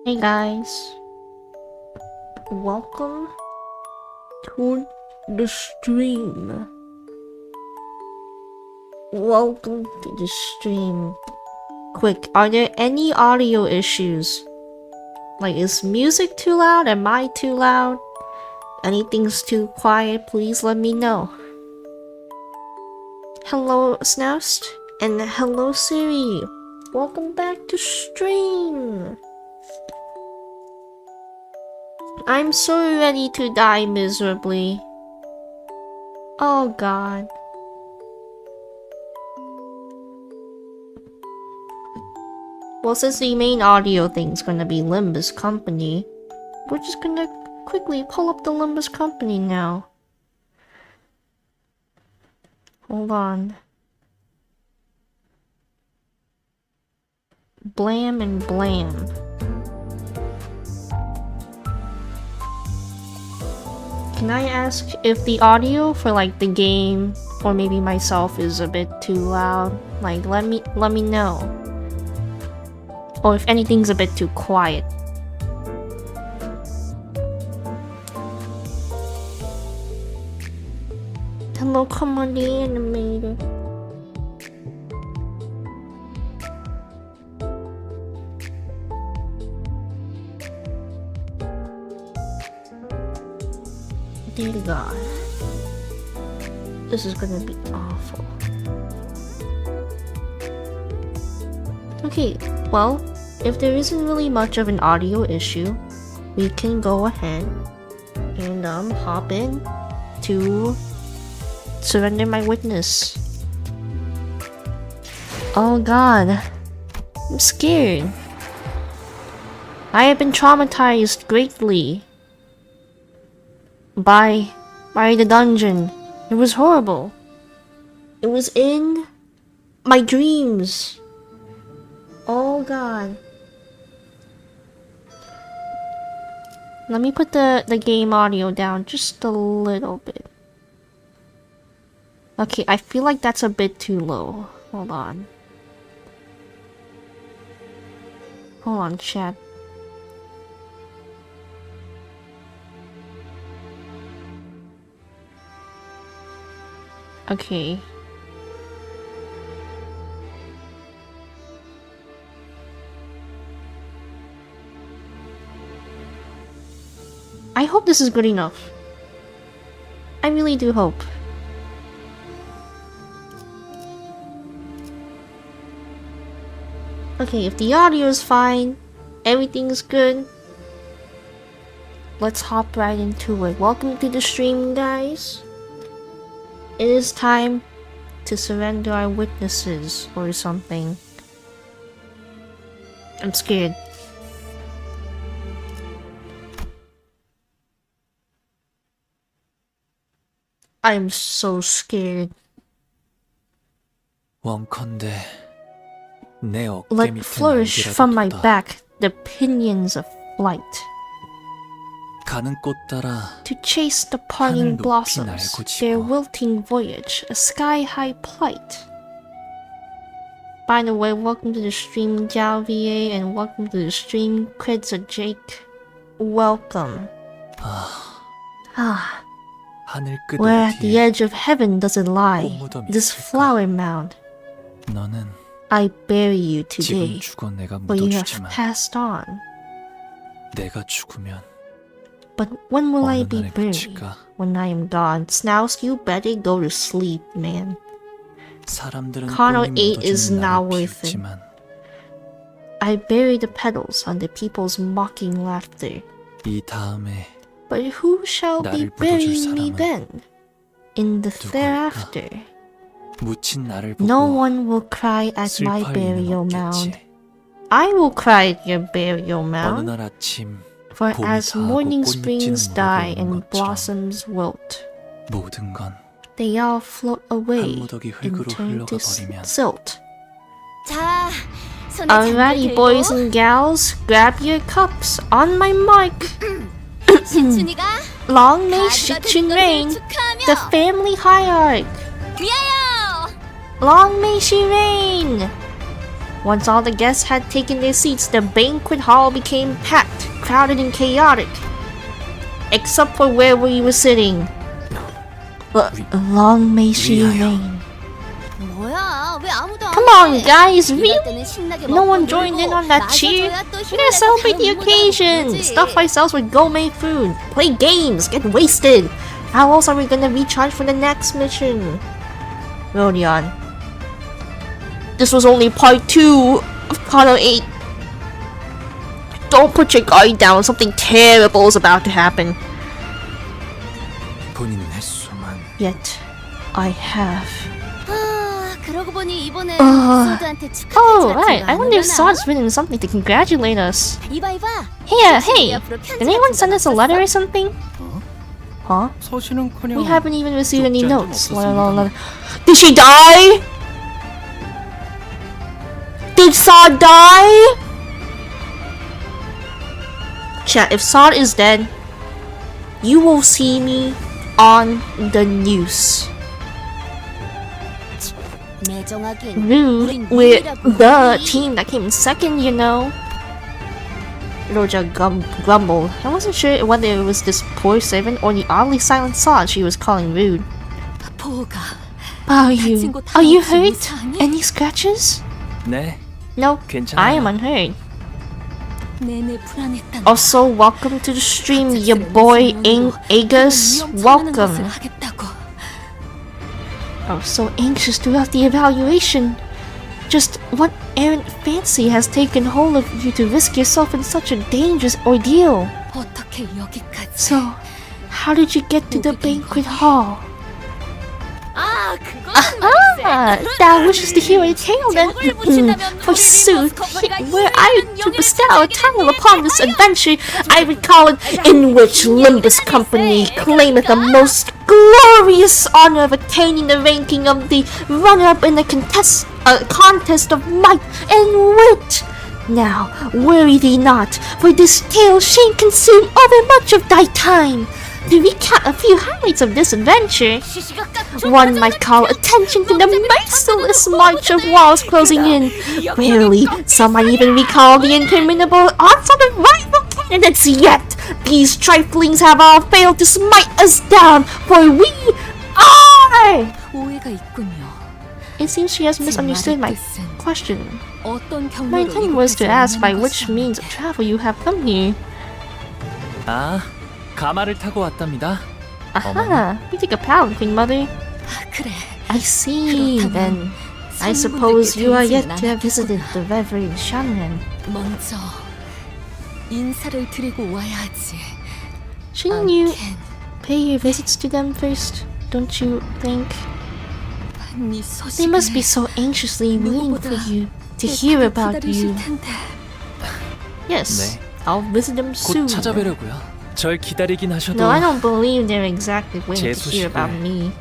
Hey guys, welcome to the stream. Welcome to the stream. Quick, are there any audio issues? Like, is music too loud? Am I too loud? Anything's too quiet? Please let me know. Hello, Snoust, and hello, Siri. Welcome back to stream. I'm so ready to die miserably. Oh god. Well, since the main audio thing's gonna be Limbus Company, we're just gonna quickly pull up the Limbus Company now. Hold on. Blam and blam. Can I ask if the audio for like the game or maybe myself is a bit too loud? Like let me know. Or if anything's a bit too quiet. Hello, come on the animator. Dear God, this is gonna be awful. Okay, well, if there isn't really much of an audio issue, we can go ahead and hop in to surrender my witness. Oh God, I'm scared. I have been traumatized greatly by the dungeon. It was horrible. It was in my dreams. Oh god. Let me put the game audio down just a little bit. Okay, I feel like that's a bit too low. Hold on. Hold on, chat. Okay. I hope this is good enough. I really do hope. Okay, if the audio is fine, everything's good, let's hop right into it. Welcome to the stream, guys. It is time to surrender our witnesses or something. I'm scared. I'm so scared. Let flourish from my back the pinions of flight. To chase the parting blossoms, their wilting voyage, a sky-high plight. By the way, welcome to the stream, Giao VA, and welcome to the stream, Creds Jake. Welcome. Where at the edge of heaven does it lie, this flower mound? I bury you today, for you have passed on. But when will I be buried? When I am gone. Snouse, you better go to sleep, man. Canto VIII is not worth it. I bury the petals under people's mocking laughter. But who shall be burying me then? In the thereafter? No one will cry at my burial mound. I will cry at your burial mound. For as morning springs die and blossoms wilt, they all float away and turn to silt. Alrighty, boys and gals, grab your cups. On my mark. Long may Shichun reign, the family hierarch. Long may she reign. Once all the guests had taken their seats, the banquet hall became packed, crowded and chaotic. Except for where we were sitting. Long may she remain. Come on, guys, really? No one joined in on that cheer? We're gonna celebrate the occasion! Stuff ourselves with gourmet food, play games, get wasted! How else are we gonna recharge for the next mission? Rodion. This was only part 2 of Canto VIII. Don't put your guard down, something terrible is about to happen. Yet, I have. Oh, right. I wonder if Sod's written something to congratulate us. Hey, did anyone send us a letter or something? Huh? We haven't even received any notes. Did she die? Did Sod die? Chat, if Sod is dead, you will see me on the news. Rude with the team that came second, you know. Roja grumbled. I wasn't sure whether it was this poor servant or the oddly silent Sod she was calling rude. Are you hurt? Any scratches? No, I am unhurt. Also, welcome to the stream, your boy Agus. Welcome. I was so anxious throughout the evaluation. Just what errant fancy has taken hold of you to risk yourself in such a dangerous ordeal? So, how did you get to the banquet hall? Thou wishes to hear a tale then? Forsooth, were I to bestow a title upon this adventure, I would call it In Which Limbus Company Claimeth the most glorious honor of attaining the ranking of the runner-up in the contest of might and wit. Now, worry thee not, for this tale shall consume over much of thy time. To recount a few highlights of this adventure, one might call attention to the merciless march of walls closing in. Rarely, some might even recall the interminable onslaught of rival candidates, yet these triflings have all failed to smite us down, for we are! It seems she has misunderstood my question. My intent was to ask by which means of travel you have come here. 가마를 타고 왔답니다. Aha, you take a palanquin, mother. I see, then. I suppose you are yet to have visited the Reverend Shannon. Shouldn't you pay your visits to them first, don't you think? They must be so anxiously waiting for you, to hear about you. Yes, I'll visit them soon. 곧 찾아뵈려고요. 절 기다리긴 하셔도. No, I don't believe they're exactly waiting to hear about me.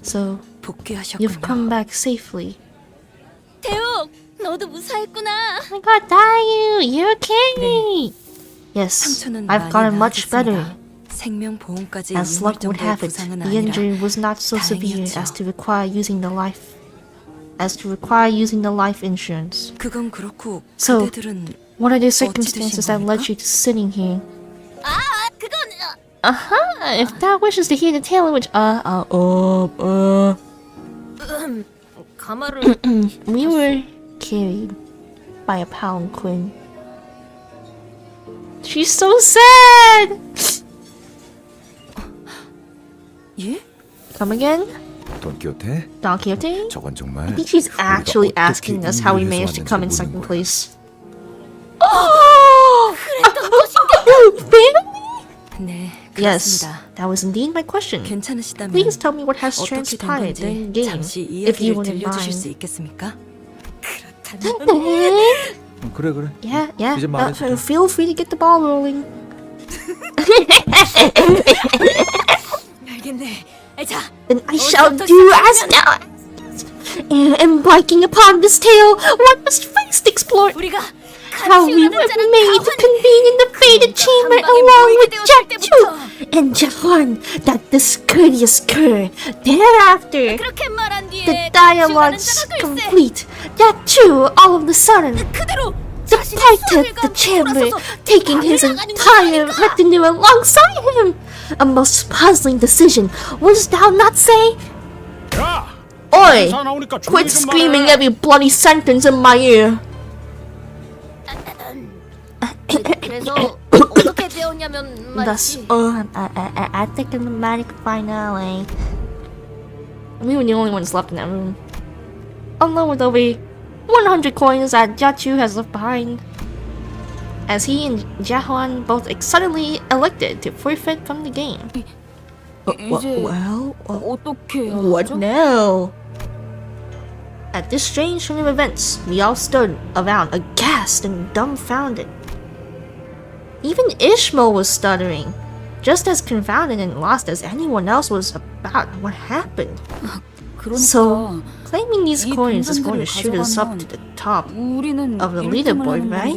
So, you've come back safely. 대욱, 너도 무사했구나. Oh my god, Dayu, you're okay! Yes, I've gotten much better. As luck would have it, the injury was not so severe as to require using the life insurance. So, what are the circumstances that led you to sitting here? If thou wishes to hear the tale in which we were carried by a palanquin. She's so sad! Come again? Don Quixote? Don Quixote? 저건 정말 I think she's actually asking us how we managed to come in second place. Oh! Yes, that was indeed my question. Please tell me what has transpired during the game, if you wouldn't mind. 그래. Yeah, 이제 말해줘. feel free to get the ball rolling. Then I shall do as now. Embarking upon this tale, one must first explore how we were made to convene in the fated chamber along with Jack and Jahan, that discourteous cur. Thereafter, the dialogues complete, That too, all of a sudden, 그대로 departed the chamber, taking his entire retinue alongside him. A most puzzling decision, wouldst thou not say? 야! Oi! 회사 나오니까 조용히 Quit 좀 screaming 말해. every bloody sentence in my ear. 그래서 어떻게 되었냐면 Thus, 말이지. I think in the magic finale, we were the only ones left in that room. Along with over 100 coins that Jachu has left behind, as he and Jahan both excitedly elected to forfeit from the game. Well, 어떻게 what now? At this strange turn of events, we all stood around aghast and dumbfounded. Even Ishmael was stuttering, just as confounded and lost as anyone else was about what happened. So, claiming these coins is going to shoot us up to the top 우리는 of the leaderboard, right?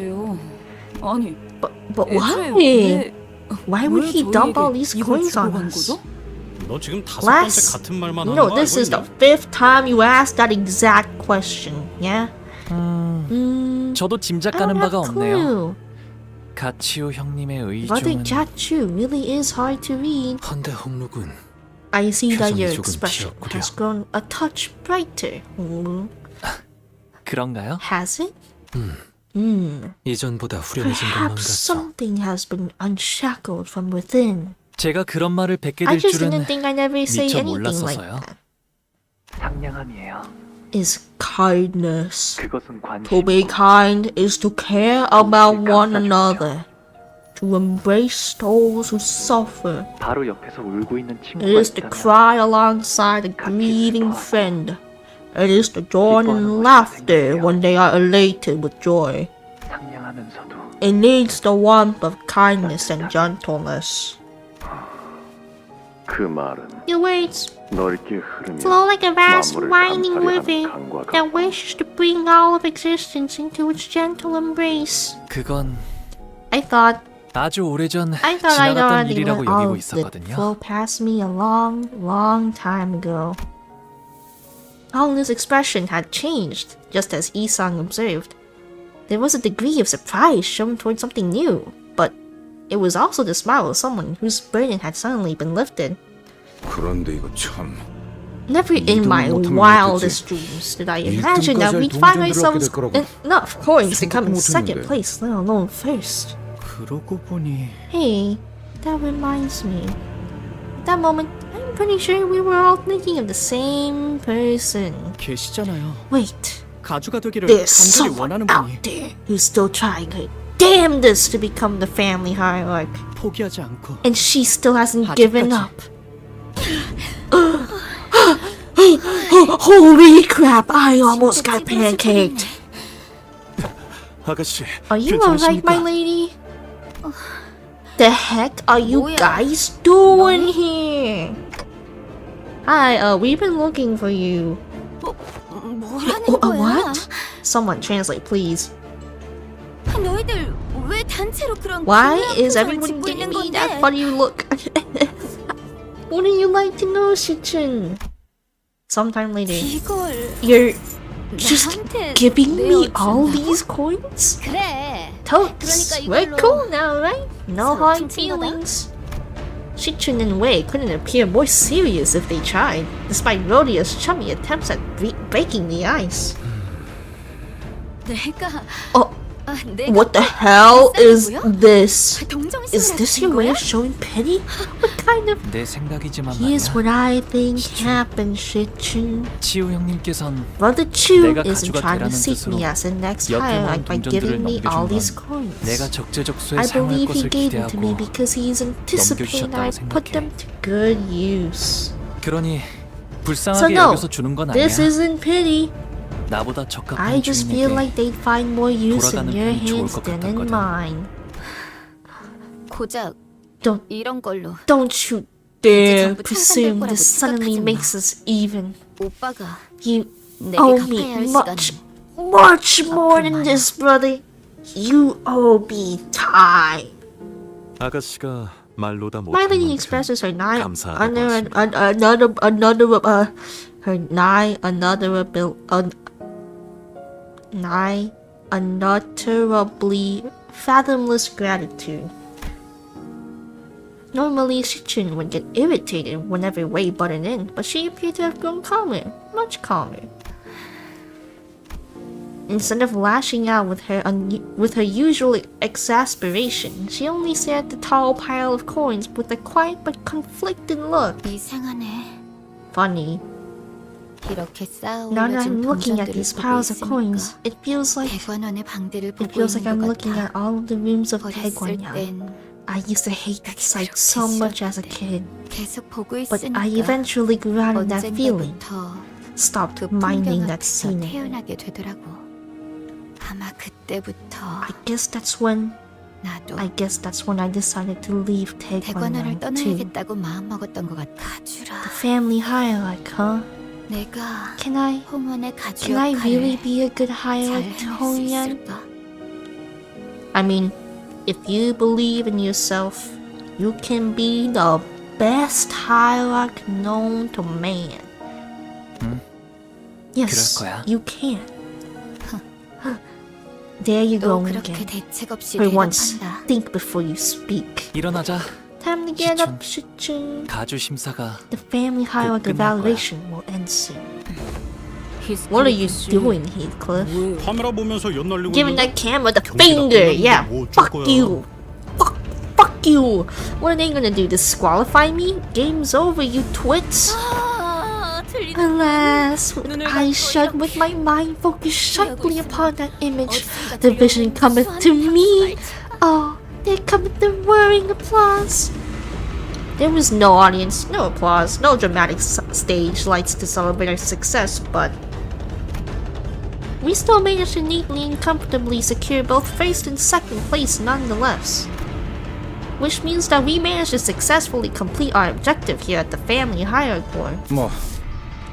아니, But why? Why would he dump all these coins on us? 너 지금 다섯 번째 Last, 같은 말만 you 하는 know, 거 this 알고 is the 있냐? 5th time you asked that exact question, yeah? 저도 I 짐작가는 don't 바가 have a 없네요. clue. 가치오 형님의 Brother 의중은 Jachu really is hard to read. 헌데 홍록은 I see that 표정이 your 조금 expression 비었구려. has grown a touch brighter. 그런가요? Has it? 이전보다 후련해진 것만 Perhaps 같소. something has been unshackled from within. 제가 그런 말을 뱉게 I 될 just 줄은 didn't think I'd ever say 미처 anything like 몰랐어서요. that. 상냥함이에요. Is kindness. 그것은 To be kind is to care about one another. To embrace those who suffer. 바로 옆에서 울고 있는 It 친구가 is to cry alongside a grieving friend. It is to join in laughter when they are elated with joy. 상냥하면서도 It needs the warmth of kindness and gentleness. 그 말은 Your words 넓게 흐르며 flow like a vast 만물을 winding 감싸려 하는 river 강과 that 같고 wishes to bring all of existence into its gentle embrace. 그건 I thought 아주 오래전 I'd 지나갔던 already 일이라고 let all 여기고 of it 있었거든요. flow past me a long time ago. Hongnu's expression had changed, just as Isang observed. There was a degree of surprise shown toward something new, but it was also the smile of someone whose burden had suddenly been lifted. 그런데 이거 참. Never in my 못하면 wildest dreams did I imagine that we'd find ourselves enough coins to come in second place, let alone first. 그러고 보니 Hey, that reminds me. At that moment, I'm pretty sure we were all thinking of the same person. 계시잖아요. Wait, 가주가 되기를 there's 간절히 someone 원하는 out 분이 there who's still trying her damnedest to become the family hierarch, 포기하지 않고 and she still hasn't given 아직까지. up. Holy crap, I almost got pancaked. 아가씨 Are you alright, my lady? The heck are you guys doing here? Hi, we've been looking for you. 뭐라는 거야? What? Someone translate, please. 너희들 왜 단체로 그런 Why 기괴한 is 표정을 everyone 짓고 giving 있는 me that 건데? funny look? What do you like to know, Shichin? Sometime later, 이걸 you're just 나한테 giving me 내어주나? all these coins? 그래. Totes, 그러니까 we're 이걸로 cool now, right? No 서로 hard 칭칭하다? feelings. Shichin and Wei couldn't appear more serious if they tried, despite Rodia's chummy attempts at breaking the ice. 내가 Oh, 내가 what the hell is 불쌍하고요? this? 동정심을 Is this your way of showing pity? What kind of... 내 생각이지만 Here's 말이야. what I think happened, Shichin. 치우 형님께선 Brother Chu 내가 isn't 가주가 trying to 되라는 seek me 뜻으로 as the next 여태 hierarch 모은 by 동전들을 giving me all 넘겨준 these 건 coins. 내가 적재적소에 I 사용할 believe he 것을 gave them to me 기대하고 because he's anticipating 넘겨주셨다고 I put 생각해. them to good use. 그러니 So 불쌍하게 no, 여겨서 주는 건 아니야. this isn't pity. 나보다 I 적합한 just feel like 주인에게 they'd find more use in 돌아가는 your 편이 좋을 hands 것 than in 같았거든. mine. 고작 Don't 이런 걸로 don't you dare 전부 presume 창산될 this 거라고 suddenly 착각하지 마. makes us even. 오빠가 You 내게 owe 갚아야 me 할 much, 시간이 much more than 많아. this, brother. You owe me time. 아가씨가 말로다 못한 Miley 만큼 expresses her nigh 감사하다고 under 하시네. her nigh another nigh unutterably fathomless gratitude. Normally, Shichun would get irritated whenever Wei butted in, but she appeared to have grown calmer, much calmer. Instead of lashing out with her usual exasperation, she only stared at the tall pile of coins with a quiet but conflicted look. 이상하네. Funny. 이렇게 쌓아 Now that 올려진 I'm looking at 동전들을 these 보고 piles of coins, 있으니까 it feels like 대관원의 방대를 보고 I'm 있는 looking 것 at 같아. all of the rooms of 어렸을 Taegwangyang. 땐 I used to hate that sight so much as a kid, 계속 보고 but I 있으니까 eventually grew out of that feeling, 언젠가부터 stopped 그 minding 풍경 that 앞에서 scene. 태어나게 되더라고. 아마 그때부터 I guess that's when 나도 I decided to leave 대관원을 Taegwangyang too. 떠나야겠다고 마음먹었던 것 같아. 가주라. The family hierarch, huh? 내가 Can I 홍원의 가주 can I really 역할을 be a good 잘 hierarch to 해낼 수 Hongyan? 있을까? I mean, if you believe in yourself, you can be the best hierarch known to man. Yes, 그럴 거야. you can. There you go 또 그렇게 again. 대책 없이 For once, 대답한다. think before you speak. 일어나자. Time to get up, Shichun. 가주 심사가 The family hierarch 끝날 거야. evaluation will end soon. What are you doing, Heathcliff? 카메라 보면서 연날리고 Giving 있는데 that camera the 경기가 finger. 끝났는데 Yeah, 뭐 어쩔 fuck 거야. you. Fuck you. What are they gonna do? Disqualify me? Game's over, you twits. 아, 들리는 Alas, with eyes shut, with my mind focused sharply upon that image, the vision cometh to me. Oh, there cometh the whirring applause. There was no audience, no applause, no dramatic stage lights to celebrate our success, but we still managed to neatly and comfortably secure both first and second place nonetheless. Which means that we managed to successfully complete our objective here at the family hierarch war. 뭐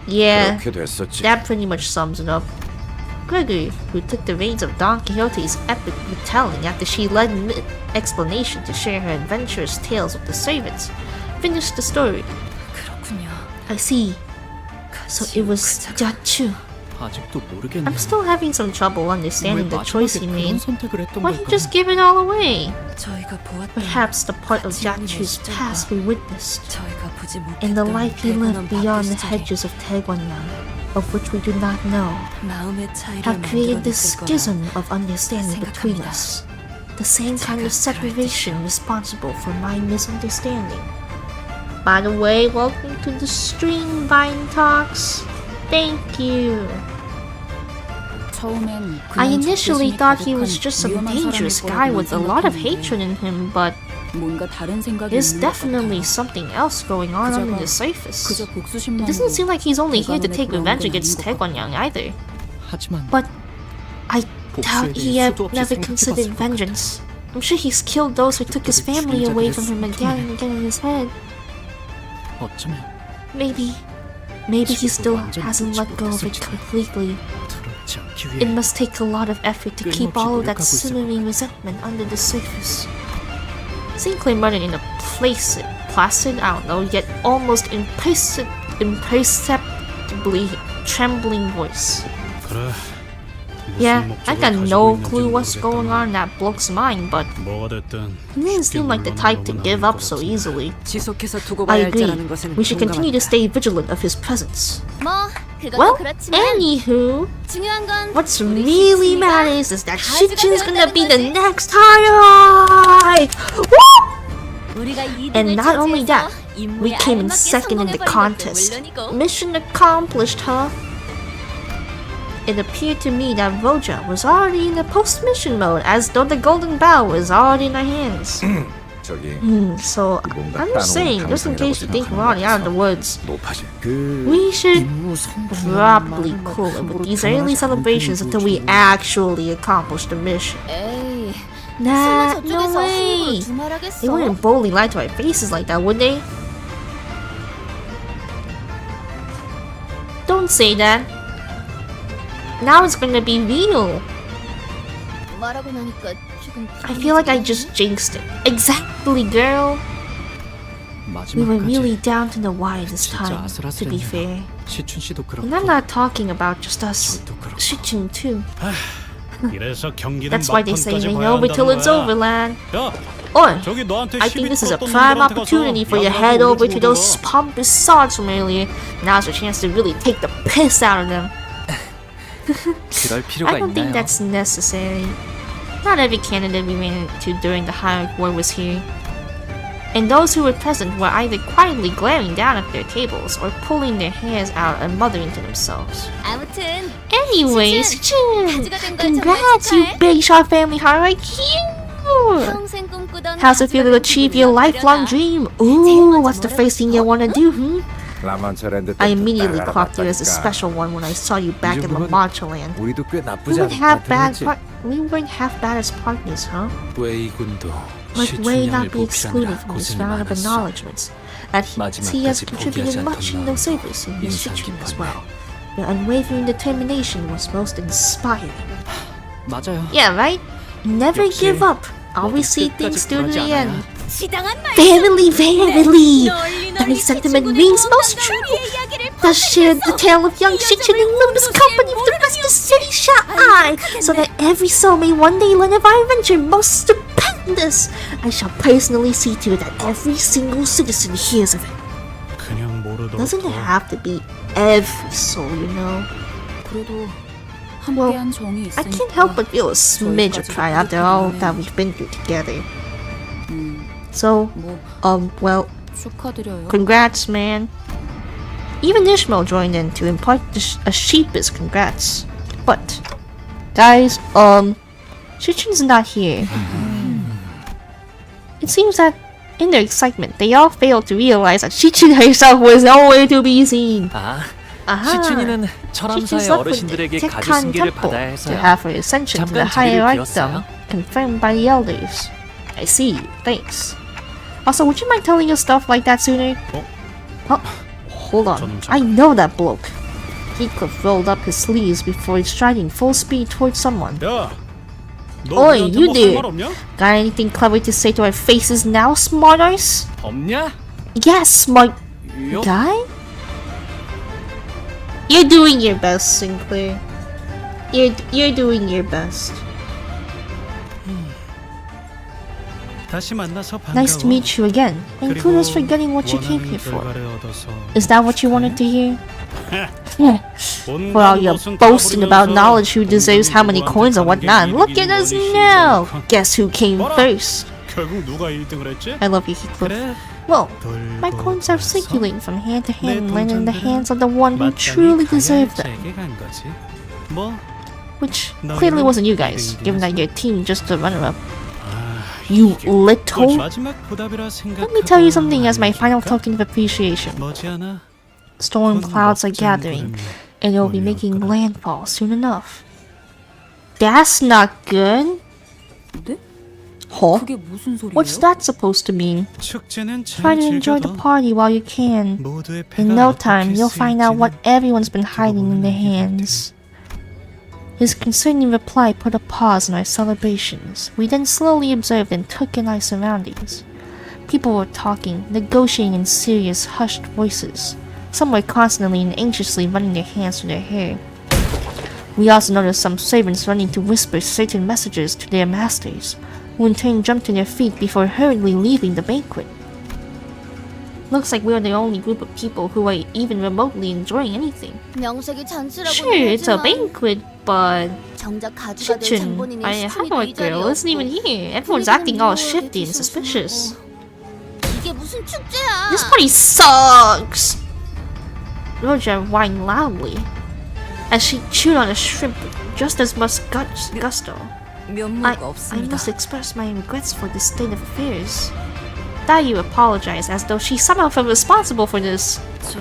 Yeah, 그렇게 됐었지. that pretty much sums it up. Gregory, who took the reins of Don Quixote's epic retelling after she led explanation to share her adventurous tales with the servants, finished the story. 그렇군요. I see. So it was Jachu. 아직도 모르겠네. I'm still having some trouble understanding the choice he made. 선택을 했던 Why he just give it all away? 저희가 보았던 Perhaps the part of Jachu's past we witnessed, 저희가 보지 and the 못했던 life he lived 대관원 beyond the 바쁘시절에 hedges of Taegwangyang, of which we do not know, 마음의 차이를 have created this 만들어냈을 거라. schism of understanding between us. The same kind of separation responsible for my misunderstanding. By the way, welcome to the stream, Vine Talks. Thank you. I initially thought he was just some dangerous guy with a lot of hatred in him, but there's definitely something else going on under the surface. It doesn't seem like he's only here to take revenge against Taegwangyang either. 하지만 But I doubt 복수에 he 대해 had 수도 없이 never 생각해봤을 considered 것 vengeance. I'm sure he's killed those who took his family away from him again and again in his head. 어쩌면 Maybe he still hasn't let go of it completely. 더럽지 않기 It 위해 must take a lot of effort to keep all of that simmering resentment under the surface. Sinclair muttered in a placid, I don't know, yet almost imperceptibly trembling voice. 그래. Yeah, 무슨 I got 목적을 no 가지고 clue 있는지는 what's going 모르겠다만 on in that bloke's mind, but 뭐가 됐든 he didn't 쉽게 seem like the type to 물러나는 give 건 up so 아닐 것 easily. 지속해서 두고 I 봐야 agree. 할지라는 것은 We should continue to 공감한다. stay vigilant of his presence. 뭐 그것도 Well, 그렇지만 anywho, 중요한 건 what's 우리 really 시친이가 matters is that 가지가 Shichin's gonna be the 되었다는 거지? next hierarch! Woo! 우리가 2등을 And not only that, we 임무에 came in 알맞게 second in the 성공해버린 것도 contest. 물론이고. Mission accomplished, huh? It appeared to me that Roja was already in the post-mission mode, as though the golden bow was already in her hands. 저기 So, 뭔가 I'm just saying, just in case you think we're already out of the woods, 높아지. we should probably cool it with these early celebrations until we actually accomplish the mission. 에이, Nah, 설마 no 저쪽에서 way! 흥으로 두말하겠어? They wouldn't boldly lie to our faces like that, would they? Don't say that. Now it's gonna be real. 말하고 나니까 조금 I feel like I just jinxed it. Exactly, girl. We were 마지막까지 really down to the wire this 진짜 time, to be 아슬아슬했네요. fair. 시춘 씨도 그렇고 And I'm not talking about just us. 저도 그렇고. Shichun too. 이래서 경기는 That's why they say 막판까지 it ain't 봐야 over till 한다는 it's 거야. over, lad. 야, Or, 저기 너한테 I think 시비 this is a 털었던 prime 놈들한테 opportunity 가서 for you to 양말을 head over to 올려주고 those 들어와. pompous sods from earlier. Now's your chance to really take the piss out of them. 그럴 I 필요가 don't think 있나요? that's necessary. Not every candidate we ran into during the Hierarch War was here. And those who were present were either quietly glaring down at their tables or pulling their hairs out and muttering to themselves. 아무튼 Anyways, 가지가 된 걸 congrats, 정말 you big shot family Hierarch! Cute! 평생 꿈꾸던 How's it feel to achieve your lifelong dream? Ooh, what's the first thing you wanna do, I immediately clocked you as a special one when I saw you back in La Mancha Land. 우리도 꽤 We 나쁘지 weren't 않은 half 것 bad. 같았지. We weren't half bad as partners, huh? 웨이군도 Like Wei not be 시춘양을 excluded 보필하느라 from this 고생이 round of 많았어. acknowledgements. That he has 마지막까지 contributed 포기하지 much in 않던 those service in 인상 Shichun as 깊었네. well. Your unwavering determination was most inspiring. 맞아요. Yeah, right? Never 역시 give up. Always see 끝까지 things through to 그러지 the 않아야. end. 시당한 말. Verily, verily! 널리 That 널리 sentiment 시치고는 rings most 무언가 true. 우리의 이야기를 Thus shared the tale of young Shichun in luminous company of the rest of the city shall I, so that every soul may one day learn of our adventure most stupendous. I shall personally see to it that every single citizen hears of it. 그냥 모르도록 Doesn't 둬. have to be every soul, you know. 그래도 Well, 함께한 정이 I 있으니까 can't help but feel a smidge of pride after all that we've been through together. So, 뭐 well, 축하드려요. congrats, man. Even Ishmael joined in to impart a sheepish congrats. But, guys, Shichun's not here. It seems that, in their excitement, they all failed to realize that Shichun herself was nowhere to be seen. 아, Aha. 시춘이는 Shichun's 철암사의 left with 어르신들에게 the 가지 Tekkan 승계를 Temple 받아야 to 해서요. have her ascension to the 잠깐 higher 자리를 archdom 비웠어요. confirmed by the elders. I see. Thanks. Also, would you mind telling us stuff like that sooner? Oh, hold on. I know that bloke. Heathcliff rolled up his sleeves before striding full speed towards someone. 야, 너 Oi, 우리한테 you 뭐 there. 할 말 없냐? Got anything clever to say to our faces now, smarters? 없냐? Yes, smart 요? guy? You're doing your best, Sinclair. You're doing your best. 다시 만나서 반가워. Nice to meet you again. And 그리고 kudos for getting what you came 원하는 here for. 결과를 얻어서 Is that what you wanted to hear? 온갖 For all your 모순 boasting about 까부리면서 knowledge who deserves how many coins and whatnot, 게 look at us 이득이니 now! 뭐니 Guess who came 뭐라? first? 결국 누가 1등을 했지? I love you, Heathcliff. 그래. Well, my 돌고 coins are 돌아서 circulating from hand to hand and 내 landing in the 동전들은 hands of the one who 마땅히 truly 가야 deserved them. 제게 간 거지. 뭐 Which 너희는 clearly wasn't you guys, given that your team just the runner-up. 아, You 이게 little... 또 마지막 보답이라 Let me tell you 생각하고 something as my final 아닐까? token of appreciation. 머지않아 Storm 큰 clouds are 멋진 gathering, 구름이 and they'll be 몰려올 making 거다. landfall soon enough. That's not good. 네? Huh? 그게 무슨 소리예요? What's that supposed to mean? 축제는 Try 잘 to enjoy the 즐겨도 party while you can. 모두의 In 패가 no 어떻게 time, you'll find out what 쓰일지는 everyone's been hiding in their hands. His concerning reply put a pause in our celebrations. We then slowly observed and took in our surroundings. People were talking, negotiating in serious, hushed voices. Some were constantly and anxiously running their hands through their hair. We also noticed some servants running to whisper certain messages to their masters, who in turn jumped to their feet before hurriedly leaving the banquet. Looks like we're the only group of people who are even remotely enjoying anything. 명색이 잔치라고 Sure, it's a 하지만 banquet, but 정작 가주가 될 Shichun, 장본인의 our 시춘이도 이 Hierarch girl, 자리에 isn't even 없고 here. Everyone's 분위기는 acting all 묘하게 shifty and 뒤숭숭하고. suspicious. 이게 무슨 축제야? This party sucks! Roger whined loudly, as she chewed on a shrimp with just as much gusto. 면모가 I 없습니다. must express my regrets for this state of affairs. Dayu apologized as though she somehow felt responsible for this. 저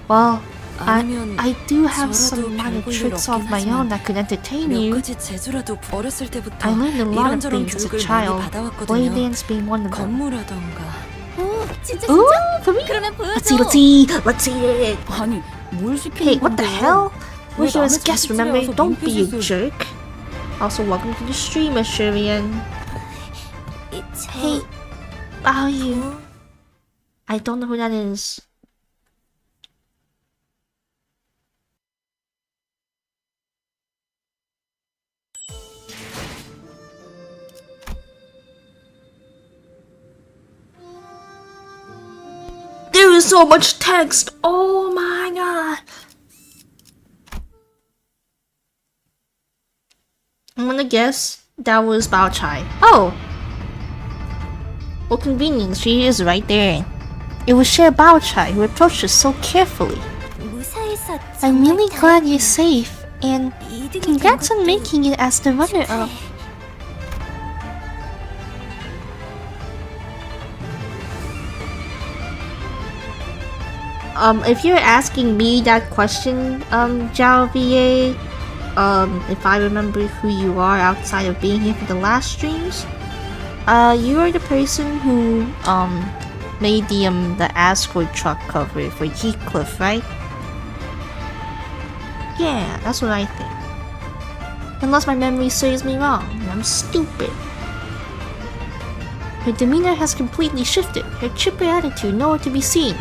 Well, 아니면 I do have 저라도 some minor 별볼 일 tricks of 없긴 my 하지만 own that could entertain 몇 you. 가지 재주라도 어렸을 때부터 I learned a lot of 이런저런 things as a 교육을 많이 child, blade 받아왔거든요. dance being one of them. 건무라던가. 오, 진짜 Ooh, 진짜? for me? 그러면 보여줘. Let's see, let's see it. 아니 뭘 시키는 Hey, what the 건데요? hell? We're 왜 here as 남의 guests, 자식들에 remember? 와서 Don't be a 민폐짓을. jerk. Also, welcome to the stream, Ashurian. Hey, how are you? I don't know who that is. There is so much text. Oh my god. I'm gonna guess that was Bao Chai. Oh! What convenience, she is right there. It was Cher Bao Chai who approached us so carefully. 무사해서 I'm really 정말 glad 다행이야. you're safe, and 이등이 된 congrats on 것도 making it as the runner-up. 축하해. If you're asking me that question, Zhao VA, if I remember who you are outside of being here for the last streams, you are the person who, made the Asgore truck cover for Heathcliff, right? Yeah, that's what I think. Unless my memory serves me wrong, and I'm stupid. Her demeanor has completely shifted, her chipper attitude nowhere to be seen.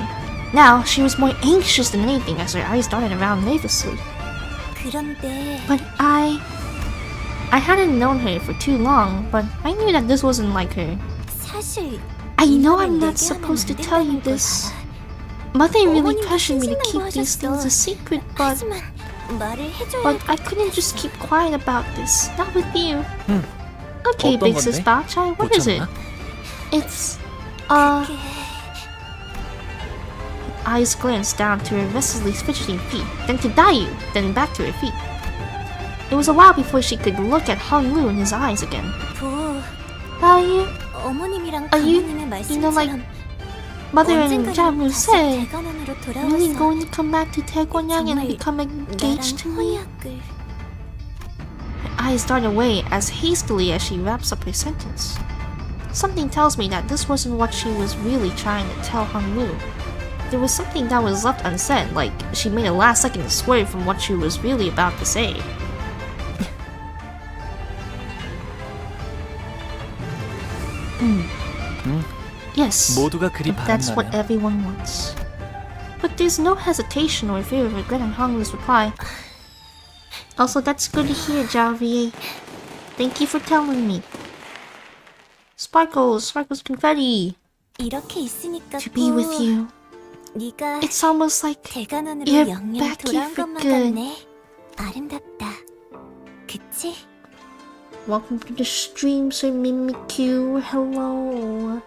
Now, she was more anxious than anything as her eyes darted around nervously. 그런데 But I hadn't known her for too long, but I knew that this wasn't like her. 사실 I know 이 I'm 말은 not 얘기하면 supposed to 안 tell you 된다는 걸 this. 알아. Mother really 어머님도 pressured me to 신신당부 keep these things a 하셨어. secret, but 하지만 말을 해줘야 I couldn't just keep quiet about this. Not with you. 응. Okay, 어떤 big sis 건데? Bao Chai, what is it? 고쳤나? It's 그게 eyes glanced down to her restlessly fidgeting feet, then to Dayu, then back to her feet. It was a while before she could look at Hung Lu in his eyes again. 부 Dayu, 어머님이랑 Are you- 가모님의 you know, like, 말씀처럼 Mother and 언젠가는 Jamu 다시 said, 대관원으로 really 돌아와서 going to come back to Taekwongyang and 정말 become engaged to 나랑 me?婚약을 Her eyes dart away as hastily as she wraps up her sentence. Something tells me that this wasn't what she was really trying to tell Hung Lu. There was something that was left unsaid, like she made a last-second swerve from what she was really about to say. Yes, 모두가 그리 that's what 바란다면 everyone wants. But there's no hesitation or fear of regret in Hong Lu's reply. Also, that's good to hear, Zhao VA. Thank you for telling me. Sparkles confetti. 이렇게 있으니까 To be with 부 you. 네가 It's almost like 대관원으로 you're 영영 back here 돌아온 for 것만 good. 같네. 아름답다. 그치? welcome to the stream, Sir Mimikyu. Hello.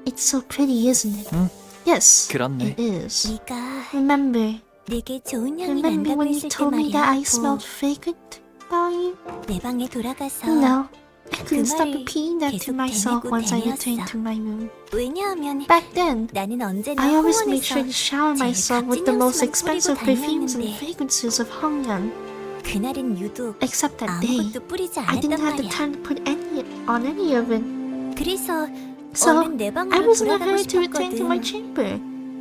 It's so pretty, isn't it? 응. Yes, 그렇네. it is. 네가 Remember 내게 좋은 향이 when 난다고 you 했을 때 told me that I 말이야. smelled fragrant about you? 내 방에 돌아가서 No, I couldn't stop 말을 repeating that to 계속 myself 되뇌고 once I returned 되뇌었어. to my room. 왜냐하면 Back then, 나는 언제나 I always made 홍원에서 sure to shower 제일 myself with 값진 the most 향수만 expensive 뿌리고 perfumes and 다녔는데 fragrances of Hongyan. 그날은 유독 Except that day, 아무것도 뿌리지 I didn't 않았단 have the 말이야. time to put any on any of it. 그래서 So, 얼른 내 I 방으로 was in a 돌아가고 hurry to return to my 싶었거든. chamber.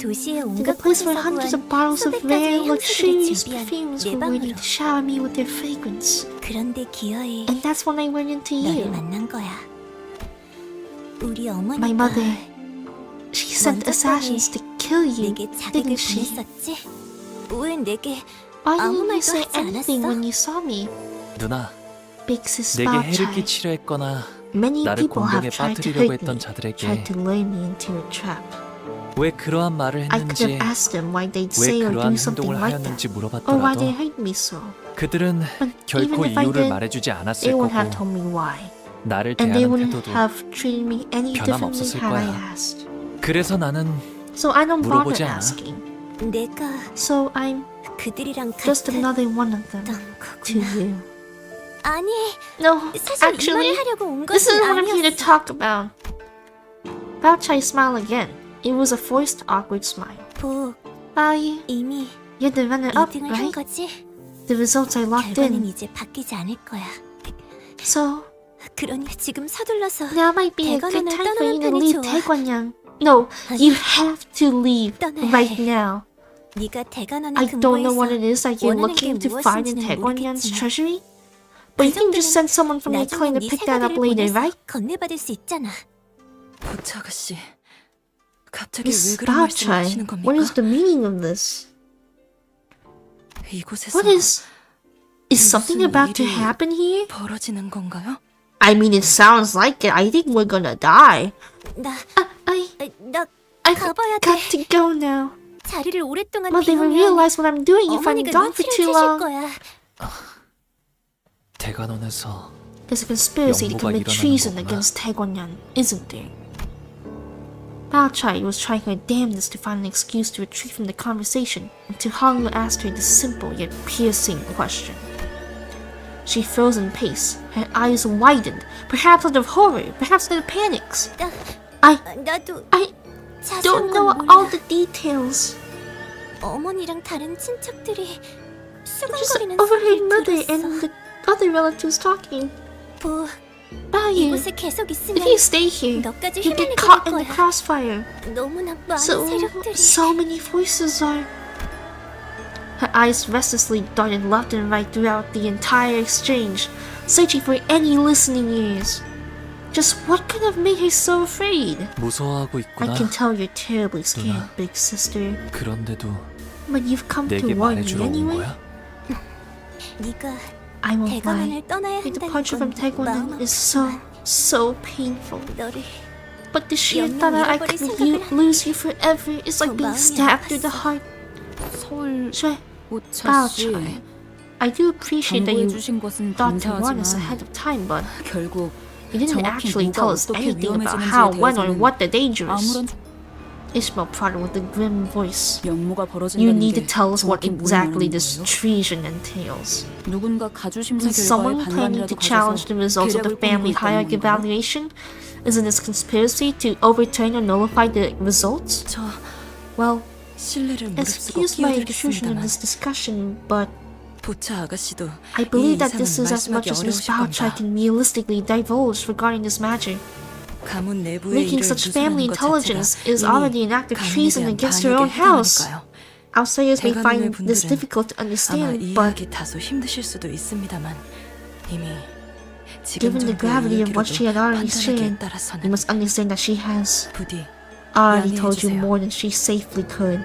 도시의 To the 온갖 place where 곳에서 hundreds 구한 of bottles of 수백 rare, 가지의 향수들이 luxurious 준비한 perfumes 내 were waiting 방으로. to shower me with their fragrance. 그런데 기어이 And that's when I went into 너를 you. 만난 거야. 우리 My 어머니가 mother, she sent 먼저 assassins to kill you, 내게 자객을 didn't she? 보냈었지? 왜 내게 Why 아무 didn't you 말도 say 하지 anything 않았어? when you saw me? 누나, Big sis 내게 Bao 해를 Chai. 끼치려 했거나 Many 나를 people have 공경에 tried to 빠뜨리려고 hurt 했던 me, 자들에게 tried to lure me into a trap. 왜 그러한 말을 I could have 했는지, asked them why they'd 왜 say or 그러한 do something 행동을 like that, 하였는지 or why they 물어봤더라도 hurt me so. 그들은 But 결코 even if I 이유를 did, 말해주지 않았을 they would 거고 have told me why, 나를 and they 대하는 wouldn't 태도도. have treated me any differently 변함없었을 had I 거야. asked. 그래서 나는 So I don't bother 물어보지 않아. asking. 내가 So I'm 그들이랑 just 같았던 another one of them to 거구나. you. 아니, No, 사실 이 actually, 말을 하려고 온 this 것은 isn't what I'm here to 아니었어. talk about. Bao Chai smiled again. It was a forced, awkward smile. 보, Bye. 이미 You're the runner-up, 2등을 한 right? 거지? The results are locked 결과는 in. 이제 바뀌지 않을 거야. So 그러니 지금 서둘러서 now might be a good 대관원을 time for you to 떠나는 편이 leave 좋아. Taekwongyang. No, you have to leave 떠나야 right 해. now. 네가 대관원에 I don't know 근무해서 what it is that you're 원하는 looking 게 to find in 무엇인지는 Taekwongyang's 모르겠지만 treasury, but you can just send someone from your 나중에 clan to 네 pick that up 생각을 later, 보내서 right? 건네받을 수 있잖아. 보치 아가씨, 갑자기 왜 Miss 그런 말씀을 Baochai, 하시는 겁니까? what is the meaning of this? 이곳에서 What is something 무슨 about to 일이 happen here? 벌어지는 건가요? I mean, it sounds like it. I think we're gonna die. 나 I 가봐야 돼. got to go now. 자리를 오랫동안 But they will 비우면 realize what I'm doing if I'm 어머니가 gone for 눈치를 too 채실 long. 거야. 대관원에서 There's a conspiracy to 영모가 commit 일어나는 treason 거구나. against Taegwonyan, isn't there? Baochai was trying her damnedest to find an excuse to retreat from the conversation until Hangul asked her this simple yet piercing question. She froze in pace, her eyes widened, perhaps out of horror, perhaps out of panics. 나도 I 자세한 don't know 건 all 몰라. the details. 어머니랑 다른 친척들이 Just 수근거리는 overheard 소리를 mother 들었어. and the other relatives talking. 보, Bao 이곳에 계속 if 있으면 you stay here, 너까지 you get 휘말리게 될 caught in the 거야. crossfire. 너무나 많은 세력들이. So many voices are. Her eyes restlessly darted left and right throughout the entire exchange, searching for any listening ears. Just what could have made her so afraid? 무서워하고 I 있구나. can tell you're terribly scared, 누나. big sister. 그런데도 But you've come to 내게 warn me 말해주러 온 anyway. 거야? 네가 I won't lie. 대관원을 떠나야 The 한다는 departure from 건 Taegwonyan 마음 is so, 아프지만 so painful. 너를 But the sheer 영영 thought that I 잃어버릴 could 생각을 lose you forever is like 저 being 마음이 stabbed through the 아팠어. heart. 서울 쇠, 오차씨 Baochai. I do appreciate that 정보해 you 주신 것은 thought to warn us 감사하지만 ahead of time, but 결국 you didn't 정확히 actually 누가 tell us 어떻게 anything about 위험해지는지에 how, when, or 대해서는 what the danger is. 아무런 Ishmael prodded with a grim voice. 영모가 You 벌어진다는 need to 게 tell us what 정확히 뭘 exactly 말하는 this 거예요? treason entails. 누군가 가주심사 Is 결과에 someone planning 반감이라도 to challenge the 가져서 results of the 계략을 꾸미고 family 있다는 hierarchy 건가요? evaluation? Is it this conspiracy to overturn or nullify the results? 저 Well, 신뢰를 무릅쓰고 excuse my intrusion in 끼어들겠습니다만 this discussion, but 보차 아가씨도 I believe 이 that this 이상은 is as much 말씀하기 as Miss 어려우실 Baochai 겁니다. can realistically divulge regarding this matter. 가문 내부의 Leaking 일을 such family 누설하는 것 intelligence 자체가 is 이미 already an act of 가문에 treason 대한 against her own 반역에 house. 해당하니까요. Outsiders may 대가문의 find this 분들은 difficult to 아마 understand, 이 but 이야기 다소 힘드실 수도 있습니다만 이미 지금 given the 정도의 gravity of what she had already 판단하기에 shared, you 따라서는 must understand that she has 부디 already told you 양해해주세요. more than she safely could.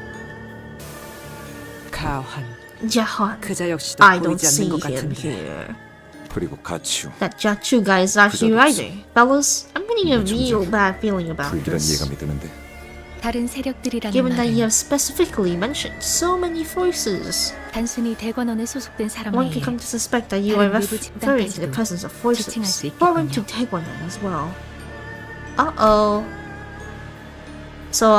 가환 Jahan, 그자 역시도 I don't 보이지 see 않는 것 him 같은데 here. 그리고 가치우 That Jachu guy is not here either. Fellas, I'm getting a real bad feeling about 불길한 this. 예감이 드는데 다른 세력들이라는 Given that you 말은 have specifically mentioned so many forces, 단순히 대관원에 소속된 사람 one 외에 can come to suspect that you are 다른 외부 referring to the 집단까지도 presence of 지칭할 수 forces foreign to 있겠군요. Taegwonyan as well. Uh-oh. So,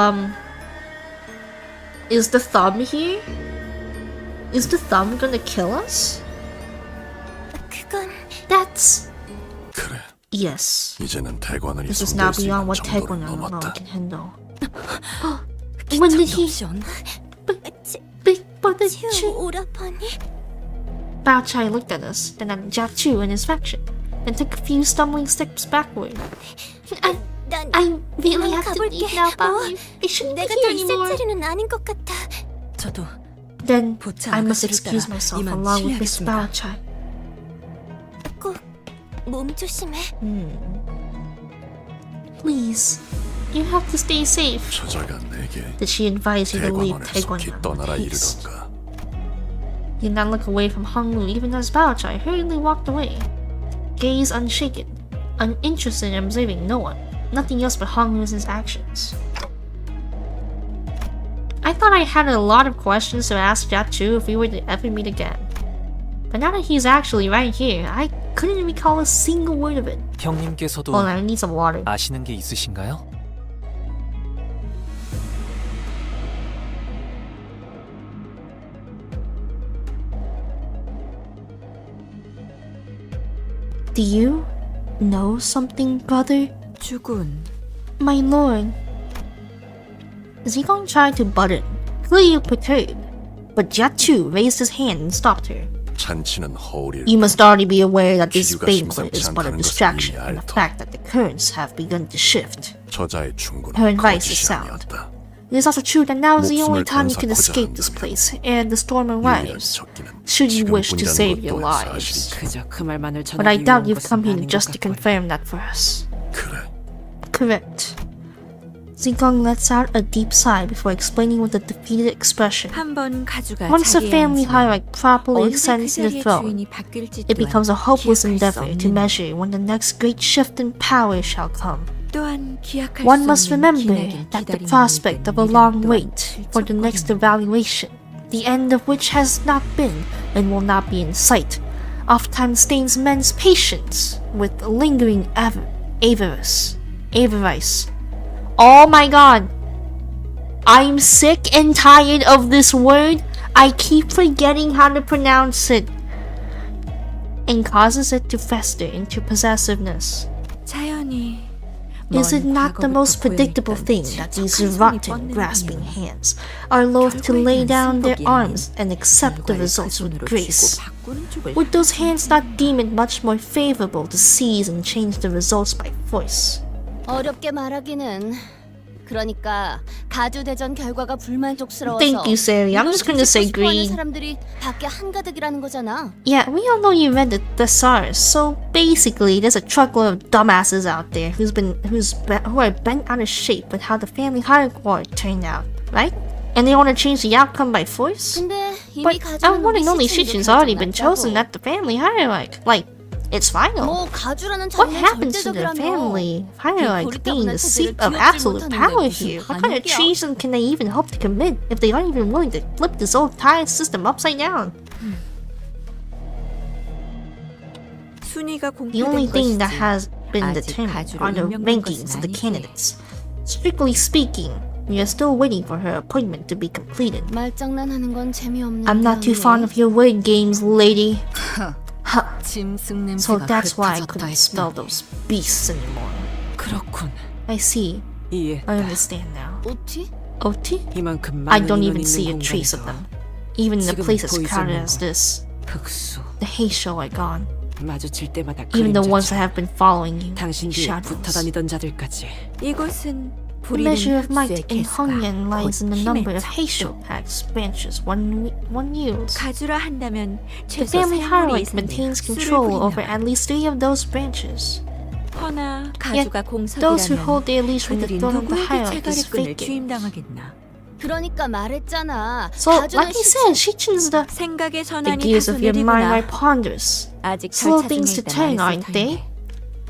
is the thumb here? Is the thumb gonna kill us? 그건 That's... 그래 yes. 이제는 대관원이 This is now 손댈 수 beyond 있는 what 정도를 Taegwonyan alone 넘었다. can handle. When did he... 옵션 Big brother 주 Chu... 오라버니 Bao Chai looked at us, then at Jiachu and his faction, then took a few stumbling steps backward. 난 I really 이만 have to leave 가볼게. now, Bao. 뭐, I shouldn't be 내가 here 더 있을 anymore. 자리는 아닌 것 같아. 저도 Then 보차 I must 아가씨를 excuse 따라 myself 이만 along with Miss 실례하겠습니다. Bao Chai. 꼭 몸 조심해. Please, you have to stay safe. 저자가 내게 Did she advise you to leave 대관원에 속히 Taegwonyan 떠나라 with haste? 이르던가. He did not look away from Honglu even as Bao Chai hurriedly walked away. Gaze unshaken, uninterested in observing no one, nothing else but Honglu's actions. I thought I had a lot of questions to ask Jiachu if we were to ever meet again. But now that he's actually right here, I couldn't recall a single word of it. 형님께서도 Hold on, I need some water. 아시는 게 있으신가요? Do you know something, brother? 주군 My lord. Zikong tried to butt in, clearly perturbed, but Jiachu raised his hand and stopped her. 잔치는 허울일 You must already be aware that this 기류가 banquet 심상치 is but a 않다는 것을 distraction 이미 from the 알터. fact that the currents have begun to shift. 저자의 충고는 Her advice is 거짓이 sound. 아니었다. It is also true that now is the only 목숨을 time you can 건사고자 escape this 한다면 place, and the storm 유일한 arrives, 적기는 should you wish to 지금뿐이라는 save 것 your 또한 lives. 사실이지. 그저 그 말만을 But I 전하기 doubt 위한 you've come 것은 here 아닌 것 just to 같군. confirm that for us. 그래 Correct. Zigong lets out a deep sigh before explaining with a defeated expression. 한번 가주가 Once the 자리에 family 앉으면 hierarchy properly 언제 그 ascends to the 자리의 throne, 주인이 바뀔지 it becomes a hopeless 기약할 수 endeavor to 없는 measure when the next great shift in power shall come. 또한 기약할 One 수 must 없는 remember 기나긴 that the 기다림이 prospect of a 있는 long 미련 wait 또한 for the next 슬쩍거리는 evaluation, the end of which has not been and will not be in sight, oftentimes stains men's patience with lingering avarice. Oh my god! I'm sick and tired of this word. I keep forgetting how to pronounce it. And causes it to fester into possessiveness. 자연히 Is it 먼 not the 과거부터 most predictable 고여있던 thing that these 칠척한 손이 rotten, 뻗는 grasping 힘으로 hands are loath to lay down their 승복이 arms 아닌 and accept the 결과를 results 그 with 손으로 grace? 쥐고 바꾸는 쪽을 Would those hands not deem it much more favorable to seize and change the results by force? 어렵게 말하기는. 그러니까 가주대전 결과가 불만족스러워서 Thank you, Sari. I'm just gonna say green. 사람들이 밖에 한가득이라는 거잖아. Yeah, we all know you read the thesaurus, so basically there's a truckload of dumbasses out there who are bent out of shape with how the family hierarchy turned out, right? And they want to change the outcome by force? 근데 이미 But our 가주는 one and only 우리 Shichin's 시청자 already been 결정났다고. chosen at the family hierarchy. Like, it's final. 뭐 가주라는 What 자리는 happens to the 절대적이라며. family hierarchy being the seat of 기억질 absolute 못하는데 power 무슨 here? What kind of 반역이야? treason can they even hope to commit if they aren't even willing to flip this old tire system upside down? 순위가 The only 공개된 thing that 것이지 has been 아직 determined 가주로 are the 임명된 rankings of 것은 the 아니지. candidates. Strictly speaking, we are still waiting for her appointment to be completed. 말장난하는 건 재미없는. I'm not too fond of your word games, lady. 짐승 So 냄새가 that's why I 흩어졌다 couldn't smell 했더니. those beasts anymore. 그렇군. I see. I 이해했다. understand now. OT? OT? 이만큼 I 많은 don't 인원이 even see a 있는 trace of 공간에서 them. Even in a 지금은 place as 보이지 crowded 않는 as 건 this, 흑수. the hay show are gone. 마주칠 때마다 Even the ones that 그림자처럼 have been following you, 당신 뒤에 shadows. 붙어다니던 자들까지. 이곳은 The measure of might in 개수가 Hongyan lies in the 곧 number 힘의 of Heisho 척도. packs branches one yields. 가주라 한다면 The 최소 family 3무리 hierarchy 이상의 maintains 흑수를 control over 부린다. at least 3 of those branches. 허나 Yet 가주가 those who 공석이라면 hold their leash when the 그들이 throne of the 누구에게 hierarchy is 체가리끈을 vacant. 주임당하겠나. 그러니까 말했잖아. So, 가주는 like I said, Shichin's the 생각의 the 전환이 gears of your mind are 다소 느리구나. ponderous. 아직 Slow 절차 things 중에 to 있다 turn, 말했을 aren't they? 터인데.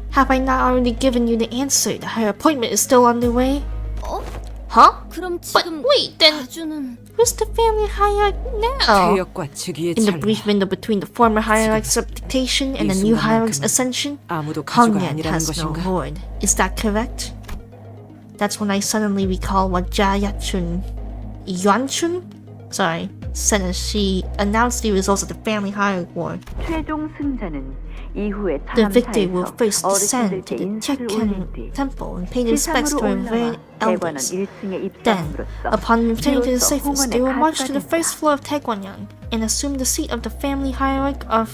Have I not already given you the answer that her appointment is still underway? 어? Huh? 그럼 But 지금 wait, then 가주는 who's the family hierarchy now? 죄역과 즉위의 In the 찰나 brief window between the former hierarchy's abdication and the new hierarchy's ascension, 아무도 가주가 Hongyan 아니라는 has no 것인가? lord. Is that correct? That's when I suddenly recall what Yuanchun, said as she announced the results of the family hierarchy war. 최종 승자는 이후에 The victor will 참사에서 first descend 어르신들께 to the 인사를 올린 Tekkan 뒤 temple and pay respects to 지상으로 her 올라와 revered 대관원 elders. 1층에 Then, 입성함으로써 upon returning to the 비로소 surface, they will 홍원의 march to the 가수가 first 된다. floor of Taekwanyan and assume the seat of the family hierarchy of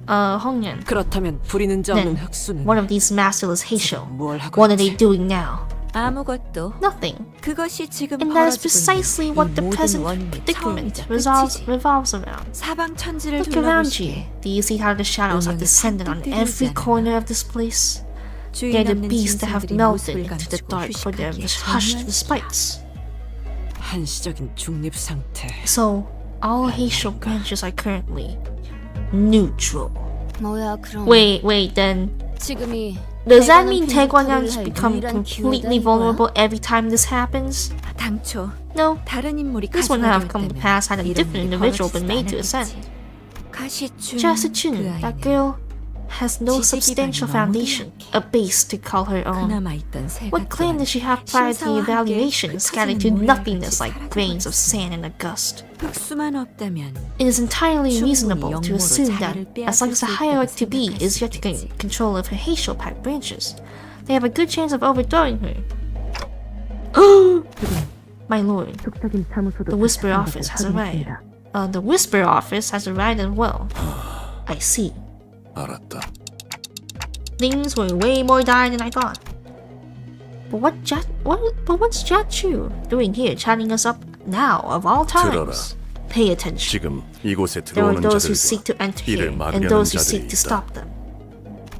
Hongyan. 그렇다면 부리는 자 없는 Then, 흑수는 one of these masterless Heisho. 뭘 하고 What are they 있지? doing now? 아무것도. Nothing. 그것이 지금 And that is 벌어지고 precisely 있는 what 이 the 모든 present 원인의 predicament 처음이자 끝이지. revolves around. 사방 천지를 Look around you. 둘러보시게 Do you see how the shadows have 운명이 descended on 산뜻 every 들이지 않았나? corner of this place? 주인 They're the 없는 beasts that have 짐승들이 melted 모습을 into the 감추고 dark for their 휴식하기에 hushed 정말 despites. 한시적인 중립 상태. So, all Heisho branches are currently neutral. 뭐야 그럼 Wait, then 지금이 does that mean 대관원 Taekwanyan 할 become 유일한 completely 기회다, vulnerable every time this happens? 당초 No, 다른 인물이 this wouldn't 가수가 have come to 되었다면 pass had a 이런 different 일이 individual been 벌어지지도 made to 않았겠지. ascend. 가시춘 Chun, 그 that 아이는 girl has no 지지 substantial 기반이 너무 foundation, a base to call her own. 그나마 있던 새가 What clan 또한 did she have prior to the 신사와 함께 evaluation, scattered to 흩어지는 nothingness 모래같이 like 사라져버렸어. grains of sand in a gust? 흑수만 없다면 It is entirely 충분히 reasonable to 영모로 assume that, 자리를 as long as the 빼앗을 수 hierarchy to 있다고 be is yet to gain control of her Heisho pack branches, they have a good chance of overthrowing her. My lord, the Whisper Office has arrived. The Whisper Office has arrived as well. I see. 알았다. Things were way more dire than I thought. But what's Jachu doing here, chatting us up now of all 들어라. times? Pay attention. 지금 이곳에 There are 들어오는 those who seek 자들과 to enter here, 이를 and 막으려는 those who 자들이 seek to 있다. stop them.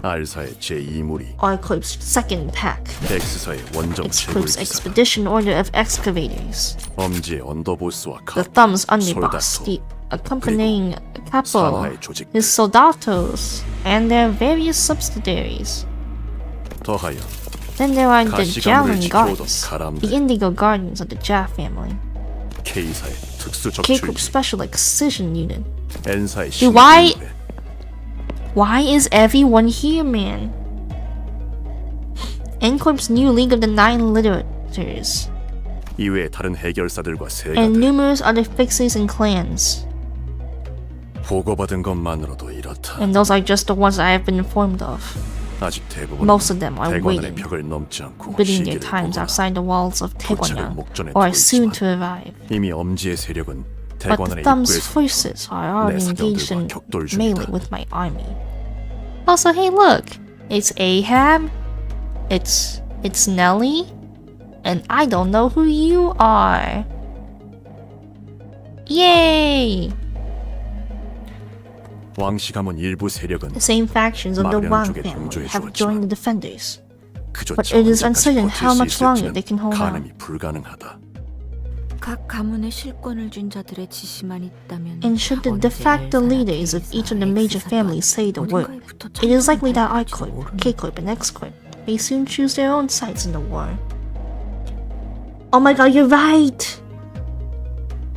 알사의 제2무리, Arclope's second pack, X사의 원정 Exclusive 채굴기사, Expedition Order of Excavators, 엄지의 언더보스와 the 캅, Thumb's Underboss, 솔다토, the accompanying Capo, 산하의 조직들, his soldatos, and their various subsidiaries. 더하여 Then there are the 가시가물을 Jalen 지켜오던 Guards, 가람들, the Indigo Guardians of the Ja family, K사의 특수 K-Group 적출기, Special Excision Unit. N사의 Dude, why- 신기무대, Why is everyone here, man? N-Corp's new League of the Nine Literators, 이외의 다른 해결사들과 and 세가들, numerous other fixes and clans. 보고받은 것만으로도 이렇다. And those are just the ones I have been informed of. 아직 대부분 Most of them are 대관원의 waiting, 벽을 넘지 않고 bidding their 시기를 times 보거나 outside the walls of 도착을 Taegwongyang, 목전에 or are 두고 soon 있지만 to arrive. 이미 엄지의 세력은 But the 대관원의 Thumb's 입구에서 forces are already 내 engaged 사병들과 in 격돌 melee 중이다. with my army. Also, hey, look, it's Ahab, it's Nelly, and I don't know who you are. Yay! 왕씨 가문 일부 세력은 The same factions of the 마그리안 Wang 쪽에 family 동조해 have 주었지만 joined the defenders, 그저 but it is 언제까지 uncertain 버틸 how 수 much longer 있을지는 they can hold out. 가늠이 불가능하다. 각 가문의 실권을 준 자들의 지시만 있다면 And should the de facto leaders of each of the major families say the word, it is likely that I-Corp, K-Corp, and X-Corp may soon choose their own sides in the war. Oh my god, you're right!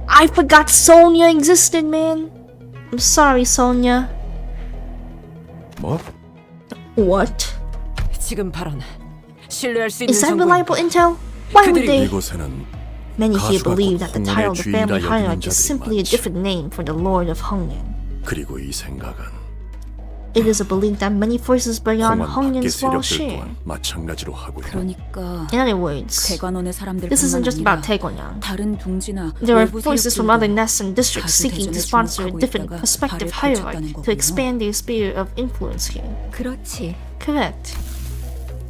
I forgot Sonya existed, man! I'm sorry, Sonya. 뭐? What? 지금 발언 신뢰할 수 있는 Is that 정보입니다. reliable intel? Why would they? 이곳에는 Many here 가수가 believe 곧 that the title of the family 홍련의 hierarchy is 주인이라 simply a 여기는 different name for the Lord of Hongyan. 그리고 이 생각은 It is a belief that many forces beyond 홍원 밖의 Hongyan's wall 세력들 share. 또한 마찬가지로 하고 있다. 그러니까 In other words, 대관원의 사람들뿐만 this isn't just about 아니라 Taegwongyang. 다른 둥지나 There are 외부 forces from 세력들도 other nests and districts 가수 seeking to 대전에 sponsor a 주목하고 different 있다가 perspective 발을 hierarchy 펼쳤다는 to 거군요. expand their sphere of influence here. 그렇지. Correct.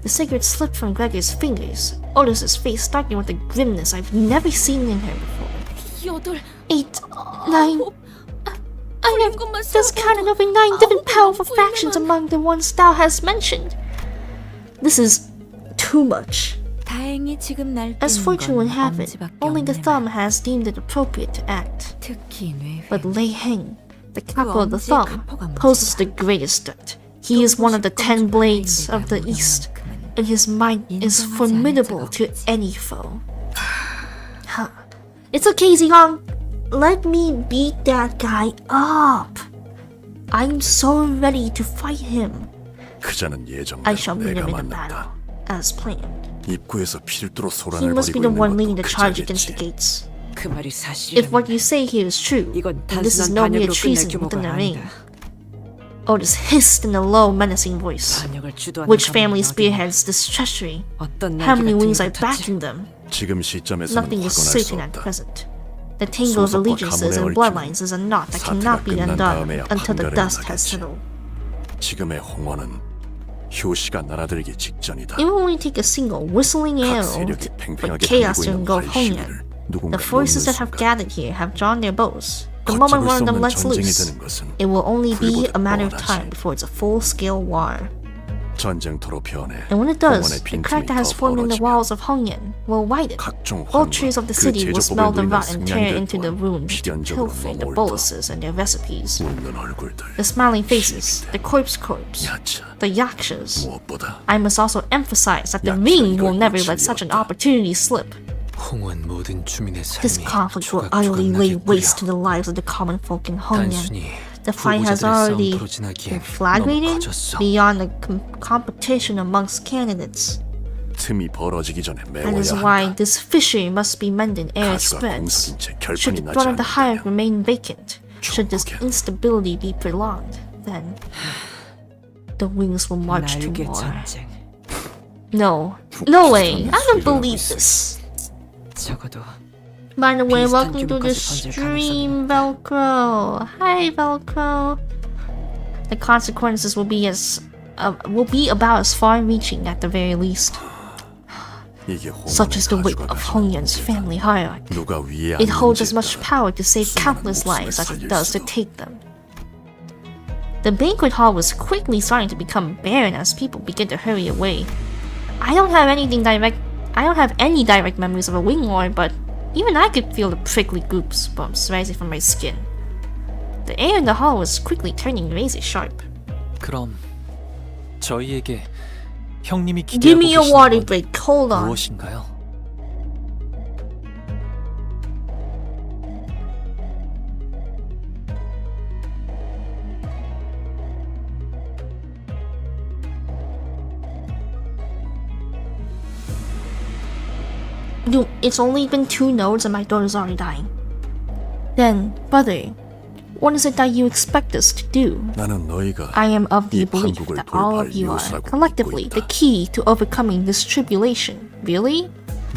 The cigarette slipped from Gregor's fingers. Otis's face darkened with a grimness I've never seen in her before. 8, 8, 9. I have discounted over 9 different powerful factions among the ones thou hast mentioned. This is too much. 다행히 지금 날 As fortune would have it, 엄지밖에 only the 없네. thumb has deemed it appropriate to act. 특히 뇌회. But Lei Heng, the capo of the 엄지의 thumb, 가포가 문제다. poses the greatest threat. He is one of the 10 blades of the east, and his might is formidable to any foe. Huh. It's okay, Zihong. Let me beat that guy up. I'm so ready to fight him. 그자는 I 예정대로 shall meet 내가 him in the battle, 만났다. as planned. 입구에서 필두로 He 소란을 must be 벌이고 the one 있는 leading 것도 the charge against the 그자겠지. gates. 그 말이 If what 사실이라면 you say here is true, 이건 then this is 단순한 no mere 반역으로 끝날 treason within the 규모가 ring. 아니다. Otis hissed in a low, menacing voice. 반역을 주도하는 Which 가문이 family 어디냐? spearheads this treachery? 어떤 How many 날개가 wings 등에 are 붙었지? backing them? 지금 시점에서는 Nothing is 확언할 수 certain at 없다. present. The tangle of 소속과 allegiances and 가문의 bloodlines is a knot that cannot be 사태가 끝난 undone 다음에야 until the 판가름이 dust has 나겠지. settled. 지금의 홍원은 효시가 날아들기 직전이다. Even when we take a single whistling 각 arrow 세력이 for 팽팽하게 chaos 달리고 to 있는 engulf Hongyan, 활시위를 the 누군가 forces 놓는 that have 순간 gathered here have drawn their bows. The moment 걷잡을 one 수 of them 없는 lets 전쟁이 loose, 되는 것은 it will only be a matter of 불보듯 time 뻔하지. before it's a full-scale war. 전쟁터로 변해 And when it does, 홍원의 the 빈틈이 crack that has 더 formed in the 벌어지며 walls of Hongyan will widen. 각종 All 환과 trees of the 그 city will smell 제조법을 the 누리는 rot and tear 승냥이들 into the 또한 rooms to 필연적으로 pilfer their 머물다. boluses and their recipes. 웃는 얼굴들 The smiling faces, the corpse, 야차 the yakshas. 무엇보다 I must also emphasize that the 약간 ring 이걸 will never let such an 놓치리었다. opportunity slip. 홍원 모든 주민의 This 삶이 conflict will utterly lay waste to the lives of the common folk in Hongyan. 단순히 The fight has already 부진하기에 너무 conflagrated 커졌어. beyond the competition amongst candidates. 틈이 벌어지기 전에 That is 메워야 why 한다. this fissure must be mended ere it 가수가 spreads. 공석인 채 Should 결판이 the 나지 throne of the hierarchy 않는다면 remain vacant, should this 축복해. instability be prolonged, then the wings will march to 날개 war. 전쟁. No. No way. I don't believe this. 적어도 By the way, 비슷한 welcome to the 규모까지 번질 stream, Velcro. Hi, Velcro. The consequences will be about as far-reaching at the very least. 이게 Such is the weight 홍원의 of 가져가시는 Hongyan's 문제다. family hierarchy. 누가 위에 It holds as 앉는지에 much 따라 power to save 수많은 countless 목숨을 lives as it 살릴 does to 수도. take them. The banquet hall was quickly starting to become barren as people began to hurry away. I don't have any direct memories of a wing war, but even I could feel the prickly goosebumps rising from my skin. The air in the hall was quickly turning razor sharp. 그럼 저희에게 형님이 Give 기대하고 me a 계시는 water 건 break. Hold on. 무엇인가요? Dude, it's only been 2 notes and my daughter's already dying. Then, brother, what is it that you expect us to do? 나는 너희가 I am of the 이 belief 판국을 that all 돌파할 of you are 요소라고 collectively 믿고 the 있다. key to overcoming this tribulation. Really?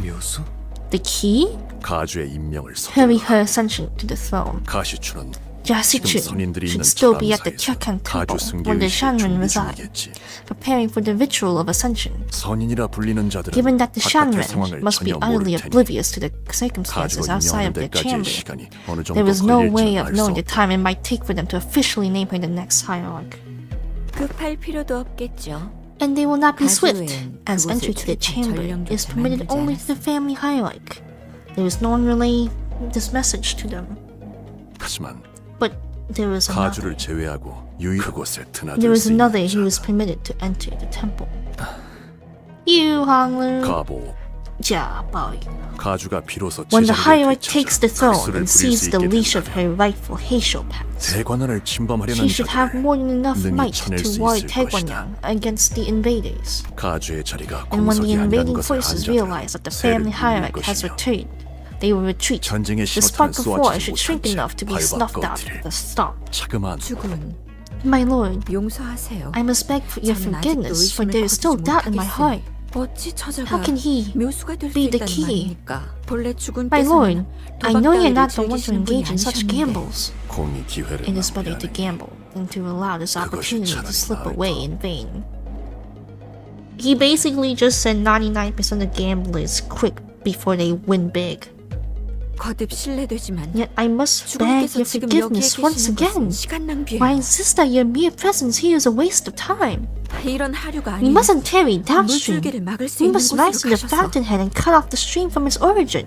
묘수? The key? 가주의 임명을 Hurry 서둘러. her ascension to the throne. 가시추는 Jasichun 선인들이 should 있는 still be at the 지방사에서 Chakan Temple 가주 where the 승계의식의 Shanren 준비 reside, 중이겠지. preparing for the ritual of ascension. 선인이라 불리는 자들은 Given that the 바깥의 Shanren 상황을 must be 전혀 utterly 모를 테니 oblivious to the circumstances 가주가 outside 임명하는 of their 데까지의 chamber, 시간이 어느 정도 there is no way 걸릴지는 of 알 수 knowing the 없다. time it might take for them to officially name her the next hierarch. 급할 필요도 없겠죠. And they will not be swift, 가주엔 as 그곳을 entry to the 출입할 chamber 전령조차 is permitted 만들지 only to the family hierarch. There is no one relaying this message to them. 하지만 But there is another. 가주를 제외하고 유일 그곳에 There 드나들 is 수 있는 another who is 자. permitted to enter the temple. You, Honglu. 가보 Jia Baoyu. 가주가 비로소 When the 제자리를 hierarch 되찾아 takes the throne 그수를 and 부릴 수 sees the 있게 leash of 된다면 her rightful Heishou paths, 대관원을 침범하려는 she should have 자들을 more than enough 능히 might 쳐낼 to 수 ward 있을 Taegwanyang against the invaders. 가주의 자리가 And when the 공석이 아니라는 invading 것을 한 forces 자들은 realize that the family 세를 hierarch 이을 has 것이며 returned, they will retreat. 전쟁의 The 신호탄은 spark of war 쏘아치지 should shrink 못한 채 enough to be snuffed out 밟아버리리 at the stop. 자그마한 주군, My lord, 용서하세요. I must beg for your 저는 아직도 forgiveness, for 의심을 there is still 거두지 doubt in my heart. 못하겠으니 어찌 처자가 How can he 묘수가 될 수 be the 있단 key? 말입니까? 본래 My lord, 주군께서는 I know you're not the 도박 one to 따위를 engage in 즐기시는 such 분이 gambles. 공이 기회를 It is better to 낭비하느니 gamble than to allow this 그것이 opportunity to 차라리 slip 나을 away 것. in vain. He basically just said 99% of gamblers quit before they win big. 거듭 실례되지만 Yet I must beg 주군께서 your 지금 여기에 forgiveness once 계시는 again. 것은 시간 낭비예요. I insist that your mere presence here is a waste of time. 이런 하류가 We 아니면 mustn't tarry downstream. 물줄기를 막을 수 We 있는 must rise to 곳으로 the 가셔서 fountainhead and cut off the stream from its origin.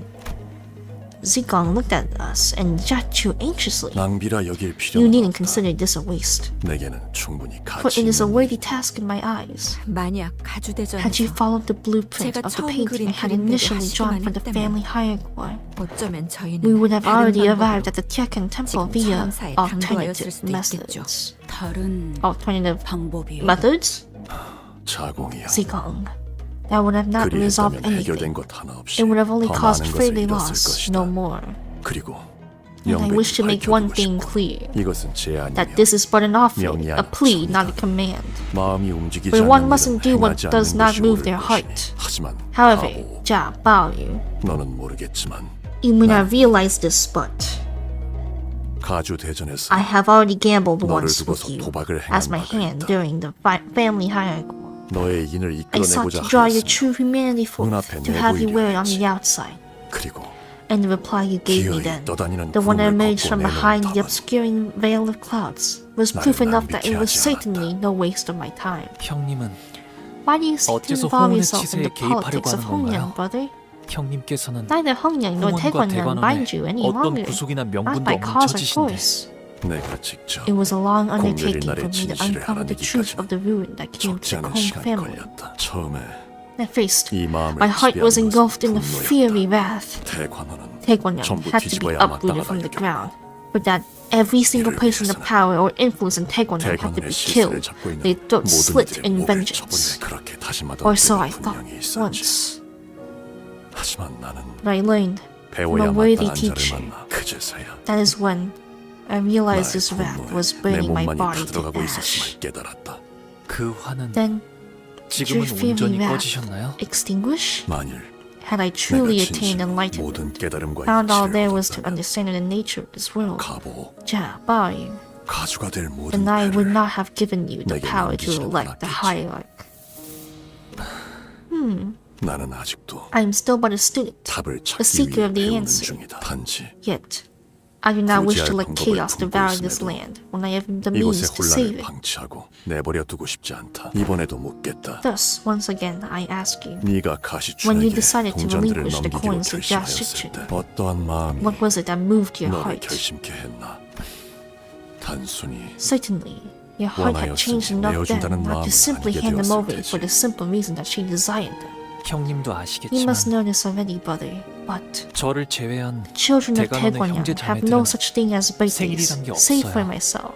Zigong looked at us and Jiachu anxiously. 낭비라 여길 You 필요는 needn't 없다. consider this a waste, 내게는 충분히 for 가치 it is a 있는 worthy task in my eyes. 만약 Had you 가주대전에서 followed the blueprint 제가 of the 처음 painting I 그린 had 그림대로 initially drawn for the 하시기만 family hierarch, 어쩌면 저희는 we would have 다른 already 방법으로 arrived at the Tiakan Temple 지금 via 처음사에 당도하였을 alternative 수도 있겠죠. methods. 다른 Alternative 방법이요. methods? 자공이야. Zigong. That would have not resolved 그리했다면 anything. 해결된 것 하나 없이 It would have only 더 caused 많은 것을 further 잃었을 loss, 것이다. no more. 그리고 And I wish to make one 밝혀두고 thing 싶고 clear. 이것은 제안이며 That this is but an offer, 명이 a 아니라 plea, 정의다. not a command. 마음이 움직이지 For 않는 one mustn't 일은 do what 행하지 does 않는 not 것이 move 옳을 their 것이니. heart. 하지만 However, 바보, Jia Baoyu, 너는 모르겠지만 you may not realize this, but 가주 대전에서 I have already gambled 너를 once with 두고서 you 도박을 as 행한 my 바가 hand 있다. during the family hierarch. 너의 인을 I sought 이끌어내고자 to draw your 하였으며 true humanity forth, 눈앞에 to have you 내보이려 wear it on 했지. the outside. 그리고 And the reply you gave me 기어이 then, 떠다니는 the one that 구름을 emerged 걷고 from 내놓은 behind the 답은 obscuring veil of clouds, was 나를 proof enough that it was 낭비케 하지 certainly no waste of my time. 형님은 Why do you seek to 어째서 involve 홍은의 yourself in the 치세에 개입하려고 politics of 하는 Hongyang, 건가요? brother? 형님께서는 Neither Hongyang nor 홍원과 Taegwanyan bind 대관원에 you any 어떤 longer, 구속이나 not 명분도 by 없는 cause or 처지신데 force. 내가 직접 It was a long 공멸일 undertaking for 날의 me to 진실을 uncover the truth 알아내기까지는 of the ruin that came to 적지 the 않은 Kong 시간이 family. 걸렸다. 처음에 At first, 이 마음을 my heart was 지배하는 engulfed in 것은 the fiery 분노였다. wrath. 대관원은 Taegwanyan 전부 had to be 뒤집어야 uprooted from the 마땅하다 ground, but that every single 이를 person of 위해서는 power or influence in Taegwanyan had to 대관원의 be 실세를 killed, 잡고 있는 their throats 모든 slit 이들의 in 목을 vengeance. 쳐버리게 그렇게 다짐하던 Or so 때가 I thought 분명히 있었지. once. 하지만 나는 But I learned 배워야 from a worthy 마땅한 자를 teacher. 만나 그제서야 that is when I realized 나의 this wrath 분노에 was 내 burning my 몸만이 body to 타들어가고 ash. 있었음을 깨달았다. 그 화는 Then, 지금은 your fiery 온전히 wrath 꺼지셨나요? extinguish? 만일 Had I truly 내가 attained 진심 enlightenment, 모든 깨달음과 found all 이치를 there was to 얻었다면 understand of the nature of this world, 가보 Jia Baoyu, 가주가 될 모든 then I would 배를 not have given you the 내게 power to 넘기지는 elect the 않았겠지. hierarch. 나는 아직도 I am still but a student, 답을 a 찾기 seeker 위해 of the 배우는 answer. 중이다. 단지 Yet, I do not wish to 구제할 let 방법을 chaos 품고 devour this 있음에도 land when I have the 이곳의 means to save 혼란을 it. 방치하고 내버려 두고 싶지 않다. 이번에도 묻겠다. Thus, once again, I ask you, 네가 when you 가시춘에게 decided to 동전들을 relinquish the 넘기기로 coins to 결심하였을 Jashichun, 때 어떠한 마음이 what was it that moved your 너를 heart? 결심케 했나? 단순히 Certainly, your heart had changed 원하였으니 enough then 내어준다는 not to 마음을 simply 가지게 hand them 되었을 over 테지. for the simple reason that she desired them. 형님도 You 아시겠지만 must know this already, brother, but 저를 제외한 children of 대관원의 Taegwon 형제 have no 자매들은 such thing as birthdays, 생일이란 게 save for 없어요. myself.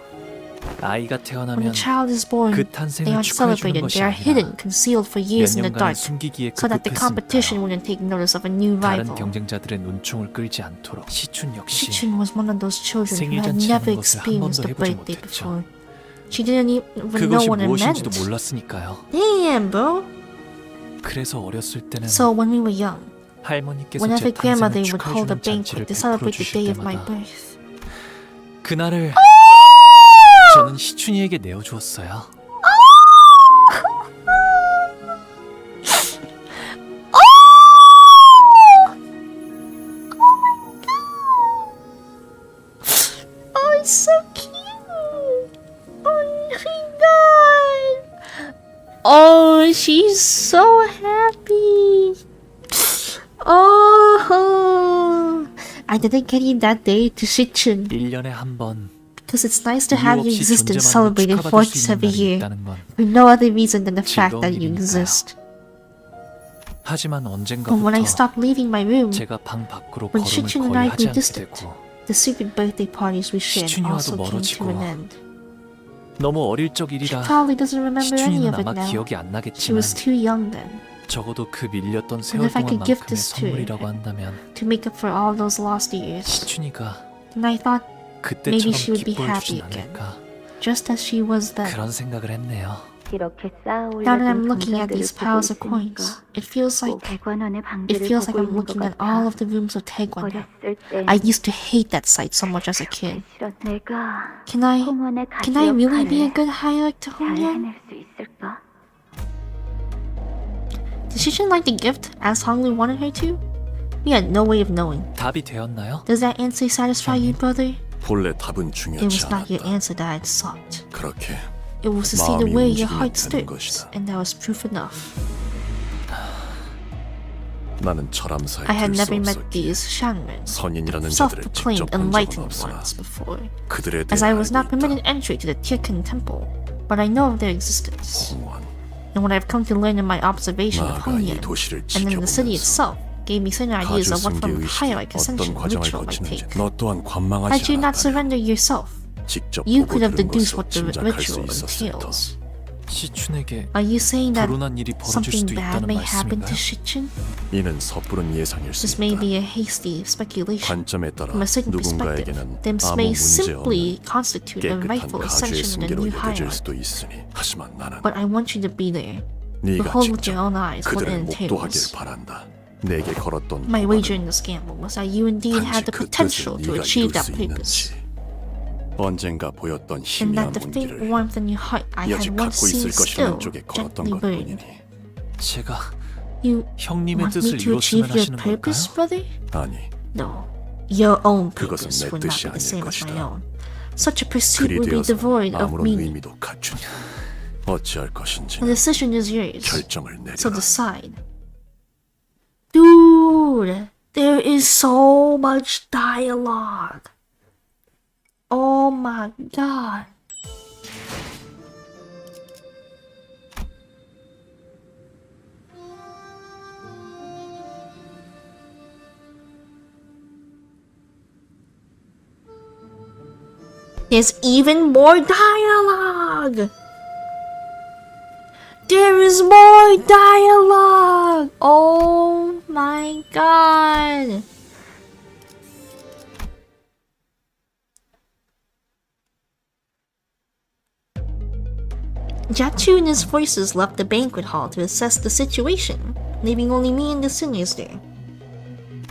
아이가 When a 태어나면 child is born, 그 they 탄생을 aren't 축하해 주는 celebrated, 것이 they are hidden, 아니라 concealed for 몇 years in the 년간을 dark, 숨기기에 so that the competition 급급했으니까요. wouldn't take notice of a new 다른 rival. 경쟁자들의 눈총을 끌지 않도록 시춘 역시 Shichun was one of those children who 생일 had 잔치라는 never 것을 한 experienced 번도 a 해보지 birthday 못했죠. before. She didn't even know 그것이 what it meant. 무엇인지도 몰랐으니까요. Damn, bro. 그래서 어렸을 때는 So when we were young, 할머니께서 whenever 제 grandmother 탄생을 would hold a 축하해주는 잔치를 banquet to 베풀어 celebrate the 주실 day of my 때마다 birth, 그날을 저는 시춘이에게 내어주었어요. oh, it's so cute. Oh my god. Oh, she's so happy. Oh, I dedicated that day to Shichun 1년에 한 번 because it's nice to 이유 have your 없이 existence 존재만으로 celebrated 축하받을 once 수 있는 every 날이 year 있다는 건 for no other reason than the fact 즐거운 that you 일이니까요. exist. 하지만 But when I 언젠가부터 stopped leaving my room, 제가 방 밖으로 when 걸음을 Shichun and 거의 I 하지 grew 않게 distant, 되고 the secret birthday parties we shared 시춘이와도 also came to 멀어지고 an end. 너무 어릴 적 She 일이라 probably doesn't remember any 시춘이는 of it 아마 now. 기억이 안 She 나겠지만 was too young then. 적어도 그 밀렸던 And 세월 if I could give 동안만큼의 this to her, 선물이라고 한다면 to make up for all those lost years, 시춘이가 then I thought maybe 그때처럼 she would be 기뻐해 happy 주진 again, 않을까 just as she was then. 그런 생각을 했네요. 이렇게 쌓아 Now that 올려둔 I'm looking at 동전들을 these 보고 piles of 있으니까 coins, it feels like 대관원의 방들을 I'm 보고 있는 것 looking at 같아. all of the rooms of Taegwon now. 어렸을 때 I used to hate that sight so much as a kid. 싫어. 내가 Can I 홍원의 really be a 가시 good hierarch to 잘 Hongyeon? 해낼 수 있을까? Did Shishin like the gift as Hongli wanted her to? We had no way of knowing. 답이 되었나요? Does that answer satisfy you, brother? 본래 답은 It 중요하지 was not your 않았다. answer that I'd sought. 그렇게 It was to see the 마음이 way your 움직이면 heart 되는 stirs, 것이다. and that was proof enough. 나는 철암사에 I had 들수 never met 없었기에 these shaman, 선인이라는 자들을 self-proclaimed 직접 본 적은 enlightened 없으나 ones before, 그들에 as 대해 I was not 알고 permitted 있다. entry to the Tirken Temple, but I know of their existence. 홍원, And what I've come to learn in my observation of 나아가 이 Hongyeon, 도시를 and in the city 지켜보면서 itself, gave me certain ideas 가주 of what 승계 form of 의식이 hierarch 어떤 ascension 과정을 ritual might 거치는지 take. 너 또한 Had 관망하지 you not 않았다면 surrendered yourself, 직접 you 보고 could have 들은 deduced 것으로 what the 짐작할 수 ritual 있었을 터. entails. 시춘에게 Are you saying that 불운한 일이 벌어질 something 수도 bad 있다는 may happen to 말씀인가요? Shichun? 이는 섣부른 예상일 수 This may 있다. be a hasty speculation. 관점에 따라 From a certain perspective, 누군가에게는 this 아무 may 문제 simply 없는 constitute a 깨끗한 rightful 가주의 ascension in a 승계로 new 여겨질 hierarchy. 수도 있으니 하지만 나는 But I want you to be there. 네가 Behold with your 직접 own eyes what 그들을 it 목도하길 entails. 바란다. 내게 걸었던 My wager 도발은 in this gamble was that you indeed had 단지 the 그 potential 뜻을 to 네가 achieve 이룰 that 수 purpose, 있는지 언젠가 보였던 and 희미한 that the faint 온기를 warmth in your heart I 여지 had once 갖고 있을 seen 것이라는 still 쪽에 걸었던 gently burned. 것뿐이니 제가 You 형님의 want me 뜻을 to achieve 이뤘으면 your 하시는 purpose, 걸까요? brother? 아니 No. Your own 그것은 purpose 내 would not 뜻이 be the 아닐 same as my 것이다. own. Such a pursuit 그리 would be 되어서 devoid of 아무런 meaning. 의미도 갖춘 어찌할 것인지 The decision is yours. 결정을 So 내려라. decide. Dude, there is so much dialogue. Oh my god. There's even more dialogue. There is more dialogue. Oh my god. Jatu and his forces left the banquet hall to assess the situation, leaving only me and the seniors there.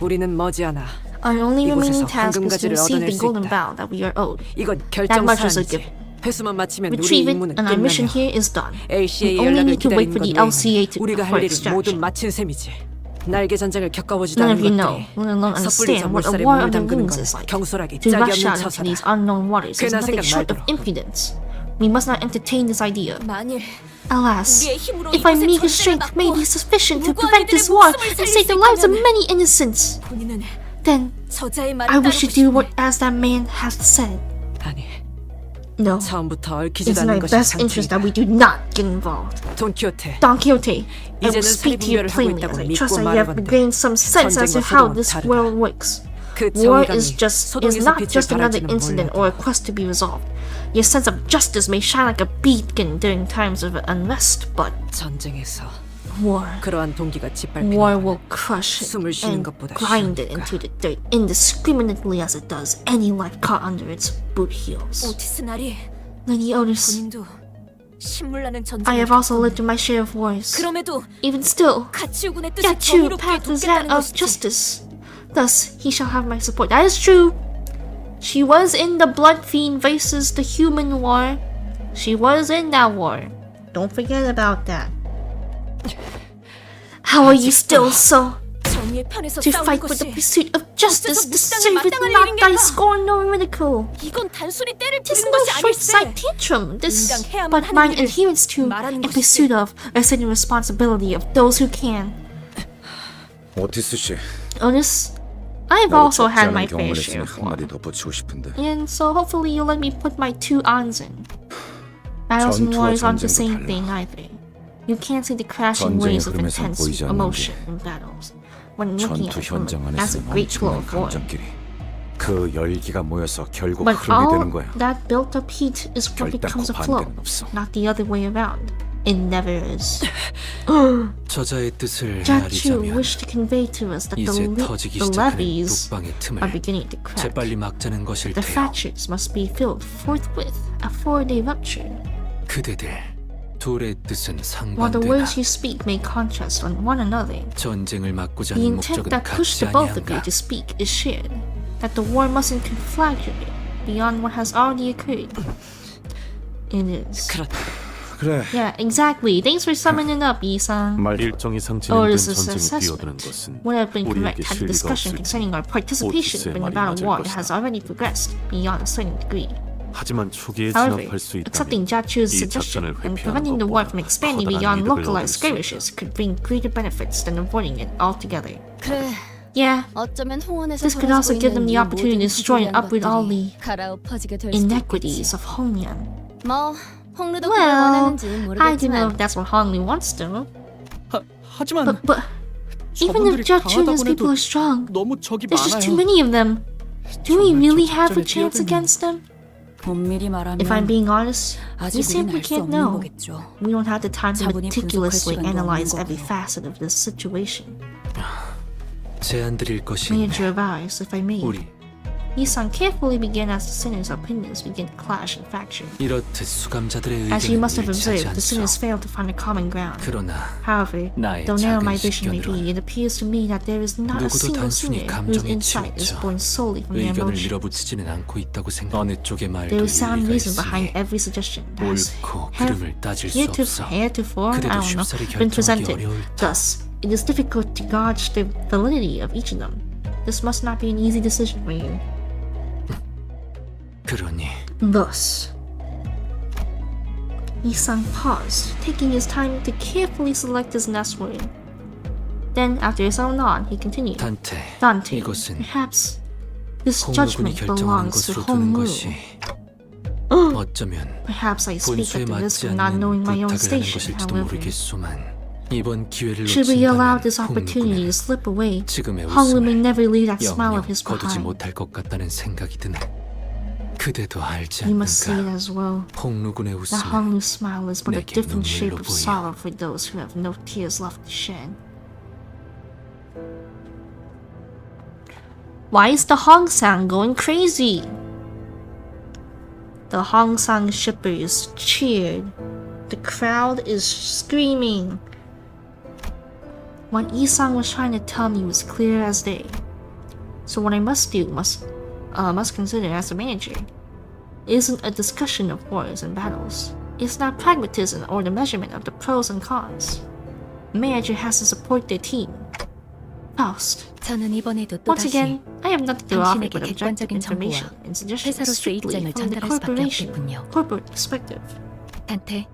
우리는 머지않아 Our only remaining 이곳에서 task is to 황금가지를 receive 얻어낼 the 수 golden 있다. bow that we are owed. 이건 That much is a 결정사안이지. gift. 회수만 마치면 우리 Retrieve it, 임무는 and our mission 끝나며 here is done. LCA의 We only 연락을 need to wait 기다리는 for 건 the 외에는 LCA 우리가 for 할 일은 모두 extraction. 마친 셈이지. 날개 전쟁을 겪어보지도 None 않은 of you know, 것들이 let alone 섣불리 understand 저 what a 물살에 war 몸을 on the 담그는 moons 건 is like. 경솔하기 To 짝이 rush 없는 out into 처사다. these unknown waters is 괜한 nothing 생각 short of 말도록. impudence. We must not entertain this idea. 만일 Alas, 우리의 힘으로 if our 이곳의 meager 전쟁을 strength may 막고 be sufficient to 무고한 prevent 이들의 this war 목숨을 and 살릴 save 수 the lives of 있다면 many innocents, 본인은 then 저자의 말을 I wish to 따르고 do 싶네. what as that man has said. 아니, No, 처음부터 it's 얽히지도 in our 않은 것이 best interest that 상책이다. we do not get involved. 돈키호테, Don Quixote, I will 이제는 speak to you 살인분별을 하고 plainly 있다고 as I 믿고 trust I have 말하건대. gained some sense as to 전쟁과 how 소동은 this 다르다. world works. 그 War 정의감이 is 소동에서 not 빛을 just another 발할지는 incident 몰라도 or a quest to be resolved. Your sense of justice may shine like a beacon during times of unrest, but 전쟁에서 war 그러한 동기가 짓밟히는 will 건 crush it 숨을 쉬는 and 것보다 grind it 쉬우니까. into the dirt indiscriminately as it does any life caught under its boot heels. 오티스 나리 Lady Otis, 본인도 신물나는 I 전쟁을 have also 겪었네. lived through my share of wars. 그럼에도 Even still, 가치우군의 뜻을 that true 정의롭게 path is that 돕겠다는 of 것이지. justice. Thus, he shall have my support. That is true. She was in the Blood Fiend versus the Human War. She was in that war. Don't forget about that. How are you still so 정의의 편에서 to 싸우는 fight for the 것이 pursuit of justice, 어째서 deserve 묵상을 it 마땅한 not 일인가? thy scorn nor ridicule? 이건 단순히 때를 Tis 부리는 no 것이 short-sighted 아닐세. tantrum, this, 인간해야만 but 하는 mine 일을 adherence to 말하는 and 것이지. pursuit of a certain responsibility of those who can. 오티스 씨, Otis, I've 나도 also 적지 had 않은 my 경험을 fair 했으니 share of war. 한마디 덧붙이고 싶은데 And so hopefully you'll let me put my 2 ons in. Battles and 전투와 wars aren't the 전쟁도 same 달라. thing either. You can't see the crashing 전쟁의 waves of 흐름에선 intense 보이지 않는 emotion in battles. When looking 전투 at it from 현장 as a 안에서 great flow 넘치는 of war. 감정끼리 그 열기가 모여서 결국 But 흐름이 되는 all 거야. that built up heat is what becomes a flow, 반대는 없어. not the other way around. It never is. 저자의 뜻을 Jatchu 알리자면 wished to convey to us that 이제 터지기 the 시작하는 levees 북방의 are tum을 beginning to crack. 재빨리 막자는 것일 The 테요. fractures must be filled forthwith before they rupture. 그대들 둘의 뜻은 While the words 상반되나 you speak may contrast on one another, 전쟁을 막고자 the 하는 intent 목적은 that pushed 같지 the both of you 아니한가. to speak is shared. That the war mustn't conflagrate beyond what has already occurred. It is. 그렇다. 그래, Yeah, exactly. Thanks for summing up, Yi-san. 말 일정 이상 Or 진행된 is this 전쟁에 뛰어드는 assessment 것은 would have been 우리에게 correct had the 실리가 discussion 없을지 concerning our participation 오티스의 in the 말이 battle 맞을 war that has 것이다. already progressed beyond a certain degree. 하지만 초기에 However, 진압할 수 accepting 있다면 Jatchu's 이 suggestion 작전을 and 회피하는 preventing the war from 것보다 expanding 커다란 beyond 이득을 얻을 localized 수 있다. skirmishes could bring greater benefits than avoiding it altogether. 그래. Yeah, 어쩌면 홍원에서 this could also give them the opportunity to destroy and uproot all the 갈아엎어지게 될 수도 inequities 있겠지. of Hongyan. 뭐 홍루도 그걸 Well, 원하는지는 I don't know 모르겠지만 if that's what Hongli wants to. 하지만 But even if 저분들이 Jatchu and his 강하다고 people 해도 are strong, 너무 적이 there's just too 많아요. many of them. Do we 정말 really 저 have a 작전에 chance 뛰어들면 against them? 엄밀히 말하면 If I'm being honest, we 아직 우린 simply 알 수 can't 없는 know. 거겠죠. We don't have the time to 차분히 meticulously 분석할 시간도 analyze 없는 every 거고요. facet of this situation. 제안 드릴 것이 May I 있네. advise, if I may? 우리 Yi-san carefully began as the sinners' opinions began to clash and fracture. 이렇듯 수감자들의 As you 의견은 must have 일치하지 observed, the sinners 않소. failed to find a common ground. 그러나 However, 나의 though narrow 작은 my vision may 식견으론 be, it appears to me that there is not a 누구도 single 단순히 sinner whose 감정에 insight is 치우쳐 born solely from their 의견을 emotions. 밀어붙이지는 않고 있다고 생각. 어느 쪽의 말도 There is sound 일리가 reason behind 있으니 every suggestion that has 옳고 그름을 따질 수 없어. heretofore, 그대도 I don't know, 쉽사리 been 결정하기 presented. 어려울 터. Thus, it is difficult to gauge the validity of each of them. This must not be an easy decision for you. 그러니 Thus, Yi-san paused, taking his time to carefully select his next word. Then, after a long nod, he continued, 단테 Dante, 이것은 perhaps this 홍루군이 judgment 결정하는 belongs to 것으로 두는 Hongru. 것이 어쩌면 Perhaps I speak 본수에 at the risk 맞지 of not 않는 knowing my own 부탁을 하는 station, 것일지도 however. 모르겠소만 이번 기회를 Should we allow 놓친다면 this opportunity to 홍루군은 slip away, 지금의 Honglu may 웃음을 never leave that smile of 영영 his 거두지 behind. 못할 것 같다는 생각이 드네. 그대도 알지 You must see it 않는가? as well. 홍루군의 The 웃음은 Honglu smile is but a 내게 different shape 눈물로 of 보여. sorrow for those who have no tears left to shed. Why is the Hongsang going crazy? The Hongsang shippers cheered. The crowd is screaming. What Yi-sang was trying to tell me was clear as day. So what I must do, must consider as a manager, isn't a discussion of wars and battles. It's not pragmatism or the measurement of the pros and cons. The manager has to support their team. Faust. 저는 이번에도 Once 또다시 again, I have nothing to offer 당신에게 but objective 객관적인 information 정보와 and suggestions 회사로서의 strictly 입장을 from the 전달할 수밖에 corporation, 없겠군요. corporate perspective. 단테,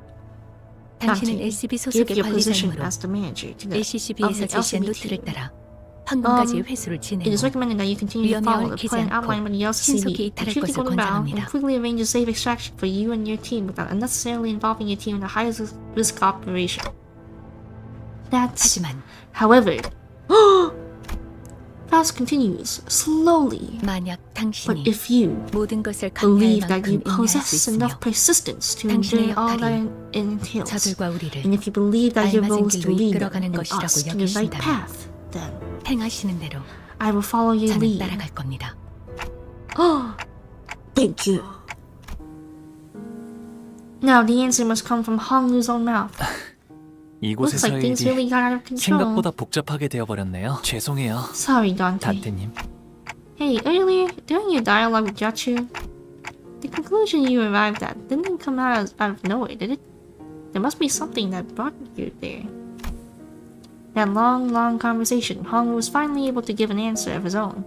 당신은 Dante, LCB if 소속의 your position 관리자이므로 as the manager to the LCCB에서 of the 제시한 LCB 노트를 team, 따라 황금까지의 회수를 it 진행하고 is recommended that you continue to 위험에 follow the 얽히지 plan outlined by the 신속히 LCCB, 이탈할 achieve the 것을 golden bound, 권장합니다. and quickly arrange a safe extraction for you and your team without unnecessarily involving your team in a high-risk operation. That's... 하지만 However... Faust continues, slowly. 만약 But 당신이 if you 모든 것을 감내할 believe that 만큼 you 인내할 수 possess 있으며 enough persistence to 당신의 endure all that 역할이 it entails, 저들과 우리를 and if you believe that your 알맞은 role is to 길로 lead them 이끌어가는 and 것이라고 us to the right 여기신다면 path, then 행하시는 대로 I will follow your 저는 lead. 따라갈 겁니다. Oh, thank you. Now the answer must come from Honglu's own mouth. Looks like 이곳에서의 things really 일이 got out of control. 생각보다 복잡하게 되어버렸네요. 죄송해요, Sorry, Dante. 단테님. Hey, earlier, during your dialogue with Jachu, the conclusion you arrived at didn't come out of nowhere, did it? There must be something that brought you there. That long conversation, Hong was finally able to give an answer of his own.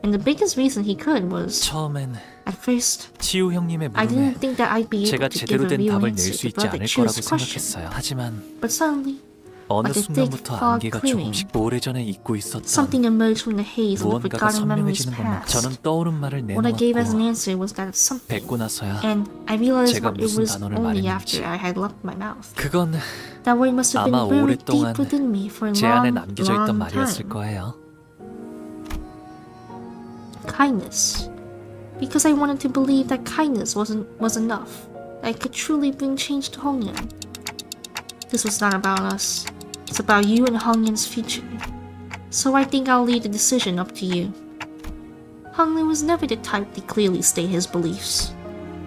And the biggest reason he could was, 처음엔 at first, 치우 형님의 I 물음에 didn't think that I'd be able 제가 to give 제대로 a 된 real 답을 낼 answer 수 to 있지 Brother 않을 Chu's 거라고 question. 생각했어요. 하지만 But suddenly, 어느 like a thick 순간부터 fog 안개가 clearing, 조금씩 오래전에 잊고 있었던 something emerged from the haze of the 무언가가 forgotten memories 선명해지는 것만 past. 저는 떠오른 말을 What I gave as an 내놓았고 answer was that something, 뱉고 나서야 and I realized 제가 what it 무슨 was 단어를 only 말했는지. after I had left my mouth. 그건 That word must have 아마 been very 오랫동안 deep within me for a 제 안에 long, 남겨져 있던 long 말이었을 time. 거예요. Kindness. Because I wanted to believe that kindness was enough. That I could truly bring change to Hongyan. This was not about us. It's about you and Hongyan's future. So I think I'll leave the decision up to you. Hongyan was never the type to clearly state his beliefs.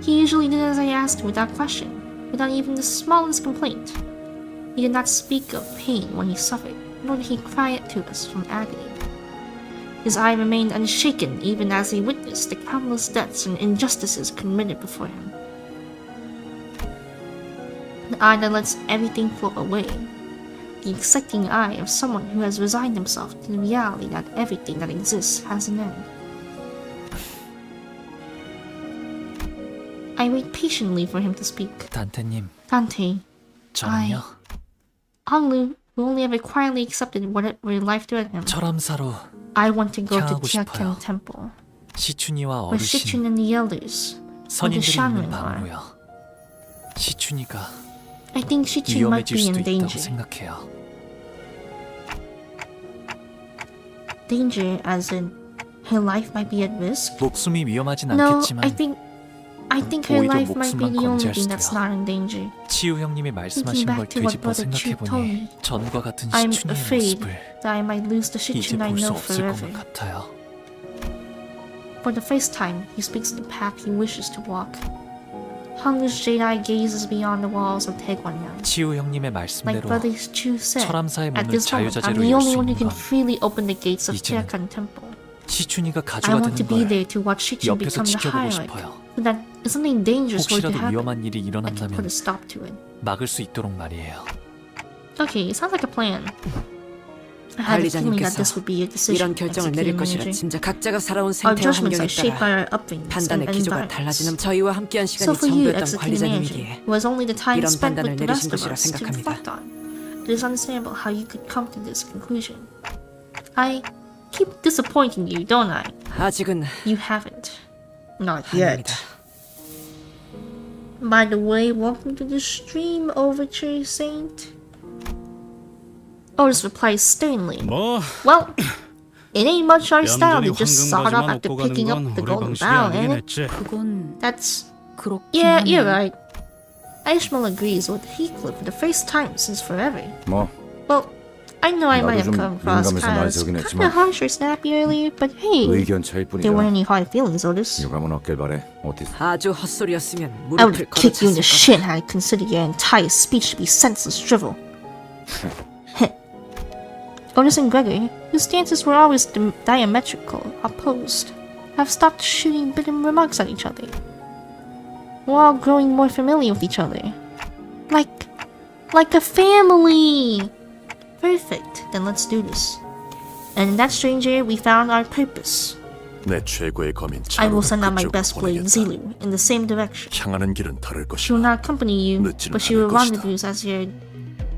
He usually did as I asked without question, without even the smallest complaint. He did not speak of pain when he suffered, nor did he cry it to us from agony. His eye remained unshaken even as he witnessed the countless deaths and injustices committed before him. An eye that lets everything float away. The accepting eye of someone who has resigned himself to the reality that everything that exists has an end. I wait patiently for him to speak. 단테님, Dante, 저는요. Honglu, who only ever quietly accepted whatever life threatened him. 철암사로 I want to go to 향하고 싶어요. Tiakan Temple, 시춘이와 where 어르신, Shichun and the elders, where the 선인들이 shaman 있는 are. 방으로요. 시춘이가 I think Shichun might 위험해질 be 수도 in 있다고 danger. 생각해요. Danger as in her life might be at risk? 목숨이 위험하진 No, 않겠지만 I think her 오히려 life might be 목숨만 the only 건재할 thing that's 수도요. not in danger. 치우 형님이 말씀하신 걸 back to what 되짚어 Brother Chu told 생각해보니 me, 전과 같은 I'm 시춘이의 afraid 모습을 that I might lose the 이제 Shichun I 볼 수 know 없을 것만 forever. 같아요. For the first time, he speaks of the path he wishes to walk. Honglu's jade-eye gazes beyond the walls of Taegwanmyeon. 치우 형님의 Like 말씀대로 Brother Chu said, 철암사의 at 문을 this moment, I'm 자유자재로 the 열 only 수 one who 있는 can 건 freely open the gates of 이제는 Tiakan Temple. 시춘이가 I 가주가 want to 되는 be 걸 there to watch Shichun 옆에서 become the 지켜보고 hierarch. 싶어요. So that if something dangerous were to 혹시라도 happen, 위험한 일이 I can put 일어난다면 a stop to it. 막을 수 있도록 말이에요. Okay, it sounds like a plan. I had a feeling that 관리자님께서 this would be a decision 이런 결정을 내릴 executed 것이라 manager. 짐작 각자가 살아온 Our 생태와 judgments 환경에 are shaped by 따라 our upbringings and 판단의 기조가 environments. 달라지는 저희와 함께한 So 시간이 for you, 전부였던 executing manager, 관리자님이기에 who has only the time 이런 spent 판단을 with the rest 내리신 of 것이라 us to 생각합니다. reflect on, it is understandable how you could come to this conclusion. I keep disappointing you, don't I? 아직은 You haven't. Not yet. 아닙니다. By the way, welcome to the stream, Overture Saint. Otis replies sternly. 뭐 Well, it ain't much our style to 얌전히 just sod up 황금 after 가지만 picking 얻고 가는 up the 건 우리 golden 방식이 bough, 아니긴 ain't it? 했지. 그건 That's... 그렇긴 Yeah, you're 하네. right. Ishmael agrees with Heathcliff for the first time since forever. 뭐 Well, I know I might 나도 have 좀 come across 민감해서 kind 말세우긴 of 했지만 harsh or snappy earlier, but hey, 의견 차일 there weren't 뿐이다. any hard feelings, Otis. 유감은 없길 바래. 오티스. 아주 헛소리였으면 I 무릎을 would kick you in the 걷어찼을 shin had I considered your entire speech to be senseless drivel. Otis and Gregory, whose stances were always diametrical, opposed, have stopped shooting bitter remarks at each other. We're all growing more familiar with each other. Like a family! Perfect, then let's do this. And in that strange air, we found our purpose. 내 최고의 검인 I will 차로가 send out my 그쪽으로 best blade, 보내겠다. Zilu, in the same direction. 향하는 길은 다를 She will 것이다. not accompany you, 늦지는 but she will 않을 것이다. rendezvous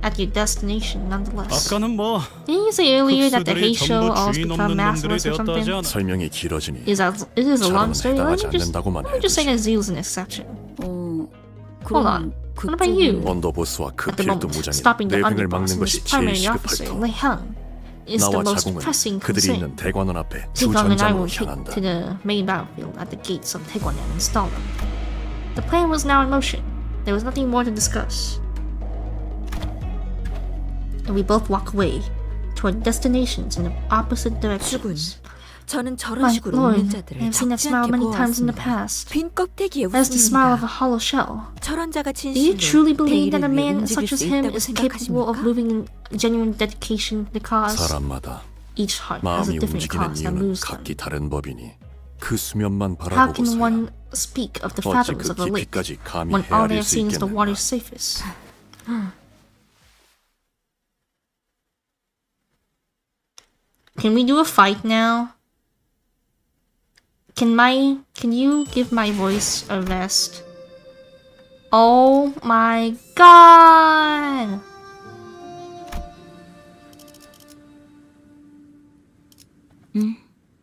at your destination nonetheless. 아까는 뭐 Didn't you say earlier that the 흑수들이 Heisho 전부 all 주인 become 없는 놈들이 masterless or 되었다 하지 something? 않아? 설명이 길어지니 It is a long 차로는 story. 해당하지 않는다고만 Let me just say 해두지. that Zilu's an exception. 그럼 on. What about you? 언더 보스와 그 At the 필드 moment, 무장이 stopping the 내 등을 underboss 막는 and his 것이 제일 primary 시급할 officer, 터. Lei Heng, is the 나와 most 자궁은 pressing 그들이 concern. 있는 대관원 앞에 Zidong and I 주전장으로 will take 향한다. to the main battlefield at the gates of Taekwon and install them. The plan was now in motion. There was nothing more to discuss. And we both walk away toward destinations in the opposite directions. 저는 저런 My 식으로 lord, 웃는 I 자들을 have seen that 적지 smile 않게 many times in the 보아왔습니다. past. 빈 껍데기에 That's the smile of a 웃습니다. hollow shell. 저런 자가 Do you truly 진실로 believe that a 대의를 위해 man 움직일 such as 수 him 있다고 is capable of 생각하십니까? moving in genuine dedication to the cause? 사람마다 Each heart has a 마음이 different 움직이는 cause that 이유는 moves them. 각기 다른 법이니 그 수면만 How can 바라보고서야 one speak of the 어찌 fathoms 그 of a lake 깊이까지 감히 when all they have 헤아릴 수 seen is the 있겠는가. water's surface? Can we do a fight now? Can you give my voice a rest? Oh my god!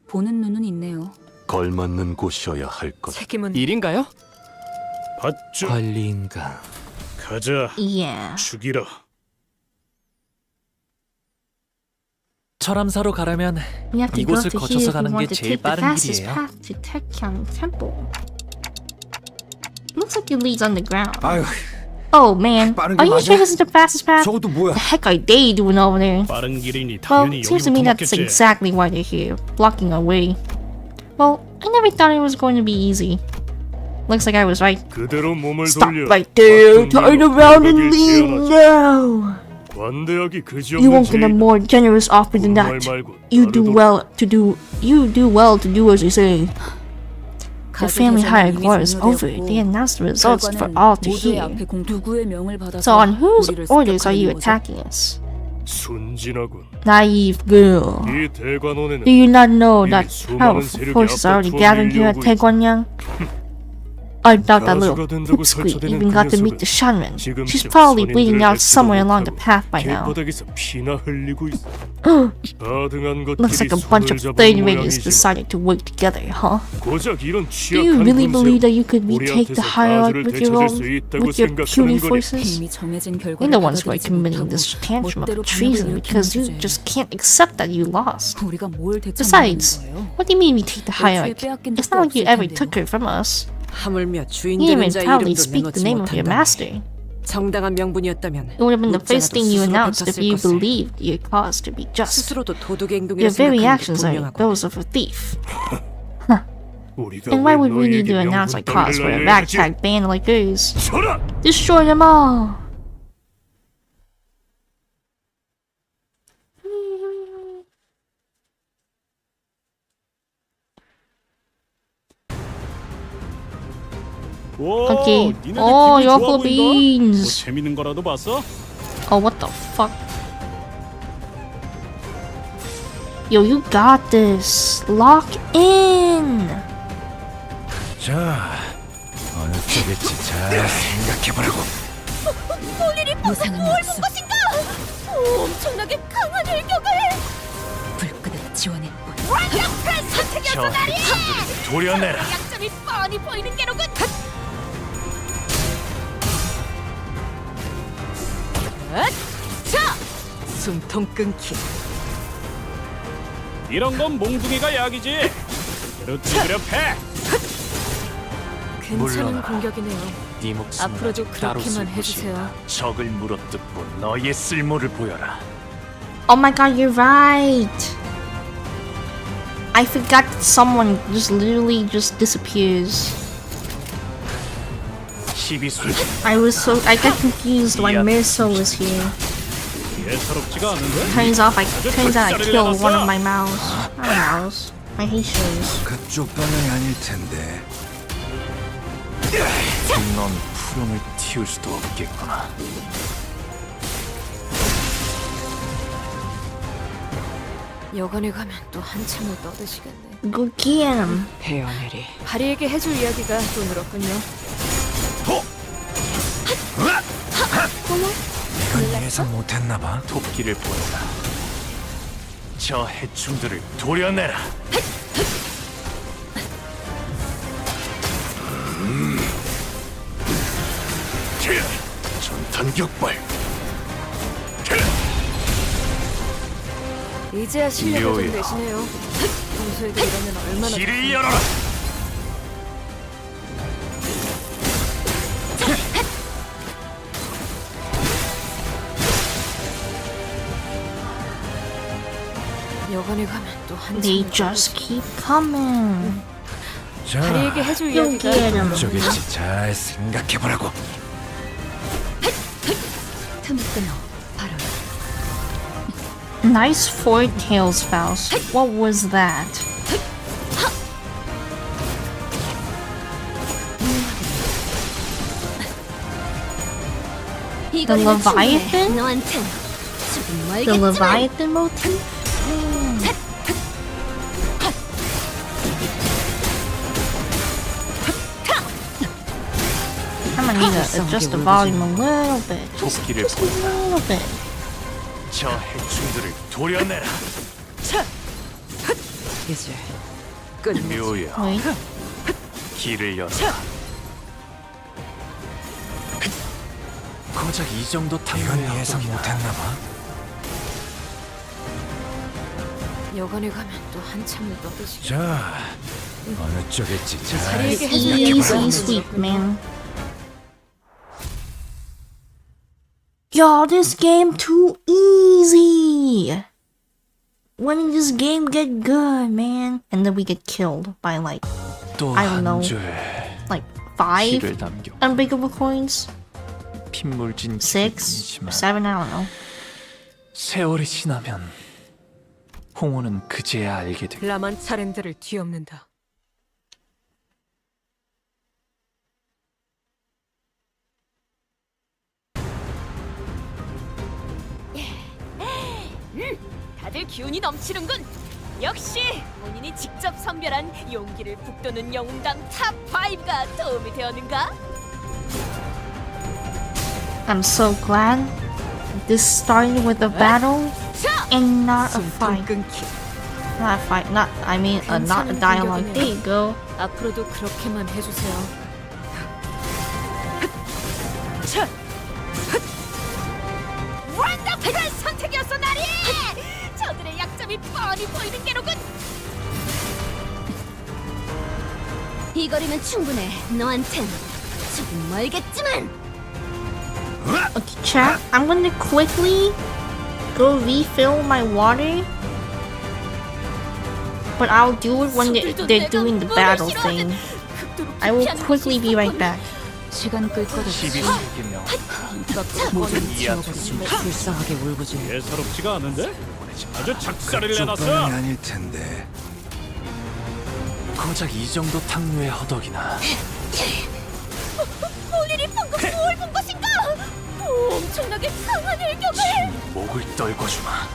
보는 눈은 있네요. 걸맞는 곳이어야 할 것. 책임은 일인가요? 받죠. 관리인가. 가자. Yeah. 죽이라. 철암사로 가려면 We have to go 이곳을 to 거쳐서 here if we 가는 게 want to 제일 take the 빠른 fastest 길이에요. path to Taekyang Temple. Looks like it leads underground. 아유, Oh man, 빠른 are 게 you 맞아? sure this is the fastest path? 저것도 뭐야? The heck are they doing over there? 빠른 길이니 Well, 당연히 seems to me 여기부터 that's 맞겠지. exactly why they're here, blocking our way. Well, I never thought it was going to be easy. Looks like I was right. 그대로 몸을 Stop 돌려. right there! 어떤 Turn 길로 around and 가길 leave 제안하지. now! 관대하기 그지 You 없는 won't get a 제의다. more generous offer than 말 that. 말고 You do 다르도록. well to do as you say. The family hire war is over. They announced the results for all to hear. 누구의 명을 받아서 So on whose 우리를 orders are you 습격하는 거죠? attacking us? 순진하군. Naive girl. 이 대관원에는 Do you not know 이미 that 수많은 powerful 세력이 forces are already 앞다투어 gathered here at 밀려오고 있어. Taekwongyang? I doubt that little 가수가 된다고 pipsqueak 설쳐대는 even 그 got to meet 녀석은 the shaman. 지금쯤 She's probably 선인들을 bleeding out 뵙지도 somewhere along the 못하고 path by now. 길바닥에서 피나 흘리고 있어. 바등한 Looks like 것들이 a bunch of 손을 잡은 third raters 모양이지만 decided to work together, huh? 고작 이런 Do you 취약한 really believe 군세로 that you could retake the 우리한테서 hierarch 가주를 with your 되찾을 own, 수 있다고 with your puny 생각하는 거니. forces? 이미 정해진 You're 결과를 the ones who are 받아들이지 committing 못하고 this tantrum 멋대로 of treason 반응을 because you 일으키는 just 주제에 can't accept that you lost. 우리가 뭘 대처하는 Besides, 거예요? what do you mean we take the 애초에 hierarch? 빼앗긴 It's 적도 not like you 없을 ever 텐데요. took her from us. 하물며 주인 You 되는 even 자 proudly 이름도 speak the 내놓지 name of your 못한다. master. 정당한 명분이었다면 It would have been the first thing you announced if you 것을. believed your cause to be just. 스스로도 도둑 행동이라 Your very 생각하는 게 actions are 분명하고. those of a thief. 우리가 And why 왜 would we need 너희에게 to announce our 명분 cause for a 따위를 알려야지? ragtag band like yours? 쳐라! Destroy them all! 오, Okay. 니네들 Oh, 기분이 your 좋아 보인다? beans! 뭐 재밌는 거라도 봤어? Oh, what the fuck? Yo, you got this. Lock in. 자, 어느 쪽일지 잘 생각해보라고. 무상은 없어. 엄청나게 강한 일격을. 불끈을 지원해 뿐. 도려내라. 약점이 뻔히 보이는 게로군. 숨통 끊기. 이런 건 몽둥이가 약이지. 그대로 찌그려 패. 괜찮은 물러나라. 공격이네요. 네 목숨은 앞으로도 아직 따로 쓸 그렇게만 해주세요. 곳이다. 적을 물어뜯고 너의 쓸모를 보여라. Oh my god, you're right. I forgot that someone just literally just disappears. 시비술. I got confused why Mirso was here. 예사롭지가 않은데? Turns out I killed one of my mouse. Not mouse. My Haitians. 그쪽 방향이 아닐 텐데. 넌 푸름을 틔울 수도 없겠구나. 여관에 가면 또 한참을 떠드시겠네. Go get him. 헤어넬이 하리에게 해줄 이야기가 또 늘었군요. 이건 예상 못했나 봐. 토끼를 보여라. 저 해충들을 도려내라. 전탄격발. 이제야 실력을 좀 묘야. 내시네요. 평소에도 이러면 얼마나 길을 열어라. 여관에 가면 또 They 한참을 just keep coming. 자, 하리에게 해줄 Go 이야기가 get him. 저겠지. 잘 생각해보라고. 틈을 끊어 바로 Nice four tails, Faust. What was that? The Leviathan? 너한텐 조금 The 멀겠지만 Leviathan motif? I'm gonna need to adjust the volume a little bit. 토끼를 Just a 보여라. little bit. 저 해충들을 도려내라. 이제 끝내. 묘야. Wait. 길을 열어라. 고작 이 정도 이건 탕후루야. 예상 못했나 봐. 여관에 가면 또 한참을 떠드시겠네. 자, 어느 쪽일지 잘 하리에게 해줄 Easy 이야기가 sweep, man. Yo, this game too easy. When did this game get good, man? And then we get killed by like I don't know. 또한줄 like 5 길을 남겨. unbreakable coins, 핏물진 6, 기분이지만 7, I don't know. 세월이 지나면 홍호는 그제야 알게 돼. 라만 차렌들을 뒤엎는다. 다들 기운이 넘치는군. 역시 본인이 직접 선별한 용기를 북돋는 영웅당 탑 5가 도움이 되었는가? I'm so glad this started with a battle and not a 숨통 fight. 끊기. Not a fight. Not. I mean, not a dialogue. There you go. 앞으로도 그렇게만 해주세요. 완벽한 선택이었어, 나리! 저들의 약점이 뻔히 보이는 게로군. 이 거리면 충분해. 너한텐 조금 멀겠지만. Okay, chat. I'm gonna quickly go refill my water. But I'll do it when they're doing the battle thing. I will quickly be right back. 시간 끌 거다. 12세기 명함. 모든 이해하고 지옥을 불쌍하게 울부짖는 예사롭지가 않은데? 아주 작살을 그쪽만이 내놨어. 아닐 텐데. 고작 이 정도 탕류의 허덕이나. 볼일이 방금 뭘 본 것인가? 엄청나게 강한 일격을. 목을 떨궈주마.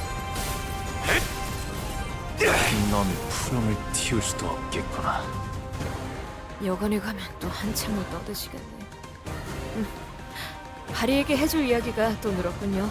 넌 푸름을 틔울 수도 없겠구나. 여관에 가면 또 한참을 떠드시겠네. 하리에게 해줄 이야기가 또 늘었군요.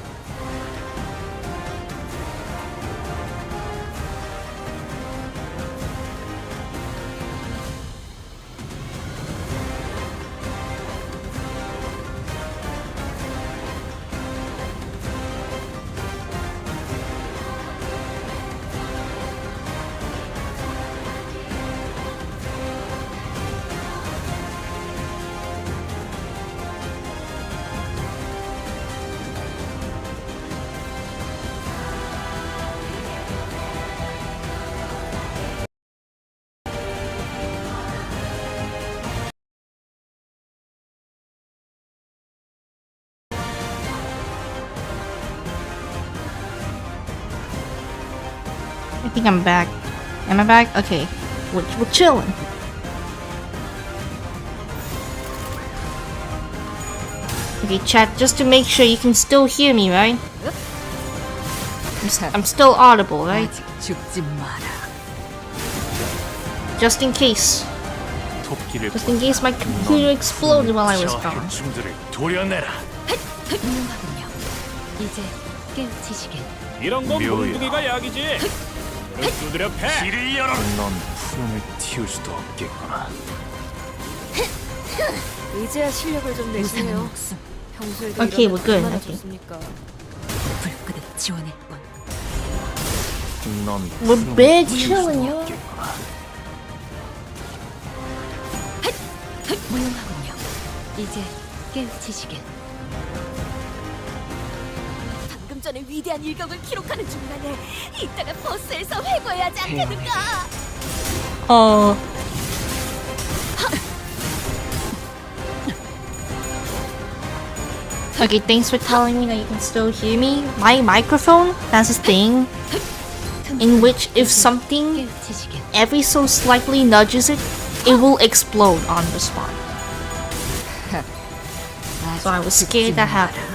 I think I'm back. Am I back? Okay. We're chilling. Okay, chat, just to make sure you can still hear me, right? I'm still audible, right? 아직 죽지 마라. Just in case. 토끼를 Just in case my computer exploded while I was 저 gone. 해충들을 도려내라. 훌륭하군요. 이제 깨우치시길. 이런 건 묘야. 몽둥이가 약이지. 그럼 두드려 패. 길을 열어. 넌 푸름을 틔울 수도 없겠구나. 이제야 실력을 좀 무상한 내시네요. 목숨 평소에도 Okay, 이러면 we're good. 얼마나 Okay. 좋습니까? 불끄듯 지원했군. 넌 We're 푸름을 big 틔울 chillin', 수도 yo. 없겠구나. 훌륭하군요. 이제 깨우치시길. 방금 전에 위대한 일격을 기록하는 중간에 이따가 버스에서 회고해야 하지 않겠는가? Okay, thanks for telling me that you can still hear me. My microphone has this thing in which if something 깨우치시길. every so slightly nudges it, it will explode on the spot. So I was scared that happened.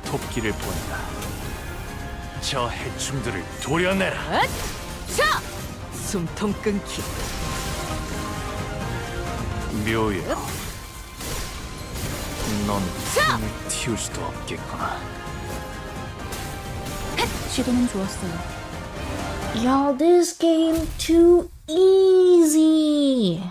토끼를 본다. 저 해충들을 도려내라. 자! 숨통 끊기. 묘야. 넌 푸름을 틔울 수도 없겠구나. 시도는 좋았어요. Y'all, this game too easy.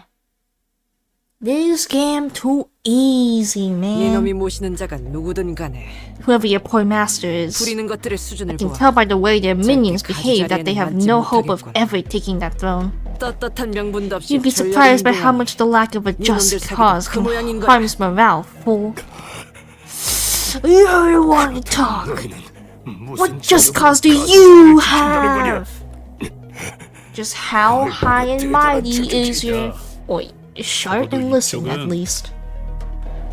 This game too easy, man. 이놈이 모시는 자가 누구든 간에 Whoever your poor master is, 부리는 것들의 수준을 I can 보아 tell by the way their minions behave that they have no hope of 못하겠군. ever taking that throne. 떳떳한 명분도 없이 You'd be surprised by how much the lack of a just cause can harms morale, fool. You don't want to talk. What just cause do you have? Just how high and mighty is your... Wait, shut and listen at least.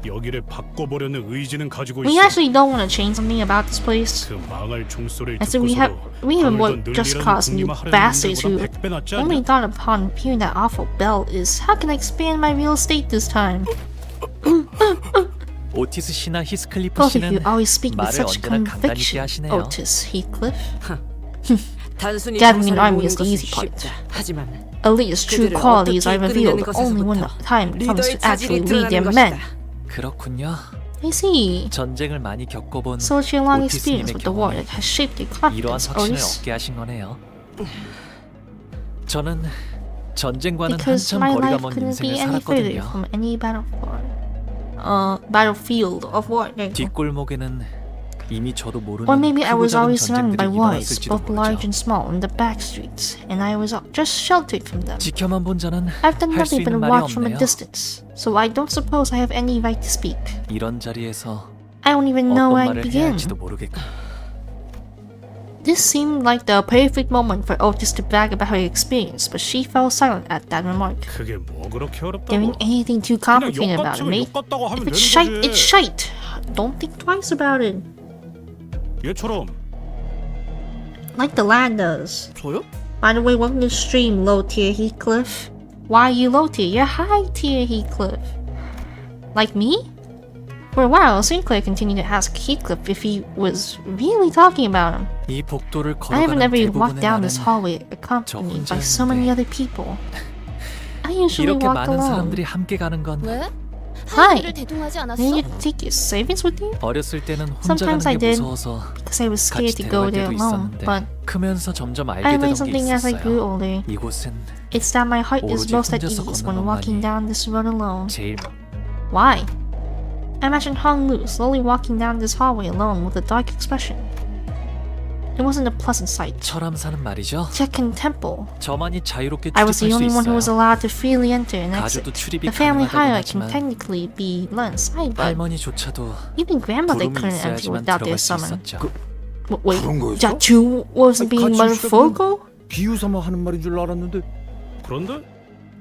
여기를 바꿔보려는 의지는 가지고 We 있어. actually don't want to change something about this place. 그 망할 총소리를 I said we have more 방울던 just 늘리라는 cause you 국리만 하려는 bastards who 문제보다 100배 낫지 only 않냐? thought upon hearing that awful bell is how can I expand my real estate this time? 오티스 씨나 히스클리프 Both of you 씨는 always speak with 말을 such 언제나 간단히 conviction, 하시네요. Otis Heathcliff. 단순히 Gathering an 정서를 army 모으는 is the 것은 easy part. 쉽다. 하지만 Eli's true 그들을 qualities are 어떻게 revealed 이끌어내는 only when the 것에서부터 time comes 리더의 to actually 자질이 lead their 드러나는 men. 것이다. 그렇군요. I see. 전쟁을 많이 겪어본 Such a long 오티스님의 experience with the war 경험이 that has shaped your 이러한 confidence, 확신을 Otis. 얻게 하신 거네요. 저는 전쟁과는 Because 한참 my 거리가 life 먼 couldn't be 인생을 any further 살았거든요. from any battlefield of war. There you go. 뒷골목에는 이미 저도 모르는 Or maybe I 크고 was 작은 always surrounded by 전쟁들이 wars, 일어났을지도 both large 모르죠. and small, in the back streets, and I was just sheltered from them. 지켜만 본 자는 I've done 할 수 nothing but 있는 말이 watch from a 없네요. distance, so I don't suppose I have any right to speak. 이런 자리에서 I don't even know 어떤 where to 말을 해야 begin. 할지도 모르겠고. This seemed like the perfect moment for Otis to brag about her experience, but she fell silent at that remark. 그게 뭐 그렇게 어렵다고? There ain't anything too complicated about it, mate. 욕같다고 하면 If 되는 it's shite, 거지. it's shite. Don't think twice about it. 얘처럼 Like the lad does. 저요? By the way, welcome to the stream, low tier Heathcliff. Why are you low tier? You're high tier Heathcliff. Like me? For a while, Sinclair continued to ask Heathcliff if he was really talking about him. 이 복도를 I haven't 걸어가는 ever walked 대부분의 down 날은 this hallway accompanied by so many 혼자였는데. other people. I usually 이렇게 walk 많은 alone. 사람들이 함께 가는 건 왜? Hi. 하이를 대동하지 않았어? Didn't you take your savings with you? 어렸을 때는 혼자 Sometimes I 가는 게 did, 무서워서 because I was scared 같이 to go 데려갈 there 때도 alone. 있었는데 But 크면서 점점 알게 I 되던 learned 게 something as I grew 있었어요. older. 이곳은 It's that my heart is 오로지 most at 혼자서 ease 걷는 when walking 것만이 down this road alone. 제일 Why? I imagined Hong Lu slowly walking down this hallway alone with a dark expression. It wasn't a pleasant sight. 철암사는 말이죠. Second Temple. 저만이 자유롭게 I was the 출입할 수 only one who was 있어요. allowed to freely enter and exit. 가족도 출입이 The family 가능하다고 hierarchy can 하지만 technically be lent side, but 할머니조차도 even grandmother 부름이 couldn't enter 있어야지만 without their 들어갈 수 summon. 있었죠. Wait, 그런 거였어? that too wasn't being metaphorical? 비유삼아 하는 말인 줄 알았는데 그런데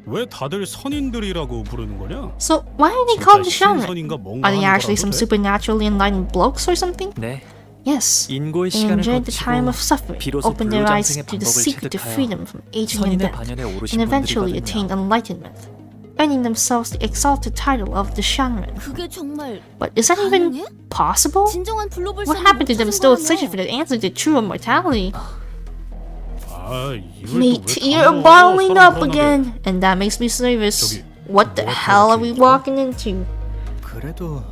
왜 다들 선인들이라고 부르는 거냐? So why are they called the shaman? 신선인가 뭔가 Are they 하는 actually some 거라도 돼? supernaturally enlightened blokes or something? 네, Yes. 인고의 They 시간을 endured the time 거치고 of suffering, 비로소 opened their eyes 불로장생의 to the 방법을 secret of 체득하여 freedom from aging and 선인의 death, 반열에 and 오르신 eventually 분들이거든요. attained enlightenment. earning themselves the exalted title of the Shanren. 그게 정말 But is that even possible? 진정한 블로벌 What happened to them still searching for the answer to true immortality? Mate, you're bottling up again, and that makes me nervous. What the hell are we walking into? 그래도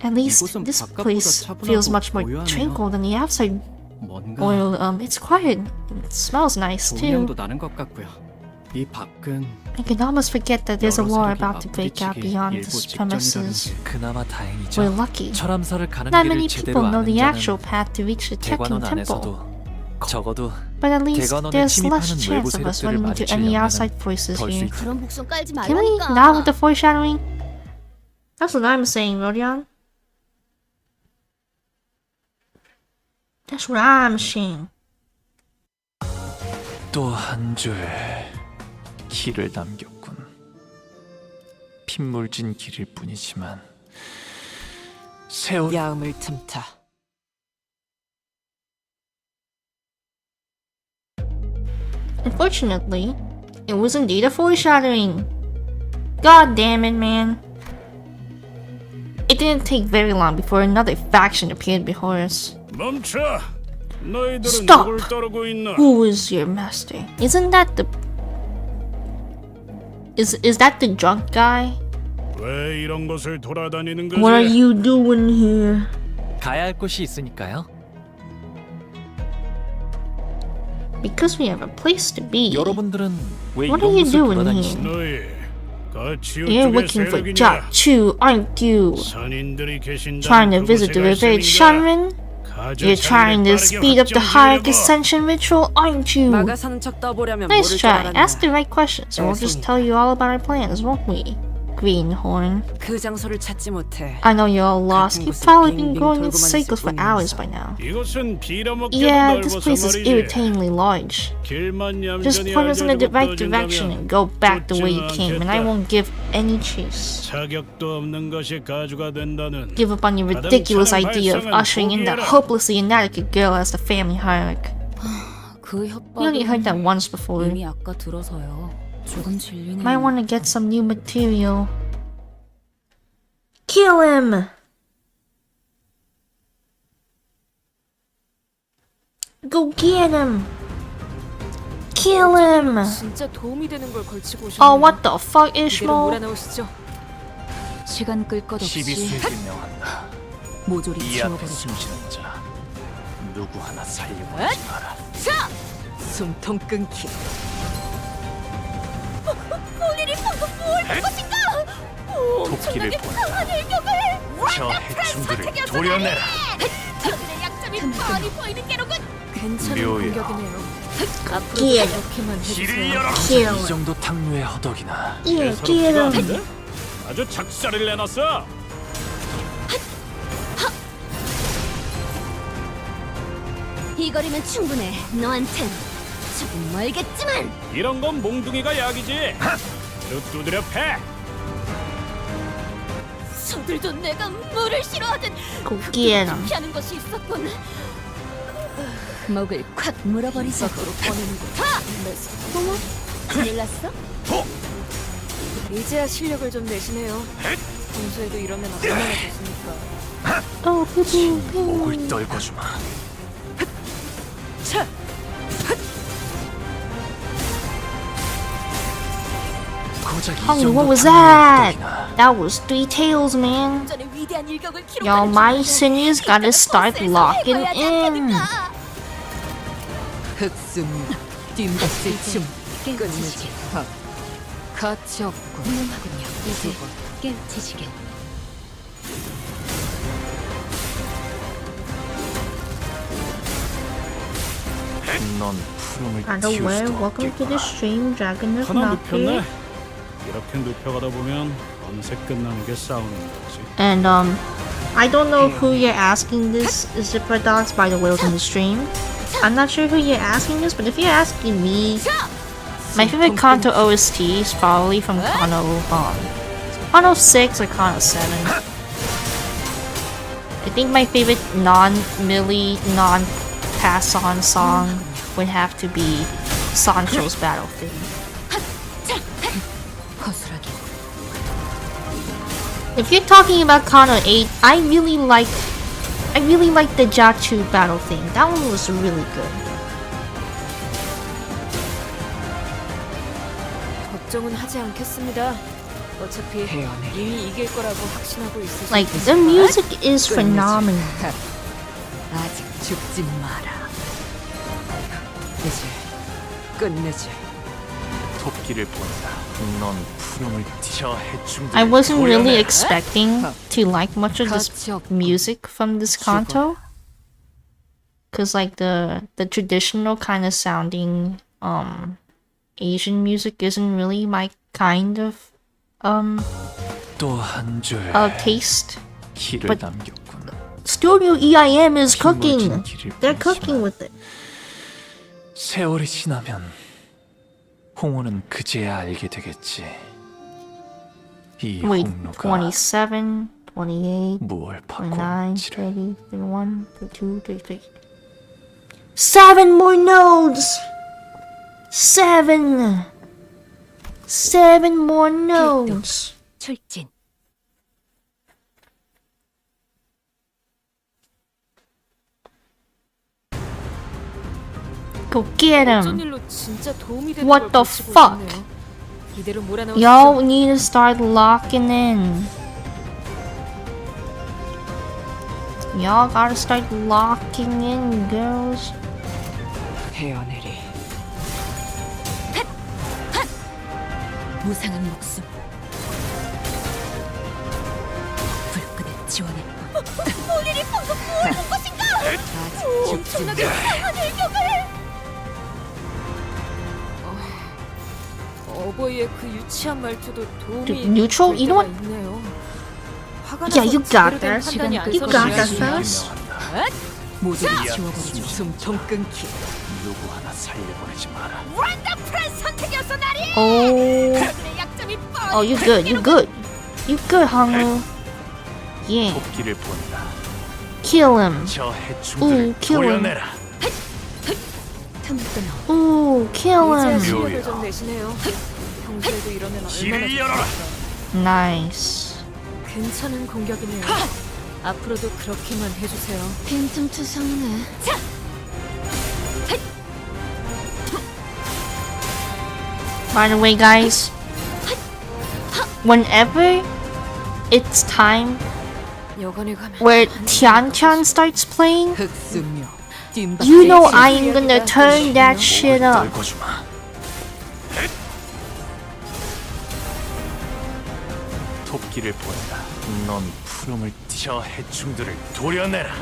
At least this place feels much more tranquil than the outside. Well, it's quiet. It smells nice too. 나는 것 같고요. 이 밖은 I can almost forget that there's a war about to break out beyond this premises. 그나마 다행이죠. We're lucky. 철암사를 가는 Not 길을 many 제대로 people know 아는 the 자는 actual path to reach the Tekken 대관원 Temple. 안에서도 적어도 But at least 대관원에 there's less 침입하는 chance 외부 of us 세력들을 running into any 마주치려면 outside forces 벌 수 here. 있죠. 그런 복선 깔지 Can we 말라니까. not with the foreshadowing? That's what I'm saying, Rodion. That's what I'm saying. 또 한 줄 길을 남겼군. 핏물진 길일 뿐이지만 세월 야음을 틈타. Unfortunately, it was indeed a foreshadowing. God damn it, man. It didn't take very long before another faction appeared before us. 멈춰. 너희들은 Stop. 누굴 따르고 있나? Who is your master? Isn't that the... Is that the drunk guy? 왜 이런 곳을 돌아다니는 거지? What are you doing here? 가야 할 곳이 있으니까요. Because we have a place to be. 여러분들은 왜 What 이런 are you 곳을 doing 돌아다니시는 here? 너희 같이 You're 이쪽의 looking for 세력이냐? Jachu, aren't you? 선인들이 계신다는 Trying to visit the 그곳에 갈 revered 셈인가? Shanren? 가져 You're trying to 자리를 speed up the 빠르게 hierarch 확정 ascension ritual, aren't you? 마가 사는 척 떠보려면 Nice 모를 줄 try. 알았네. Ask the right questions, and we'll just tell you all about our plans, won't we? Greenhorn. 그 장소를 찾지 못해. I know you're all lost. You've probably been going in circles for hours by now. 이곳은 빌어먹게도 Yeah, this 넓어서 place is 말이지. irritatingly large. 길만 Just 얌전히 point us in the right 알려주고 direction 떠준다면 and go back the way you 쫓지는 came, and I 않겠다. won't give any chase. 자격도 없는 것이 가주가 된다는 Give up on your ridiculous idea of ushering in that hopelessly inadequate girl as the family hierarch. 그 We only heard that 협박은 once before. 이미 아까 들어서요. 조금 질리네요. Might want to get some new material. Kill him! Go get him! Kill him! 진짜 도움이 되는 걸 걸치고 오셨네요. Oh, what the fuck, 이대로 Ishmael? 몰아넣으시죠. 시간 끌 것 없이 시비수에게 명한다. 모조리 이 앞에 지워버리자. 숨쉬는 자 누구 하나 살리고 하지 마라. 숨통 끊기. 본인이 방금 뭘 한 것인가? 토끼를 보내라. 강한 일격을 저 해충들을 도려내라. 저들의 약점이 뻔히 보이는 게로군. 괜찮은 묘야. 공격이네요. 앞으로 길. 이렇게만 길을 해주세요. 열어. Kill 이 him. 정도 탕류의 허덕이나 Yeah, kill him. 않은데? 아주 작살을 내놨어. 이 거리면 충분해. 너한텐 조금 멀겠지만. 이런 건 몽둥이가 약이지. 두드려 패. 저들도 내가 물을 싫어하든 Go get him. 피하는 것이 있었군. 목을 콱 물어버리자. 밖으로 보내는 거. 어머, 큰일 났어? 이제야 실력을 좀 내시네요. 평소에도 이러면 얼마나 됐습니까? Oh, people. 목을 떨궈주마. 고작 이 Oh, 정도 what was 탕류의 that? 허덕이나 That was 3 tails, man. 전에 위대한 일격을 Yo, my sinews gotta start locking in. 흑순 뒷목질 춤 깨우치시게. 가치 없고 훌륭하군요. 이제 깨우치시게. 넌 푸름을 By the 틔울 way, 수도 welcome to the 없겠구나. stream, Dragon is 하나 not here. 눕혔네. 이렇게 눕혀가다 보면 어느새 끝나는 게 싸우는 거지. And I don't know who you're asking this, is it Paradox, by the way, on the stream. I'm not sure who you're asking this, but if you're asking me, my favorite Canto OST is probably from Canto 6 or Canto 7. I think my favorite non-Millie, non-pass-on song would have to be Sancho's battle theme. 허술하게 If you're talking about Canto VIII, I really like the Jachu battle theme. That one was really good. 걱정은 하지 않겠습니다. 어차피 이미 이길 거라고 확신하고 있으시니까. Like the music is phenomenal. 아직 죽지 마라. 이제 끝내지. 토끼를 본다. 넌 푸름을 저 해충들. I wasn't really expecting to like much of this music from this canto, cause like the traditional kind of sounding Asian music isn't really my kind of 또한 줄 taste. 길을 But 남겼군. Studio EIM is cooking. They're cooking with it. 세월이 지나면 홍호는 그제야 알게 되겠지. 이 Wait, 홍로가 27, 28, 무얼 29, 바꿔치를 30, 31, 32, 33. 7 more nodes! 7! 7 more nodes! 출진. Go get 어쩐 him! 일로 진짜 도움이 되는 What 걸 the 고치고 fuck? 있네요. 이대로 몰아넣으시죠. Y'all need to start locking in. Y'all gotta start locking in, girls. 헤어내리. 무상한 목숨. 불끈에 지원해. 본인이 방금 뭘 본 것인가? 아직 죽지 엄청나게 마라. 강한 일격을! 어버이의 그 유치한 말투도 도움이 Dude, neutral? 될 You know 때가 what? 있네요. 화가 Yeah, you 나서 got 제대로 된 this. 판단이 안 You got 서는 this, 시간이 sis. 모조리 지워버리죠. 숨통 끊기. 누구 하나 살려보내지 마라. 원더풀한 선택이었어, 나리! Oh, 그들의 약점이 뻔히 oh, you good, you good. You good, Hangul. Yeah, 토끼를 본다. kill him. 저 Ooh, 해충들을 kill him. 도려내라. 틈을 끊어. Ooh, kill 이제야 him. 실력을 좀 내시네요. 평소에도 이러면 얼마나 길을 열어라. Nice. 괜찮은 공격이네요. 앞으로도 그렇게만 해주세요. 빈틈투성이네. By the way, guys, whenever it's time 여관에 가면 where Tian starts playing, 흑수묘. you know I am gonna turn that shit up. 떨궈주마. 토끼를 본다. 넌 푸름을 저 해충들을 도려내라.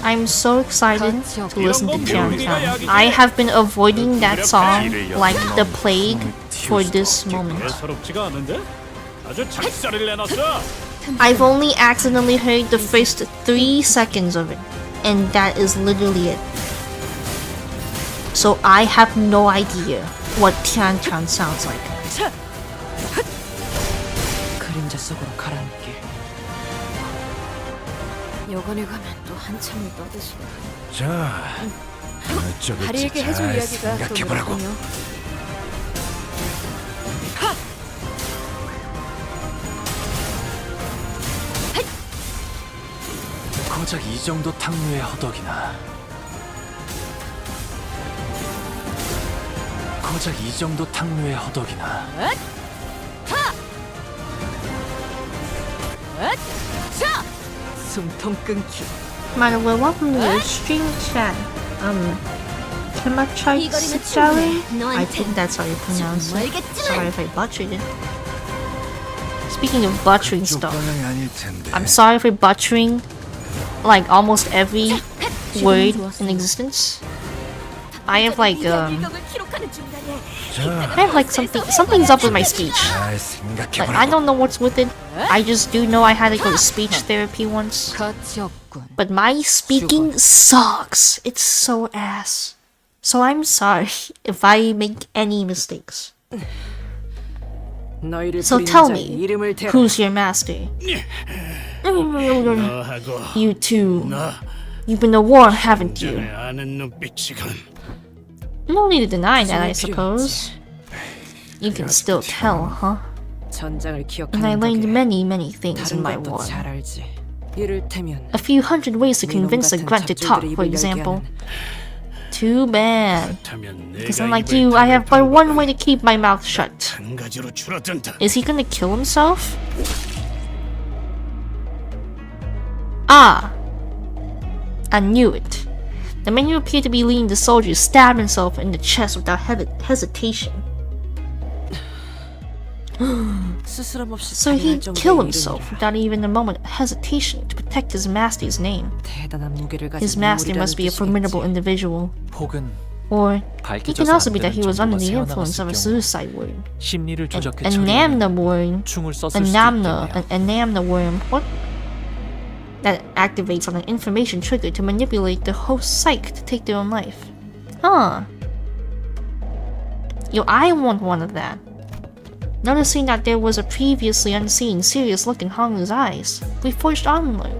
I'm so excited to listen to Tian. I have been avoiding that song like the plague for this moment. 예사롭지가 않은데? 아주 작살을 내놨어. I've only accidentally heard the first 3 seconds of it, and that is literally it. So I have no idea what Tian sounds like. 그림자 속으로 가라앉게. 여관에 가면 또 한참을 떠드시고 자, 저기 다리에게 해줄 이야기가 또 생각해보라고. 늘었군요. 고작 이 정도 탕류에 허덕이나. 고작 이 정도 탕류에 허덕이나. 숨통 끊기. By the way, welcome to the stream chat. Kimachite Sicari? I think that's how you pronounce it. Sorry if I butchered it. Speaking of butchering stuff, I'm sorry for butchering like almost every word in existence. I have like something's up with my speech. Like I don't know what's with it. I just do know I had to go to speech therapy once. 가치 없군. But my speaking sucks. It's so ass. So I'm sorry if I make any mistakes. 너희를 So 부리는 tell 자의 me, 이름을 대라. who's your master? 너하고 You two. 나 You've been to war, haven't you? 전에 아는 눈빛이건. No need to deny that, I suppose. You can still tell, huh? 전장을 and I 기억하는 learned 덕에 many things in 다른 my 것도 war. 잘 알지. 이를테면 A few hundred ways to 네놈 convince a 같은 grunt to talk, 잡줄들이 for 입을 example. 열게 하는 Too bad. 그렇다면 Because 내가 unlike 입을 you, I have but 탕을 one way to keep my mouth shut. 한 가지로 줄어든다. Is he gonna kill himself? Ah! I knew it. The man who appeared to be leading the soldiers stabbed himself in the chest without hesitation. 스스럼 없이 So 살인할 he 정도의 killed himself 이름이라. without even a moment of hesitation to protect his master's name. 대단한 무게를 가진 His master 인물이라는 must be a 뜻이겠지. formidable individual. 혹은 Or it can 밝혀져서 also 안 be that he 되는 was under 정도가 the influence of a 새어나갔을 경우 suicide worm. 심리를 조작해 An 처리하는 anamna worm. 충을 썼을 수도 Anamna. 있겠네요. An anamna worm. What? That activates on an information trigger to manipulate the host psyche to take their own life. Huh. Yo, I want one of that. Noticing that there was a previously unseen serious look in Honglu's eyes, we forged onward.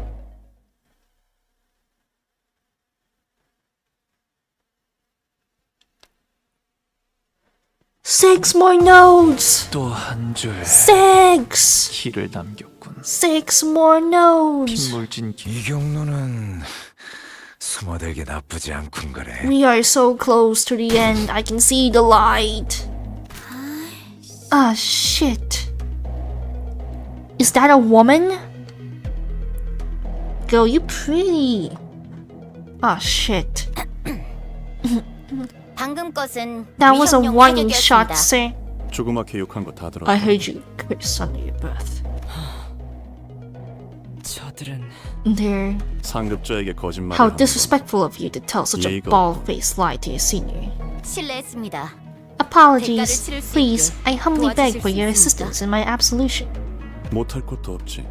Six more nodes! 또 한 줄 Six! 길을 남겼군. Six more nodes! 핏물진 길. 이 경로는 숨어들기 나쁘지 않군 그래. We are so close to the end. I can see the light. Ah, shit. Is that a woman? Girl, you pretty. Ah, shit. 방금 것은 That was a 위협용 warning 타격이었습니다. shot, sir. 조그맣게 욕한 거 다 들었다. I heard you curse under your breath. 저들은 They're... 상급자에게 거짓말을 How 하는 건 disrespectful of you to tell such a 예의가 bald-faced lie to your senior. 실례했습니다. Apologies. 대가를 치를 수 Please, 있게 I humbly beg 도와주실 for 수 your 있습니까? assistance in my absolution. 못할 것도 없지.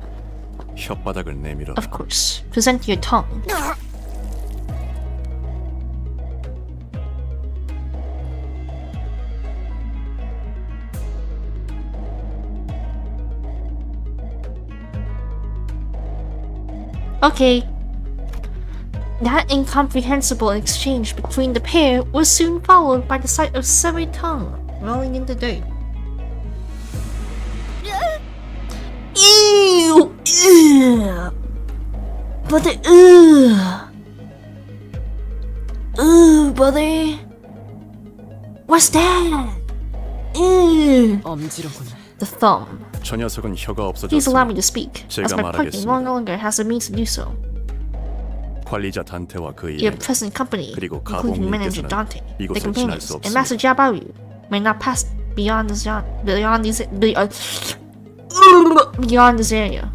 혓바닥을 내밀어라. Of course. Present your tongue. Okay. That incomprehensible exchange between the pair was soon followed by the sight of severed tongue rolling in the dirt. Ew! Ew! Brother, Ooh, brother. What's that? Ew! 엄지로군. The thumb. 저 녀석은 혀가 Please allow me 없어졌으니 to speak, 제가 as my partner 말하겠습니다. no longer has the means to do so. 관리자 단테와 그 Your 일행 present company, 그리고 including Manager 가봉님께서는 Dante, the 이곳을 지날 companions, 수 and Master 없습니다. Jabaru may not pass beyond this beyond this area.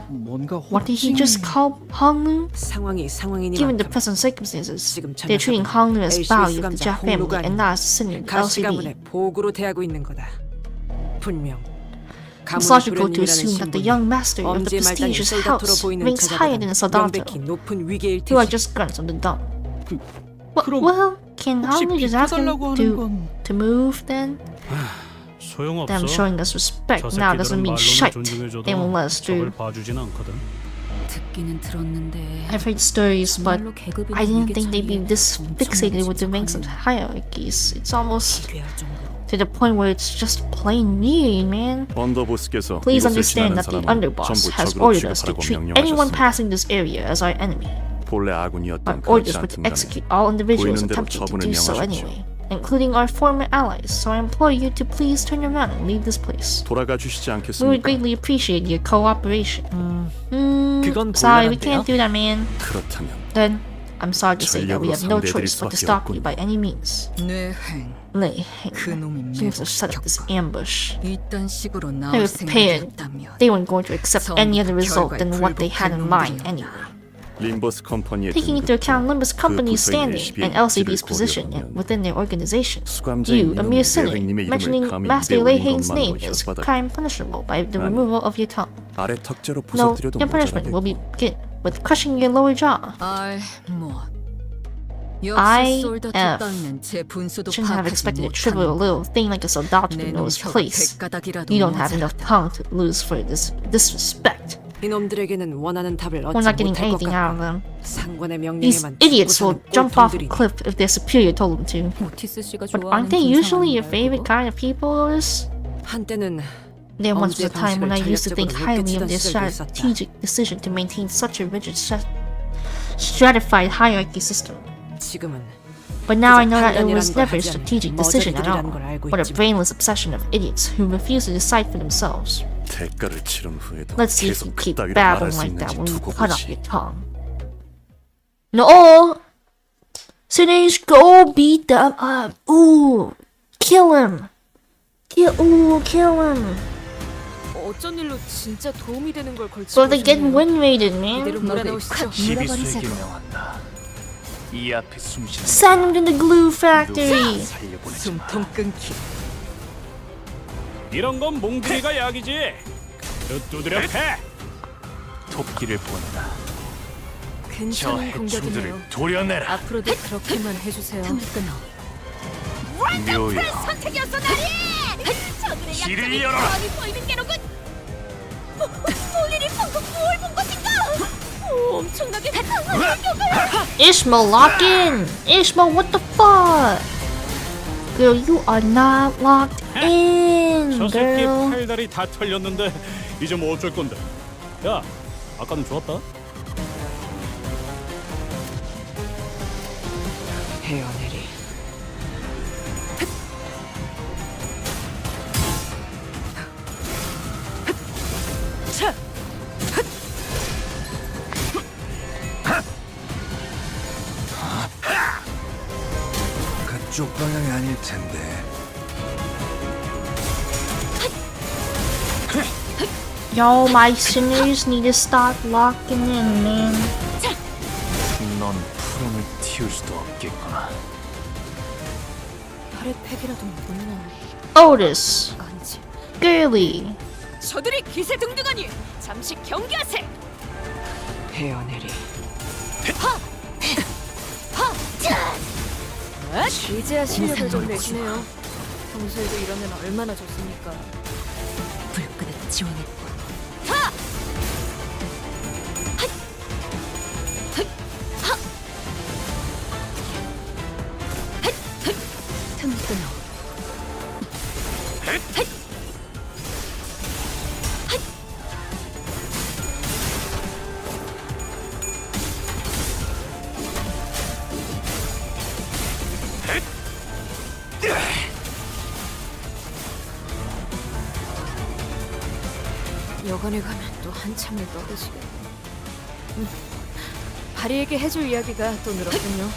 뭔가 What did he just call Honglu? 상황이 상황이니만큼 Given the present circumstances, 지금 저 they're treating 녀석은 Honglu as LCB value of the 수감자 Jia family 홍루가 and not as a senior to 가시 LCB. 가문의 보구로 대하고 있는 거다. 분명 It's 가문의 logical to 도련님이라는 assume that the 신분이 young master of the 엄지의 말단이 prestigious 솔다트로 house 보이는 ranks higher than a 저자보다 soldato, 명백히 높은 위계일 who are 테지. just grunts of the dumb. 그럼 Well, can 혹시 Honglu just ask him 비켜달라고 하는 건 to move then? 소용없어. Them showing us respect 저 now doesn't 새끼들은 mean 말로는 shite. 존중해줘도 They won't let us 적을 through. 봐주진 않거든. 듣기는 들었는데 I've heard stories, but 정말로 계급이나 I didn't 위계 think they'd be 차이에 this 엄청난 fixated with the ranks of 집착하는 hierarchies. It's almost 비교할 정도로. to the point where it's just plain mean, man. 언더보스께서 Please 이곳을 understand 지나는 that the 사람은 underboss 전부 has 적으로 ordered us to 취급하라고 treat anyone 명령하셨습니다. passing this area as our enemy. 본래 My 아군이었던 orders 그렇지 were to 않든 execute 간에 all individuals 보이는 대로 attempting to 처분을 do so 명하십시오. anyway, including our former allies, so I implore you to please turn around and leave this place. 돌아가 주시지 We would 않겠습니까? greatly appreciate your cooperation. 그건 Sorry, we 곤란한데요? can't do that, man. 그렇다면 Then, I'm sorry to say that we 전력으로 have no 상대해드릴 choice but to 수밖에 stop you 없군요. by any means. 뇌행. Lei 그 놈이 he must have set up this ambush. 이딴 식으로 They 나올 were prepared. 생각이었다면 They weren't going to accept any other result than what they had in mind anyway. 림버스 컴퍼니의 Taking into account Limbus Company's 구소인의 standing 시비에 and LCB's 입지를 position 고려하면 within their organization, 수감자인 you, a mere 이놈이 sinner, 여행님의 mentioning 이름을 감히 Master 입에 Lei 올린 Haing's name 것만으로 is 혓바닥 crime punishable by the 아니, removal of your tongue. 아래 턱째로 No, 부서뜨려도 your punishment will 모자라겠고 begin with crushing your lower jaw. I shouldn't have expected a trivial little thing like a soldato to know his place. You don't have enough tongue to lose for this disrespect. 이놈들에게는 원하는 답을 We're 얻지 not getting 못할 것 anything out of 같고 them. 상관의 These 명령에만 idiots will jump off a 꼴통들이니. cliff if their superior told them to. 오티스 씨가 But 좋아하는 aren't they usually your 군상아인가요, favorite 그거? kind of people, Otis? 한때는 There once was a 언제 time when I 방식을 used to think 전략적으로 highly of 높게 their 치던 시절도 strategic decision to maintain such a rigid stratified hierarchy system. 지금은 But now I know that it 판단이라는 was 걸 never a 하지 않는 strategic decision at all, 머저리들이라는 걸 알고 but a 있지만 brainless obsession of idiots who refuse to decide for themselves. 대가를 치른 후에도 Let's see if you 계속 keep 그따위로 babbling 말할 수 like that 있는지 when you 두고 cut off 보지. your tongue. No! Sinners, go beat them up! Ooh! Kill him! Kill him! 어쩐 일로 진짜 도움이 되는 걸 걸치고 So they get 오셨네요. win rated, man. 이대로 몰아넣으시죠. 시비수에게 명한다. 이 앞에 숨쉬는 Send him to the glue factory! 살려보내지 숨통 끊기. 이런 건 몽둥이가 약이지. 그 두드려 패. 토끼를 보내라. 저 괜찮은 공격이네요. 해충들을 도려내라. 앞으로도 그렇게만 해주세요. 묘야, 선택이었어 나리! 저들의 길을 약점이 열어라. 뻔히 보이는 게로군! 볼일이 방금 뭘 본 것인가? 엄청나게 강한 공격을! Ishmael, lock in! Ishmael, what the fuck? Girl, you are not locked in, 저 새끼 girl. 팔다리 다 털렸는데 이제 뭐 어쩔 건데? 야, 아까는 좋았다. 헤어내리. 그쪽 방향이 아닐 텐데. Yo, my sinners need to stop locking in, man. 넌 푸름을 틔울 수도 없겠구나. 발의 팩이라도 먹나? Otis, 아니지. girly. 저들이 기세등등하니 잠시 경계하세! 헤어내리. 이제야 실력을 좀 내시네요. 평소에도 이러면 얼마나 좋습니까? 불끈을 지원했고 틈 끊어. 여관에 가면 또 한참을 떠드시겠네. 바리에게 해줄 이야기가 또 늘었군요.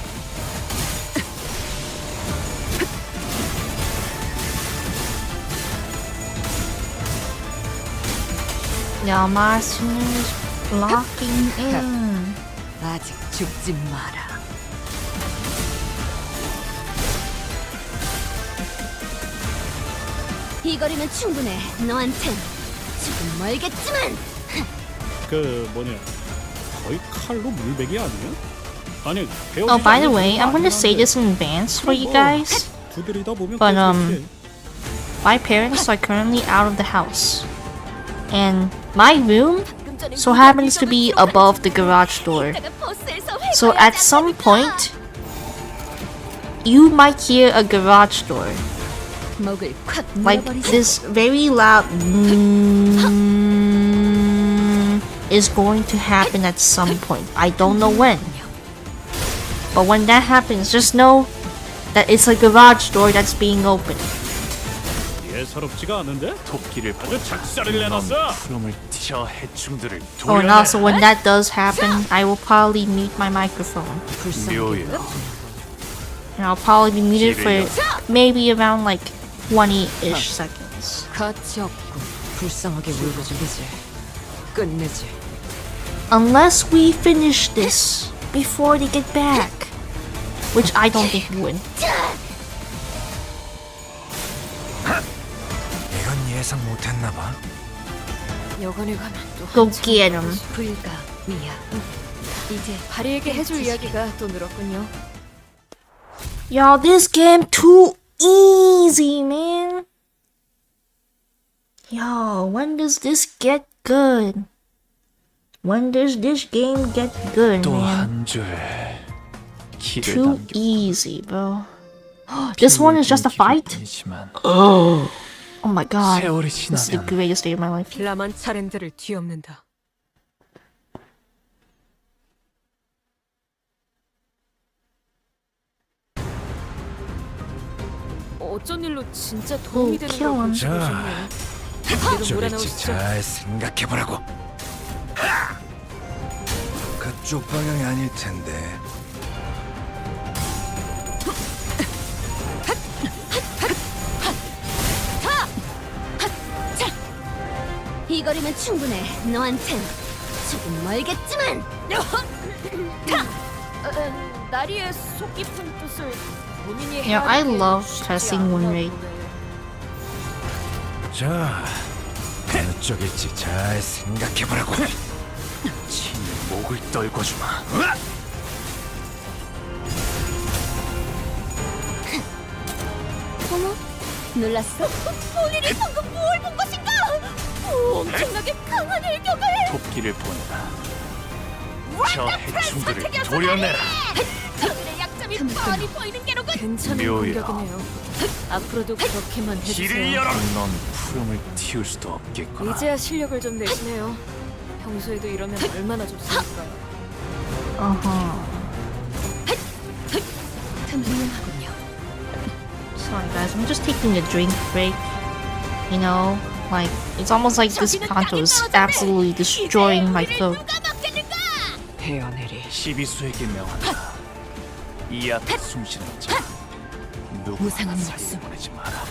Yo, my sinners locking in. 아직 죽지 마라. 이 거리면 충분해. 너한텐 조금 멀겠지만. 그 뭐냐, 거의 칼로 물베기 아니야? 아니. Oh, by the way, I'm gonna say this in advance for you guys. 두드리다 보면 But, 계속 My parents are currently out of the house. And my room so happens to be above the garage door. So at some point, you might hear a garage door. 목을 콱 Like this very loud is going to happen at some point. I don't know when. But when that happens, just know that it's a garage door that's being opened. 예사롭지가 않은데? 토끼를 아주 보내라. 작살을 넌 내놨어. 푸름을 저 해충들을 Oh, and also when 도려내라. that does happen, I will probably mute my microphone. 묘야, And I'll probably be muted for maybe around like 20-ish seconds. 가치 없고 불쌍하게 울고 죽이지. 끝내지. Unless we finish this before they get back. Which I don't think we would. 이건 예상 못했나 봐. 여관에 가면 또 Go 한참 get him. 불가 미야. 이제 바리에게 해줄 이야기가 또 늘었군요. Y'all, this game too easy, man. Yo, when does this get good? When does this game get good, 또 man? 한 줄 길을 Too 남겨. easy, bro. This one is just a fight? 뿐이지만 Oh my god. 세월이 This is the 지나면 greatest day of my life. 라만 차렌들을 뒤엎는다. 어쩐 일로 진짜 도움이 되는 걸 키워원. 보시고 싶네요. 그래도 몰아넣으시죠. 잘 생각해보라고. 그쪽 방향이 아닐 텐데. 이 거리면 충분해. 너한텐 조금 멀겠지만. 나리의 속 깊은 뜻을 본인이 Yeah, I 헤아리기엔 love 쉽지 testing 않나 win rate. 보네. 자, 어느 쪽일지 잘 생각해보라고. 친히 목을 떨궈주마. 어머, 놀랐어? 본인이 방금 뭘 본 것인가? 엄청나게 강한 일격을! 토끼를 보내라. 저 해충들을 도려내라. 저들의 약점이 뻔히 보이는 게로군! 괜찮은 묘야. 공격이네요. 앞으로도 그렇게만 길을 해주세요. 열어. 넌 푸름을 틔울 수도 없겠구나. 이제야 실력을 좀 내시네요. 평소에도 이러면 얼마나 좋습니까? Uh-huh. 훌륭하군요. Sorry guys, I'm just taking a drink break. You know, like, it's almost like this Canto is absolutely destroying my throat. 헤어내리. 시비수에게 명한다. 이 앞에 숨쉬는 자 누구나 무상한 살려 보내지 마라.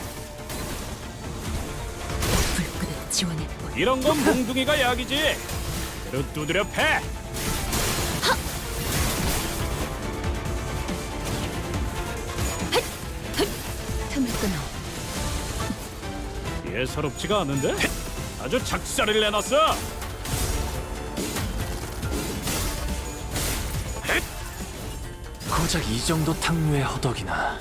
불끈을 지원했고 이런 건 몽둥이가 약이지. 그대로 두드려 패. 틈을 끊어 예사롭지가 않은데? 아주 작살을 내놨어. 고작 이 정도 탕류의 허덕이나.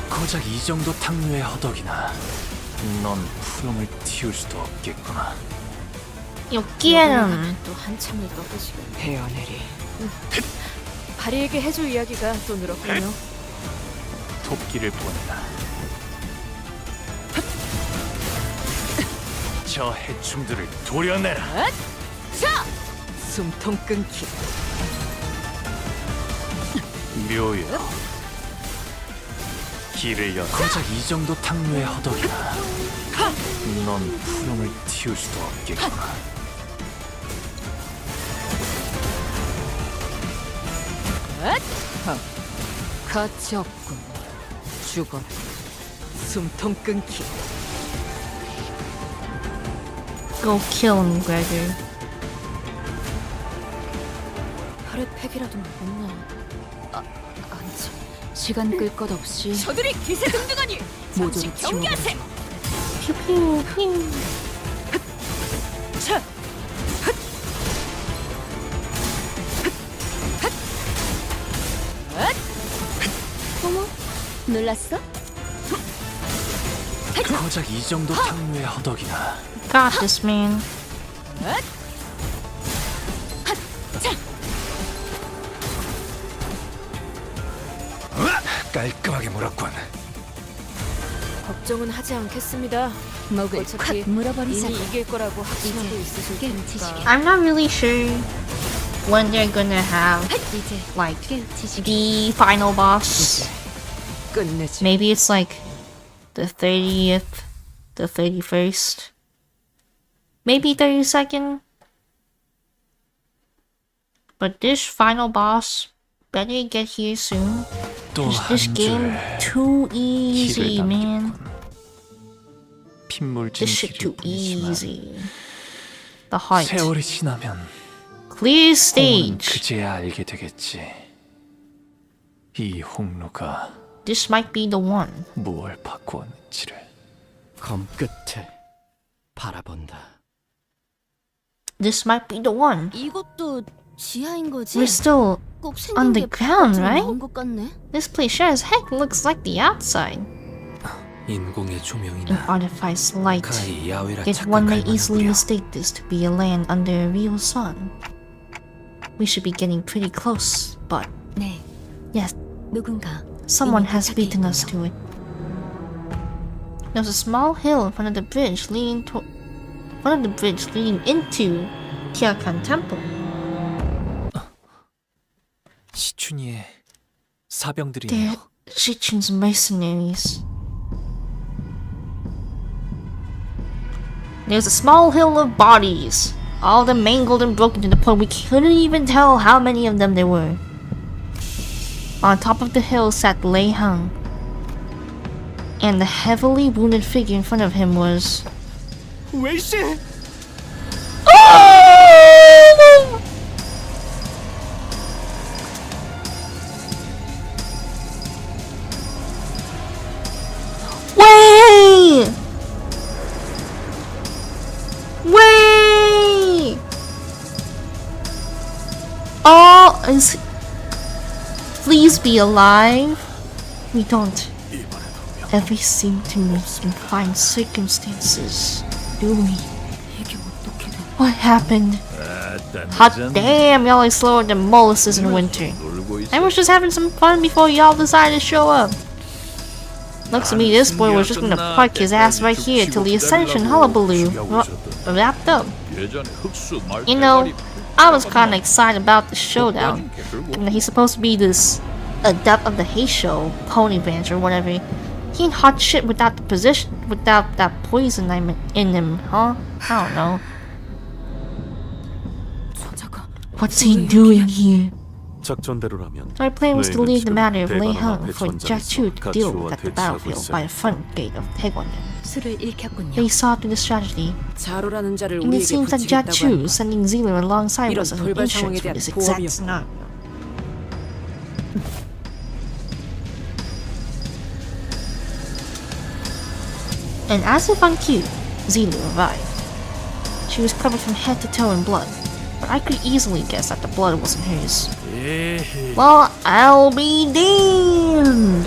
고작 이 정도 탕류의 허덕이나. 넌 푸름을 틔울 수도 없겠구나. 여기에는 또 한참을 떠드시고 헤어내리. 바리에게 해줄 이야기가 또 늘었군요. 토끼를 보내라. 저 해충들을 도려내라. 자! 숨통 끊기. 묘야. 길을 열어. 고작 이 정도 탕류의 허덕이나. 넌 푸름을 틔울 수도 없겠구나. 가치 없군. 죽어라. 숨통 끊기. go kill him, Gregor. 혈액팩이라도 먹나? 아니지. 시간 끌 것 없이 저들이 기세등등하니 잠시 모조리 경계하세! Pew pew pew. 자! 어머? 놀랐어? 고작 이 정도 탕류의 허덕이나. Got this, man. 깔끔하게 물었군. 걱정은 하지 않겠습니다. 목을 어차피 콱 물어버리자. 이미 이길 거라고 확신하고 이제 있으실 깨우치시게. 테니까. I'm not really sure when they're gonna have 이제 like 깨우치시게. the final boss. 끝내지. Maybe it's like the 30th, the 31st, maybe 32nd. But this final boss better get here soon. 또 Cause this 한 game 줄 too 길을 easy, man. 남겼군. 핏물 진 This shit 길일 too 뿐이지만 easy. The height. 세월이 지나면 Clear 홍로는 stage. 그제야 알게 되겠지. 이 홍로가 This might be the one. 무엇을 바꾸었는지를. 검 끝에 바라본다. This might be the one. 이것도 지하인 거지? We're still 꼭 on 생긴 the 게 ground, 바깥으로 right? 나온 것 같네. This place sure as heck looks like the outside. 인공의 An 조명이나 artifice light. 가히 야외라 Yet one may 착각할 easily 만한 mistake this to be a land under a real sun. We should be getting pretty close, but 네, Yes, 누군가 someone has beaten us to it. There's a small hill in front of the bridge leading into Tiakan Temple. 시춘이의 사병들이네요. They're Shichun's mercenaries. There's a small hill of bodies, all of them mangled and broken to the point we couldn't even tell how many of them there were. On top of the hill sat Lei Heng, and the heavily wounded figure in front of him was... 웨이씨! Oh! Wait! Wait! Oh, is he... Please be alive. We don't ever seem to meet in fine circumstances, do we? What happened? Hot damn, y'all are slower than mollusks in winter. I was just having some fun before y'all decided to show up. Looks to me this boy was just gonna park his ass right here till the Ascension hullabaloo wrapped up. You know, I was kinda excited about the showdown. Given that he's supposed to be this adept of the Heisho, pony ranch or whatever. He ain't hot shit without the position, without that poison in him, huh? I don't know. What's he doing here? Our plan was to leave the matter of Lei Heng for Jiachu to deal with at the battlefield by the front gate of Taegwanyan. They saw through the strategy, and it seems that Jiachu sending Zealer alongside was an insurance for this exact scenario. And as if on cue, Zealer arrived. She was covered from head to toe in blood, but I could easily guess that the blood wasn't hers. Well, I'll be damned!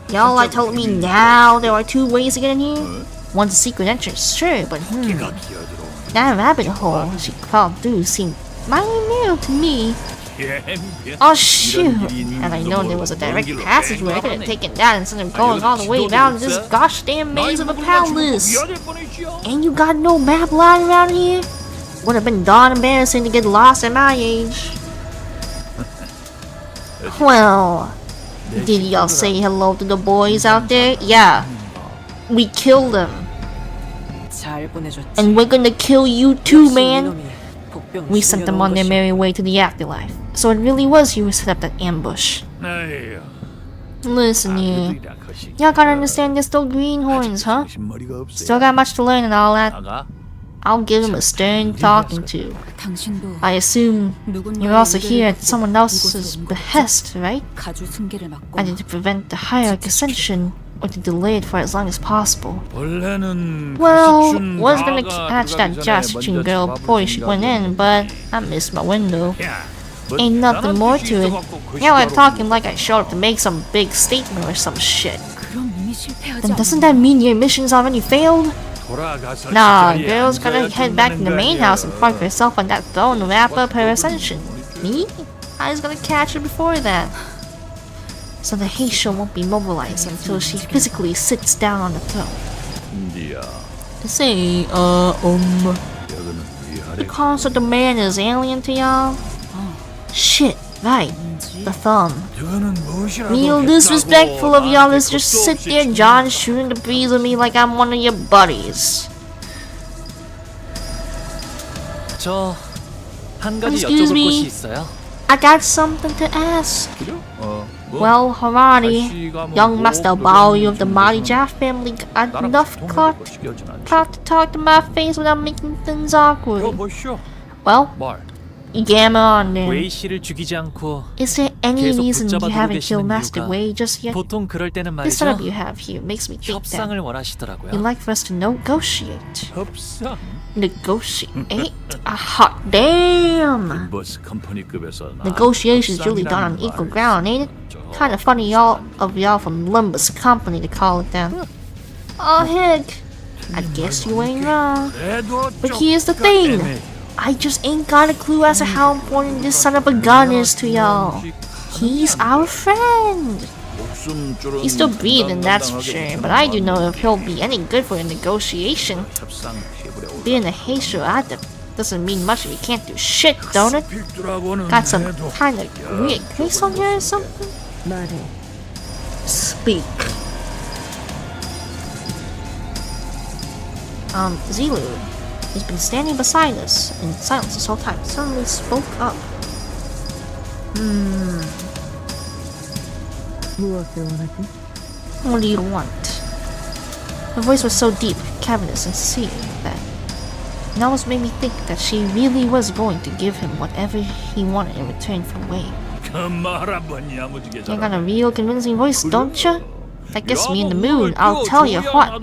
Y'all are telling me now there are two ways to get in here? One's a secret entrance, sure, but that rabbit hole she crawled through seemed mighty narrow to me. Oh shoot! And I know there was a direct passageway. I could have taken that instead of going all the way down this gosh damn maze of a palace. And you got no map lying around here? Would have been darn embarrassing to get lost at my age. Well, did y'all say hello to the boys out there? Yeah, we killed them. And we're gonna kill you too, man. We sent them on their merry way to the afterlife. So it really was you who set up that ambush. Listen here. Y'all gotta understand they're still greenhorns, huh? Still got much to learn and all that. I'll give them a stern talking to. I assume you're also here at someone else's behest, right? Either to prevent the hierarch ascension or to delay it for as long as possible. Well, was gonna catch that Josh-chin girl before she went in, but I missed my window. Ain't nothing more to it. Y'all are talking like I showed up to make some big statement or some shit. Then doesn't that mean your mission's already failed? Nah, girl's gonna head back to the main house and park herself on that throne to wrap up her ascension. Me? I was gonna catch her before that. So the Heisho won't be mobilized until she physically sits down on the throne. Say, the cause of the man is alien to y'all? Shit, right. The thumb. Real disrespectful of y'all is just sit there John shooting the breeze with me like I'm one of your buddies. Excuse me, I got something to ask. Well, Harani, young Master Baoyu of the Mighty Jia family got enough clout to talk to my face without making things awkward. Well, Gamma on then. Is there any reason you haven't killed Master Wei just yet? This setup you have here makes me think that you'd like for us to negotiate. Negotiate? Hot damn! Negotiations usually done on equal ground, ain't it? Kinda funny y'all from Lumbus Company to call it that. Oh heck, I guess you ain't wrong. But here's the thing. I just ain't got a clue as to how important this son of a gun is to y'all. He's our friend. He's still breathing, that's for sure, but I do know if he'll be any good for a negotiation. Being a Heisho Adep doesn't mean much if you can't do shit, don't it? Got some kind of weird grace on here or something? Speak. Zilu, he's been standing beside us in silence this whole time, suddenly spoke up. What do you want? Her voice was so deep, cavernous, and sincere that it almost made me think that she really was going to give him whatever he wanted in return for Wei. You got a real convincing voice, don't ya? That gets me in the mood, I'll tell you what.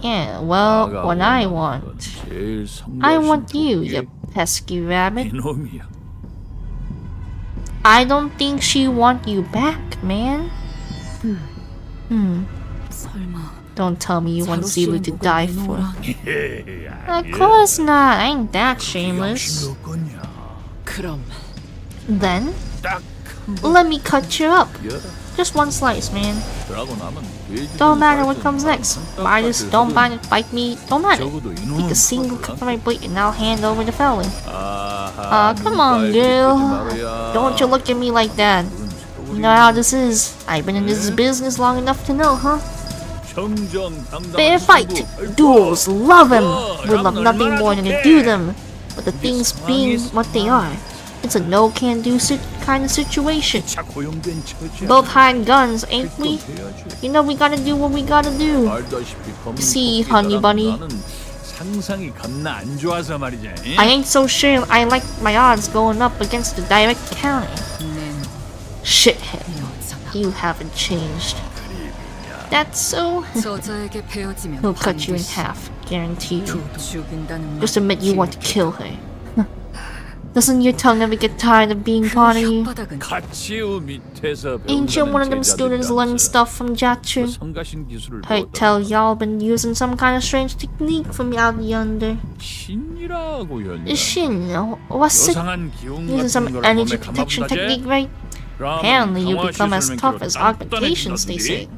Yeah, well, what I want you, you pesky rabbit. I don't think she want you back, man. Don't tell me you want Zilu to die for. Of course not, I ain't that shameless. Then, let me cut you up. Just one slice, man. Don't matter what comes next. Bite us, don't bite it, bite me, don't matter. Take a single cut from my plate and I'll hand over the felon. Come on, girl. Don't you look at me like that. You know how this is. I've been in this business long enough to know, huh? Fair fight, duels, love them. Would love nothing more than to do them. But the things being what they are, it's a no-can-do kind of situation. Both hide guns, ain't we? You know we gotta do what we gotta do. You see, honey bunny, I ain't so sure I like my odds going up against the direct counter. Shithead, you haven't changed. That's so. He'll cut you in half, guaranteed. Just admit you want to kill her. Doesn't your tongue ever get tired of being part of you? Ain't you one of them students learning stuff from Jatsu? Heard tell y'all been using some kind of strange technique from out yonder. Shin? What's it? Using some energy protection technique, right? Apparently you become as tough as augmentations, they say.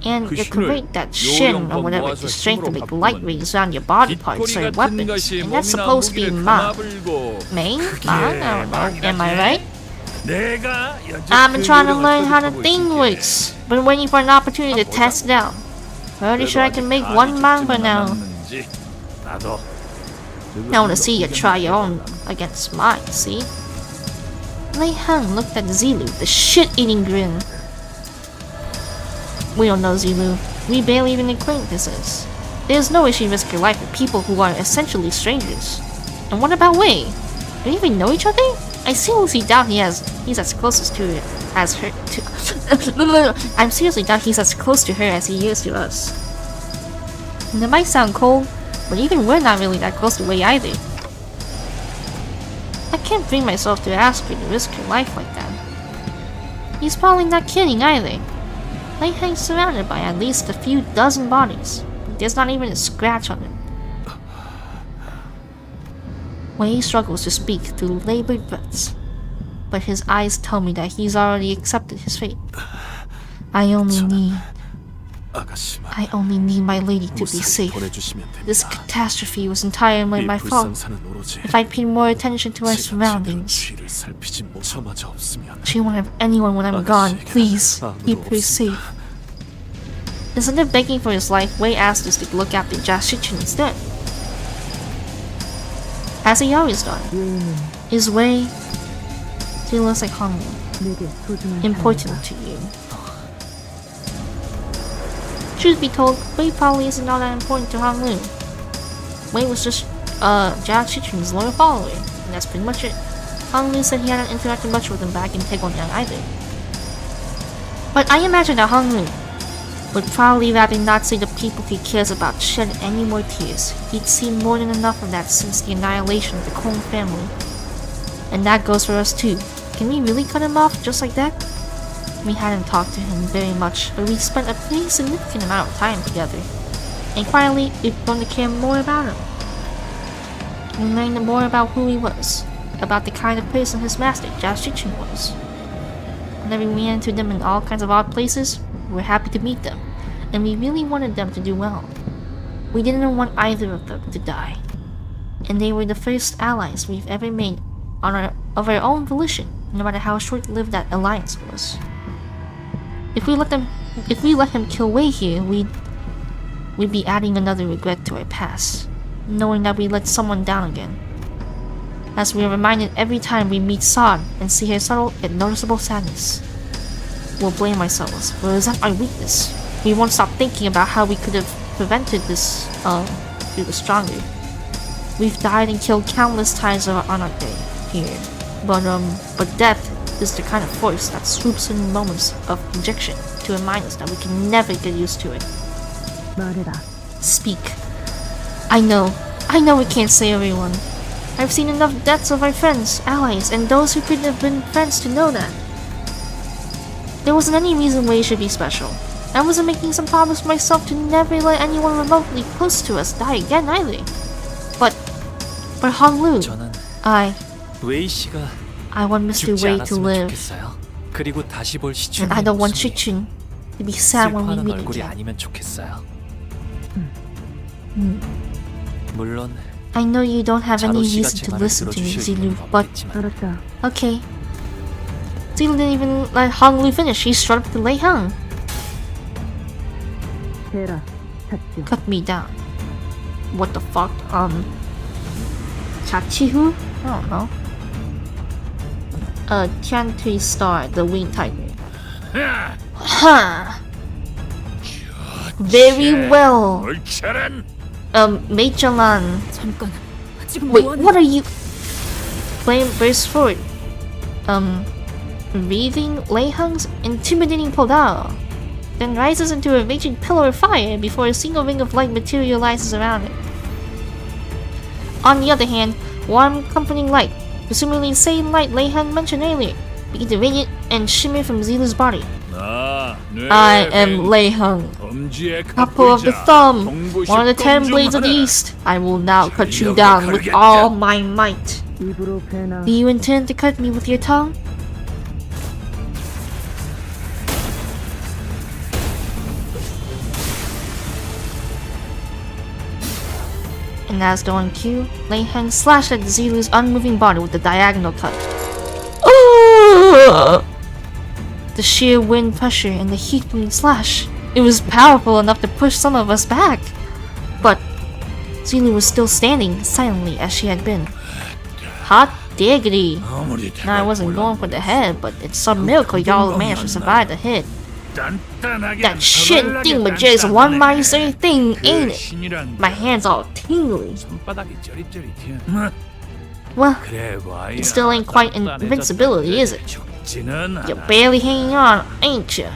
And you're correct that Shin or whatever is strength to make light rings around your body parts or weapons, and that's supposed to be Ma. Main? I don't know, am I right? I've been trying to learn how the thing works. Been waiting for an opportunity to test it out. Pretty sure I can make one manga now. I wanna see you try your own against mine, see? Lei Han looked at Zilu with a shit-eating grin. We don't know Zilu. We barely even acquaintances. There's no way she'd risk her life with people who are essentially strangers. And what about Wei? Do they even know each other? I seriously doubt he's as close to her as her to I seriously doubt he's as close to her as he is to us. And it might sound cold, but even we're not really that close to Wei either. I can't bring myself to ask her to risk her life like that. He's probably not kidding either. Lei hangs surrounded by at least a few dozen bodies. There's not even a scratch on him. Wei struggles to speak through labored breaths, but his eyes tell me that he's already accepted his fate. I only need my lady to be safe. This catastrophe was entirely my fault. If I paid more attention to my surroundings. She won't have anyone when I'm gone. Please, keep her safe. Instead of begging for his life, Wei asked us to look after Jasichin instead. As he always done. Is Wei, she looks like Hongwu, important to you? Truth be told, Wei probably isn't all that important to Hongwu. Wei was just Jia Chichen's loyal follower, and that's pretty much it. Hongwu said he hadn't interacted much with him back in Taekwongyang either. But I imagine that Hongwu would probably rather not see the people he cares about shed any more tears. He'd seen more than enough of that since the annihilation of the Kong family. And that goes for us too. Can we really cut him off just like that? We hadn't talked to him very much, but we spent a pretty significant amount of time together. And quietly, we've grown to care more about him. We learned more about who he was, about the kind of person his master, Zhao Shichen, was. Whenever we ran into them in all kinds of odd places, we were happy to meet them, and we really wanted them to do well. We didn't want either of them to die, and they were the first allies we've ever made of our own volition, no matter how short-lived that alliance was. If we let him kill Wei here, we'd be adding another regret to our past, knowing that we let someone down again. As we are reminded every time we meet Sod and see her subtle yet noticeable sadness. We'll blame ourselves, we'll resent our weakness. We won't stop thinking about how we could have prevented this, we were stronger. We've died and killed countless times on our day here, but death is the kind of force that swoops in moments of rejection to remind us that we can never get used to it. Speak. I know we can't save everyone. I've seen enough deaths of our friends, allies, and those who couldn't have been friends to know that. There wasn't any reason Wei should be special. I wasn't making some promise for myself to never let anyone remotely close to us die again either. But for Hong Lu, I want Mr. Wei to live. And I don't want Shichun to be sad when we meet again. I know you don't have any reason to listen to me, Zilu, but... Okay. Zilu didn't even let Hong Lu finish, he strut up to Lei Heng. Cut me down. What the fuck? Chachihu? I don't know. Canto Star, the Winged Tiger. Huh. Very well. Meichalan. Wait, what are you? Flame bursts forward. Breathing Lei Heng's intimidating Podao, then rises into a raging pillar of fire before a single ring of light materializes around it. On the other hand, warm, comforting light, presumably the same light Lei Heng mentioned earlier, begin to radiate and shimmer from Zilu's body. I am Lei Heng, Apple of the Thumb, one of the 10 blades of the East. I will now cut you down with all my might. Do you intend to cut me with your tongue? And as though on cue, Lei Heng slashed at Zilu's unmoving body with a diagonal cut. The sheer wind pressure and the heat from the slash, it was powerful enough to push some of us back. But Zilu was still standing silently as she had been. Hot diggity! Now I wasn't going for the head, but it's some miracle y'all managed to survive the hit. That shit thingamajig is one mighty certain thing, ain't it? My hands all tingly. Well, it still ain't quite invincibility, is it? You're barely hanging on, ain't ya?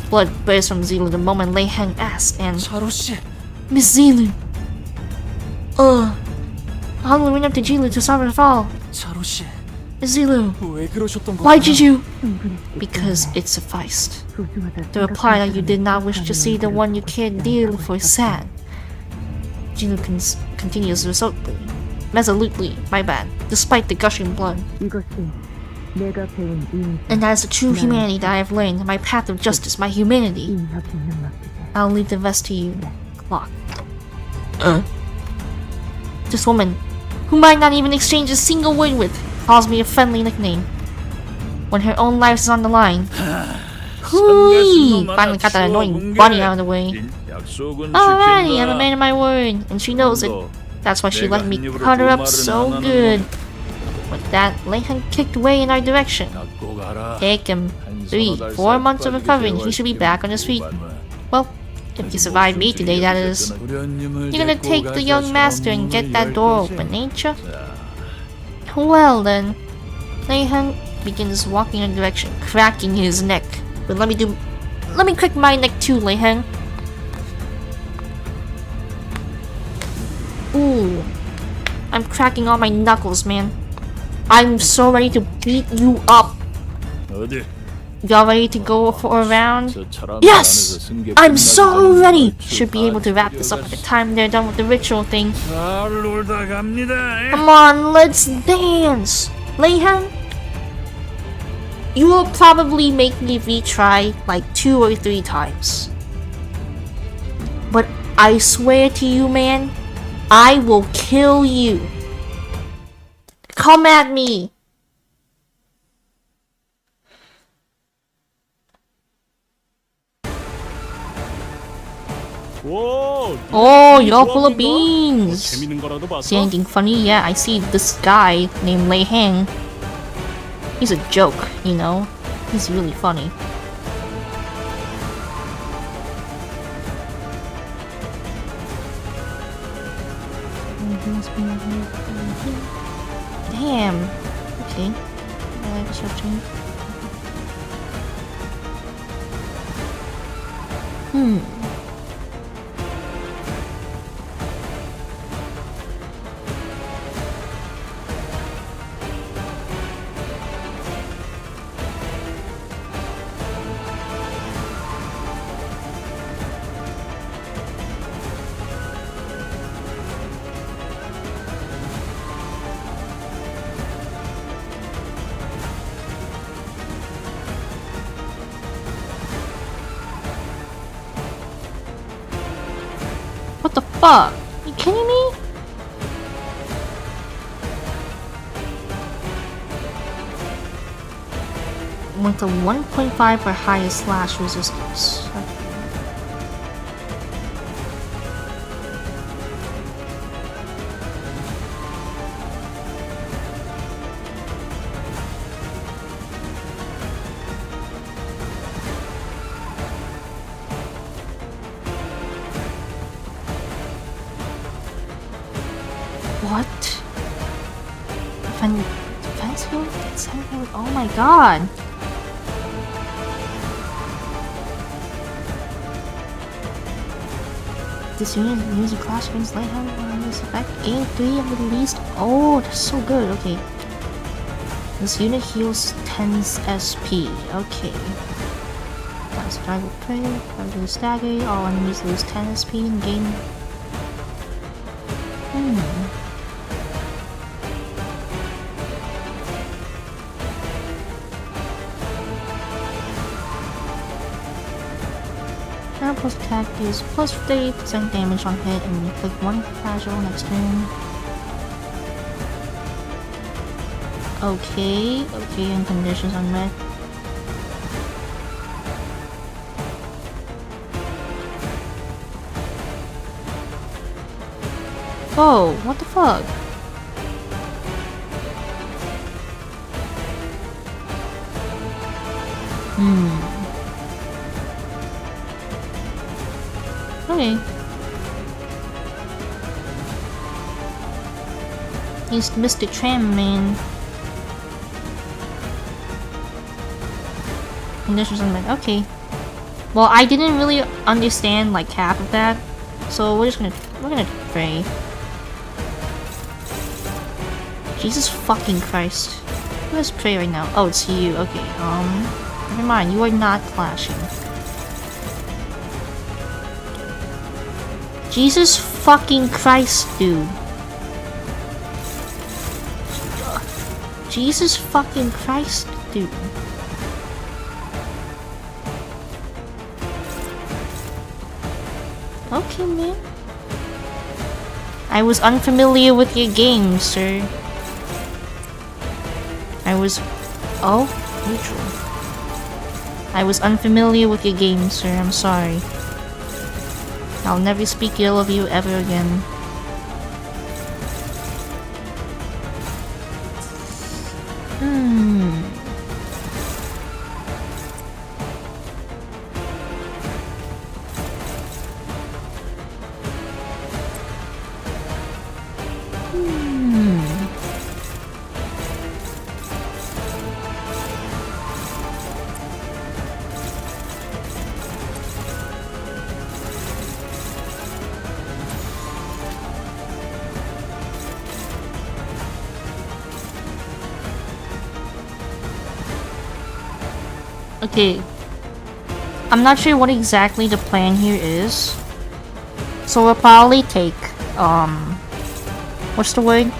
Blood burst from Zilu the moment Lei Heng asked, and... Miss Zilu! Hong Lu went up to Zilu to stop her fall. Zilu, why did you? Because it sufficed. The reply that you did not wish to see the one you cared dearly for sad. Zilu continues resolutely, my bad, despite the gushing blood. And as a true humanity that I have learned, my path of justice, my humanity, I'll leave the rest to you. Clock. This woman, whom I not even exchanged a single word with, calls me a friendly nickname. When her own life is on the line. Hooey! Finally got that annoying bunny out of the way. Alrighty, I'm a man of my word, and she knows it. That's why she let me cut her up so good. With that, Lei Heng kicked Wei in our direction. Take him 3-4 months of recovery and he should be back on his feet. Well, if you survive me today, that is. You're gonna take the young master and get that door open, ain't ya? Well then, Lei Heng begins walking in a direction, cracking his neck. But let me crack my neck too, Lei Heng. Ooh, I'm cracking all my knuckles, man. I'm so ready to beat you up. Y'all ready to go for a round? Yes! I'm so ready! Should be able to wrap this up by the time they're done with the ritual thing. Come on, let's dance! Layhan, you will probably make me retry like 2 or 3 times. But I swear to you, man, I will kill you. Come at me! 오, Oh, you're full of beans! 재밌는 거라도 봤어? See anything funny? Yeah, I see this guy named Lei Hang. He's a joke, you know? He's really funny. Damn. Okay. I like searching. What the fuck? Are you kidding me? With a 1.5 or higher slash resistance. Okay. What? Defense field? Oh my god! This unit uses clash against light hammer on this effect. Gain 3 of the least. Oh, that's so good. Okay. This unit heals 10 SP. Okay. That's Dragon Prey. Dragon Stagger. All enemies lose 10 SP and gain. Now plus attack is plus 30% damage on hit and inflict 1 casual next turn. Okay, and conditions unmet. Oh, what the fuck? Okay. He's Mr. Tram Man. Conditions unmet. Okay. Well, I didn't really understand like half of that, so we're gonna pray. Jesus fucking Christ. Let's pray right now. Oh, it's you. Okay. Never mind. You are not clashing. Jesus fucking Christ, dude. Jesus fucking Christ, dude. Okay, man. I was unfamiliar with your game, sir. Oh, neutral. I was unfamiliar with your game, sir. I'm sorry. I'll never speak ill of you ever again. Okay. I'm not sure what exactly the plan here is. So we'll probably take, what's the word?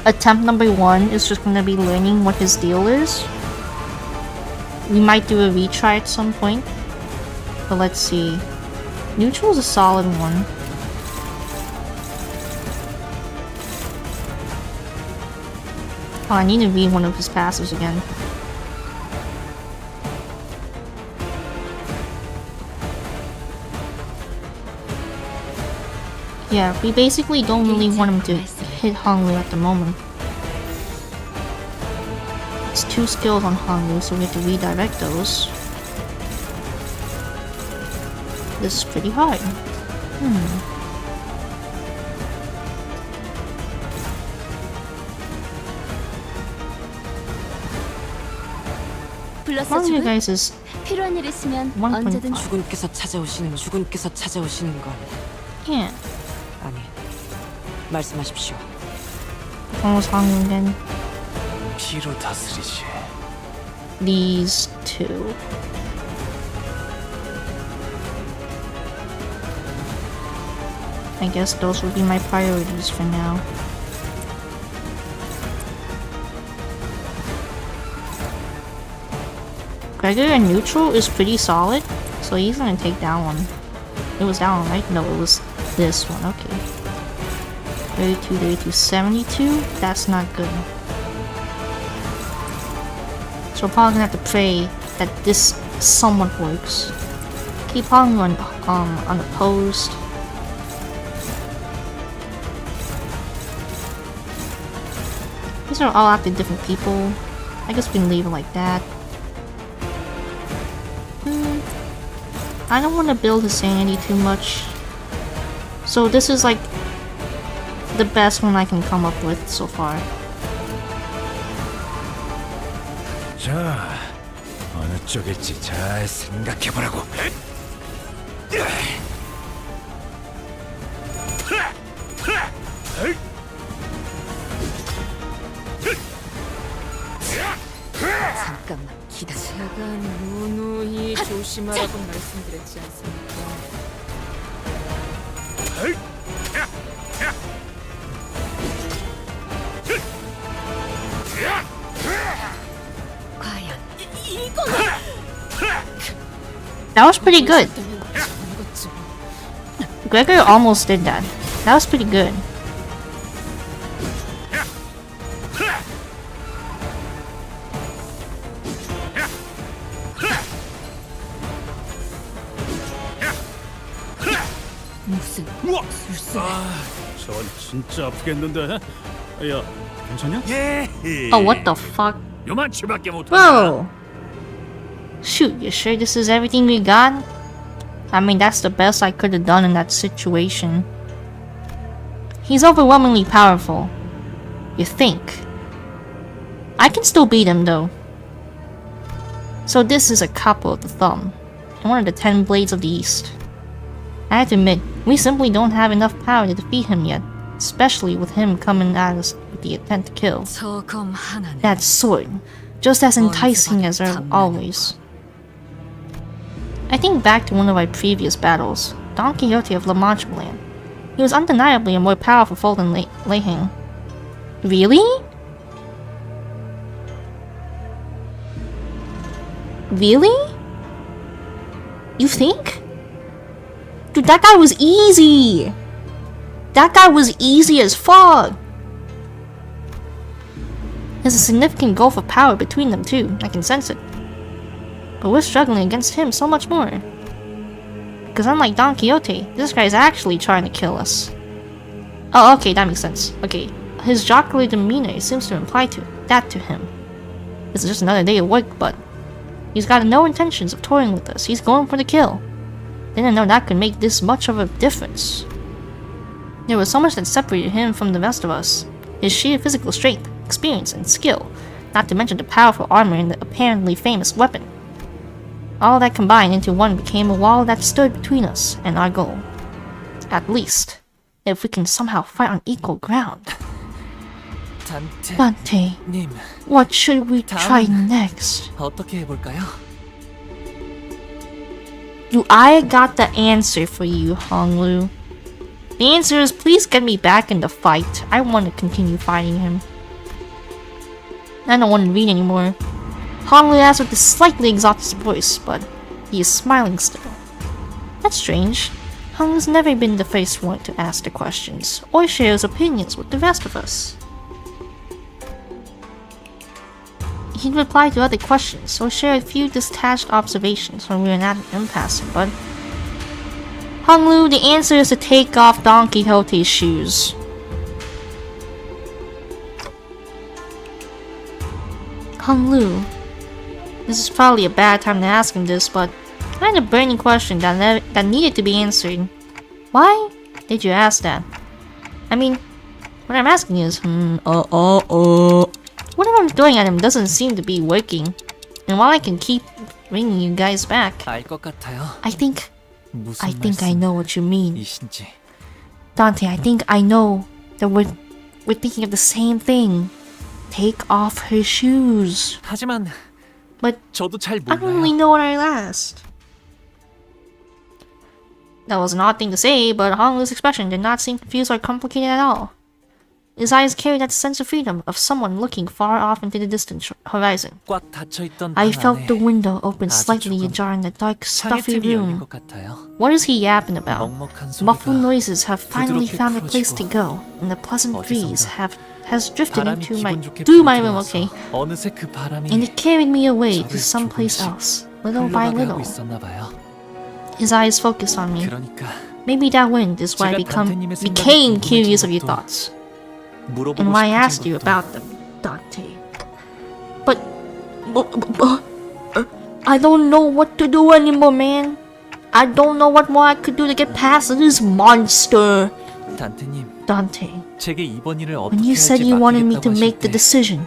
Attempt number 1 is just gonna be learning what his deal is. We might do a retry at some point. But let's see. Neutral is a solid one. Oh, I need to read one of his passes again. Yeah, we basically don't really want him to hit Honglu at the moment. It's 2 skills on Honglu, so we have to redirect those. This is pretty hard. One of you guys is 필요한 일 있으면 1.5. 언제든 주군께서 찾아오시는 걸. Yeah. 아니, 말씀하십시오. Almost Honglu again. 피로 다스리지. These 2. I guess those will be my priorities for now. Gregor in neutral is pretty solid, so he's gonna take that one. It was that one, right? No, it was this one, okay. 32, 32, 72? That's not good. So we're probably gonna have to pray that this somewhat works. Keep Hong unopposed. These are all after different people. I guess we can leave it like that. I don't want to build his sanity too much. So this is like the best one I can come up with so far. 자, 어느 쪽일지 잘 생각해보라고. 잠깐만 기다려. 제가 누누이 조심하라고 말씀드렸지 않습니까? 과연 That was pretty good. Gregor almost did that. That was pretty good. 무슨 전 진짜 아프겠는데. 야, 괜찮냐? 예. Oh, what the fuck? 요만치밖에 못한다. Bro! Shoot, you sure this is everything we got? I mean, that's the best I could have done in that situation. He's overwhelmingly powerful. You think. I can still beat him, though. So this is a couple of the thumb, and one of the 10 blades of the east. I have to admit, we simply don't have enough power to defeat him yet, especially with him coming at us with the intent to kill. 저검 하나는 That sword, just as enticing as always. I think back to one of our previous battles, Don Quixote of La Mancha Land. He was undeniably a more powerful foe than Lei Hing. Really? Really? You think? Dude, that guy was easy! That guy was easy as fuck! There's a significant gulf of power between them too, I can sense it. But we're struggling against him so much more. Because unlike Don Quixote, this guy's actually trying to kill us. Oh, okay, that makes sense. Okay, his jocular demeanor seems to imply that to him. This is just another day of work, but he's got no intentions of toying with us. He's going for the kill. Didn't know that could make this much of a difference. There was so much that separated him from the rest of us. His sheer physical strength, experience, and skill, not to mention the powerful armor and the apparently famous weapon. All that combined into one became a wall that stood between us and our goal. At least, if we can somehow fight on equal ground. Bante, what should we try next? 어떻게 해볼까요? Do I got the answer for you, Honglu? The answer is please get me back in the fight. I want to continue fighting him. I don't want to read anymore. Honglu asks with a slightly exhausted voice, but he is smiling still. That's strange. Honglu's never been the first one to ask the questions, or share his opinions with the rest of us. He'd reply to other questions, or share a few detached observations when we were at an impasse, but Honglu, the answer is to take off Don Quixote's shoes. Honglu, this is probably a bad time to ask him this, but I had a burning question that needed to be answered. Why did you ask that? I mean, what I'm asking is, whatever I'm throwing at him doesn't seem to be working. And while I can keep bringing you guys back, I think I know what you mean. Dante, I think I know that we're thinking of the same thing. Take off her shoes. But I don't really know what I asked. That was an odd thing to say, but Honglu's expression did not seem confused or complicated at all. His eyes carried that sense of freedom of someone looking far off into the distant horizon. I felt the window open slightly ajar in the dark, stuffy room. What is he yapping about? Muffled noises have finally found a place to go, and the pleasant breeze has drifted through my room, okay? And it carried me away to someplace else, little by little. His eyes focused on me. Maybe that wind is why I became curious of your thoughts. And why I asked you about them, Dante. But I don't know what to do anymore, man. I don't know what more I could do to get past this monster. Dante, when you said you wanted me to make the decision,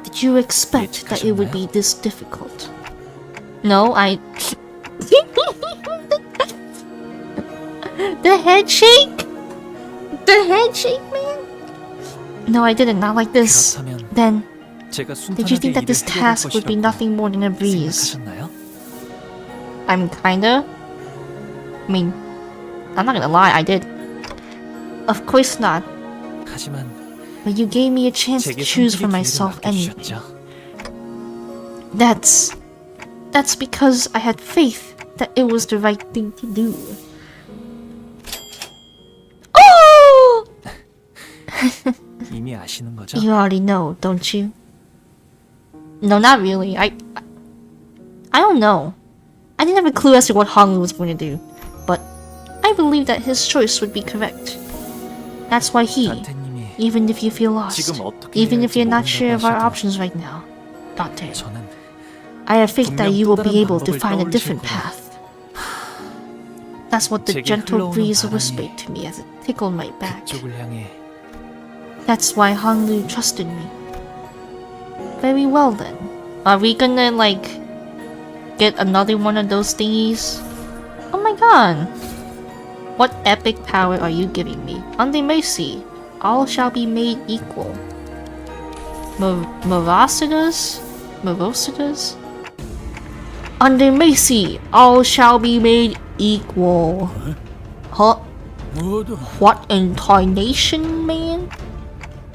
did you expect that it would be this difficult? No, The head shake? The head shake, man? No, I didn't. Not like this. Then, did you think that this task would be nothing more than a breeze? I'm kinda. I mean, I'm not gonna lie, I did. Of course not. But you gave me a chance to choose for myself anyway. That's because I had faith that it was the right thing to do. Oh! You already know, don't you? No, not really. I don't know. I didn't have a clue as to what Honglu was going to do, but I believe that his choice would be correct. That's why even if you feel lost, even if you're not sure of our options right now, Dante, I have faith that you will be able to find a different path. That's what the gentle breeze whispered to me as it tickled my back. That's why Honglu trusted me. Very well then. Are we gonna, like, get another one of those thingies? Oh my god! What epic power are you giving me? Under mercy, all shall be made equal. Morositas? Under mercy, all shall be made equal. Huh? What intonation, man?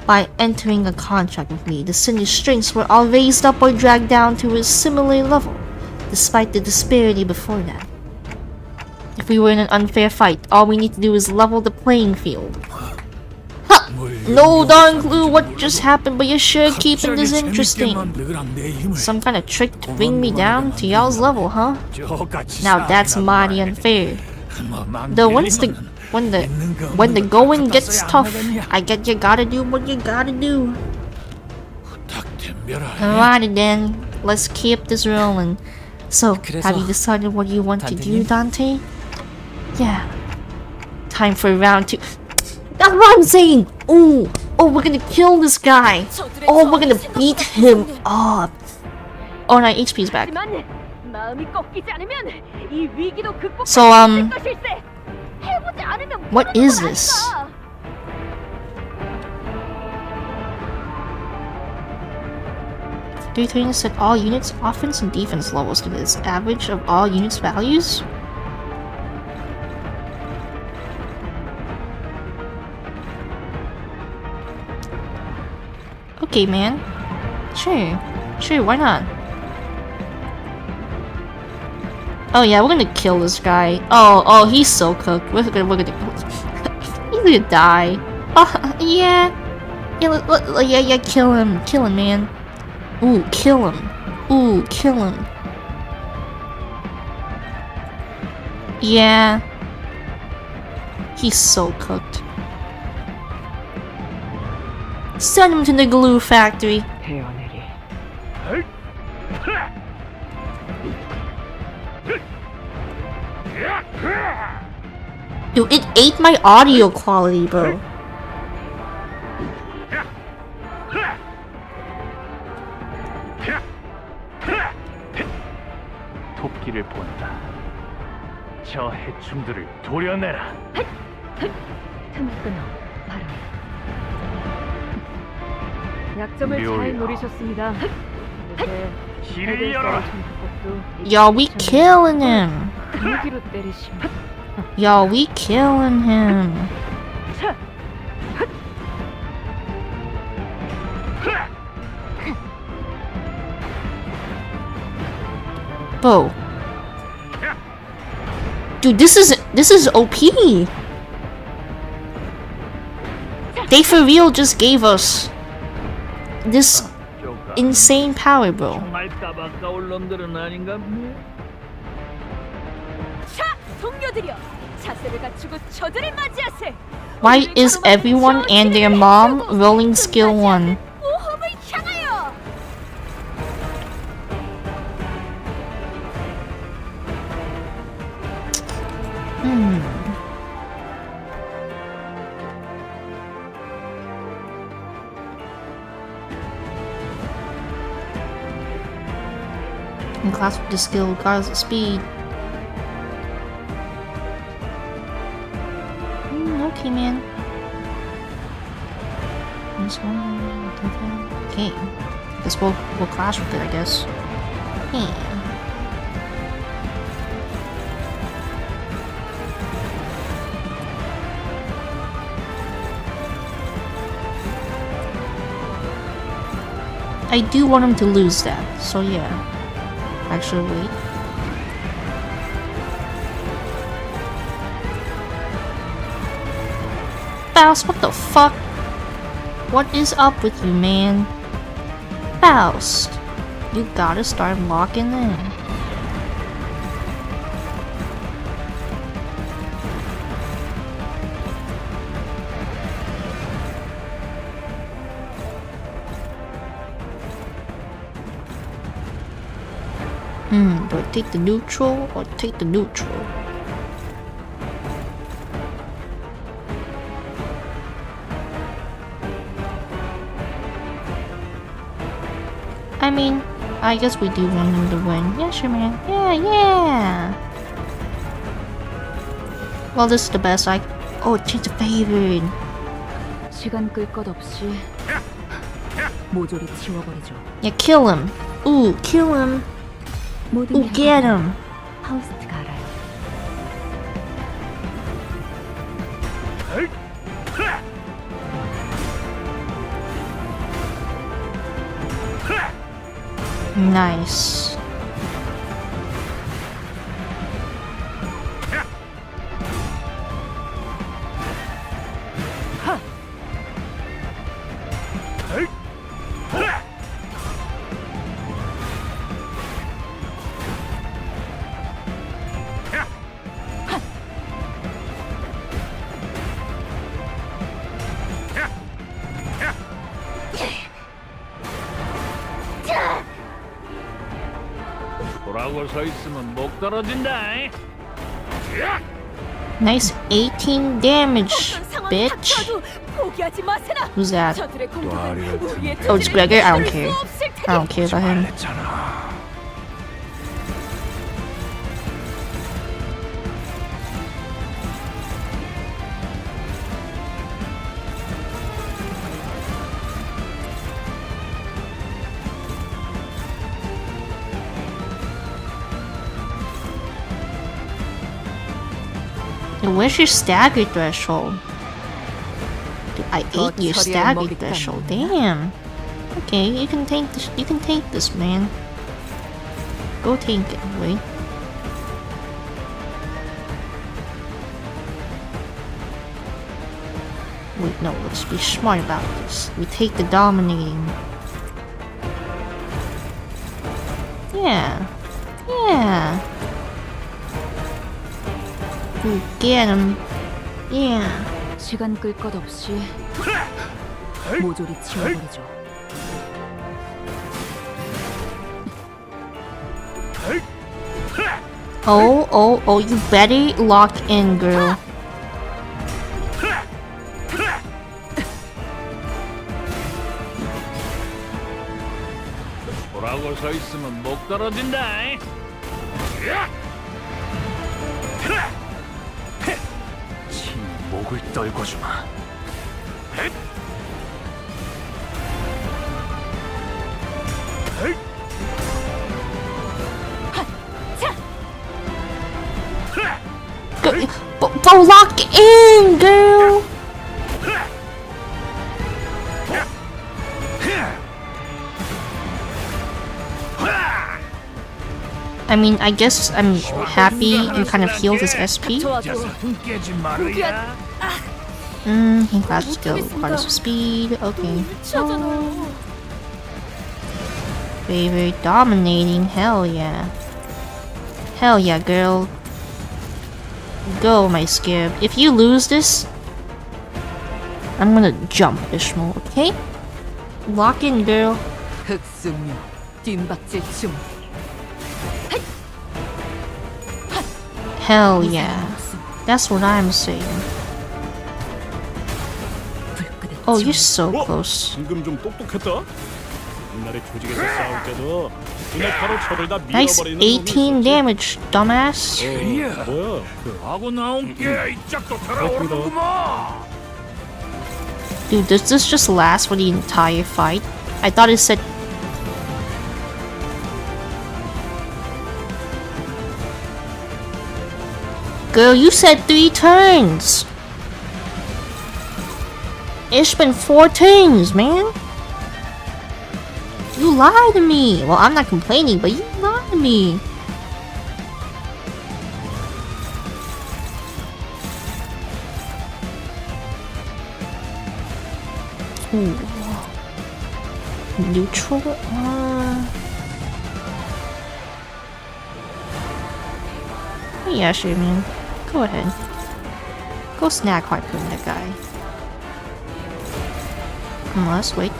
By entering a contract with me, the sinner's strengths were all raised up or dragged down to a similar level, despite the disparity before that. If we were in an unfair fight, all we need to do is level the playing field. Ha! No darn clue what just happened, but you're sure keeping this interesting. Some kind of trick to bring me down to y'all's level, huh? Now that's mighty unfair. Though when the going gets tough, I get you gotta do what you gotta do. Alrighty then, let's keep this rolling. So, have you decided what you want to do, Dante? Yeah. Time for round 2. That's what I'm saying! Oh, we're gonna kill this guy! Oh, we're gonna beat him up! Oh, my HP's back. So, what is this? Factory training set all units' offense and defense levels to this average of all units' values? Okay, man. Sure, why not? Oh yeah, we're gonna kill this guy. Oh, he's so cooked. We're gonna he's gonna die. Oh, yeah. Yeah, kill him, man. Ooh, kill him. Yeah. He's so cooked. Send him to the glue factory. 태어내리. Dude, it ate my audio quality, bro. 토끼를 본다. 저 해충들을 도려내라. 틈을 끊어 바로. 약점을 잘 노리셨습니다. 길을 열어라. Yo, we killing him. 무기로 때리시면 Yo, we killing him. Bro. Dude, this is OP. They for real just gave us this insane power, bro. 자, 동료들이여, 자세를 갖추고 저들을 맞이하세. Why is everyone and their mom rolling skill 1? 모험을 향하여. In class with the skill regardless of speed. Okay, man. This one, okay. Guess we'll clash with it, I guess. Hey. I do want him to lose that, so yeah. Actually, wait. Faust, what the fuck? What is up with you, man? Faust, you gotta start locking in. Do I take the neutral or take the neutral? I mean, I guess we do want him to win. Yeah, sure, man. Yeah. Well, this is the best I... Oh, change the favorite. 시간 끌 것 없이 모조리 지워버리죠. Yeah, kill him. Ooh, kill him. Ooh, get him. 파우스트가 알아요. Nice. 돌아고 서 있으면 목 떨어진다. Nice 18 damage, bitch. 포기하지 마세나. Who's that? 저들의 공격은 우리의 Oh, it's Gregor? I don't 막을 care. 수 없을 테니. I don't care about him. Where's your stagger threshold? Dude, I ate your stagger threshold. Damn. Okay, you can take this. You can take this, man. Go take it. Wait. Wait, no. Let's be smart about this. We take the dominating. Yeah. Yeah. Ooh, get him. Yeah. 시간 끌 것 없이 모조리 지워버리죠. Oh, you better lock in, girl. 돌아고 서 있으면 목 떨어진다. 친 목을 떨궈 주마. But lock in, girl. I mean, I guess I'm happy and kind of healed his SP. He got skill, regardless of speed. Okay. Favorite dominating. Hell yeah. Hell yeah, girl. Go, my skib. If you lose this, I'm gonna jump Ishmael, okay? Lock in, girl. 흑승류 뒷박질 춤. Hell yeah. That's what I'm saying. Oh, you're so close. 방금 좀 똑똑했다. 옛날에 조직에서 싸울 때도 그냥 바로 적을 다 Nice 밀어버리는 18 damage, dumbass. 뭐야? 하고 나온 게 이짝도 돌아오는구만. Dude, does this just last for the entire fight? I thought it said... Girl, you said 3 turns! It's been 4 turns, man! You lied to me! Well, I'm not complaining, but you lied to me! Ooh. Neutral? Yeah, sure, man. Go ahead. Go snag harpoon that guy. Come on, let's wait.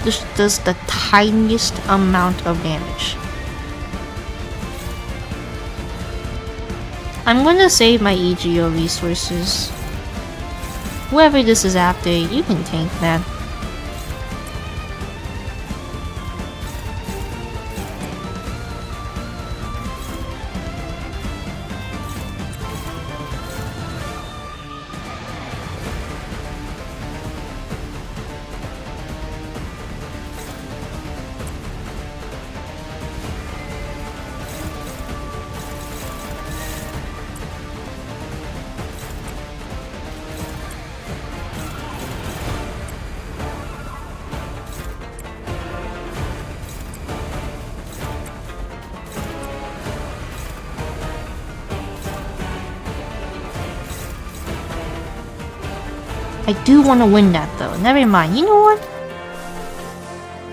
This does the tiniest amount of damage. I'm gonna save my EGO resources. Whoever this is after, you can tank that. I do want to win that though. Never mind. You know what?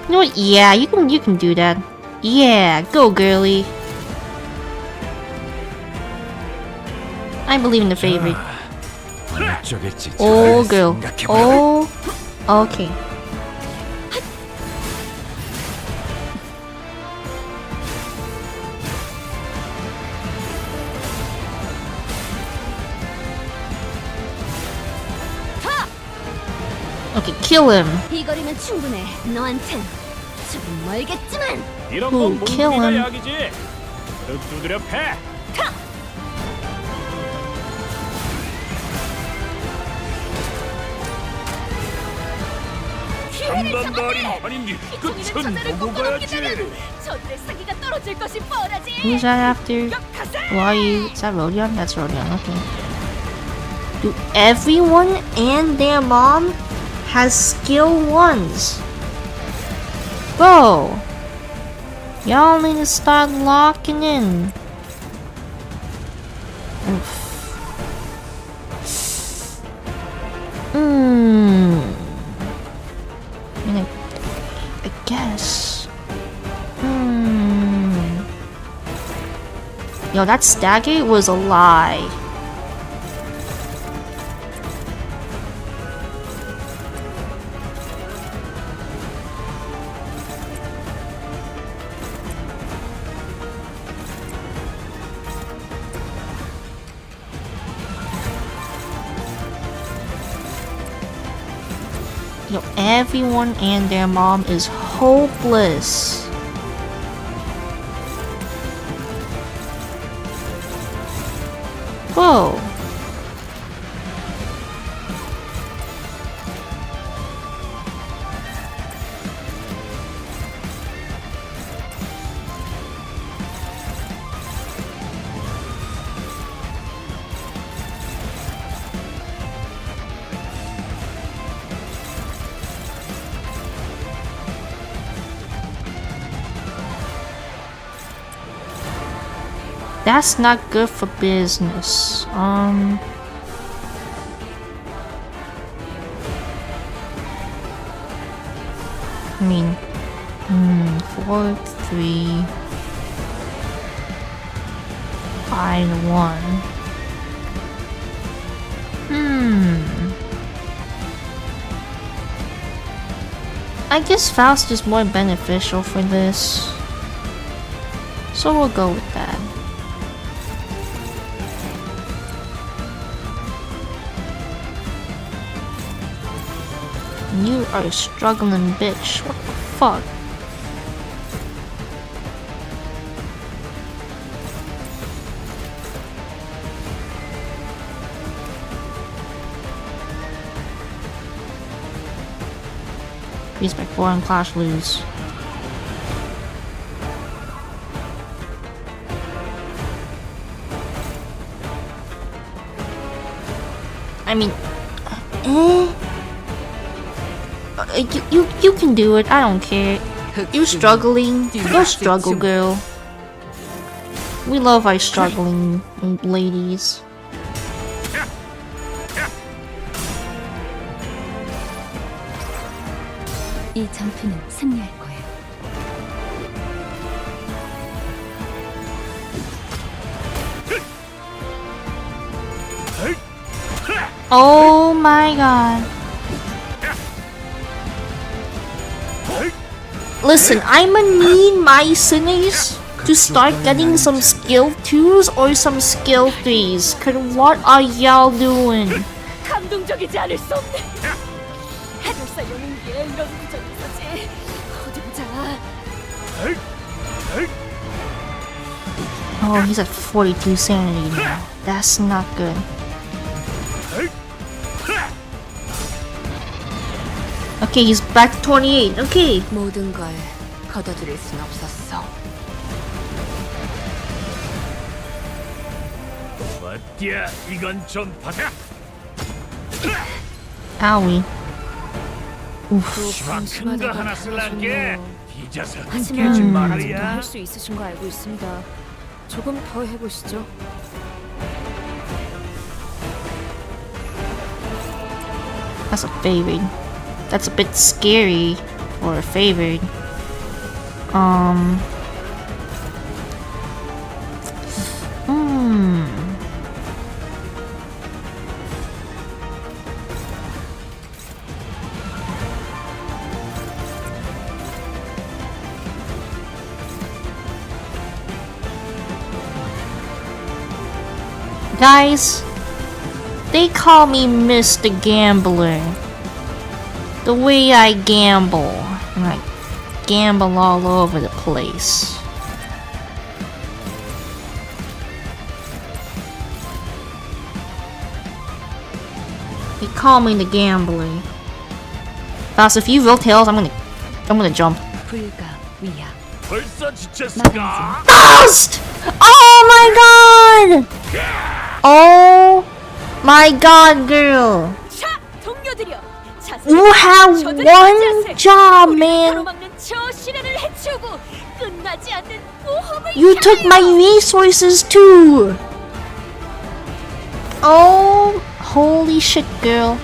You know what? Yeah, you can do that. Yeah, go girly. I believe in the favorite. Oh girl. Oh. Okay. Okay, kill him. 이 거리면 충분해. 너한텐 조금 멀겠지만. 이런 Ooh, 건 kill 몸무게가 him. 약이지. 그럼 두드려 패. 해를 잡았네. 아닌지 이종이는 저자를 꺾어놓게 되면 저들의 사기가 떨어질 것이 뻔하지. Who's that after? 역하세. Why is that Rodion? That's Rodion, okay. Do everyone and their mom has skill ones? Bro, y'all need to start locking in. Oof. I mean, I guess. Yo, that Stargate was a lie. Yo, everyone and their mom is hopeless. Whoa. That's not good for business. I mean, 4, 3, 5, 1. I guess Faust is more beneficial for this. So we'll go with that. You are a struggling bitch. What the fuck? Respect 4 and Clash lose. I mean, you can do it. I don't care. You're struggling. Go struggle, girl. We love our struggling ladies. 이 전투는 승리할 거예요. Oh my god. Listen, I'ma need my sinners to start getting some skill 2s or some skill 3s. Cause what are y'all doing? 감동적이지 않을 수 없네. 해결사 영웅기에 이런 부정이 있었지. 어디 보자. Oh, he's at 42 sanity now. That's not good. Okay, he's back to 28. Okay. 모든 걸 거둬들일 순 없었어. 어때야? 이건 좀 받아. Owie. Oof. 큰 거 하나 쓸란게 뒤져서 하지만 깨진 아직도 말이야. 할 수 있으신 거 알고 있습니다. 조금 더 해보시죠. That's a favored. That's a bit scary for a favored. Guys, they call me Mr. Gambler. The way I gamble, and I gamble all over the place. They call me the Gambler. Fast, if you vote tails, I'm gonna jump. 불가 위야. 벌써 지쳤을까? Fast! Oh my god! Oh my god, girl. 자, 동료들이여. You have one job, man. 가로막는 저 시련을 해치우고 끝나지 않는 모험을 You took my resources too. Oh, holy shit, girl.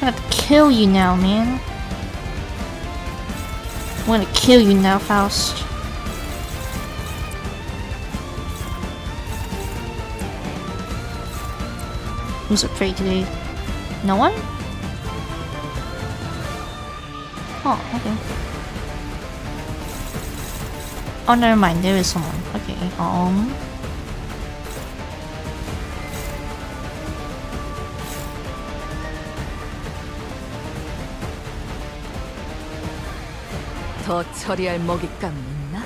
I'm gonna kill you now, man. I'm gonna kill you now, Faust. Who's afraid today? No one? Oh, okay. Oh, never mind. There is someone. Okay. 더 처리할 먹잇감이 있나?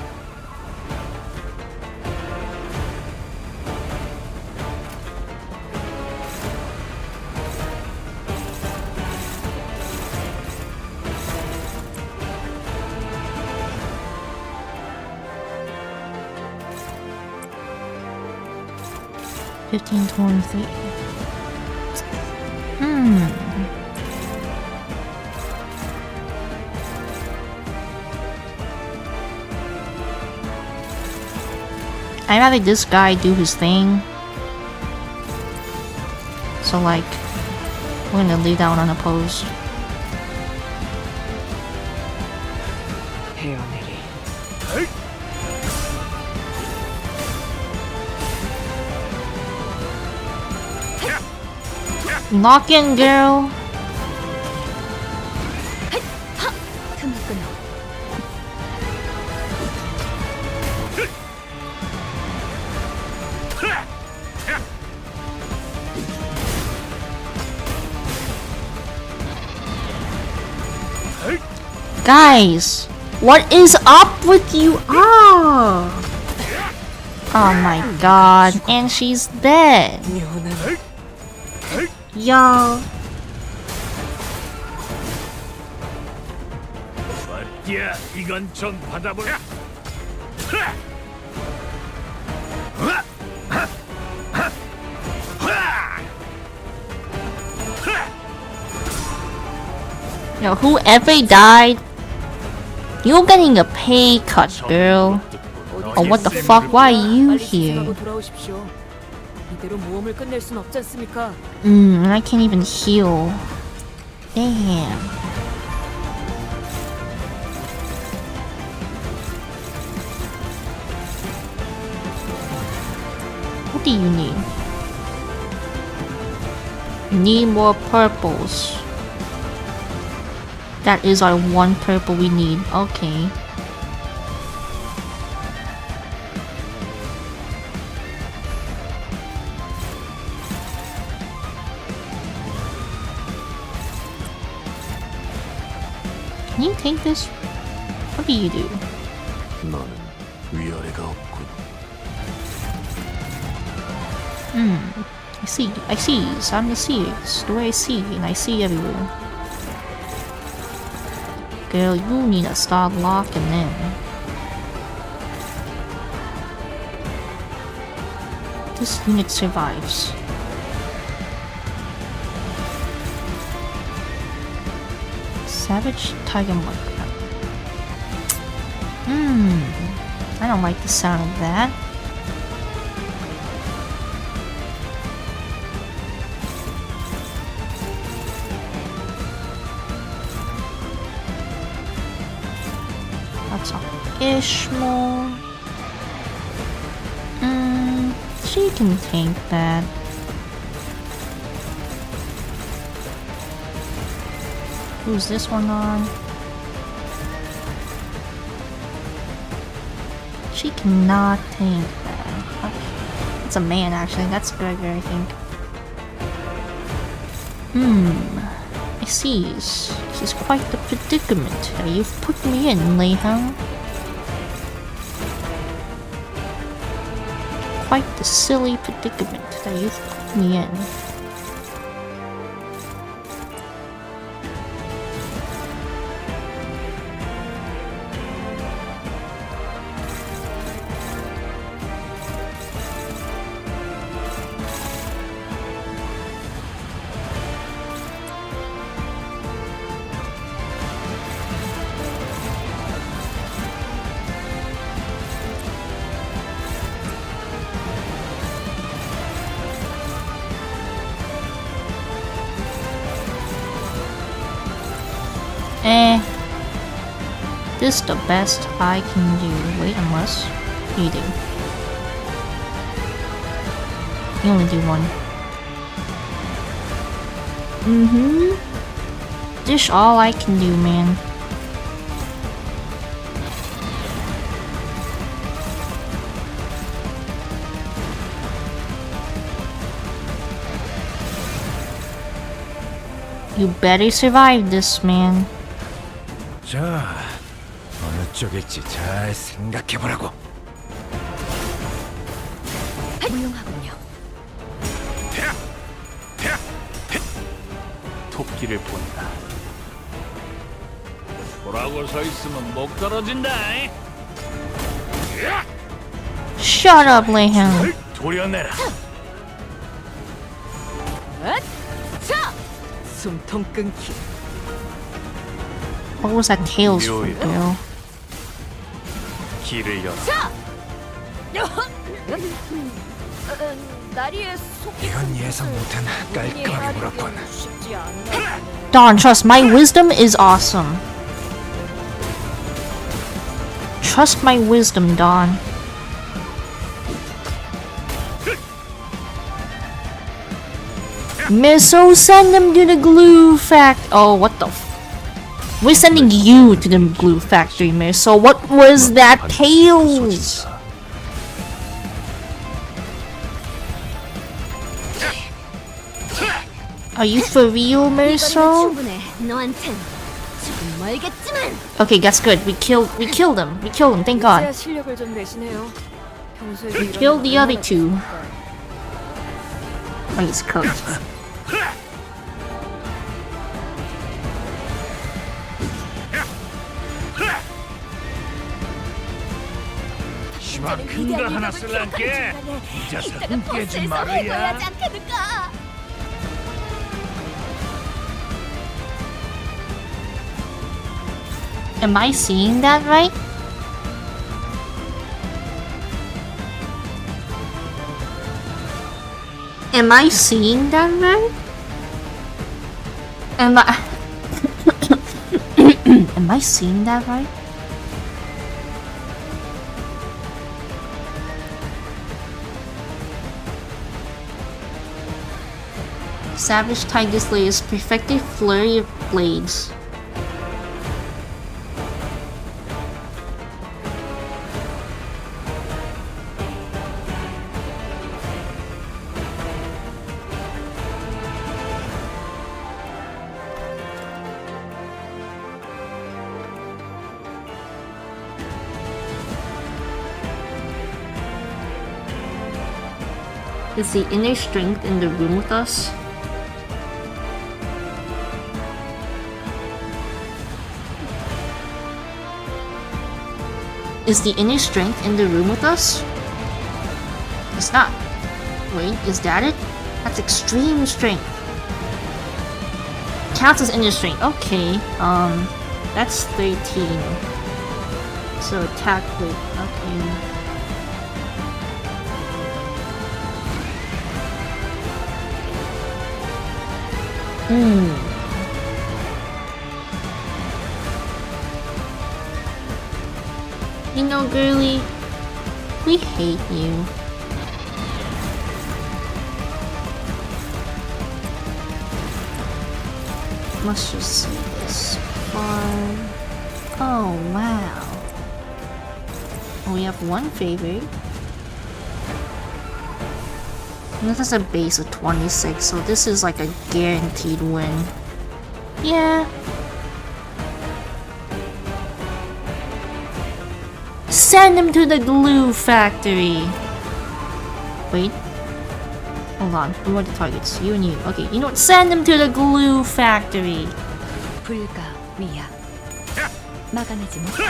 $15.23. I'd rather this guy do his thing. So like, we're gonna leave that one unopposed. 헤어내리. Lock in, girl. 틈을 끊어. Guys, what is up with you? Oh my god, and she's dead. Yo. 야, 이건 좀 받아보라. Yo, whoever died, you're getting a pay cut, girl. Oh, what the fuck? Why are you here? 돌아오십시오. 이대로 모험을 끝낼 순 없지 않습니까? And I can't even heal. Damn. What do you need? You need more purples. That is our one purple we need. Okay. Can you take this? What do you do? 너는 위아래가 없군. I see. So I'm the seers. The way I see, and I see everywhere. Girl, you need to start locking in. This unit survives. Savage Tiger Mud. I don't like the sound of that. That's a Ishmael. She can tank that. Who's this one on? She cannot tank that. Okay. It's a man actually, that's Gregor I think. I see. This is quite the predicament that you've put me in, Leihang. Quite the silly predicament that you've put me in. This the best I can do. Wait, unless you do. You only do one. This all I can do, man. You better survive this, man. 자, 어느 쪽일지 잘 생각해보라고. 훌륭하군요. 토끼를 본다. 보라고 서 있으면 목 떨어진다. Shut up, Layhem. 도려내라. 숨통 끊기. What was that tails for, bro? 길을 열어. 나리의 속 이건 예상 못한 깔끔하게 물었군. 쉽지 않나. Dawn, trust, my wisdom is awesome. Trust my wisdom, Dawn. Misso, send them to the glue Oh, what the We're sending you to the glue factory, Misso. What was that tails? Are you for real, Misso? 충분해. 너한텐 조금 멀겠지만. Okay, that's good. We killed him. We killed him, thank God. 실력을 좀 내시네요. 평소에 We killed the other two. Oh, he's cooked. 시방 큰거 하나 쓸란게. 이자서 흥 깨지 말아야. Am I seeing that right? Am I seeing that right? Am I Am I seeing that right? Savage Tiger Slayer's perfected flurry of blades. Is the inner strength in the room with us? Is the inner strength in the room with us? It's not. Wait, is that it? That's extreme strength. Counts as inner strength. Okay, that's 13. So attack weight, okay. You know, girly, we hate you. Let's just see this one. Oh, wow. We have one favorite. And this is a base of 26, so this is like a guaranteed win. Yeah. Send him to the glue factory! Wait. Hold on. Who are the targets? You and you. Okay, you know what? Send him to the glue factory! 불가 위야. 막아내지 못해.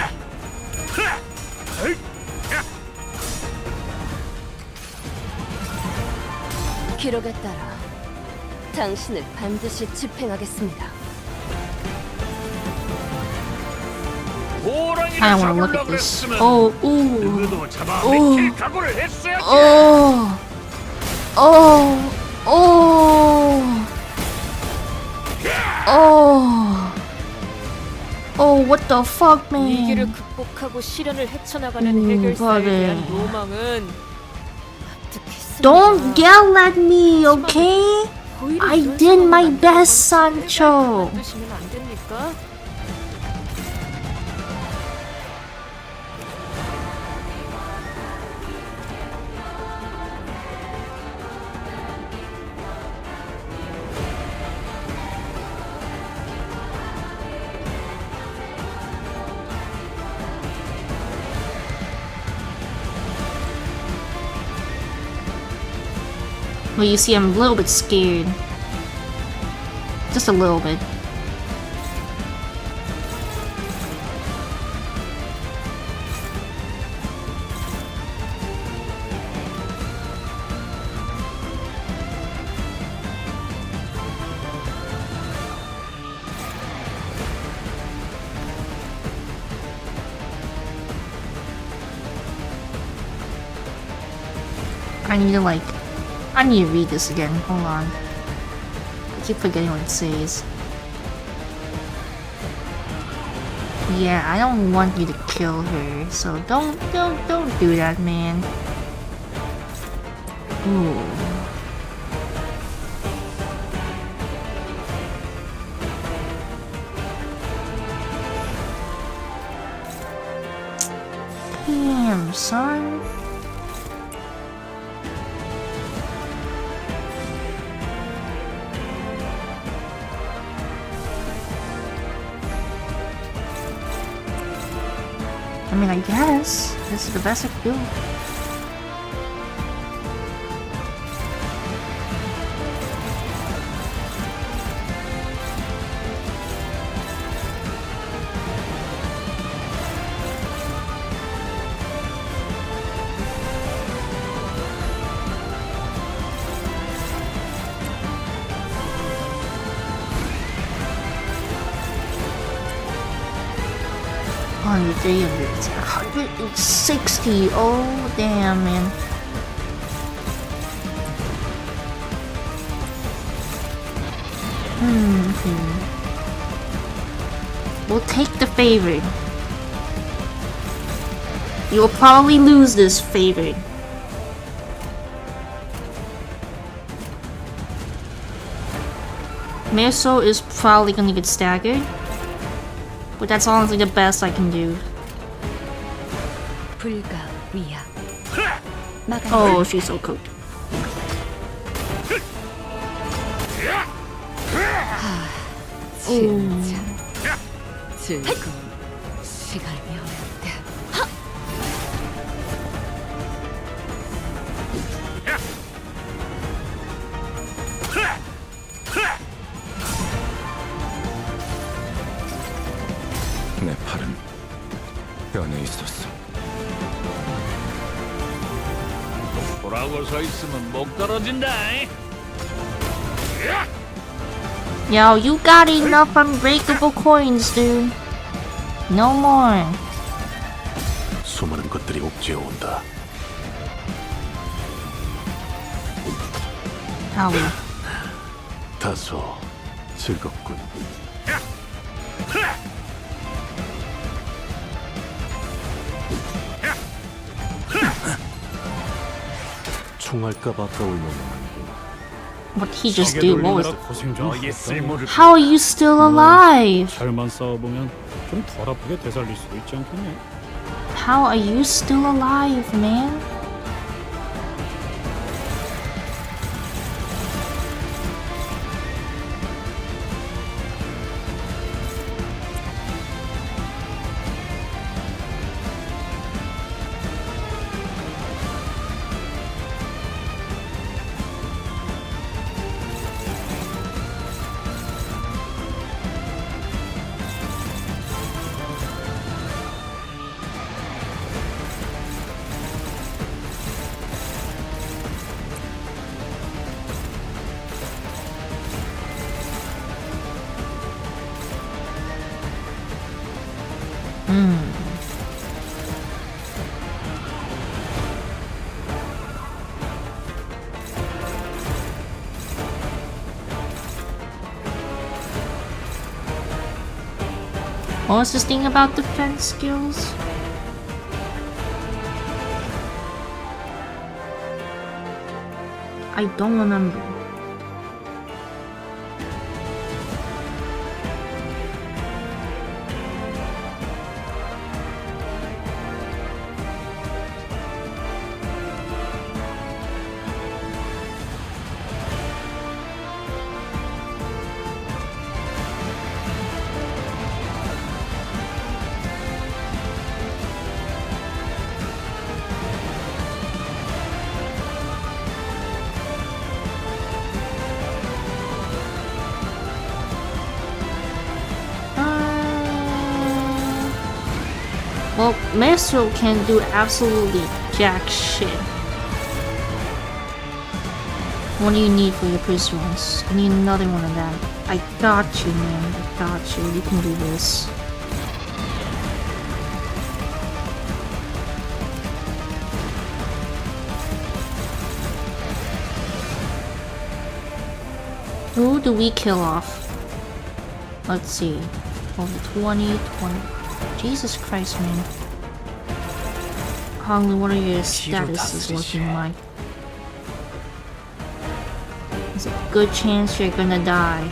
기록에 따라 당신을 반드시 집행하겠습니다. I don't want to look at this. Oh, ooh. 누구도 잡아 오. 맥힐 각오를 했어야지. Oh. Oh. Oh. Oh. what the fuck, 위기를 man? 극복하고 시련을 헤쳐나가는 해결사에 그래. 대한 로망은 납득했습니다. Don't yell at me, okay? 오히려 I 이런 did my 상황을 best, 만들어서 Sancho. 만드시면 안 됩니까? Well, you see, I'm a little bit scared. Just a little bit. I need to I need to read this again. Hold on. I keep forgetting what it says. Yeah, I don't want you to kill her, so don't do that, man. Ooh. Damn, son. I mean, I guess this is the best I can do. $100, $160. Oh, damn, man. We'll take the favorite. You'll probably lose this favorite. Meso is probably gonna get staggered. But that's honestly the best I can do. 불가 위야. Oh, she's so cooked. 진짜 즐거운 시간이었는데. 내 팔은 뼈에 있었어. 보라고 서 있으면 목 떨어진다. Yo, you got enough unbreakable coins, dude. No more. 수많은 것들이 옥죄어 온다. Howie. 다소 즐겁군. 총알값 아까울 놈은 What did he just do? What was? 고생 좀 너의 쓸모를 How are you still alive? 잘만 싸워보면 좀 덜 아프게 되살릴 수도 있지 않겠냐? How are you still alive, man? What was this thing about defense skills? I don't remember. Well, Maestro can do absolutely jack shit. What do you need for your pursuance? I need another one of that. I got you, man. I got you. You can do this. Who do we kill off? Let's see. Over 20. Jesus Christ, man. Honglu, what are your statuses looking like? There's a good chance you're gonna die.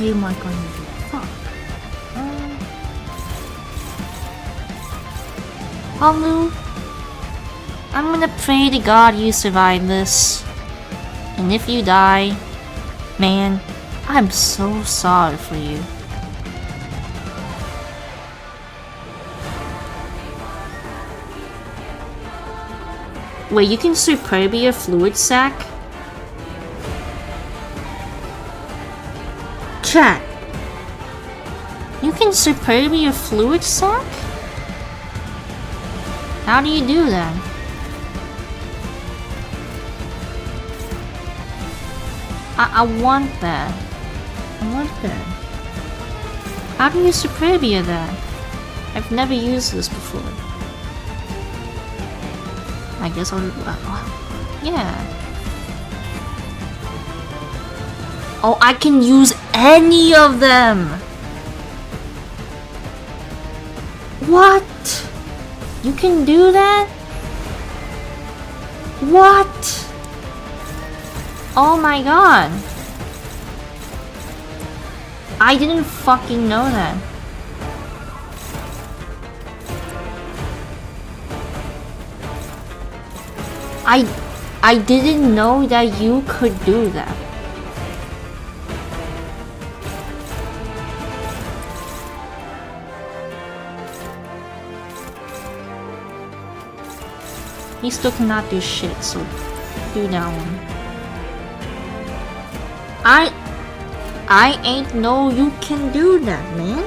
Trademark on you. Fuck. Honglu, I'm gonna pray to God you survive this. And if you die, man, I'm so sorry for you. Wait, you can Superbia fluid sac? Chat. You can Superbia fluid sac? How do you do that? I want that. I want that. How do you Superbia that? I've never used this before. I guess I'll... yeah. Oh, I can use any of them! What? You can do that? What? Oh my god. I didn't fucking know that. I didn't know that you could do that. He still cannot do shit, so do that one. I ain't know you can do that, man.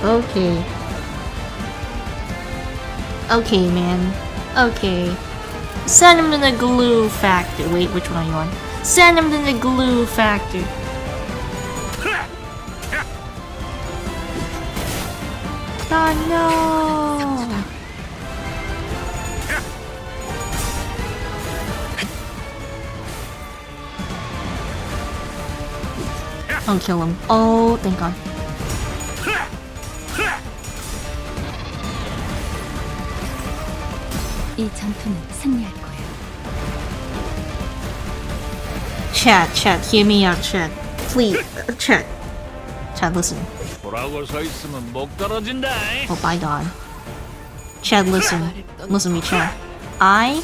Okay. Okay, man. Okay. Send him to the glue factory. Wait, which one are you on? Send him to the glue factory. Oh no! Don't kill him. Oh, thank God. 이 전투는 승리할 거야. Chat, hear me out, chat. Please, chat. Chat, listen. 보라고 서 있으면 목 떨어진다. Oh, by God. Chad, listen. Listen to me, Chad. I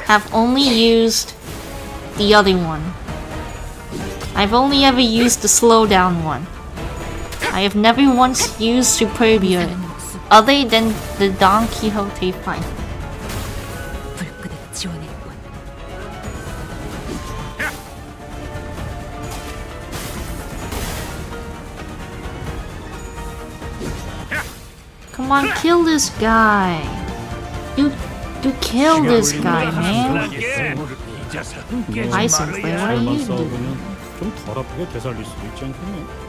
have only used the other one. I've only ever used the slowdown one. I have never once used Superbia other than the Don Quixote fight. 불끄득 지원했군. Come on, kill this guy. You kill this guy, man. License plate, what are 잘만 you doing? 싸우면 좀 덜 아프게 되살릴 수도 있지 않겠냐?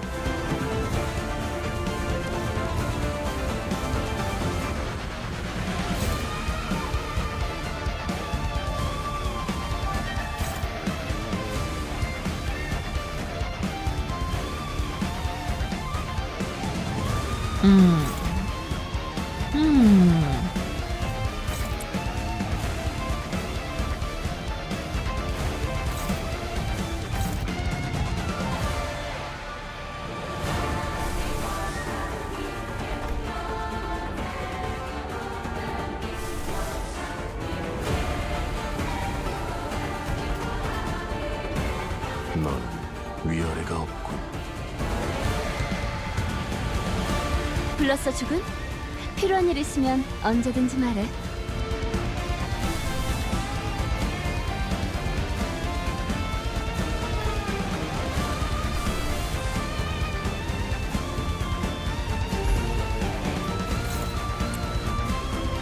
넌 위아래가 없군. 불렀어 죽은? 필요한 일 있으면 언제든지 말해.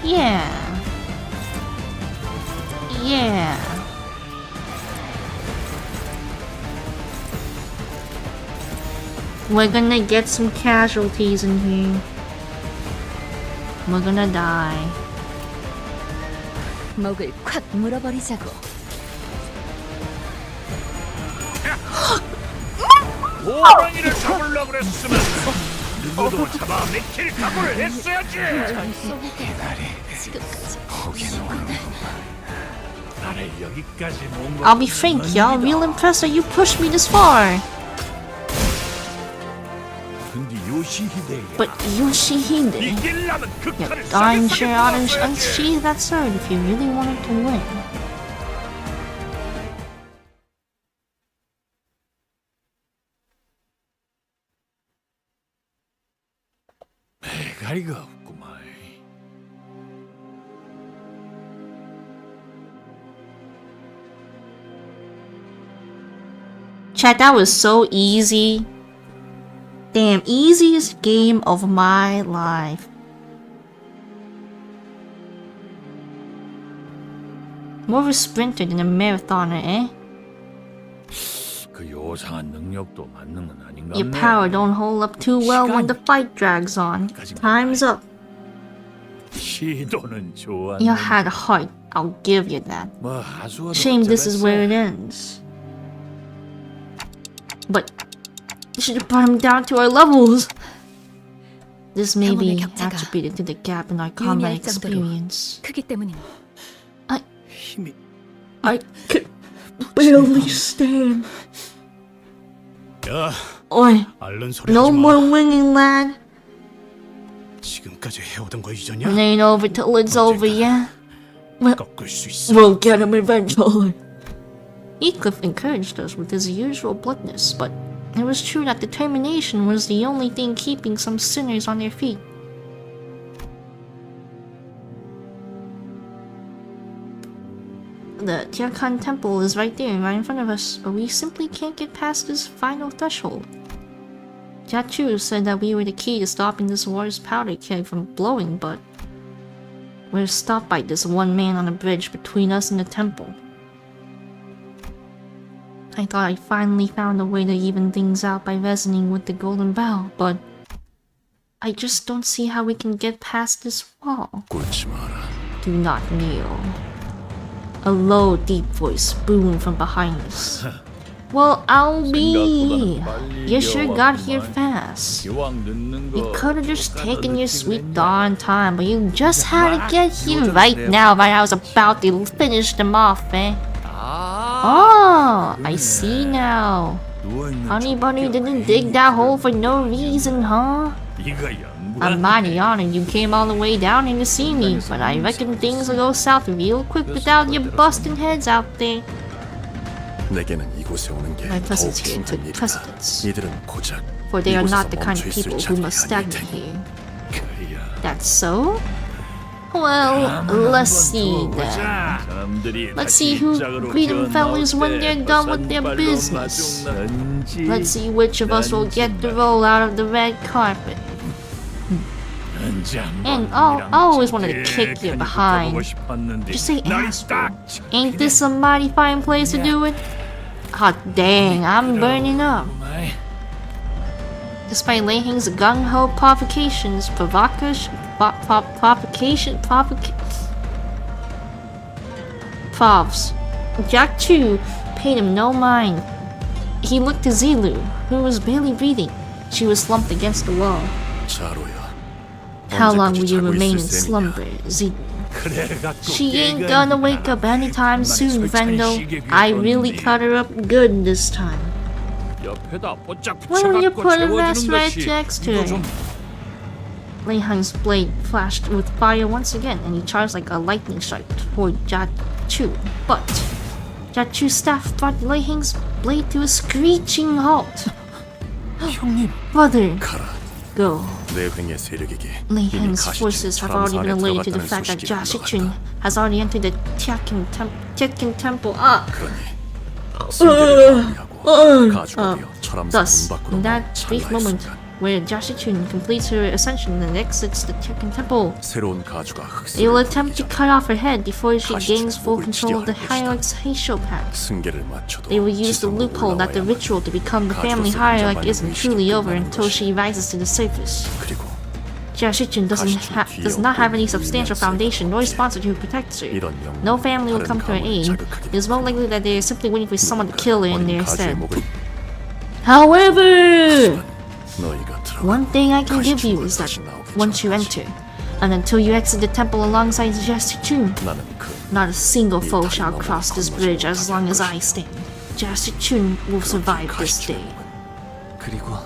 Yeah. Yeah. We're gonna get some casualties in here. We're gonna die. 목을 콱 물어버리자고. 호랑이를 잡으려고 그랬으면 누구도 잡아 맥힐 각오를 했어야지. 나를 여기까지 몬 I'll be frank, y'all. Real impressed that you pushed me this far. 근데 요시히데야. But Yoshihide. 이길라면 그 Yeah, 칼을 darn sure ought to 써야지. unsheath that sword if you really wanted to win. 대가리가 없구만. Chat, that was so easy. Damn, easiest game of my life. More of a sprinter than a marathoner, eh? 그 요상한 능력도 맞는 건 아닌가? Your power don't hold up too well when the fight drags on. Time's up. 시도는 좋아. You had a heart, I'll give you that. 뭐 하수가 Shame this is where it ends. But you should have brought him down to our levels. This may be attributed to the gap in our combat experience. 크기 때문인. 힘이 I could barely stand. 야, Oi, 앓는 소리 no 하지 more 마. winging, lad. 지금까지 해오던 거 잊었냐? It ain't over till it's over, yeah? Well, 꺾을 수 있어. we'll get him eventually. Heathcliff encouraged us with his usual bluntness, but it was true that determination was the only thing keeping some sinners on their feet. The Tiakan temple is right there, right in front of us, but we simply can't get past this final threshold. Jiachu said that we were the key to stopping this war's powder keg from blowing, but we're stopped by this one man on a bridge between us and the temple. I thought I finally found a way to even things out by resonating with the golden bow, but I just don't see how we can get past this wall. 꿇지 마라. Do not kneel. A low, deep voice boomed from behind us. Well, I'll be. You sure got here fast. You could have just taken your sweet darn time, but you just had to get here right now while I was about to finish them off, eh? Oh, I see now. Honey Bunny didn't dig that hole for no reason, huh? I'm mighty honored you came all the way down here to see me, but I reckon things will go south real quick without you busting heads out there. 내게는 이곳에 오는 게 My 더욱 presence here 중요한 took 일이다. precedence, 이들은 고작 for they are not 이곳에서 the kind of 멈춰 있을 people who 자들이 must 아닐 stagnate 테니. here. 그야. That's so? Well, let's see then. Let's see who Freedom Families when they're done with their business. Let's see which of us will get the roll out of the red carpet. And I always wanted to kick you behind. Just say asshole. Ain't this a mighty fine place to do it? Hot dang, I'm burning up. Despite Leihing's gung-ho provocations, Favs, Jack Chu paid him no mind. He looked at Zilu, who was barely breathing. She was slumped against the wall. 자로야. How long will 언제까지 you 자고 remain in 있을 셈이냐? slumber, Zilu? She ain't gonna wake up anytime soon, friendo. I really cut her up good this time. 옆에다 뽀짝 Why don't you 붙여갖고 put a vest 재워주는 right 것이 next to 이거 her? 좀 Lei Hang's blade flashed with fire once again, and he charged like a lightning strike toward Jia Chu. But Jia Chu's staff brought Lei Hang's blade to a screeching halt. Brother, 가라. go. 내횡의 세력에게 Lei 이미 Hang's 가시춘 forces have already been 참사안에 alerted to the 들어갔다는 fact that 소식이 Jia Shichun 흘러갔다. has already entered the Tiekin Temple. 그러니 승계를 마무리하고 가주가 되어 철암사 Thus, 문 밖으로 in that 나온 brief 찰나의 moment 순간 where Jia Shichun completes her ascension and exits the Tiekin Temple, 새로운 가주가 they will 흑수를 attempt to 부리기 cut off her head before she 가시춘 gains full 목을 control of the 찌려할 것이다. hierarch's Heisho pact. 승계를 맞춰도 They will use the 지상으로 loophole that the 올라와야만 ritual to become the family 가주로서 hierarch 인정받는 isn't 의식이 truly over 끝나는 until 것이. she rises to the surface. 그리고 Jia Shichun does not have any substantial foundation nor sponsor who protects her. 이런 영웅 No family will 다른 come to her 가문을 aid. 자극하게 It is more 되고 likely that they are simply waiting for someone to kill her in 어린 their 가주의 stead. 목을 However, 너희가 들어가 one thing I can give you 가시춘을 is that 다시 나오기 once you 전까지 enter, and until you exit the temple alongside Jia Shichun, 나는 그 not a single foe shall cross this bridge as long as I stand. Jia Shichun will survive this day, 그리고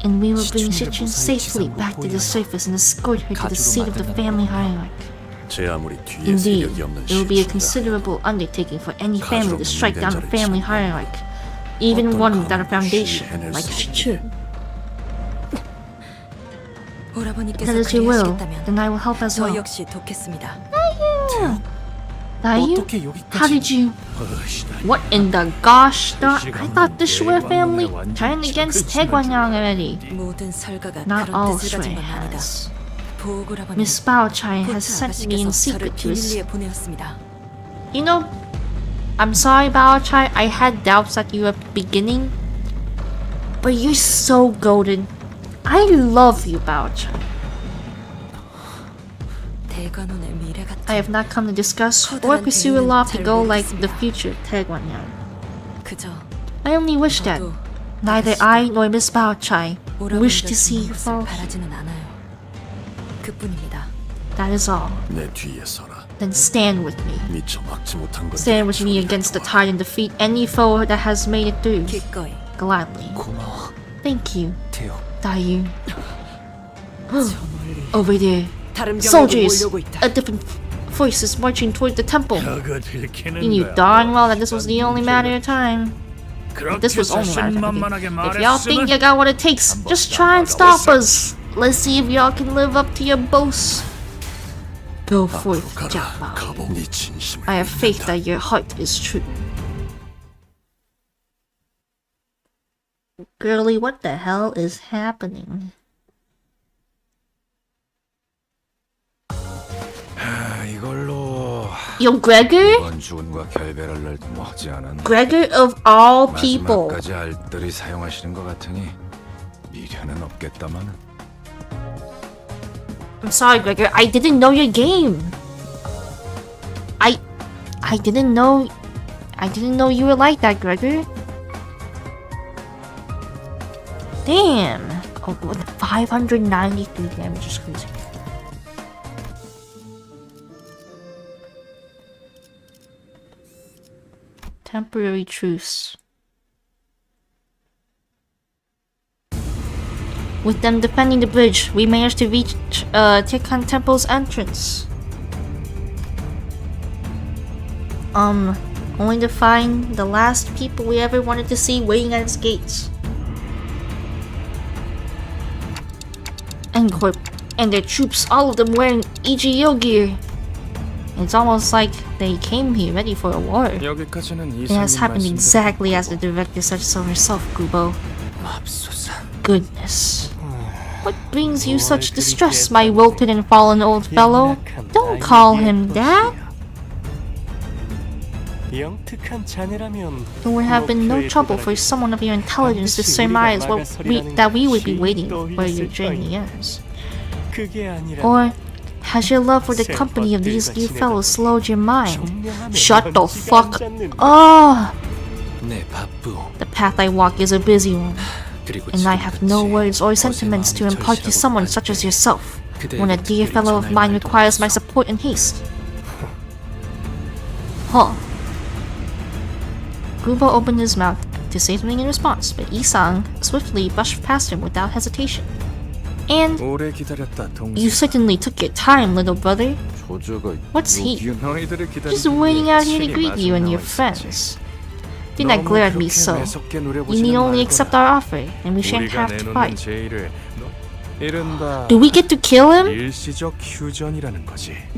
and we will bring Shichun safely back to the surface and escort her to the seat of the family hierarch. 제 아무리 뒤에 Indeed, 세력이 없는 it will be a 시주라 considerable undertaking for any family to strike down a family hierarch, even one without a foundation, like Shichun. That 오라버니께서 is your will, 그리하시겠다면 then I will help as 저 well. 역시 돕겠습니다. Nayu? 어떻게 How 여기까지 did you? What in the gosh? I thought the Shui family turned against Taegwangyang already. 모든 설가가 Not 그런 all 뜻을 가진 Shui 건 아니다. has. 보고라버니 Miss Bao Chai has 코트 sent me in 아가씨께서 저를 secret to us. 비밀리에 보내었습니다. You know, I'm sorry, Bao Chai. I had doubts at you at the beginning, but you're so golden. I love you, Bao Chai. 대관원의 미래 같은 I have not come to discuss or pursue a lofty goal like the future Taegwangyang. 그저 I only wish that neither I nor Miss Bao Chai wish to see you fall. 바라지는 않아요. 그뿐입니다. That is all. 내 뒤에 서라. Then stand with me. 미처 막지 못한 것 Stand with me against the tide and defeat any foe that has made it through. 기꺼이 Gladly. 고마워 Thank you, 태호. Dayu. Over there, 다른 병력이 soldiers 몰려오고 있다. at different voices marching toward the temple. 저거 들키는 You knew 거야. darn well that this was the only matter of time. This was only a matter of time. 자신만만하게 If y'all think you 말했으면 got what it takes, just try and stop us. Let's see if y'all can live up to your boast. Go forth, 앞으로 가라. Jiabao. 가보. 네 진심을 I have faith 믿는다. that your heart is true. Girlie, what the hell is happening? 이걸로 Yo, Gregor? 이번 주군과 결별을 낼 머지않은 Gregor of all people. 마지막까지 알뜰히 사용하시는 것 같으니 미련은 없겠다마는. I'm sorry, Gregor. I didn't know your game. I didn't know you were like that, Gregor. Damn. Oh, what? 593 damage is crazy. Temporary truce. With them defending the bridge, we managed to reach Tekhan Temple's entrance. only to find the last people we ever wanted to see waiting at its gates. N-Corp and their troops, all of them wearing EGO gear. It's almost like they came here ready for a war. It has happened exactly as the director said so herself, Kubo. Goodness. What brings you such distress, my wilted and fallen old fellow? Don't call him that. It would have been no trouble for someone of your intelligence to surmise that we would be waiting for your journey ends. Or has your love for the company of these new fellows slowed your mind? Shut the fuck up! The path I walk is a busy one, and I have no words or sentiments to impart to someone such as yourself when a dear fellow of mine requires my support in haste. Huh. Kubo opened his mouth to say something in response, but Isang swiftly brushed past him without hesitation. And you certainly took your time, little brother. What's he? Just waiting out here to greet you and your friends. Do not glare at me so. You need only accept our offer, and we shan't have to fight. Do we get to kill him?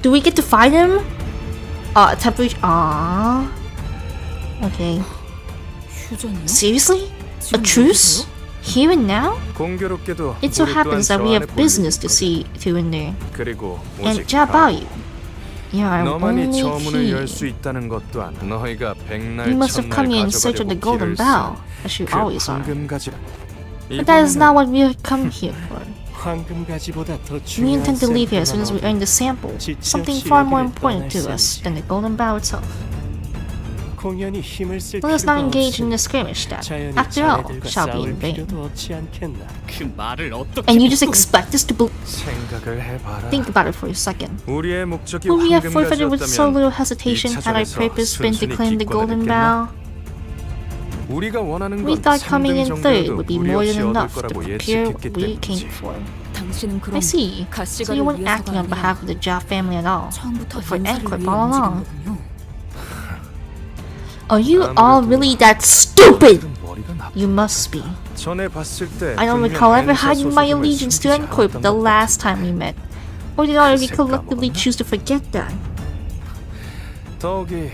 Do we get to fight him? Temporary. Aww. Okay. Seriously? A truce? Here and now? It so happens that we have business to see to in there. And Jabayu, you are only here. You must have come here in search of the golden bough, as you always are. But that is not what we have come here for. We intend to leave here as soon as we earn the sample, something far more important to us than the golden bough itself. Let us not engage in a skirmish that, after all, shall be in vain. And you just expect us to think about it for a second. Would we have forfeited with so little hesitation had our purpose been to claim the golden bough? We thought coming in third would be more than enough to procure what we came for. I see. So you weren't acting on behalf of the Jia family at all, but for N-Corp all along. Are you all really that stupid? You must be. I don't recall ever hiding my allegiance to N-Corp the last time we met. Or did all of you collectively choose to forget that?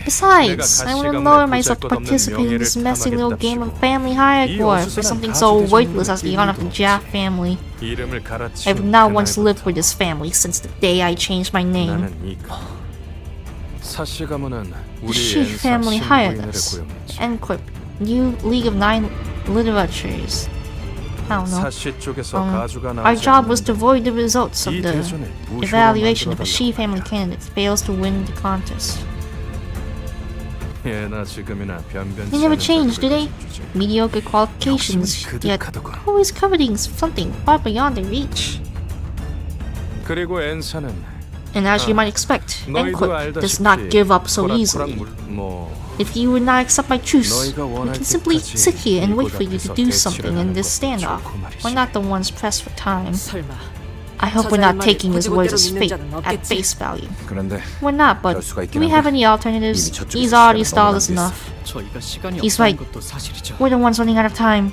Besides, I wouldn't lower myself to participate in this messy little game of family hierarchy for something so worthless as the honor of the Jia family. I have not once lived for this family since the day I changed my name. The Shi family hired us. N-Corp, new League of Nine Literatures. I don't know. Our job was to avoid the results of the evaluation if a Shi family candidate fails to win the contest. They never change, do they? Mediocre qualifications, yet always coveting something far beyond their reach. And as you might expect, N-Corp does not give up so easily. If you would not accept my truce, we can simply sit here and wait for you to do something in this standoff. We're not the ones pressed for time. I hope we're not taking his words as fate at face value. We're not, but do we have any alternatives? He's already stalled us enough. He's right. We're the ones running out of time.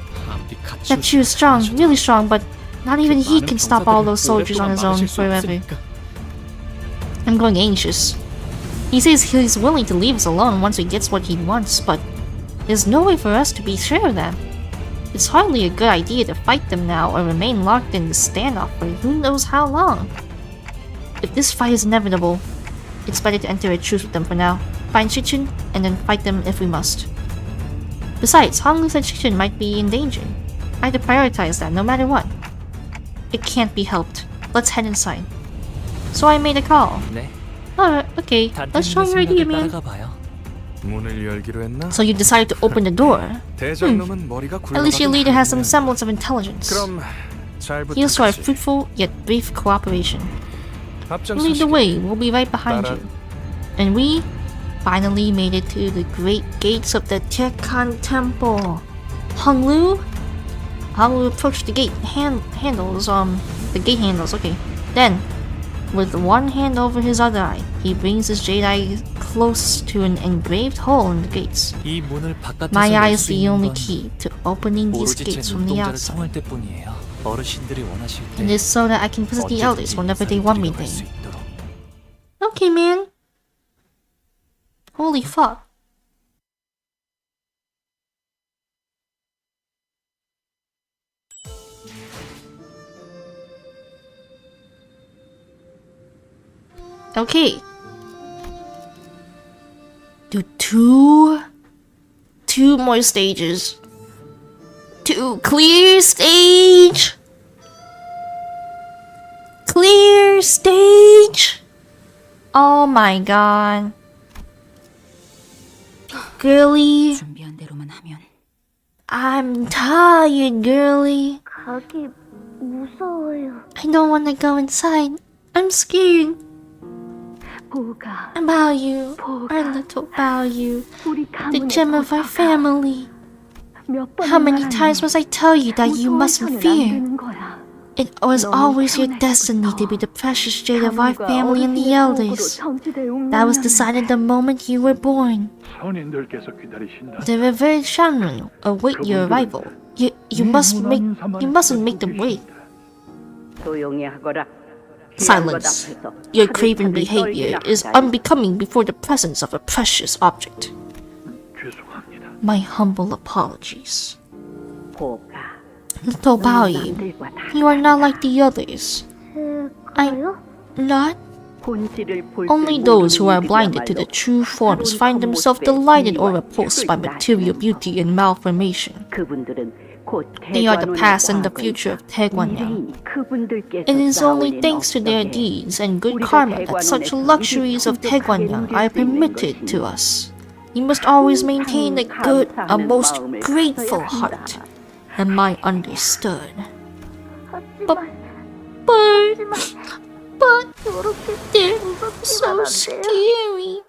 That Chu is strong, really strong, but not even he can stop all those soldiers on his own forever. I'm growing anxious. He says he's willing to leave us alone once he gets what he wants, but there's no way for us to be sure of that. It's hardly a good idea to fight them now or remain locked in the standoff for who knows how long. If this fight is inevitable, it's better to enter a truce with them for now, find Shichun, and then fight them if we must. Besides, Honglu and Shichun might be in danger. I have to prioritize that no matter what. It can't be helped. Let's head inside. So I made a call. Alright, okay. Let's try your idea, man. So you decided to open the door? At least your leader has some semblance of intelligence. Here's to our fruitful yet brief cooperation. Lead the way, we'll be right behind you. And we finally made it to the great gates of the Tekkan Temple. Honglu approached the gate handles, the gate handles, okay. Then, with one hand over his other eye, he brings his jade eye close to an engraved hole in the gates. 이 문을 바깥에서 My eye 열 is 수 the 있는 only 건 key to opening these 오로지 제 gates from the 눈동자를 outside. 통할 때뿐이에요. 어르신들이 원하실 때 And it's so that I can visit the elders 언제든지 whenever they want me 인사를 드리러 갈수 there. 있도록. Okay, man. Holy fuck. Okay. Do two more stages. Clear stage. Clear stage. Oh my god. Girly, 준비한 대로만 하면 I'm tired, girly. 가기 무서워요. I don't wanna go inside. I'm scared. 보가 About you, our little about you, the gem of our family. How many times must I tell you that you mustn't fear? It was always your destiny to be the precious jade of our family and the elders. That was decided the moment you were born. The revered shaman await your arrival. You mustn't make them wait. Silence. Your craven behavior is unbecoming before the presence of a precious object. My humble apologies. Little Baoyu, you are not like the others. I'm not? Only those who are blinded to the true forms find themselves delighted or repulsed by material beauty and malformation. They are the past and the future of Taegwanyang. It is only thanks to their deeds and good karma that such luxuries of Taegwanyang are permitted to us. You must always maintain a most grateful heart. Am I understood? But they're so scary.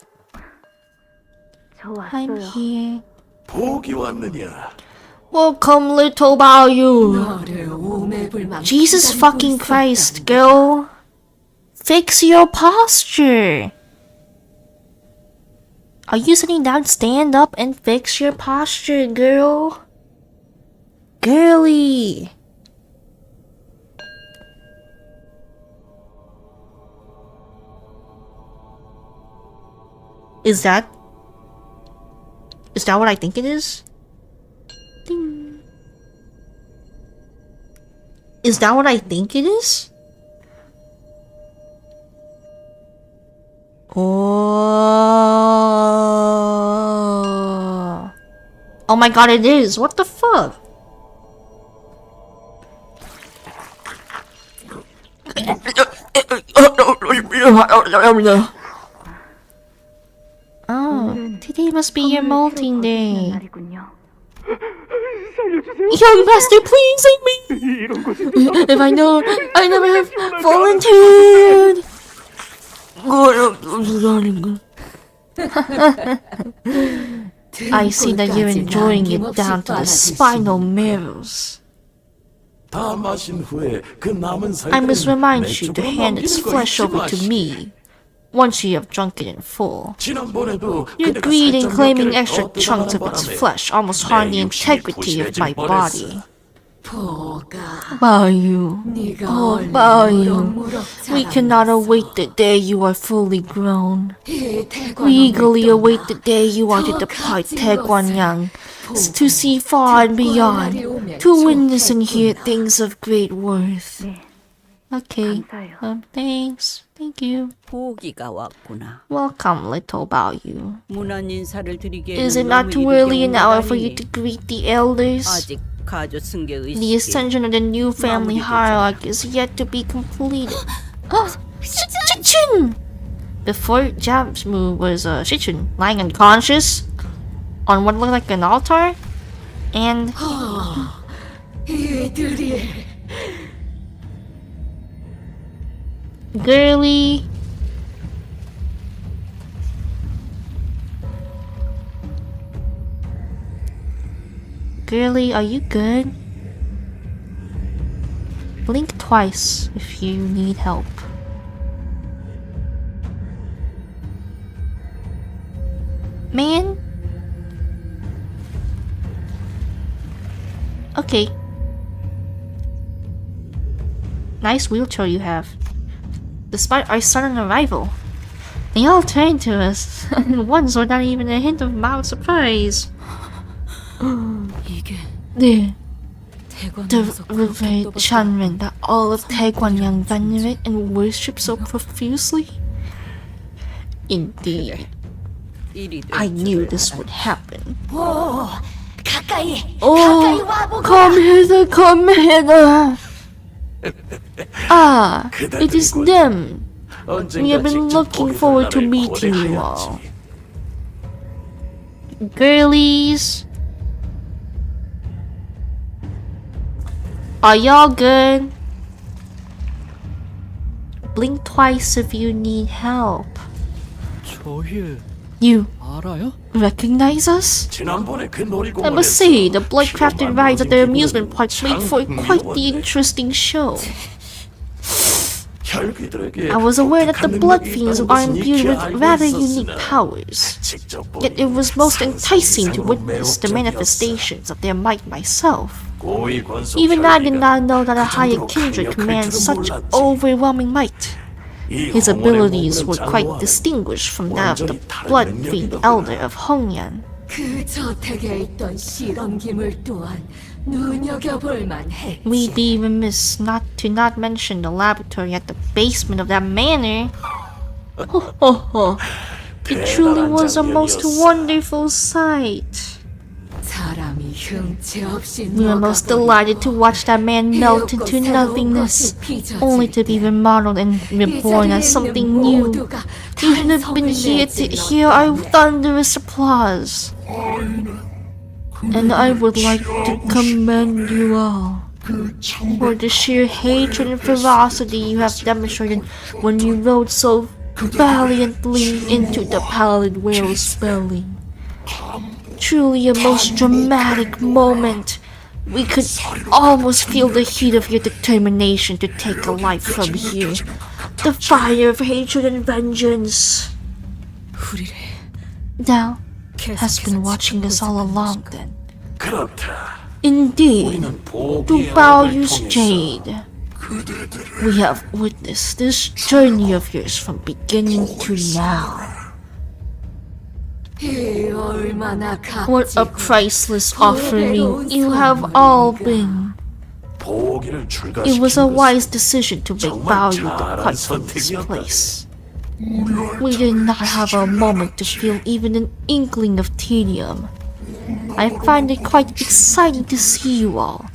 I'm here. 복이 왔느냐? Welcome, little Baoyu. Jesus fucking Christ, girl. Fix your posture. Are you sitting down? Stand up and fix your posture, girl. Girly. Is that what I think it is? Ding. Is that what I think it is? Oh. Oh my god, it is. What the fuck? Oh, today must be your molting day. Young master, please save me! If I know, I never have volunteered! I see that you're enjoying it down to the spinal marrows. I must remind you to hand its flesh over to me once you have drunk it in full. Your greed in claiming extra chunks of its flesh almost harm the integrity of my body. Baoyu, oh Baoyu, we cannot await the day you are fully grown. We eagerly await the day you are to depart Taegwanyang, to see far and beyond, to witness and hear things of great worth. Okay, thanks. Thank you. Welcome, little Baoyu. Is it not too early an hour for you to greet the elders? The ascension of the new family hierarch is yet to be completed. Oh, Shichun! Before Jam's move was Shichun lying unconscious on what looked like an altar, and girly. Girly, are you good? Blink twice if you need help. man. Okay. Nice wheelchair you have. Despite our sudden arrival, they all turned to us, and once without even a hint of mild surprise. 네, the revered Shanren that all of Taegwangyang venerate and worship so profusely? Indeed. I knew this would happen. Oh, come hither, come hither! Ah, it is them. We have been looking forward to meeting you all. Girlies, are y'all good? Blink twice if you need help. You recognize us? I must say, the blood-crafted rides at the amusement parks made for quite the interesting show. I was aware that the blood fiends are imbued with rather unique powers, yet it was most enticing to witness the manifestations of their might myself. Even I did not know that a higher kindred commands such overwhelming might. His abilities were quite distinguished from that of the blood fiend elder of Hongyan. We'd be remiss not to mention the laboratory at the basement of that manor. It truly was a most wonderful sight. We were most delighted to watch that man melt into nothingness, only to be remodeled and reborn as something new. You should have been here to hear our thunderous applause. And I would like to commend you all for the sheer hatred and ferocity you have demonstrated when you rode so valiantly into the pallid whale's belly. Truly a most dramatic moment. We could almost feel the heat of your determination to take a life from here. The fire of hatred and vengeance. Now has been watching us all along then. Indeed, to Baoyu's Jade, we have witnessed this journey of yours from beginning to now. What a priceless offering you have all been. It was a wise decision to make Baoyu depart from this place. We did not have a moment to feel even an inkling of tedium. I find it quite exciting to see you all,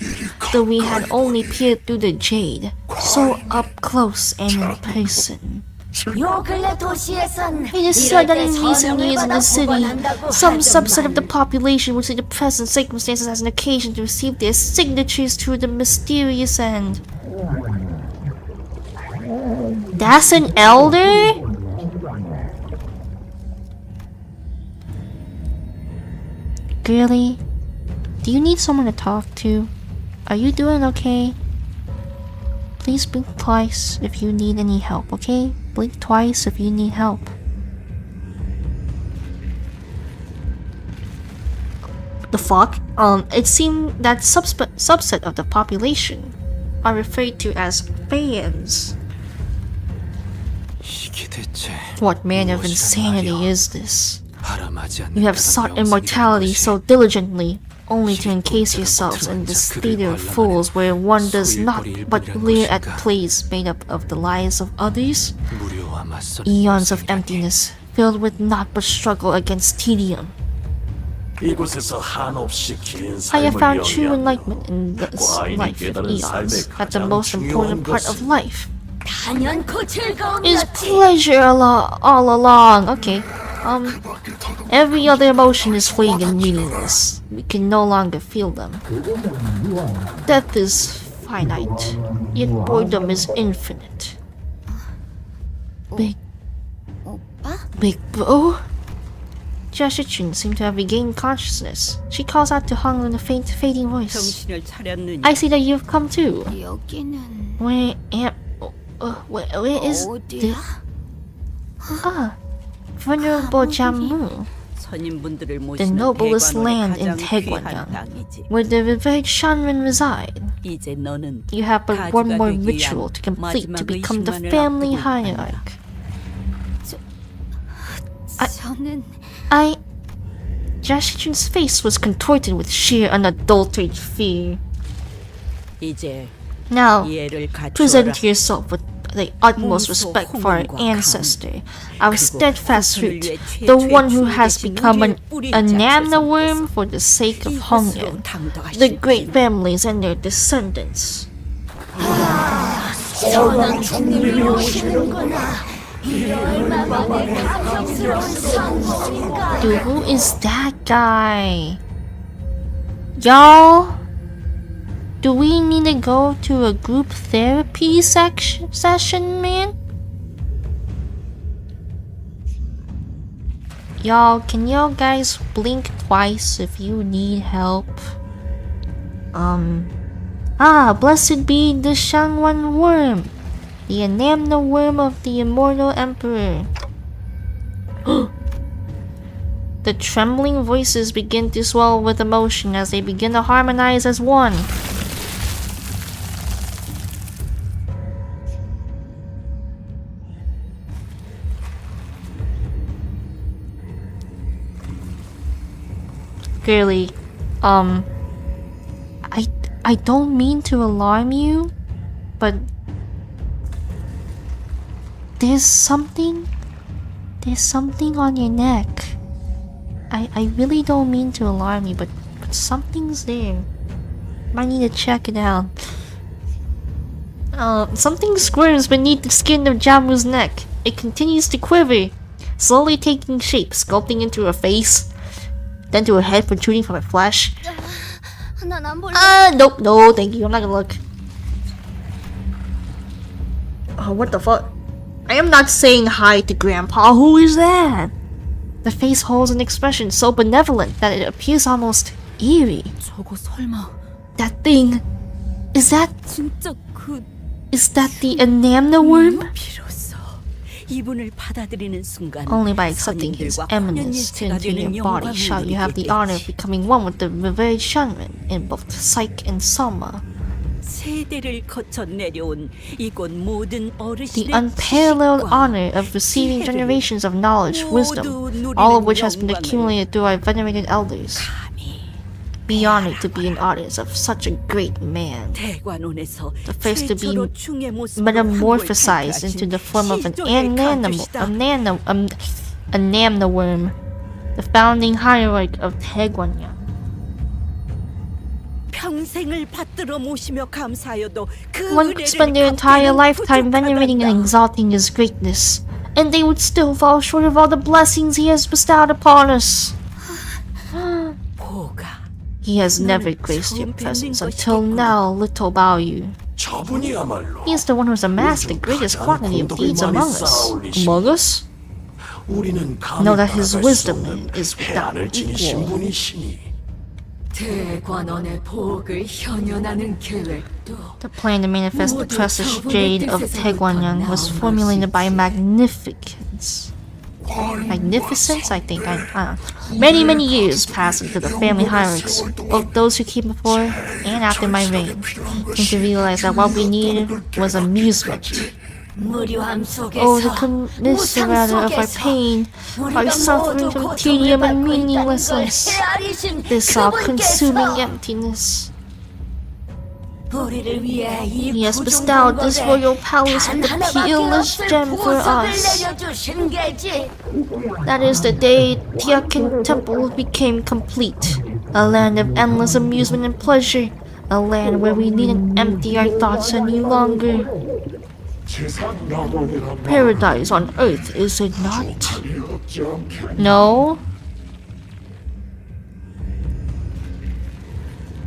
though we had only peered through the jade, so up close and in person. It is said that in recent years in the city, some subset of the population would see the present circumstances as an occasion to receive their signatures to the mysterious end. That's an elder? Girlie, do you need someone to talk to? Are you doing okay? Please blink twice if you need any help, okay? Blink twice if you need help. The fuck? It seemed that subset of the population are referred to as fans. What manner of insanity is this? You have sought immortality so diligently, only to encase yourselves in this theater of fools where one does not but leer at plays made up of the lives of others? Eons of emptiness, filled with naught but struggle against tedium. I have found true enlightenment in this life of eons, that the most important part of life is pleasure all along. Okay. Every other emotion is fleeting and meaningless. We can no longer feel them. Death is finite, yet boredom is infinite. Big Bro? Jia Shichun seemed to have regained consciousness. She calls out to Hong in a fading voice. I see that you've come too. Where is this? Ah, Venerable Jammu. the noblest land in Taegwanyan, where the revered Shanren reside. You have but one more ritual to complete to become the family hierarch. Jashin's face was contorted with sheer unadulterated fear. Now, present yourself with the utmost respect for our ancestor, our steadfast root, the one who has become a nanoworm for the sake of Hongyan, the great families and their descendants. Dude, who is that guy? Y'all? Do we need to go to a group therapy session, man? Y'all, can y'all guys blink twice if you need help? Blessed be the Shangwan worm, the Anamna worm of the immortal emperor. The trembling voices begin to swell with emotion as they begin to harmonize as one. Girly, I don't mean to alarm you, but there's something on your neck. I really don't mean to alarm you, but something's there. Might need to check it out. Something squirms beneath the skin of Jamu's neck. It continues to quiver, slowly taking shape, sculpting into a face, then to a head protruding from her flesh. Nope, no, thank you, I'm not gonna look. Oh, what the fuck? I am not saying hi to Grandpa, who is that? The face holds an expression so benevolent that it appears almost eerie. That thing, is that the Anamna worm? Only by accepting his eminence to enter your body shall you have the honor of becoming one with the revered Shanren in both psyche and soma. The unparalleled honor of receiving generations of knowledge, wisdom, all of which has been accumulated through our venerated elders. Be honored to be an audience of such a great man, the first to be metamorphosized into the form of an Anamna worm, the founding hierarch of Taegwanyan. One could spend their entire lifetime venerating and exalting his greatness, and they would still fall short of all the blessings he has bestowed upon us. He has never graced your presence until now, little Baoyu. He is the one who has amassed the greatest quantity of deeds among us. Among us? Know that his wisdom is without equal. The plan to manifest the precious jade of Taegwanyan was formulated by Magnificence, I think. Many years passed into the family hierarchs, both those who came before and after my reign, came to realize that what we needed was amusement. Oh, the commiserator of our pain, our suffering from tedium and meaninglessness, this all-consuming emptiness. He has bestowed this royal palace with the peerless gem for us. That is the day Tiakin Temple became complete. A land of endless amusement and pleasure. A land where we needn't empty our thoughts any longer. Paradise on earth, is it not? No?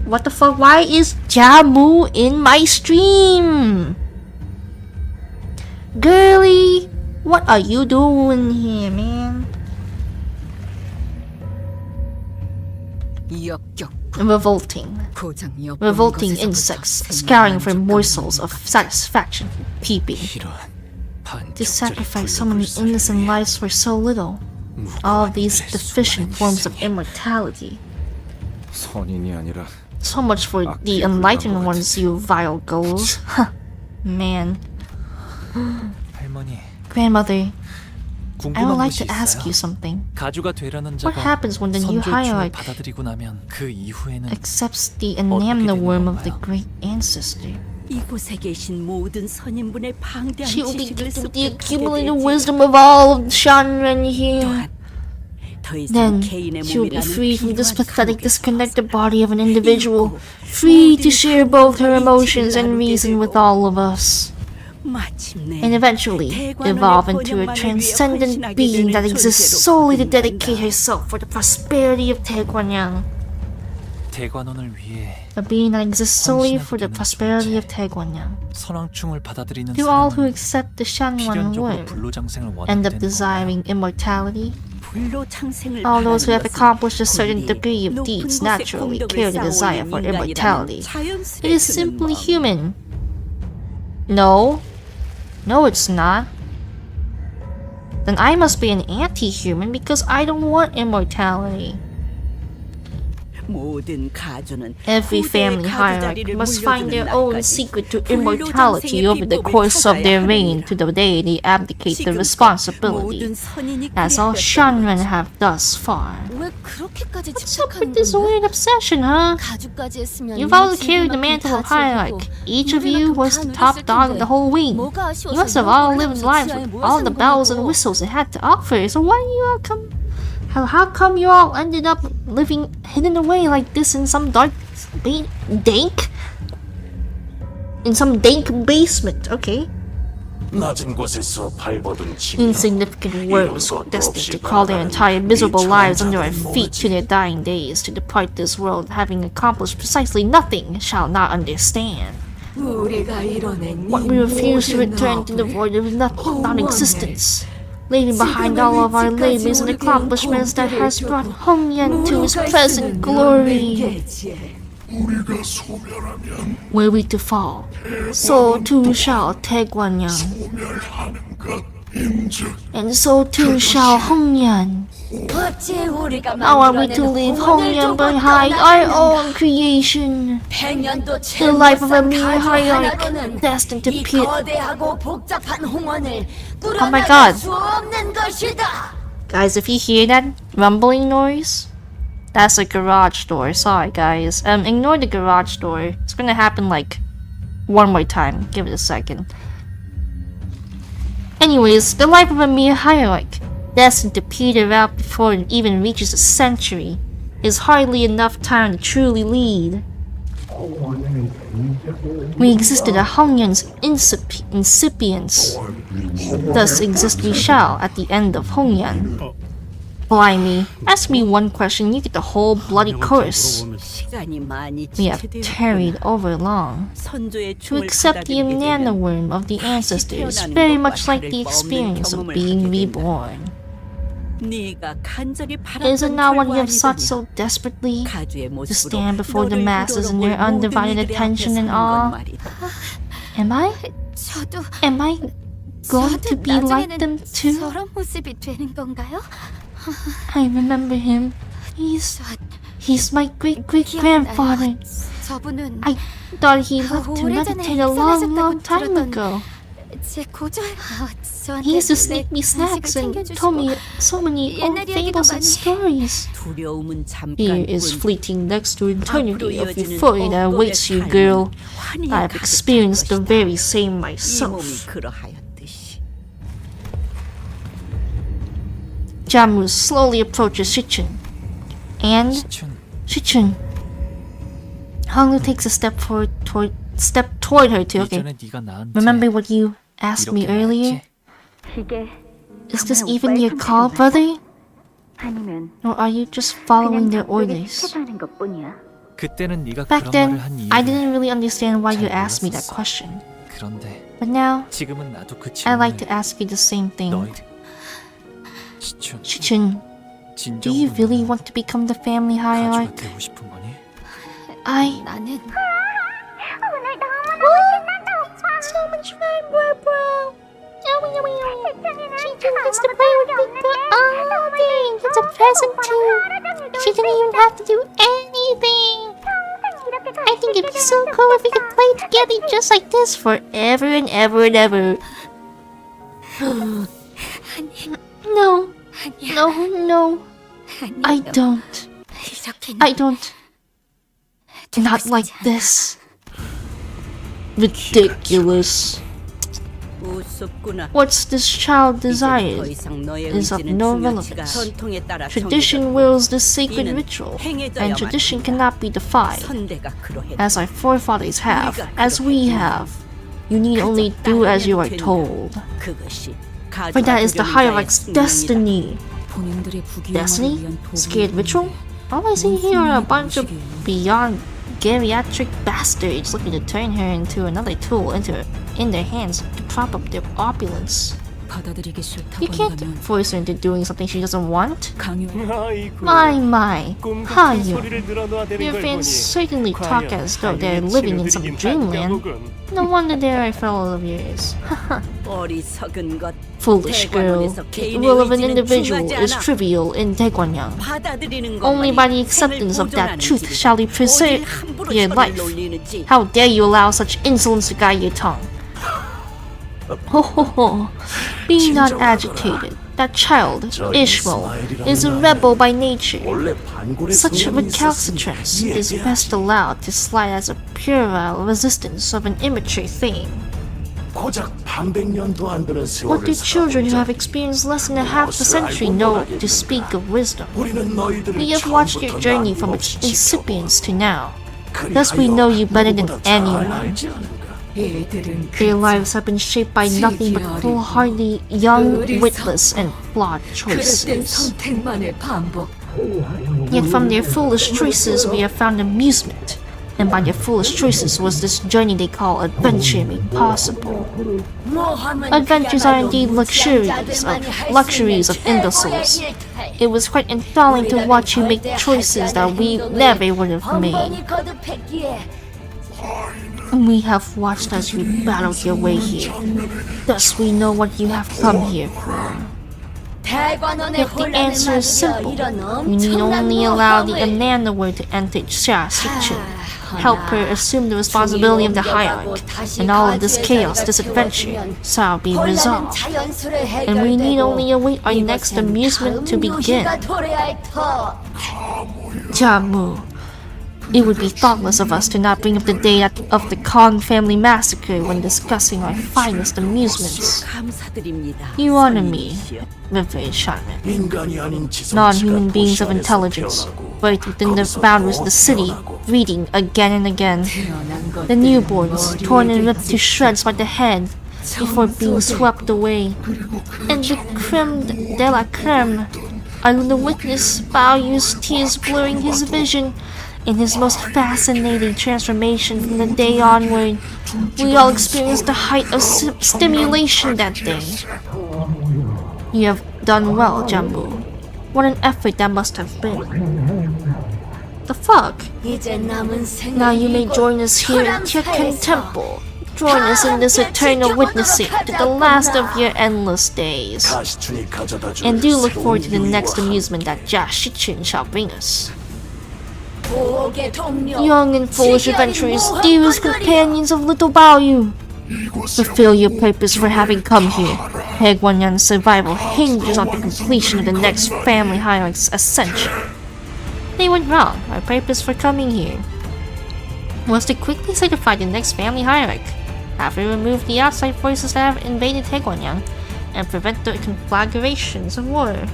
What the fuck? Why is Jamu in my stream? Girly, what are you doing here, man? Revolting insects scouring for morsels of satisfaction, peeping. To sacrifice so many innocent lives for so little. all these deficient forms of immortality. 선인이 아니라 So much for the enlightened ones, you vile ghouls. Huh. Man. 할머니, Grandmother, I would 궁금한 like 것이 to ask you 있어요. something. 가주가 되려는 What 자가 happens when the new 선조의 춤을 hierarch 받아들이고 나면 그 이후에는 accepts the enamel worm of the 건가요? great ancestor? 이곳에 계신 모든 선인분의 방대한 She will be 지식을 gifted with the 습득하게 accumulated 되지. wisdom of all of Shanren here. 또한 더 이상 Then 개인의 she will be 몸이라는 free from this 비루한 pathetic, 감옥에서 disconnected body of an individual, free to share both her emotions and reason with all of us, 마침내 and eventually evolve into a transcendent being that exists solely to dedicate herself for the prosperity of Taegwangyang. 대관원을 위해 A being that exists solely for the prosperity of Taegwangyang. 선왕충을 받아들이는 Do all who 사람은 accept the Shanwan 필연적으로 worm 불로장생을 end 원하게 up 되는 건가요? desiring immortality? 불로창생을 All those who have 바라는 것은 accomplished a certain 군대의 degree of 높은 deeds 곳에 naturally 공덕을 carry the desire 쌓아올린 for 인간이라는 immortality. 자연스레 It is 드는 simply 마음. human. No. No, it's not. Then I must be an anti-human because I don't want immortality. 모든 가주는 Every 후대의 family 가주 hierarch 자리를 must find their 물려주는 own 날까지 secret to 불로장생의 immortality over the 비법을 course of their 찾아야 reign 하느니라. to the day they abdicate the 지금껏 responsibility. 모든 선인이 That's all 그리하였던 Shanren 거지. have thus far. 왜 그렇게까지 What's up 집착하는 with this 건데? weird obsession, huh? 가주까지 했으면 You've all 이 carried the 지금만큼 mantle of 다 hierarch. 즐기고 Each of you 우리만큼 was 다 the top 누렸을 dog of 텐데 the whole wing. 뭐가 You 아쉬워서 must have 이런 all 걸 lived 하면서 lives 지하에 with 모여 all the 사는 bells and 거냐고. whistles it had to offer. So why do you all come? How come you all ended up living hidden away like this in some dark, dank? In some dank basement, okay? 낮은 곳에서 발버둥 치며 Insignificant worms destined to crawl their entire miserable lives under our feet to their dying days, to depart this world having accomplished precisely nothing, shall not understand. 우리가 이뤄낸 What we refuse to return to the void of non-existence, leaving behind all of our labors and accomplishments that has brought Hongyan to his present glory. Were we to fall, so too shall Taegwangyang, and so too shall Hongyan. How are we to leave Hongyan behind, our own creation? The life of a mere hierarch, destined to peer. Oh my god. Guys, if you hear that rumbling noise, that's a garage door. Sorry guys. Ignore the garage door. It's gonna happen like one more time. Give it a second. Anyways, the life of a mere hierarch, destined to peter out before it even reaches a century, is hardly enough time to truly lead. We existed at Hongyan's incipience. Thus exist we shall at the end of Hongyan. Blimey, ask me one question, you get the whole bloody course. 시간이 많이 We have 지체되었구나. tarried over long. 선조의 To 춤을 accept the 받아들이게 banana 되면 worm of the ancestors, 태어나는 very 것과 much like 다를 the 바 없는 experience of 경험을 being 하게 된다. reborn. 네가 간절히 Is it 바랐던 not what you have 결과 sought 아니더냐. so desperately? 가주의 To 모습으로 stand before the 너를 masses in their 우러러 모든 undivided 이들의 attention 앞에 and 서는 건 awe? 말이다. Am I? 저도 Am I going to be like them 나중에는 too? 저런 모습이 되는 건가요? I remember him. He's my great-great-grandfather. 저분은 I thought he left to 오래전에 meditate a long, long 입선하셨다고 time 들었던 ago. 제 고졸 저한테 He used to 내 sneak me snacks 간식을 and 챙겨주시고 told me so many old 옛날 이야기도 fables and 많이 stories. 두려움은 Here is 잠깐뿐. fleeting next to eternity 앞으로 of 이어지는 euphoria that awaits you, 억울의 girl. 삶은 환희에 I've 가득할 experienced the 것이다. very same 이 몸이 myself. 그러하였듯이. Jamu slowly approaches Shichun. And 시춘, Shichun. Honglu takes a step toward her to, okay. 이전에 네가 나한테 Remember what you asked me 이렇게 earlier? 이게 Is this 정말 even 오빠의 your call, 선택인 brother? 아니면 Or are you just following 그냥 their 적극에 orders? 지켜가는 것뿐이야. 그때는 네가 Back 그런 then, 말을 한 I 이유를 didn't really understand why you 잘 asked me that 몰랐었어. question. 그런데 But now, 지금은 나도 그 I'd like to 질문을 ask you the same thing. 너희 시춘 Shichun, do you really 진정으로 want to become the family 가주가 hierarch? 되고 싶은 거니? 나는 오늘 너무너무 신난다 오빠. So much fun, bro. wants to play with me. Oh, dang, it's a present too. She didn't even have to do anything. I think it'd be so cool if we could play together just like this forever and ever and ever. No. No. I don't. Not like this. Ridiculous. What's this child desires is of no relevance. Tradition wills this sacred ritual, and tradition cannot be defied. As our forefathers have, as we have, you need only do as you are told. For that is the hierarch's destiny. Destiny? Scared ritual? All I see here are a bunch of beyond geriatric bastards looking to turn her into another tool in their hands to prop up their opulence. You can't force her into doing something she doesn't want. My, Hayo. Your fans certainly talk as though they're living in some dreamland. No wonder they are a fellow of yours. Foolish girl. The will of an individual is trivial in Daegwonyeong. Only by the acceptance of that truth shall you preserve your life. How dare you allow such insolence to guide your tongue? Be not agitated. That child, Ishmael, is a rebel by nature. Such recalcitrance is best allowed to slide as a puerile resistance of an immature thing. What do children who have experienced less than a half a century know to speak of wisdom? We have watched your journey from its incipience to now. Thus we know you better than anyone. Their lives have been shaped by nothing but foolhardy, young, witless, and flawed choices. Yet from their foolish choices we have found amusement, and by their foolish choices was this journey they call adventure made possible. Adventures are indeed luxuries of imbeciles. It was quite enthralling to watch you make choices that we never would have made. We have watched as you battled your way here. Thus we know what you have come here for. Yet the answer is simple. You need only allow the Ananda word to enter Xia's kitchen. Help her assume the responsibility of the hierarch, and all of this chaos, this adventure, shall be resolved. And we need only await our next amusement to begin. Jamu. It would be thoughtless of us to not bring up the day of the Kong family massacre when discussing our finest amusements. You honor me, revered shaman. Non-human beings of intelligence, right within the boundaries of the city, reading again and again. The newborns, torn and ripped to shreds by the head, before being swept away. And the creme de la creme, our little witness, Baoyu's tears blurring his vision. In his most fascinating transformation from the day onward, we all experienced the height of stimulation that day. You have done well, Jambu. What an effort that must have been. The fuck? Now you may join us here at Tiekan Temple. Join us in this eternal witnessing to the last of your endless days. And do look forward to the next amusement that Jia Shichun shall bring us. Young and foolish adventurers, dearest companions of little Baoyu, fulfill your purpose for having come here. Daegwonyeong's survival hinges on the completion of the next family hierarch's ascension. They went wrong. Our purpose for coming here was to quickly certify the next family hierarch, after we remove the outside forces that have invaded Daegwonyeong, and prevent the conflagrations of war.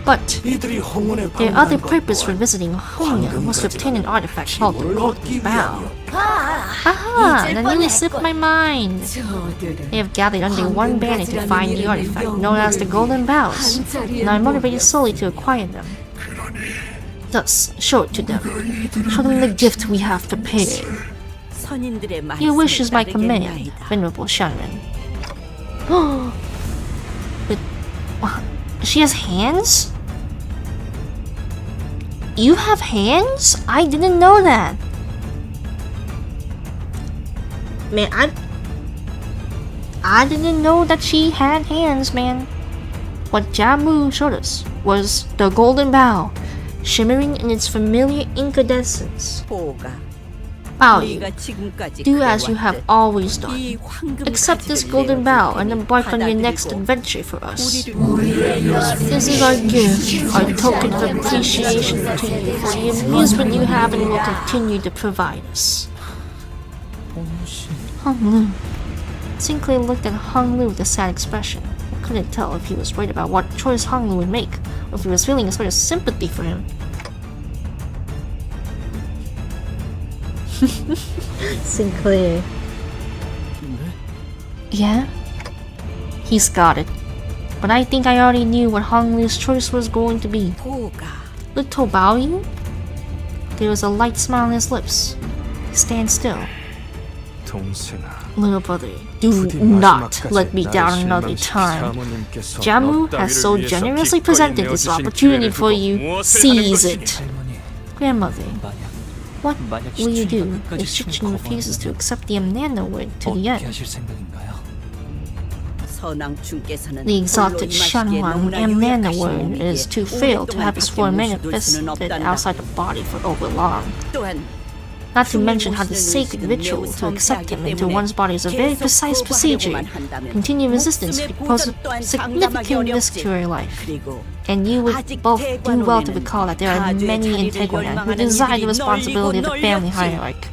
But their other purpose for visiting Hongyeong was to obtain an artifact called the Golden Bow. Aha! That nearly slipped my mind. They have gathered under one banner to find the artifact known as the Golden Bows, and are motivated solely to acquire them. Thus, show it to them. Show them the gift we have prepared. Your wish is my command, Venerable Shanren. But she has hands? You have hands? I didn't know that. Man, I didn't know that she had hands, man. What Jamu showed us was the golden bow, shimmering in its familiar incandescence. Bow you. Do as you have always done. Accept this golden bow and embark on your next adventure for us. This is our gift, our token of appreciation to you for the amusement you have and will continue to provide us. Hung Lu. Sinclair looked at Hung Lu with a sad expression. I couldn't tell if he was worried about what choice Hung Lu would make, or if he was feeling a sort of sympathy for him. Sinclair. Yeah? He's got it. But I think I already knew what Hong Liu's choice was going to be. Little Bao Yu? There was a light smile on his lips. Stand still. Little brother, do not let me down another time. Jamu has so generously presented this opportunity for you. Seize it. Grandmother, what will you do if Shichin refuses to accept the Amnana word to the end? The exalted Shanhuang Amnana word is too frail to have his form manifested outside the body for over long. Not to mention how the sacred ritual to accept him into one's body is a very precise procedure. Continued resistance could pose a significant risk to your life. And you would both do well to recall that there are many Integuan who desire the responsibility of the family hierarchy.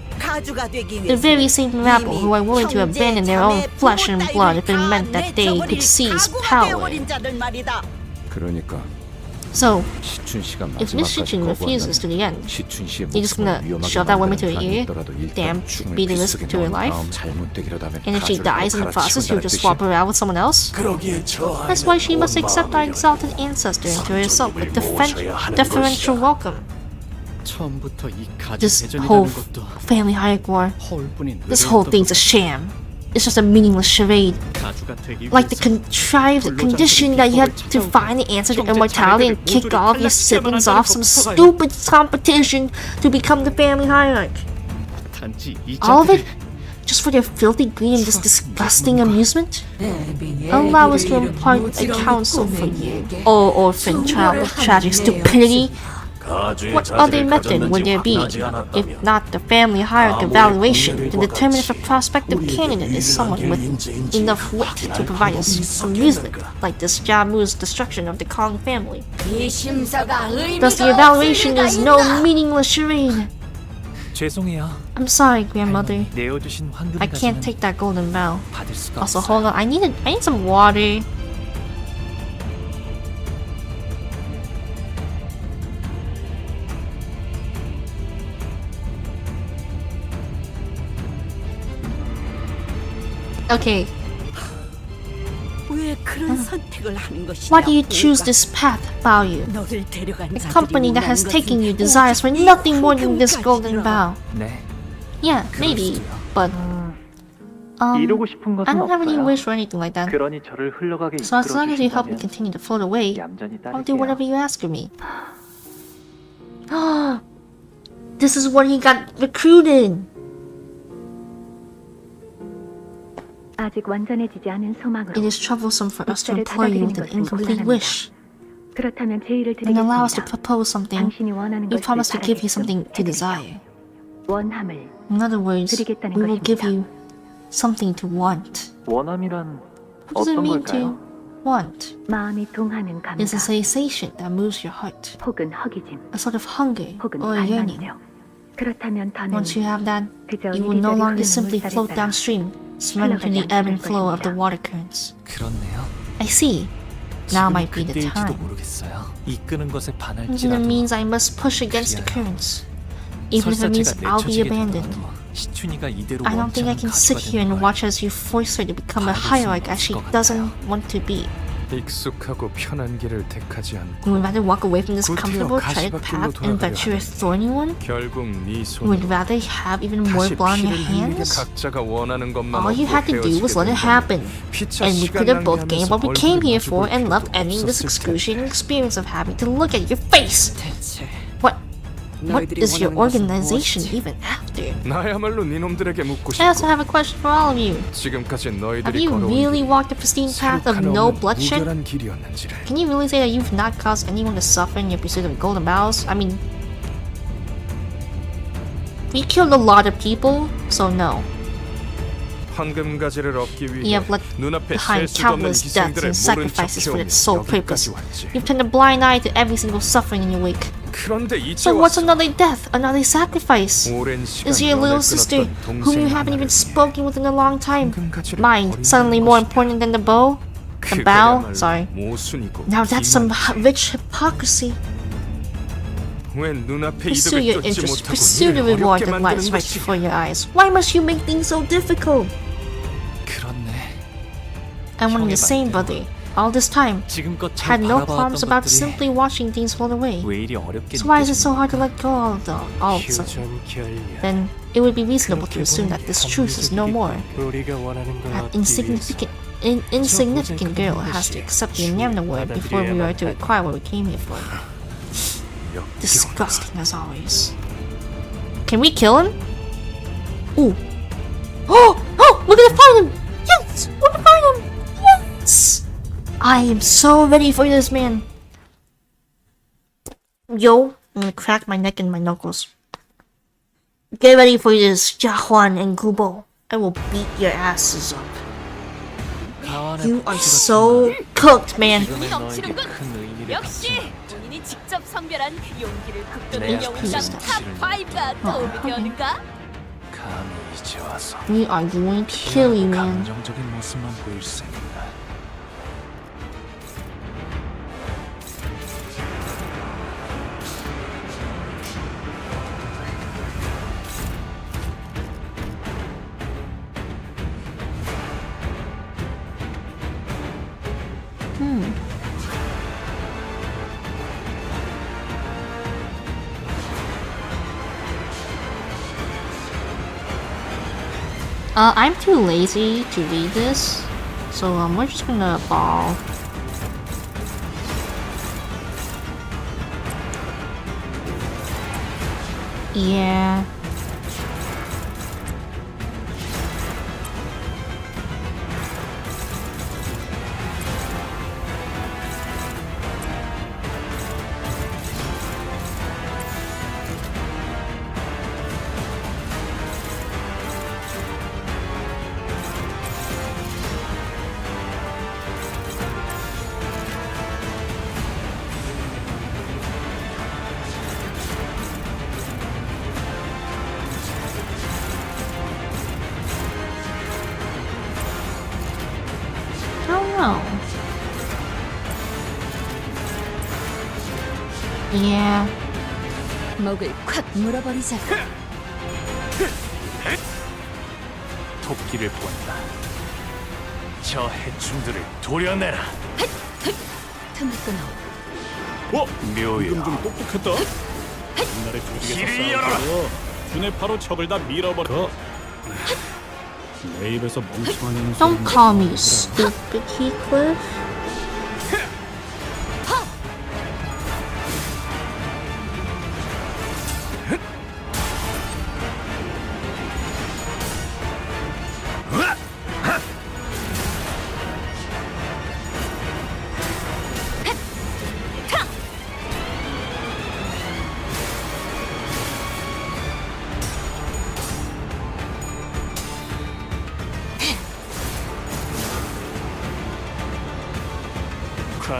The very same rabble who are willing to abandon their own flesh and blood if it meant that they could seize power. So, if Miss Shichin refuses to the end, you're just gonna shove that woman to her ear, damn, be the risk to her life, and if she dies in the process, you'll just swap her out with someone else? That's why she must accept our exalted ancestor into herself with deferential welcome. This whole family hierarchy war, this whole thing's a sham. It's just a meaningless charade. Like the contrived condition that you have to find the answer to immortality and kick all of your siblings off some stupid competition to become the family hierarch. All of it? Just for their filthy greed and this disgusting amusement? Allow us to impart a counsel for you, O orphan child of tragic stupidity. What other method would there be, if not the family hierarchy evaluation, to determine if a prospective candidate is someone with enough wit to provide us amusement, like this Jamu's destruction of the Kong family? Thus the evaluation is no meaningless charade. I'm sorry, grandmother. I can't take that golden bell. Also, hold on, I need some water. Okay. Why do you choose this path, Bao Yu? The company that has taken you desires for nothing more than this golden bow. Yeah, maybe, but I don't have any wish or anything like that. So as long as you help me continue to float away, I'll do whatever you ask of me. This is where he got recruited. It is troublesome for us to employ you with an incomplete wish. And allow us to propose something. We promise to give you something to desire. In other words, we will give you something to want. What does it mean to want? It's a sensation that moves your heart. A sort of hunger or a yearning. Once you have that, you will no longer simply float downstream, surrendering to the ebb and flow of the water currents. I see. Now might be the time. Even if it means I must push against the currents. Even if it means I'll be abandoned. I don't think I can sit here and watch as you force her to become a hierarch as she doesn't want to be. You would rather walk away from this comfortable, treaded path and venture a thorny one? You would rather have even more blood on your hands? All you had to do was let it happen. And we could have both gained what we came here for and left ending this excruciating experience of having to look at your face! What? What is your organization even after? 나야말로 니놈들에게 묻고 I also have a question for all of you. 지금까지 Have 너희들이 you 걸어온 really 길이 walked the pristine path of no bloodshed? 무결한 길이었는지를. Can you really say that you've not caused anyone to suffer in your pursuit of golden bowels? I mean, we killed a lot of people, so no. 황금가지를 얻기 You 위해 have left 눈앞에 behind 셀 수도 없는 countless deaths 희생들을 and 모른 척 sacrifices for 해오며 its sole purpose. 여기까지 왔지. You've turned a blind eye to every single suffering in your wake. 그런데 이제 So what's 와서 another death, another sacrifice? 오랜 시간 Is your 연을 little sister, 끊었던 whom you 동생 haven't even 하나를 spoken with in a long time, 황금가지를 mine 버린다는 suddenly more 것이냐. important than the bow? The bow? 그거야말로 Sorry. 모순이고 Now that's some 기만이지. rich hypocrisy. 왜 눈앞에 Pursue 이득을 your 쫓지 interest, 못하고 pursue the 일을 reward 어렵게 that lies 만드는 right 것이. before your eyes. Why must you make things so difficult? 그렇네. And when the same brother, all this time, 지금껏 had 잘 no 바라봐왔던 qualms about 것들이 simply watching things fall away. 왜 이리 어렵게 So why is it so 느껴지는가? hard to let go all of a sudden? Then it would be reasonable to assume that this truth is no more. 우리가 원하는 걸 That 얻기 위해서 insignificant girl has to accept the inevitable word before we are to acquire what we came here for. Disgusting as always. Can we kill him? Ooh. Oh! Oh! We're gonna find him! Yes! We're gonna find him! Yes! I am so ready for this, man. Yo, I'm gonna crack my neck and my knuckles. Get ready for this, Jahuan and Gubo. I will beat your asses up. You are so cooked, man. 기운이 넘치는군. 역시 본인이 직접 선별한 용기를 북돋는 영웅당 탑5가 도움이 되는가? 감히 이제 와서 We are going to kill you, man. 감정적인 모습만 보일 셈인가? I'm too lazy to read this, so we're just gonna ball. Yeah. Yeah. 목을 콱 물어버리자. 토끼를 본다. 저 해충들을 도려내라. 틈을 끊어. 묘야. 지금 좀 똑똑했다. 옛날에 조직에서 길을 열어라. 싸울 때도 눈에 바로 적을 다 밀어버려. 내 입에서 멍청한 놈 Don't call me stupid, Heathcliff.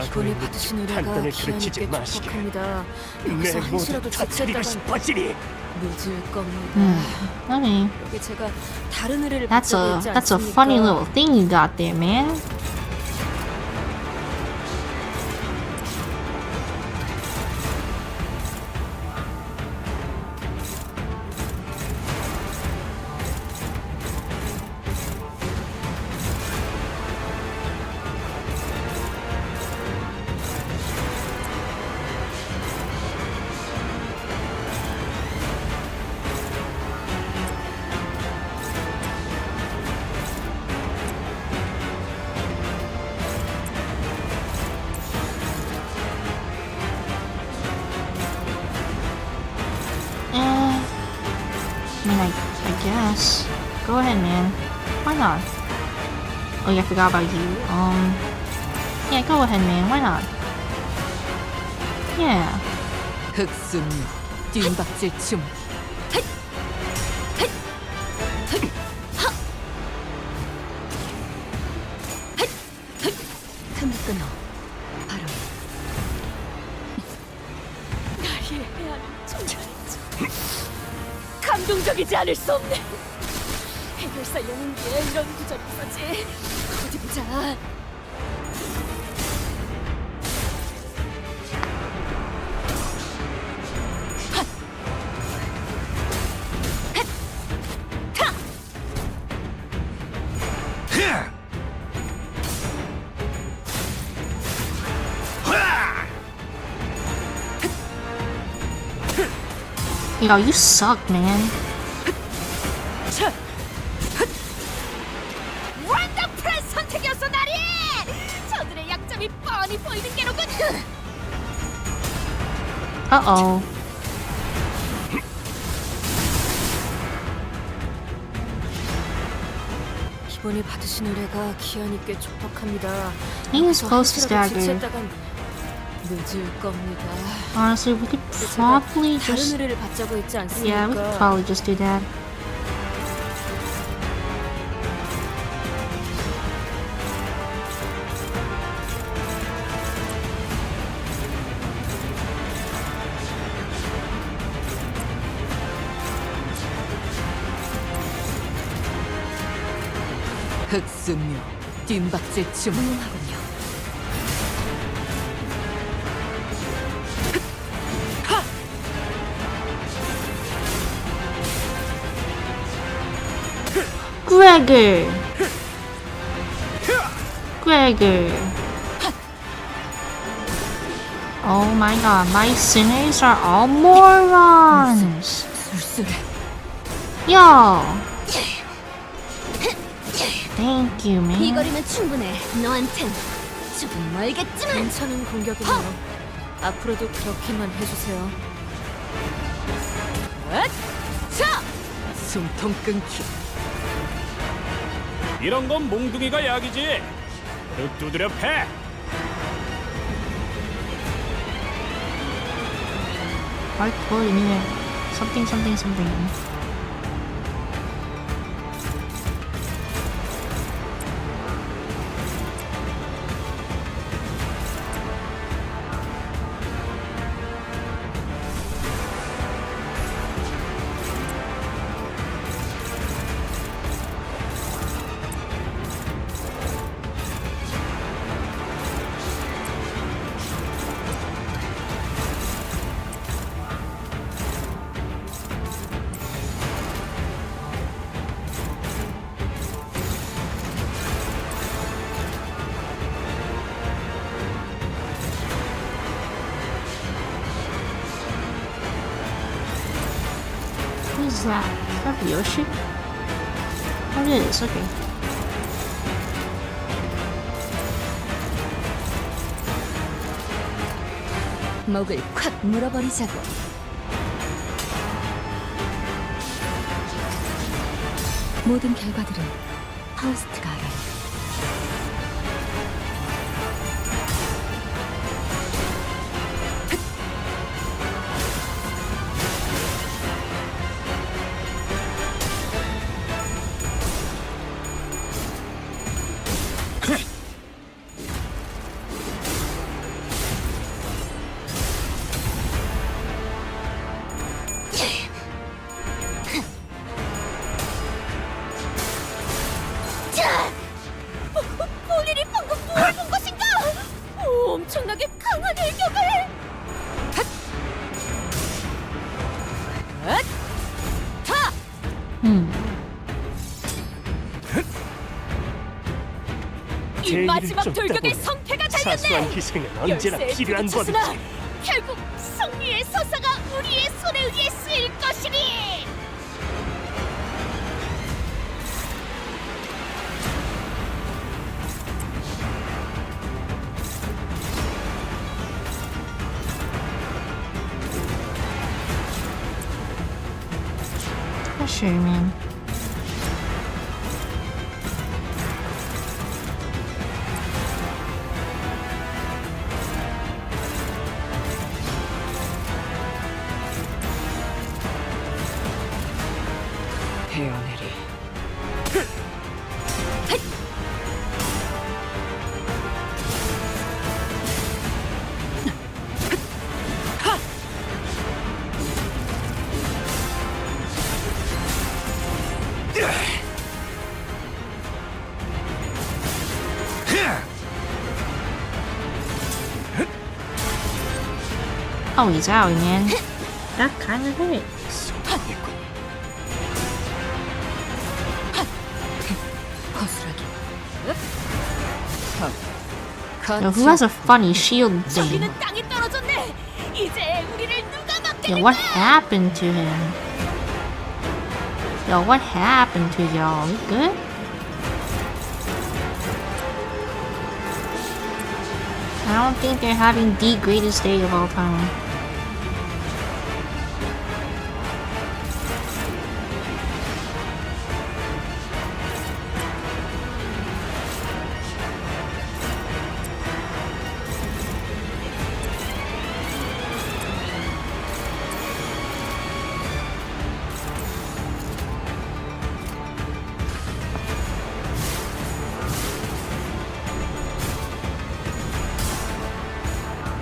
이번에 받으신 의뢰가 단단히 기한이 그르치지 꽤 마시게. 촉박합니다. 내 여기서 모든 한시라도 터뜨리고 지체했다간 싶어지니. 늦을 겁니다. I mean, 여기 제가 다른 의뢰를 that's 받고 a 있지 funny 않습니까? little thing you got there, man. I mean, I guess. Go ahead, man. Why not? Oh yeah, I forgot about you. Yeah, go ahead, man. Why not? Yeah. 흑순무 뒷박질 춤. 틈을 끊어. 바로 나의 해안은 정말이지. 감동적이지 않을 수 없네. 해결사 영웅기에 이런 구절이 있었지. 어디 보자. Yo, you suck, man. 원더풀한 선택이었어, 나리! 저들의 약점이 뻔히 보이는 게로군. Uh-oh. 이번에 받으신 의뢰가 기한이 꽤 촉박합니다. He was close to stagger. 지체했다간 늦을 겁니다. Honestly, we could probably 다른 just... 의뢰를 받자고 했지 않습니까? Yeah, we could probably just do that. 흑순무 뒷박질 춤. 훌륭하군요. Gregor! Gregor! Oh my god, my sinners are all morons! 술술해. Yo! Thank you, man. 이 거리면 충분해. 너한텐 조금 멀겠지만. 괜찮은 공격이네요. 앞으로도 그렇게만 해주세요. 자! 숨통 끊기. 이런 건 몽둥이가 약이지. 흙 두드려 패. Hardcore, you need something, something, something. Who's that? Is that Yoshi? Oh, it is, okay. 목을 콱 물어버리자고. 모든 결과들은 파우스트가 알아요. 본인이 방금 뭘 본 것인가? 엄청나게 강한 일격을! 이 마지막 돌격의 성패가 달렸네! 사소한 희생은 언제나 열쇠에 필요한 부딪혔으나 법이지. 결국 승리의 서사가 우리의 손에 의해 쓰일 것이니! pressure, man. 헤어내리. Oh, he's out, man. That kind of hurt. 거스라기. Yo, who has a funny shield thing? 저기는 땅에 떨어졌네. 이제 우리를 누가 Yo, 막겠는가? what happened to him? Yo, what happened to y'all? We good? I don't think they're having the greatest day of all time.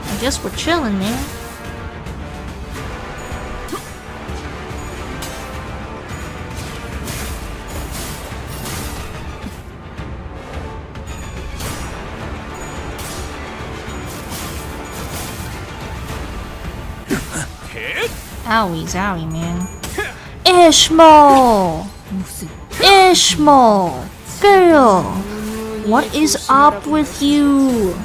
I guess we're chilling, man. Owie, zowie, man. Ishmael! Ishmael! Girl! What is up with you?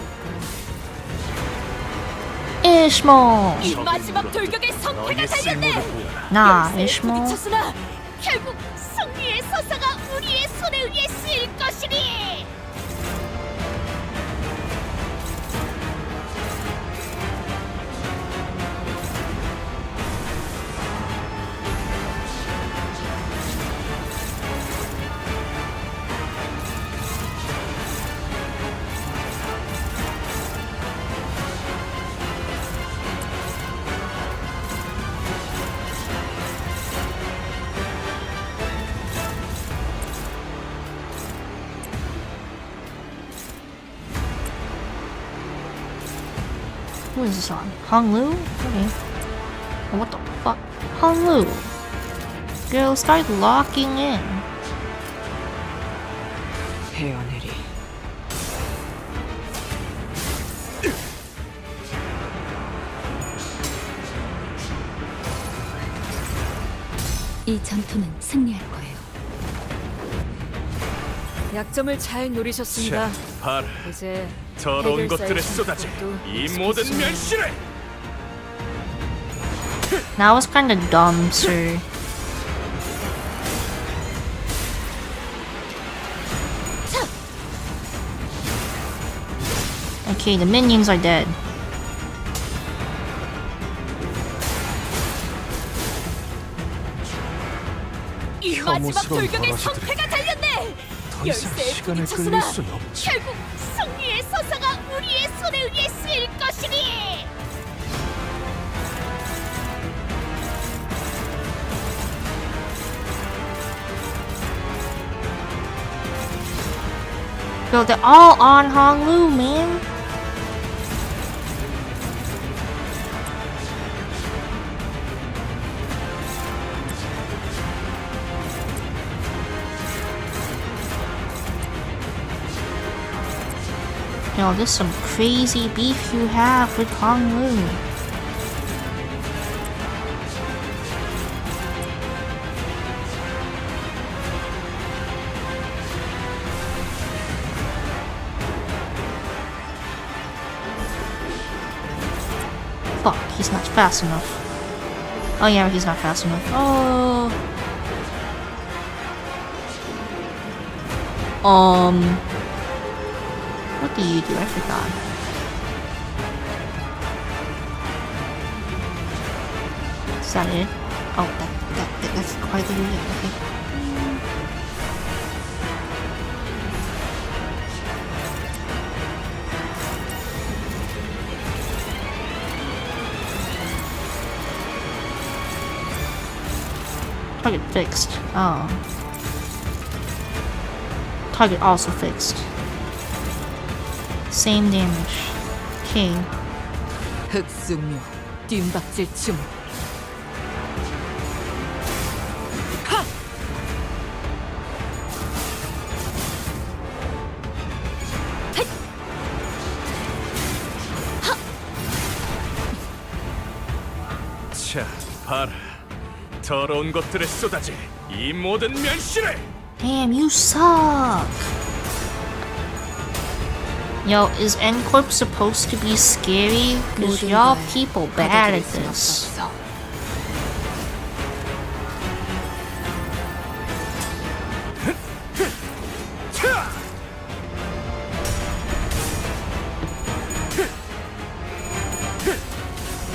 Ishmael! 이 마지막 돌격의 성패가 달렸네. Nah, 열쇠에 Ishmael. 부딪혔으나 결국 승리의 서사가 우리의 손에 의해 쓰일 것이니. Who is this on? Hong Lu? Okay. Oh, what the fuck? Hong Lu! Girl, start locking in. 헤어내리. 이 전투는 승리할 거예요. 약점을 잘 노리셨습니다. 봐라. 이제 더러운 해결사의 것들에 쏟아져 선택도 이 모든 익숙해지네요. 멸시를. That was kinda dumb, sir. Okay, the minions are dead. 이 마지막 혐오스러운 돌격의 버러지들에게 성패가 달렸네. 더 이상 열쇠에 시간을 부딪혔으나 끌릴 순 없지. 결국 승리의 서사가 우리의 손에 의해 쓰일 것이니. Yo, they're all on Hong Lu, man. Yo, this is some crazy beef you have with Hong Lu. Fuck, he's not fast enough. Oh yeah, he's not fast enough. Oh. What do you do? I forgot. Is that it? Oh, that's quite the okay. Target fixed. Oh. Target also fixed. Same damage. Okay. 흑승류 뜀박질 춤. 자, 봐라. 더러운 것들에 쏟아질 이 모든 멸시를! Damn, you suck. Yo, is N-Corp supposed to be scary? Cause y'all people bad at this.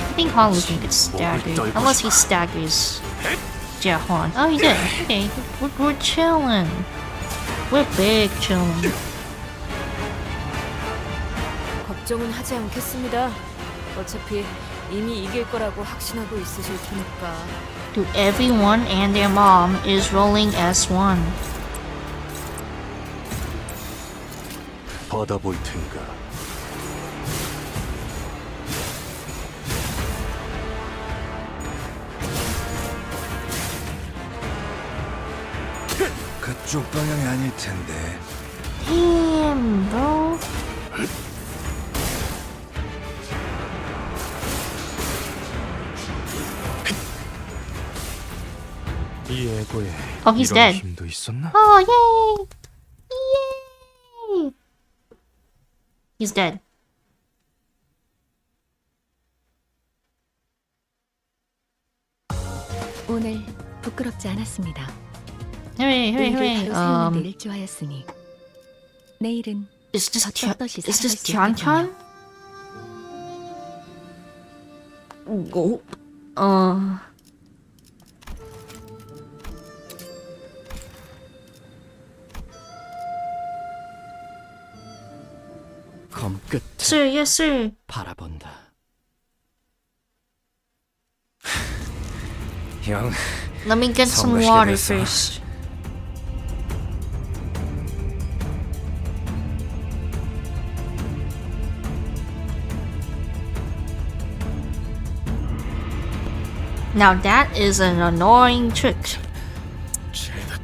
I think Hanlu's gonna get staggered. Unless he staggers Jaehwan. Oh, he did. Okay, we're chilling. We're big chilling. 걱정은 하지 않겠습니다. 어차피 이미 이길 거라고 확신하고 있으실 테니까. Dude, everyone and their mom is rolling S1. 받아볼 텐가. 그쪽 방향이 아닐 텐데. Damn, bro. 이 애고에 Oh, he's 이런 dead. 힘도 있었나? Oh, yay! Yay! He's dead. 오늘 부끄럽지 않았습니다. Hooray, hooray, hooray. 바로 세우는 데 일조하였으니 내일은 Is this 떳떳이 is this 살아갈 수 Tian? Go. 검 끝에 Sir, yes, sir. 바라본다. 형, Let me get some 성가시게 water 됐어. first. Now that is an annoying trick.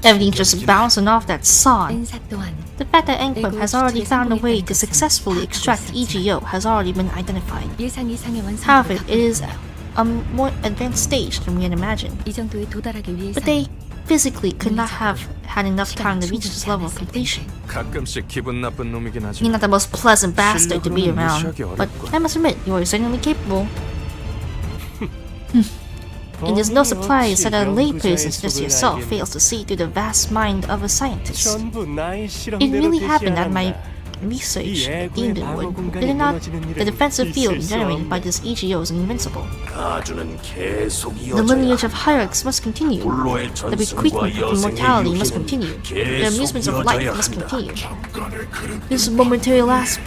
Everything's just bouncing off that sod. 은사 또한 The fact that N-Corp has already found a way to successfully extract EGO has already been identified. 예상 이상의 However, 완성도를 it is a more advanced stage than we had imagined. 이 정도에 도달하기 위해서 But they physically could not have had enough time to reach this level of completion. 가끔씩 기분 나쁜 놈이긴 하지. You're not the most pleasant bastard to be around, but I must admit, you are certainly capable. It is no surprise that a layperson such as yourself fails to see through the vast mind of a scientist. It really happened that my research deemed it would. Did it not? The defensive field generated by this EGO is invincible. The lineage of hierarchs must continue. The bequeathment of immortality must continue. The amusements of life must continue. This momentary lapse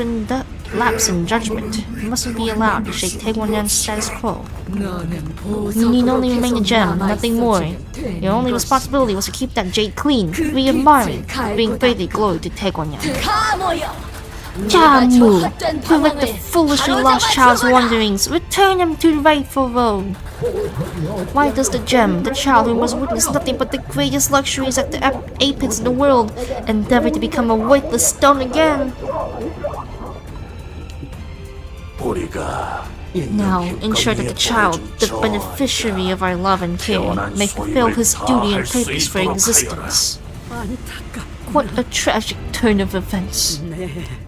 in judgment mustn't be allowed to shake Taegwonyan's status quo. You need only remain a gem, nothing more. Your only responsibility was to keep that jade clean, free of marring, bring further glory to Taegwonyan. Jamu, prevent the foolishly lost child's wanderings, return him to the rightful road. Why does the gem, the child who must witness nothing but the greatest luxuries at the apex of the world, endeavor to become a worthless stone again? Now, ensure that the child, the beneficiary of our love and care, may fulfill his duty and purpose for existence. What a tragic turn of events.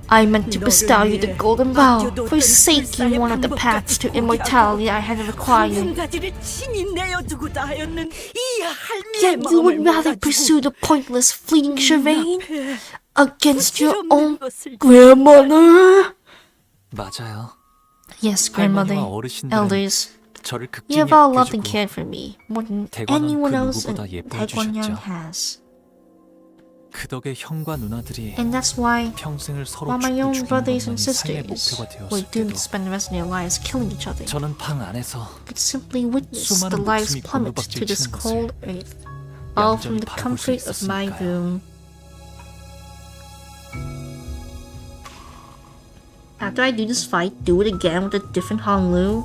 I meant to bestow you the golden bow, forsaking one of the paths to immortality I had required. Yet you would rather pursue the pointless, fleeting charade against your own grandmother? 맞아요. Yes, grandmother, 할머니와 어르신들은 elders, 저를 You 극진히 have all loved and 아껴주고 cared for me more than 대관은 anyone 그 else in 누구보다 예뻐해 Taekwon 주셨죠. has. 그 덕에 형과 누나들이 And that's why 평생을 서로 while my 죽고 own 죽는 brothers and 것만이 삶의 sisters 목표가 were 되었을 doomed 때도 to spend the rest of their lives killing each other, 저는 방 안에서 could simply witness the 수많은 lives 목숨이 plummet 골로박질 to this 치는 것을 cold earth, all from 얌전히 the 바라볼 수 comfort of my 있었으니까요. room. After I do this fight, do it again with a different Honglu.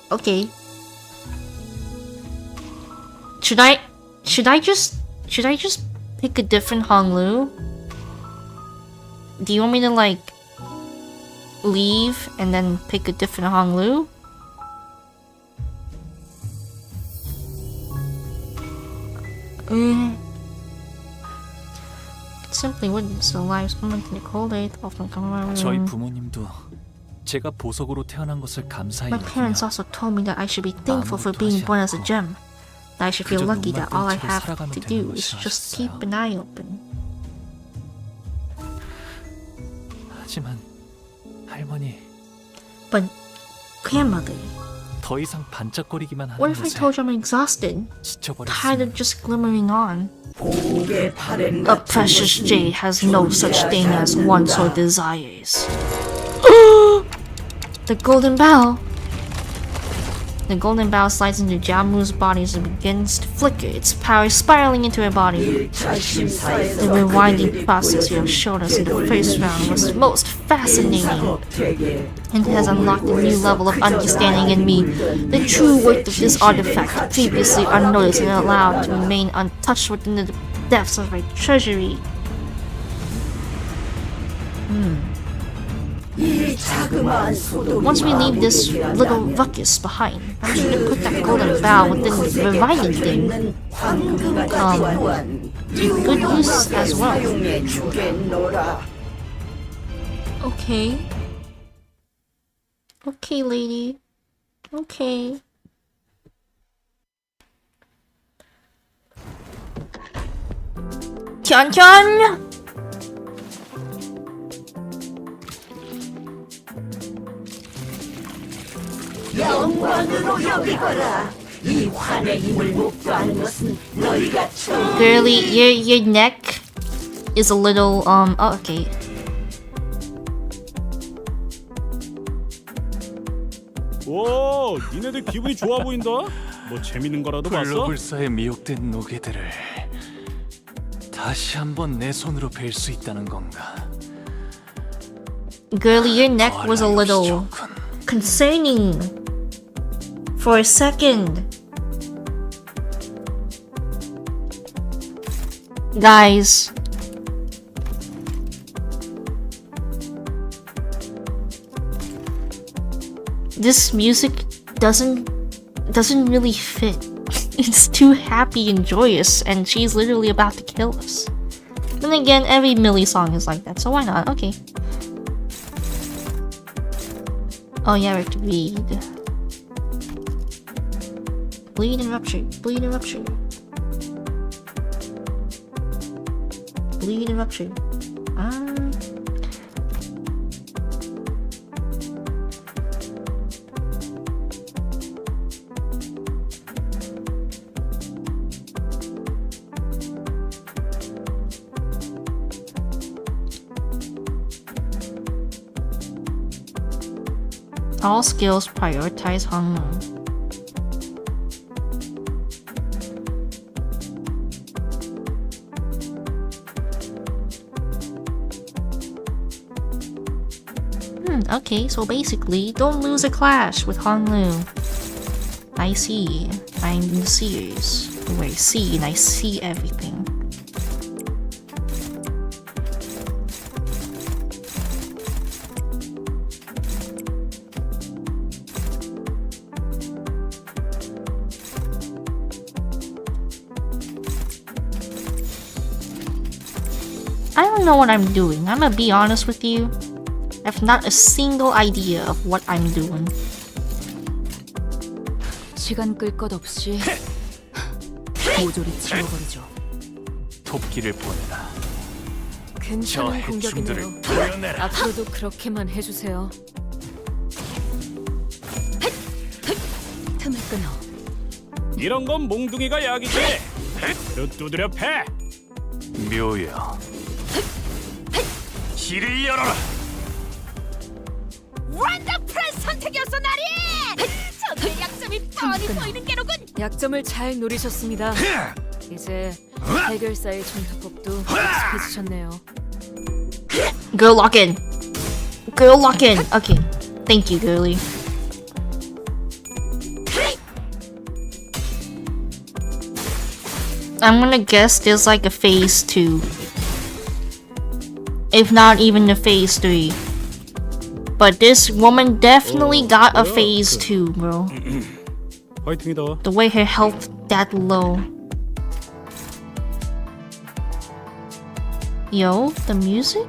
Okay. Should I just pick a different Honglu? Do you want me to like leave and then pick a different Honglu? Simply witness the lives plummet in the cold earth often come around. 저희 부모님도 제가 보석으로 태어난 것을 감사히 My parents 여기며 also told me that I should be thankful for being born as a gem. That I should feel lucky that all I have to do is just keep an eye open. 하지만 할머니 But, grandmother, 더 이상 반짝거리기만 what 하는 if I 것에 told you I'm exhausted, tired 지쳐버렸으면 of just glimmering on? A precious jade has no such thing as wants or desires. The golden bell! The golden bell slides into Jamu's body as it begins to flicker, its power spiraling into her body. The rewinding process you have shown us in the first round was most fascinating, and it has unlocked a new level of understanding in me. The true worth of this artifact, previously unnoticed and allowed to remain untouched within the depths of our treasury. Once we leave this little ruckus behind, I'm sure to put that golden bow within the rewinding thing. To good use as well. Okay. Okay, lady. Okay. Kyan! Girly, your neck is a little oh, okay. 오, 니네들 기분이 좋아 보인다. 뭐 재밌는 거라도 봤어? 불로불사에 미혹된 노개들을 다시 한번 내 손으로 뵐 수 있다는 건가? Girly, your neck was a little concerning for a second. Guys, this music doesn't really fit. It's too happy and joyous, and she's literally about to kill us. Then again, every Millie song is like that, so why not? Okay. Oh yeah, we have to read. Bleed and rupture. Bleed and rupture. Bleed and rupture. All skills prioritize Hongmu. Okay, so basically, don't lose a clash with Honglu. I see. I'm the seers. Who I see and I see everything. I don't know what I'm doing. I'm gonna be honest with you. I have not a single idea of what I'm doing. 시간 끌 것 없이 모조리 치워버리죠. 토끼를 보내라. 저 괜찮은 해충들을 공격이네요. 구해내라. 앞으로도 그렇게만 해주세요. 틈을 끊어. 이런 건 몽둥이가 약이지. 두드려 패. 묘야. 길을 열어라. 원더풀한 선택이었어 나리! 저의 약점이 뻔히 보이는 게로군. 약점을 잘 노리셨습니다. 이제 해결사의 전투법도 익숙해지셨네요. Girl, lock in. Girl, lock in. Okay. Thank you, girly. I'm gonna guess there's like a phase 2. If not even a phase 3. But this woman definitely got a phase 2, bro. 파이팅이다. The way her health that low. Yo, the music?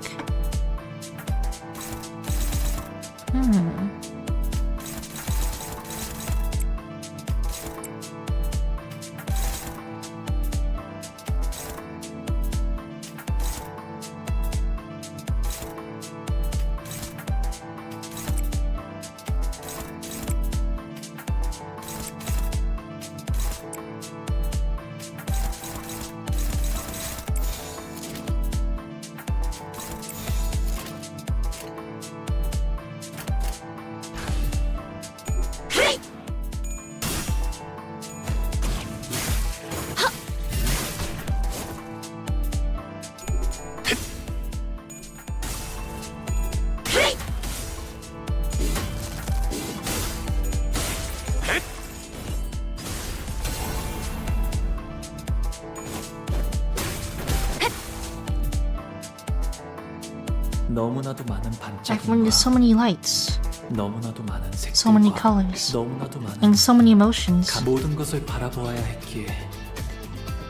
너무나도 많은 I've witnessed so many lights, 너무나도 많은 색들과 so many colors, 너무나도 많은 and so many emotions. 모든 것을 바라보아야 했기에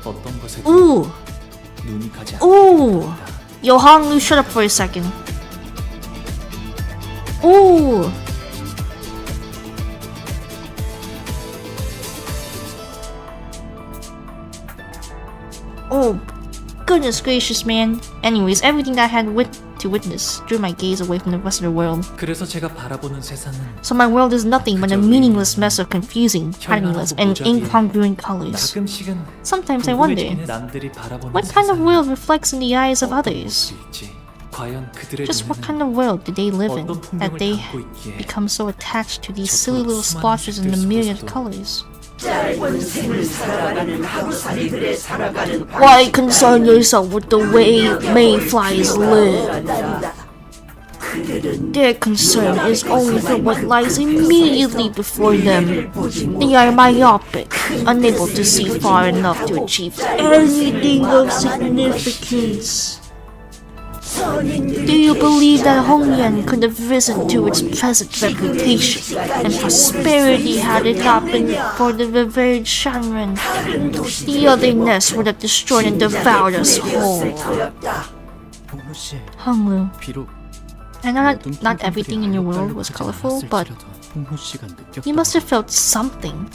어떤 것에 Ooh! 눈이 가지 Ooh! Yo, Hong, you shut up for a second. Ooh! Oh, goodness gracious, man. Anyways, everything that I had to witness drew my gaze away from the rest of the world. 그래서 제가 바라보는 세상은 So my world is nothing but a meaningless mess of confusing, meaningless, and incongruent colors. 가끔씩은 Sometimes I wonder, 남들이 바라보는 what kind of world reflects in the eyes of others? 과연 그들의 Just what 눈에는 kind of world do they live in 어떤 that 풍경을 they 담고 있기에 become so attached to these silly little splotches in the myriad colors? Why concern yourself with the way mayflies live? Their concern is only for what lies immediately before them. They are myopic, unable to see far enough to achieve anything of significance. Do you believe that Hongyan could have risen to its present reputation and prosperity had it not been for the revered Shanren? The other nest would have destroyed and devoured us whole. Honglu, I know that not everything in your world was colorful, but you must have felt something.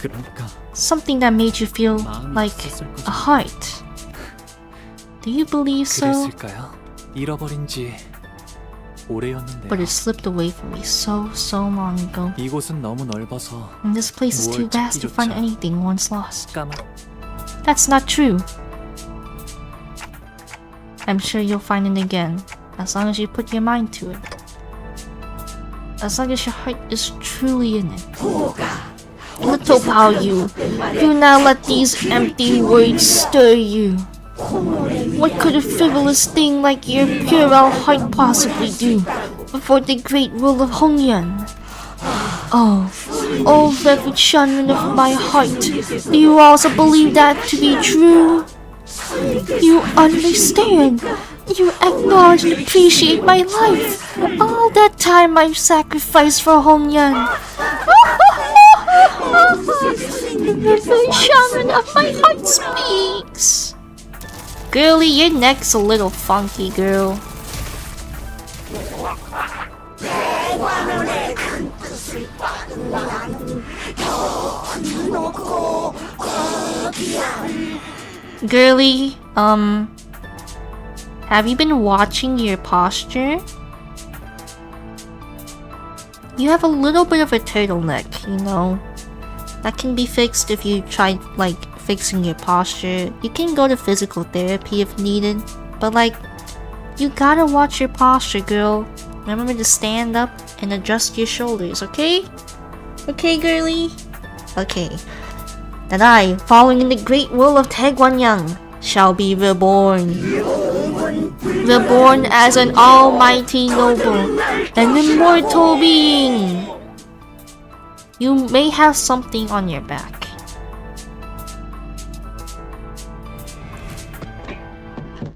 Something that made you feel like a heart. Do you believe so? 그랬을까요? 잃어버린 지 오래였는데요. But it slipped away from me so long ago. 이곳은 너무 넓어서 And this place is too vast to find anything once lost. 까만 That's not true. I'm sure you'll find it again, as long as you put your mind to it. As long as your heart is truly in it. Little Pao Yu, do not let these empty words stir you. What could a frivolous thing like your puerile heart possibly do before the great rule of Hongyan? Oh, reverend Shanren of my heart, do you also believe that to be true? You understand. You acknowledge and appreciate my life. All that time I've sacrificed for Hongyan. The reverend Shanren of my heart speaks. Girlie, your neck's a little funky, girl. Girlie, have you been watching your posture? You have a little bit of a turtleneck, you know. That can be fixed if you try like fixing your posture. You can go to physical therapy if needed, but like you gotta watch your posture, girl. Remember to stand up and adjust your shoulders, okay? Okay, girly? Okay. That I, following in the great will of Taegwon-yang, shall be reborn. Reborn as an almighty noble, an immortal being. You may have something on your back.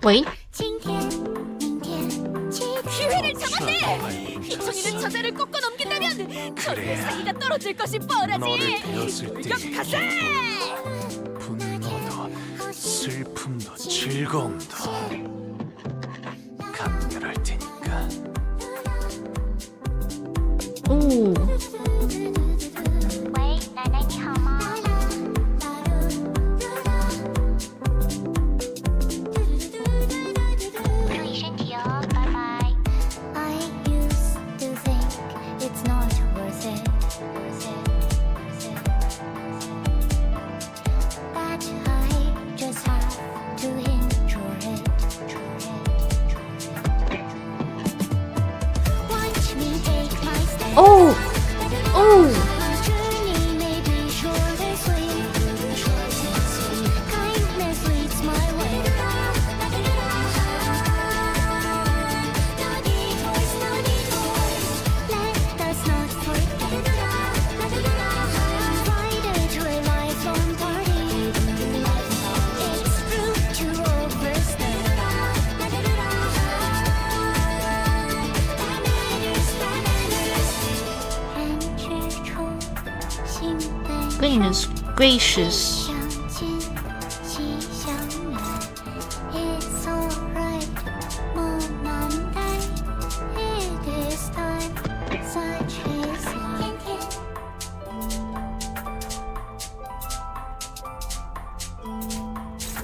Wait. 기회를 잡았네! 이청이는 저자를 꺾어 넘긴다면 저들의 사기가 떨어질 것이 뻔하지! 공격하세! 분노도 슬픔도 즐거움도 감별할 테니까. Ooh. Oh! Oh! Goodness gracious.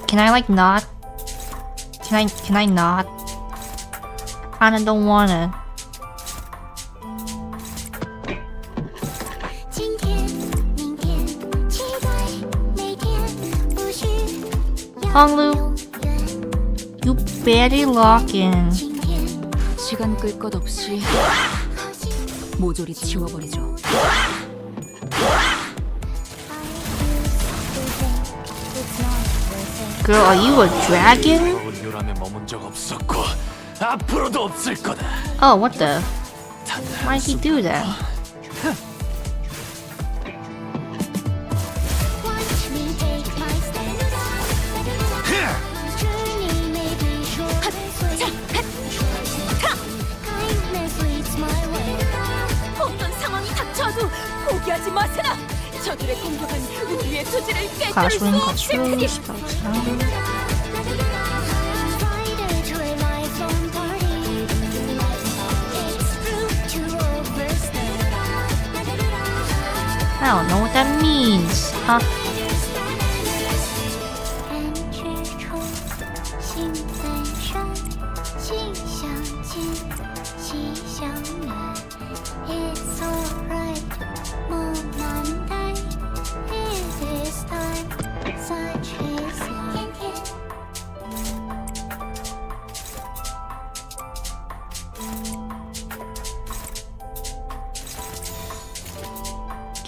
Can I like not? Can I not? Kinda don't wanna. Honglu, you better lock in. 시간 끌 것 없이 모조리 치워버리죠. Girl, are you a dragon? 요람에 머문 적 없었고 앞으로도 없을 거다. Oh, what the? Why'd he do that? 어떤 상황이 닥쳐도 포기하지 마세라. 저들의 공격은 우리의 토지를 깨뜨릴 수 Classroom 없을 테니. control spells. I don't know what that means, huh?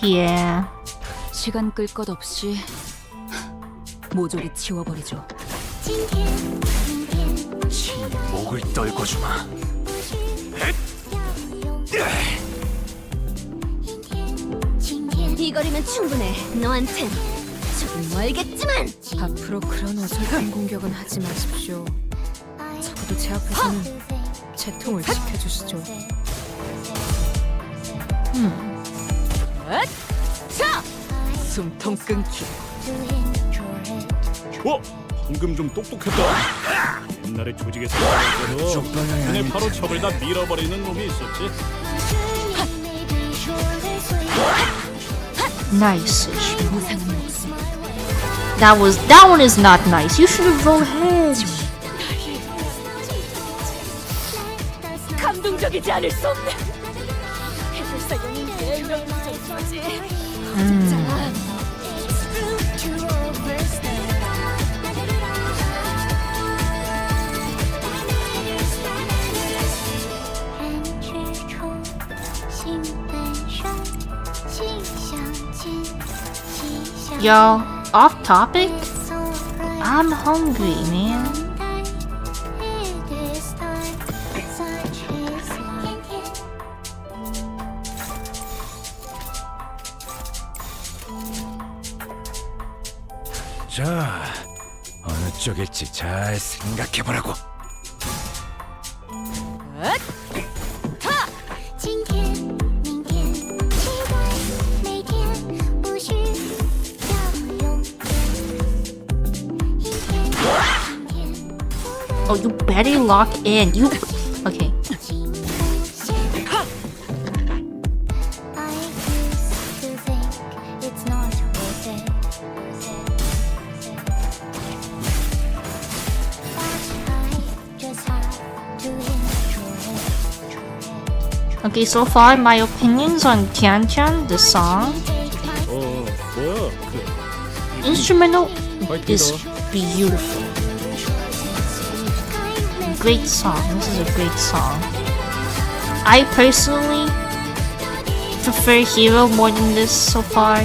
Yeah. 시간 끌 것 없이 모조리 치워버리죠. 목을 떨궈주마. 이 거리면 충분해. 너한텐 조금 멀겠지만. 앞으로 그런 어설픈 공격은 하지 마십시오. 적어도 제 앞에서는 채통을 지켜주시죠. 자! 숨통 끊기. 방금 좀 똑똑했다. 옛날에 조직에서 싸울 때도 눈에 바로 적을 다 밀어버리는 놈이 있었지. Nice. 무상은 없음. That one is not nice. You should have rolled heads. 감동적이지 않을 수 없네. 해설사 연인의 명령적인 거지. 진짜 Yo, off topic? I'm hungry, man. 자, 어느 쪽일지 잘 생각해보라고. Oh, you better lock in. You... Okay. Okay, so far my opinions on Tian, the song. 뭐야? Instrumental is beautiful. Great song. This is a great song. I personally prefer Hero more than this so far,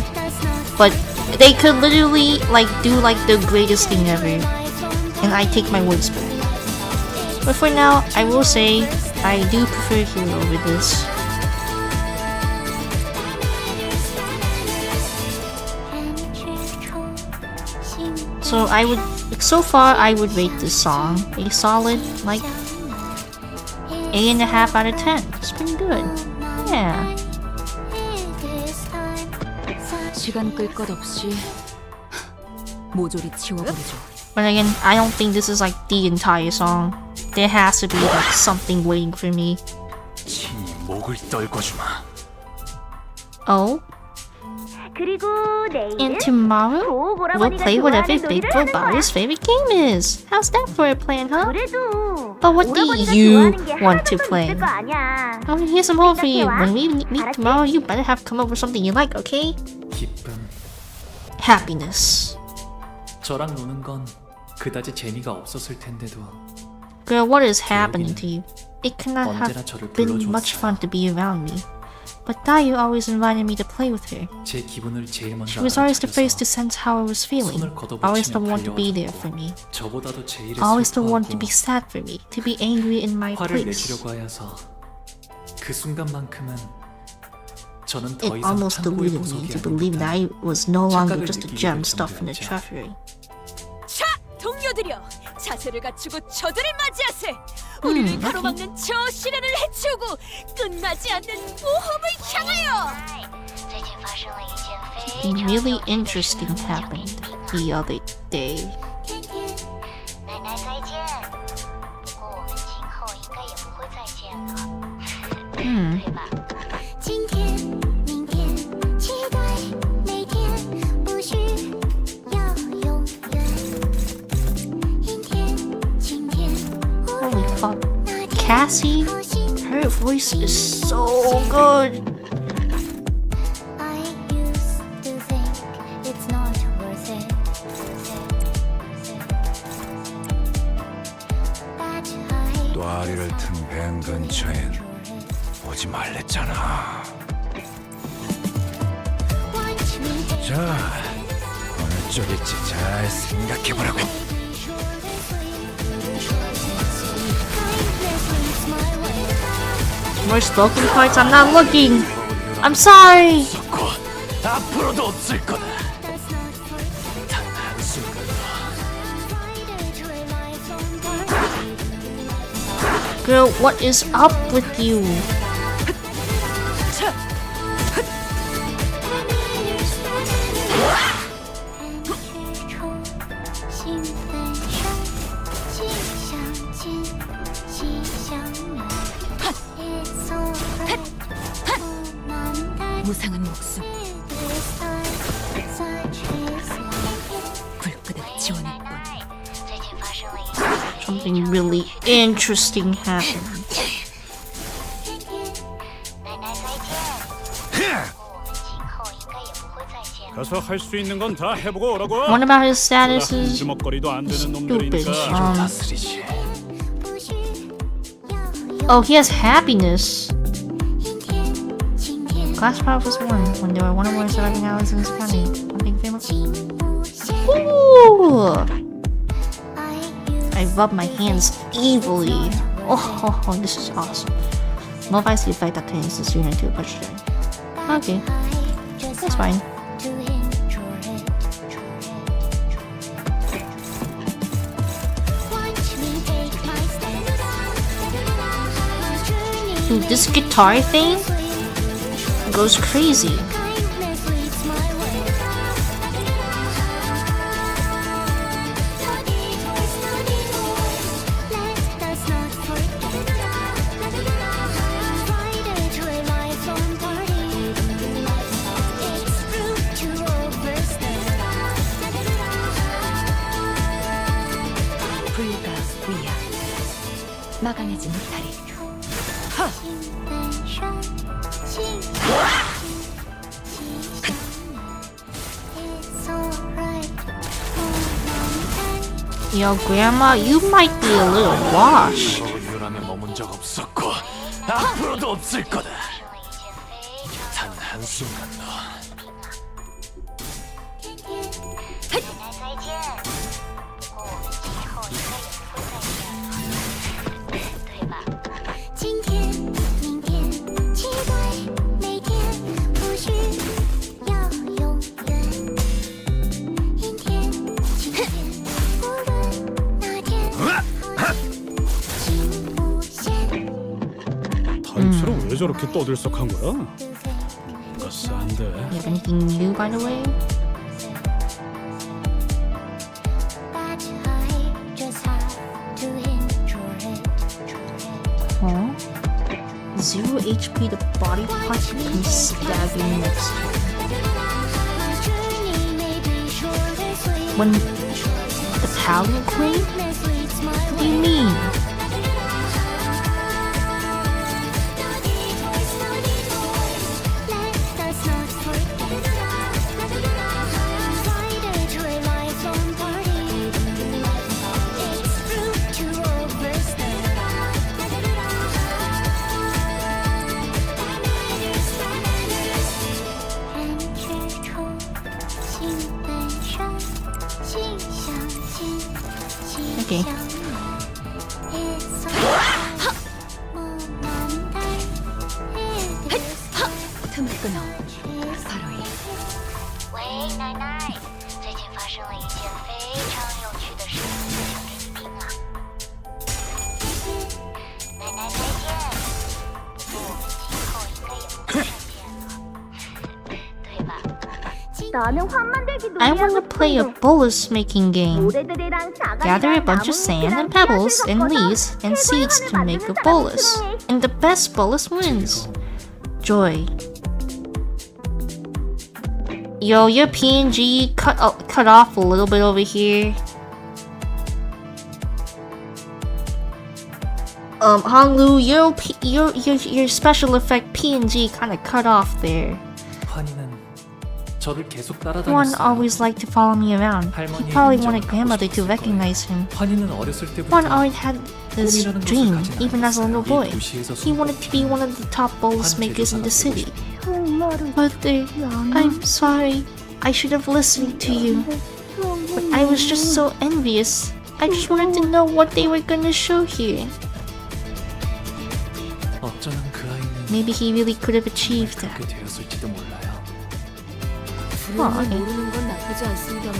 but they could literally do the greatest thing ever, and I take my words back. But for now, I will say I do prefer Hero over this. So so far I would rate this song a solid 8.5 out of 10. It's pretty good. Yeah. 시간 끌 것 없이 모조리 치워버리죠. But again, I don't think this is the entire song. There has to be something waiting for me. 친히 목을 떨궈주마. Oh? And tomorrow, we'll play whatever Big Bro Bowser's favorite game is. How's that for a plan, huh? But what do you want to play? Oh, here's some more for you. When we meet tomorrow, you better have come up with something you like, okay? 기쁨. Happiness. 저랑 노는 건 그다지 재미가 없었을 텐데도 Girl, what is happening to you? It cannot 언제나 have 저를 been much fun to be around me. But Dayu always invited me to play with her. 제 기분을 제일 먼저 She was always the first to 알아차려서 sense how I was feeling. 손을 걷어붙이며 Always the one to be there for me. 저보다도 제일 Always the one to 슬퍼하고 be sad for me. To be angry in my 화를 place. 내주려고 하여서 그 순간만큼은 저는 더 It 이상 almost 창고의 deluded me 보석이 to believe that I was no longer 착각을 just a 느끼게 gem 될 stuffed in a 정도였지. treasury. 자, 동료들여, 자세를 갖추고 저들을 맞이하세. 우리를 가로막는 저 시련을 해치우고 끝나지 않는 모험을 향하여. Something really interesting happened the other day. Holy fuck. Cassie, her voice is so good. 꽈리를 튼 밴 근처엔 오지 말랬잖아. 자, 어느 쪽일지 잘 생각해보라고. More spoken parts, I'm not looking. I'm sorry. 앞으로도 없을 거다. 단 한순간도. Girl, what is up with you? 무상한 목숨 불끄덕 지원할 뿐. Something really interesting happened. 가서 할 수 있는 건 다 해보고 오라고. What about his statuses? 주먹거리도 안 되는 Stupid. 놈들이니까. 다스리지. Oh, he has happiness. Class Power was 1 when there were one or more surviving allies in this county. One big famous. Ooh! I rub my hands evilly. Oh, this is awesome. Modifies the effect that turns this unit into a push turn. Okay, that's fine. Dude, this guitar thing goes crazy. 불가 위야 막아내지 못하리. Yo, Grandma, you might be a little washed. 유람에 머문 적 없었고 앞으로도 없을 거다. 단 한순간도. 단체로 왜 저렇게 떠들썩한 거야? 뭔가 싼데. You have anything new, by the way? Huh? 0 HP, the body part becomes stabbing next turn. When the Paladin Queen? What do you mean? Okay. 틈을 끊어. 바로 이. 喂，奶奶，最近发生了一件非常有趣的事，想给你听啊。奶奶再见。不，今后应该也不会再见了，对吧？ I want to play a bolus making game. Gather a bunch of sand and pebbles and leaves and seeds to make a bolus. And the best bolus wins. Joy. Yo, your PNG cut off a little bit over here. Honglu, your special effect PNG kind of cut off there. Juan always liked to follow me around. He probably wanted grandmother to recognize him. Juan always had this dream, even as a little boy. He wanted to be one of the top bolus makers in the city. Mother, I'm sorry. I should have listened to you. But I was just so envious. I just wanted to know what they were gonna show here. Maybe he really could have achieved that. 모르는 건 나쁘지 않습니다만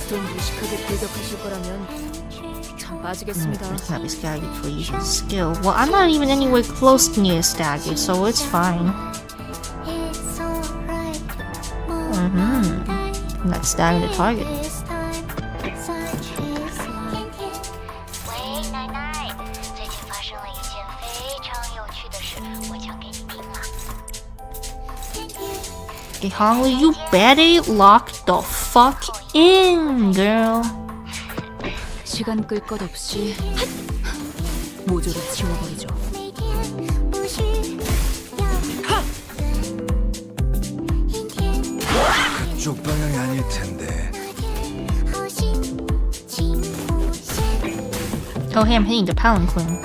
좀 무식하게 돌격하실 거라면 참 빠지겠습니다. I can't be staggered for using skill. Well, I'm not even anywhere close to near staggered, so it's fine. I'm not staggering the target. 喂，奶奶，最近发生了一件非常有趣的事，我讲给你听啊。 Okay, Honglu, you better lock the fuck in, girl. 시간 끌 것 없이 모조리 지워버리죠. 그쪽 방향이 아닐 텐데. Oh, hey, I'm hitting the Paladin Queen.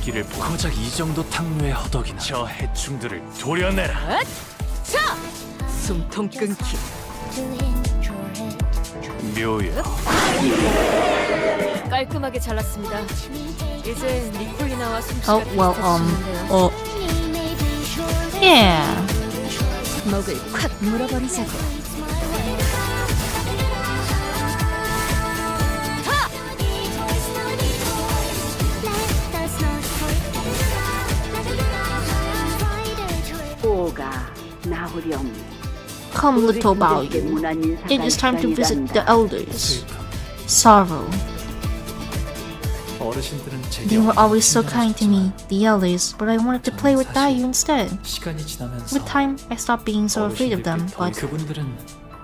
앞길을 보고 고작 이 정도 탕류의 허덕이나 저 해충들을 도려내라. 자! 숨통 끊기. 묘여. 깔끔하게 잘랐습니다. 이제 니콜리나와 숨쉬가 Oh, well, 비슷해지는데요. Yeah. 목을 콱 물어버리자고. 오가 나오렴. Come, little Bao Yu. It is time to visit the elders. Sorrow. 어르신들은 They 제게 were always so kind to me, the elders, but I wanted to play with Dayu instead. 시간이 지나면서 With time, I stopped being so afraid of them, but 그분들은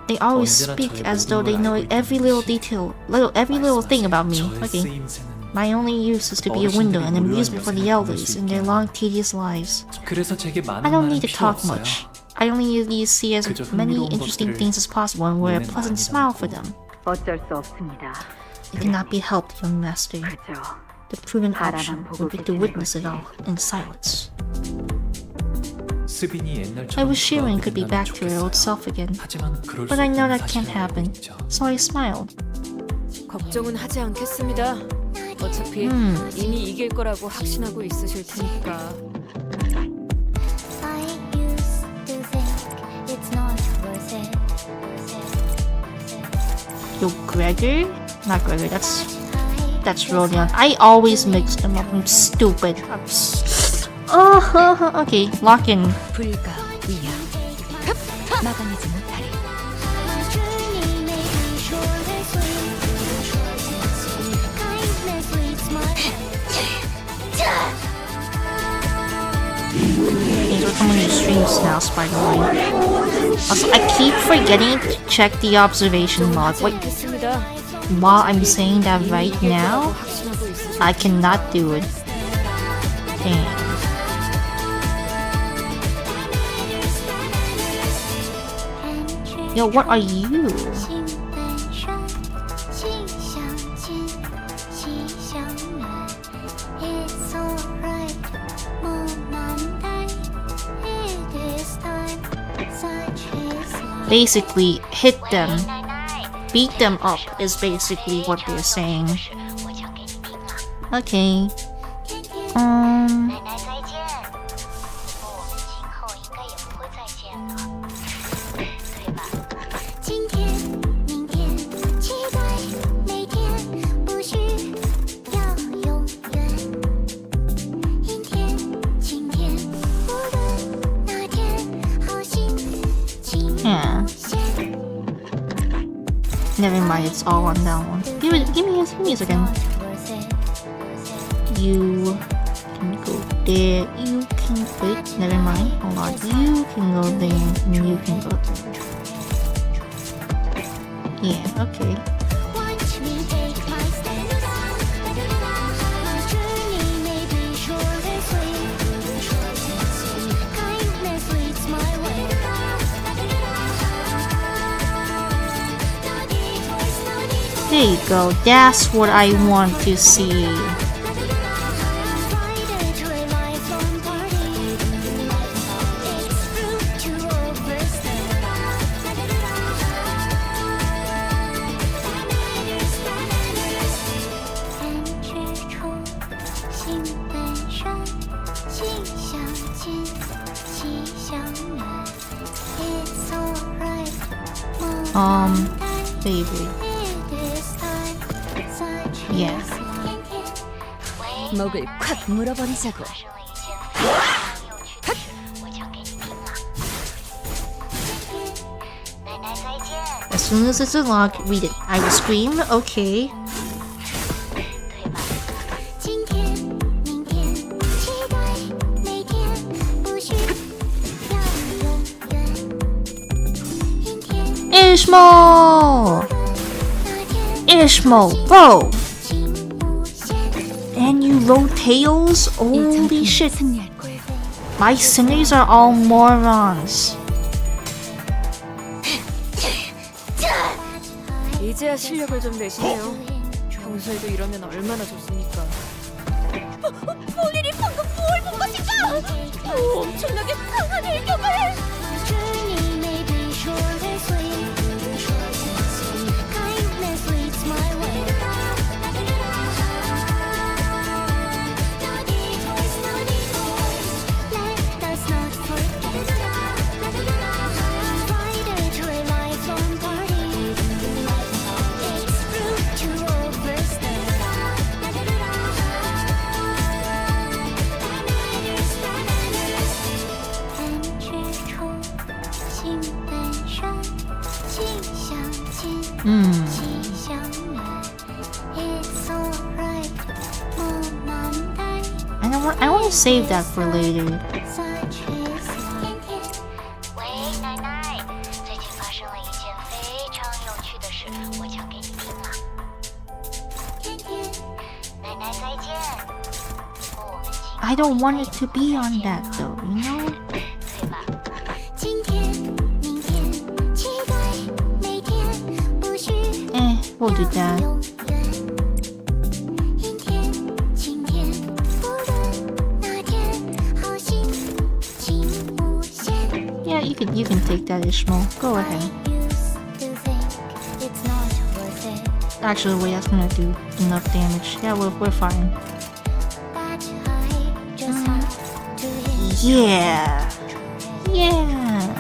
they always speak as though they know every little detail, every little thing about me. 저의 Okay. 쓰임새는 My only use is to be a window and amusement for the elders in their long, tedious lives. 그래서 제게 많은 I don't 말은 need to 필요 talk 없어요. much. I only need to see as many interesting things as possible and wear a pleasant smile for them. 어쩔 수 없습니다. It cannot be helped, young master. 그저 The prudent option would be to witness it all in silence. 스빈이 옛날처럼 I wish Shirin could be 돌아오게 back to her old self again, 하지만 그럴 but 수 I know 없다는 that can't 사실을 happen, 알고 있죠. so I smiled. 걱정은 하지 않겠습니다. 어차피 이미 이길 거라고 확신하고 있으실 테니까. Yo, Gregor? Not Gregor, that's Rodion. I always mix them up. I'm stupid. Okay, lock in. 불가 위야. 막아내지 못하리. These are coming to streams now, Spider-Man. Also, I keep forgetting to check the observation log. Wait, 않겠습니다. while I'm saying that right now, 확신하고 있으실 I cannot do it. Damn. Yo, what are you? Basically, hit them. Beat them up is basically what they're saying. Okay. Yeah. Never mind, it's all on that one. Give me his music again. You can go there. You can wait. Never mind. Hold on. You can go there. And you can go there. Yeah. Okay. There you go. That's what I want to see. Baby. Yeah. 목을 콱 물어버리자고. As soon as it's unlocked, read it. I will scream. Okay. Ishmael! Ishmael, bro! And you low tails? Holy shit. 승리할 거예요. My sinners are all morons. 이제야 실력을 좀 내시네요. 평소에도 이러면 얼마나 좋습니까? 볼일이 엄청나게 강한 일격을. I want to save that for later. I don't want it to be on that though, you know? We'll do that. Yeah, you can take that, Ishmael. Go ahead. Actually, wait, that's gonna do enough damage. Yeah, we're fine. Yeah. Yeah.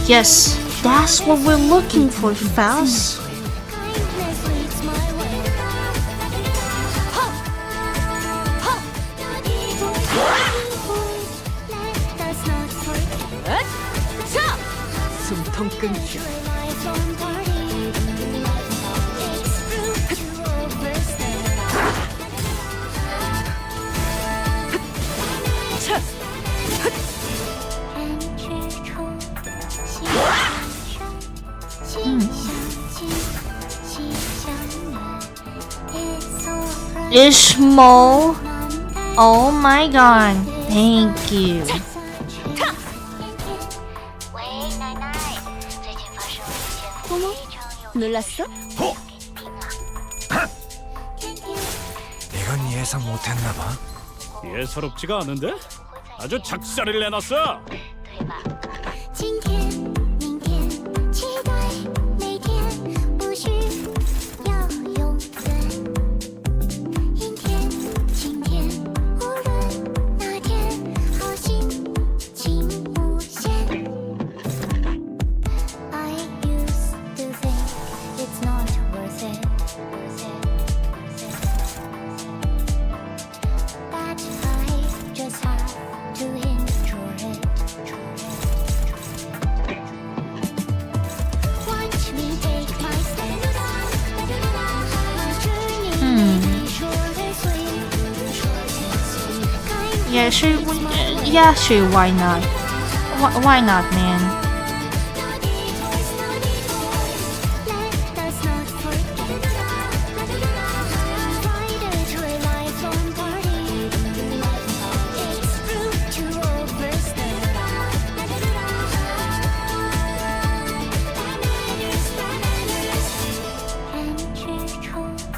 Yes, that's what we're looking for, Faust. 숨통 끊겨. Ishmael, oh my god, thank you. 놀랐어? 이건 예상 못했나 봐. 예사롭지가 않은데? 아주 작살을 내놨어. Yeah, sure. Yeah, sure. Why not? Why not, man?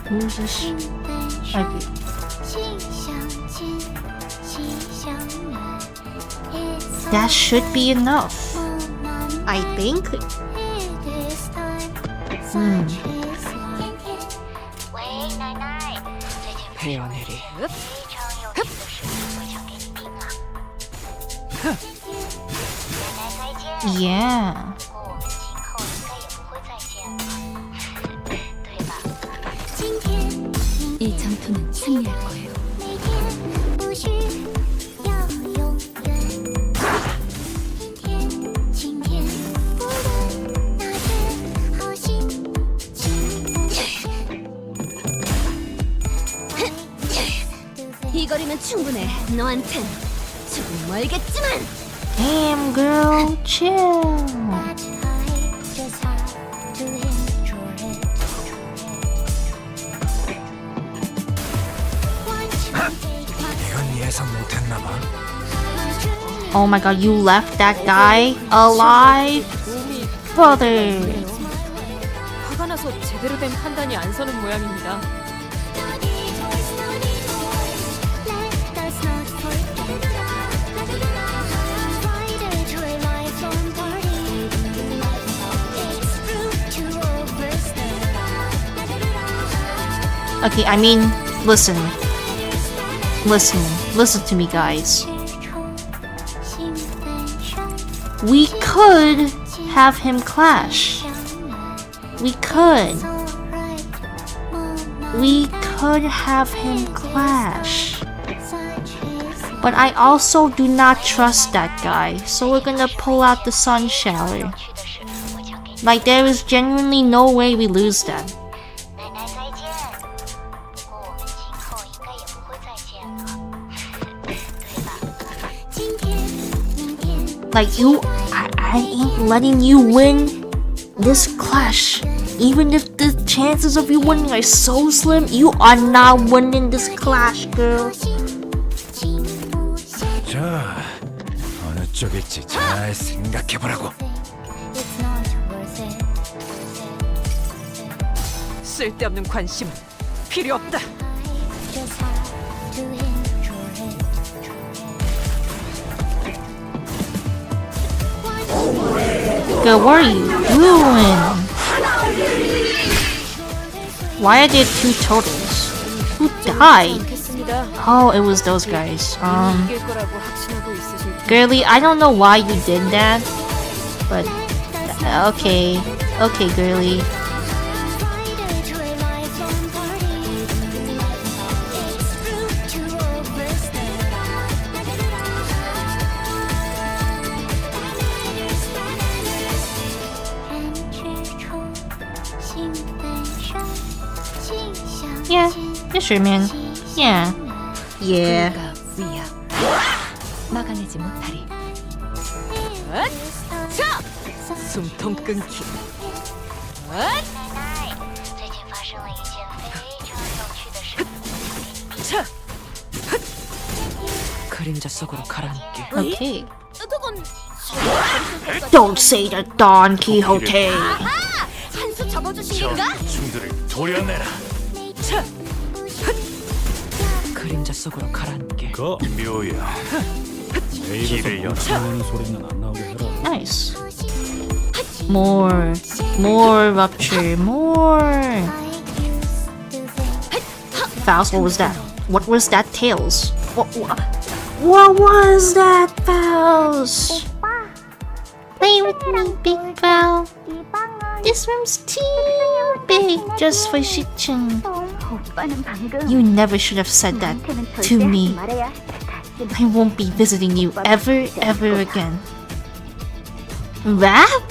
Who's this? Okay. That should be enough, I think. 헤어내리. Yeah. 이 전투는 승리할 거예요. 이 거리면 충분해. 너한텐 조금 멀겠지만. Damn, girl, chill. 이건 예상 못했나 봐. Oh my god, you left that guy alive? Brother. 화나서 제대로 된 판단이 안 서는 모양입니다. Okay, I mean, listen to me, guys. We could have him clash. We could have him clash. But I also do not trust that guy, so we're gonna pull out the sun shower. Like, there is genuinely no way we lose that. Like, I ain't letting you win this clash. Even if the chances of you winning are so slim, you are not winning this clash, girl. 자, 어느 쪽일지 잘 생각해보라고. 쓸데없는 관심은 필요 없다. Girl, what are you doing? Why are there two turtles? Who died? Oh, it was those guys. Girly, I don't know why you did that, but okay, girly. Yeah, sure, man. Yeah. 불과 위야. 막아내지 못하리. 자, 숨통 끊기. 자, 그림자 속으로 가라앉게. Okay. Don't say that, Don Quixote. 한수 접어주시니까? 해충들을 도려내라. 자, 그림자 속으로 가라앉게. 묘야. 입에서 멈추는 소리는 안 나오게 해라. Nice. More rupture, more. Faust, what was that? What was that, Tails? What was that, Faust? Play with me, Big Val. This room's too big just for Shichun. You never should have said that to me. I won't be visiting you ever again. That?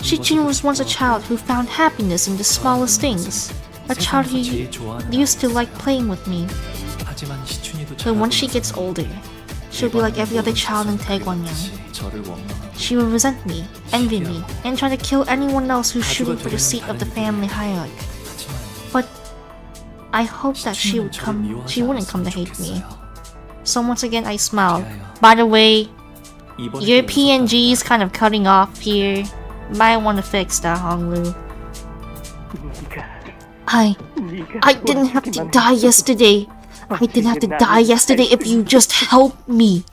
Shichun was once a child who found happiness in the smallest things. A child who used to like playing with me. But once she gets older, she'll be like every other child in Taegwongyang. She will resent me, envy me, and try to kill anyone else who's shooting for the seat of the family hierarchy. But I hope that she wouldn't come to hate me. So once again, I smiled. By the way, your PNG is kind of cutting off here. Might want to fix that, Honglu. I didn't have to die yesterday. I didn't have to die yesterday if you just helped me.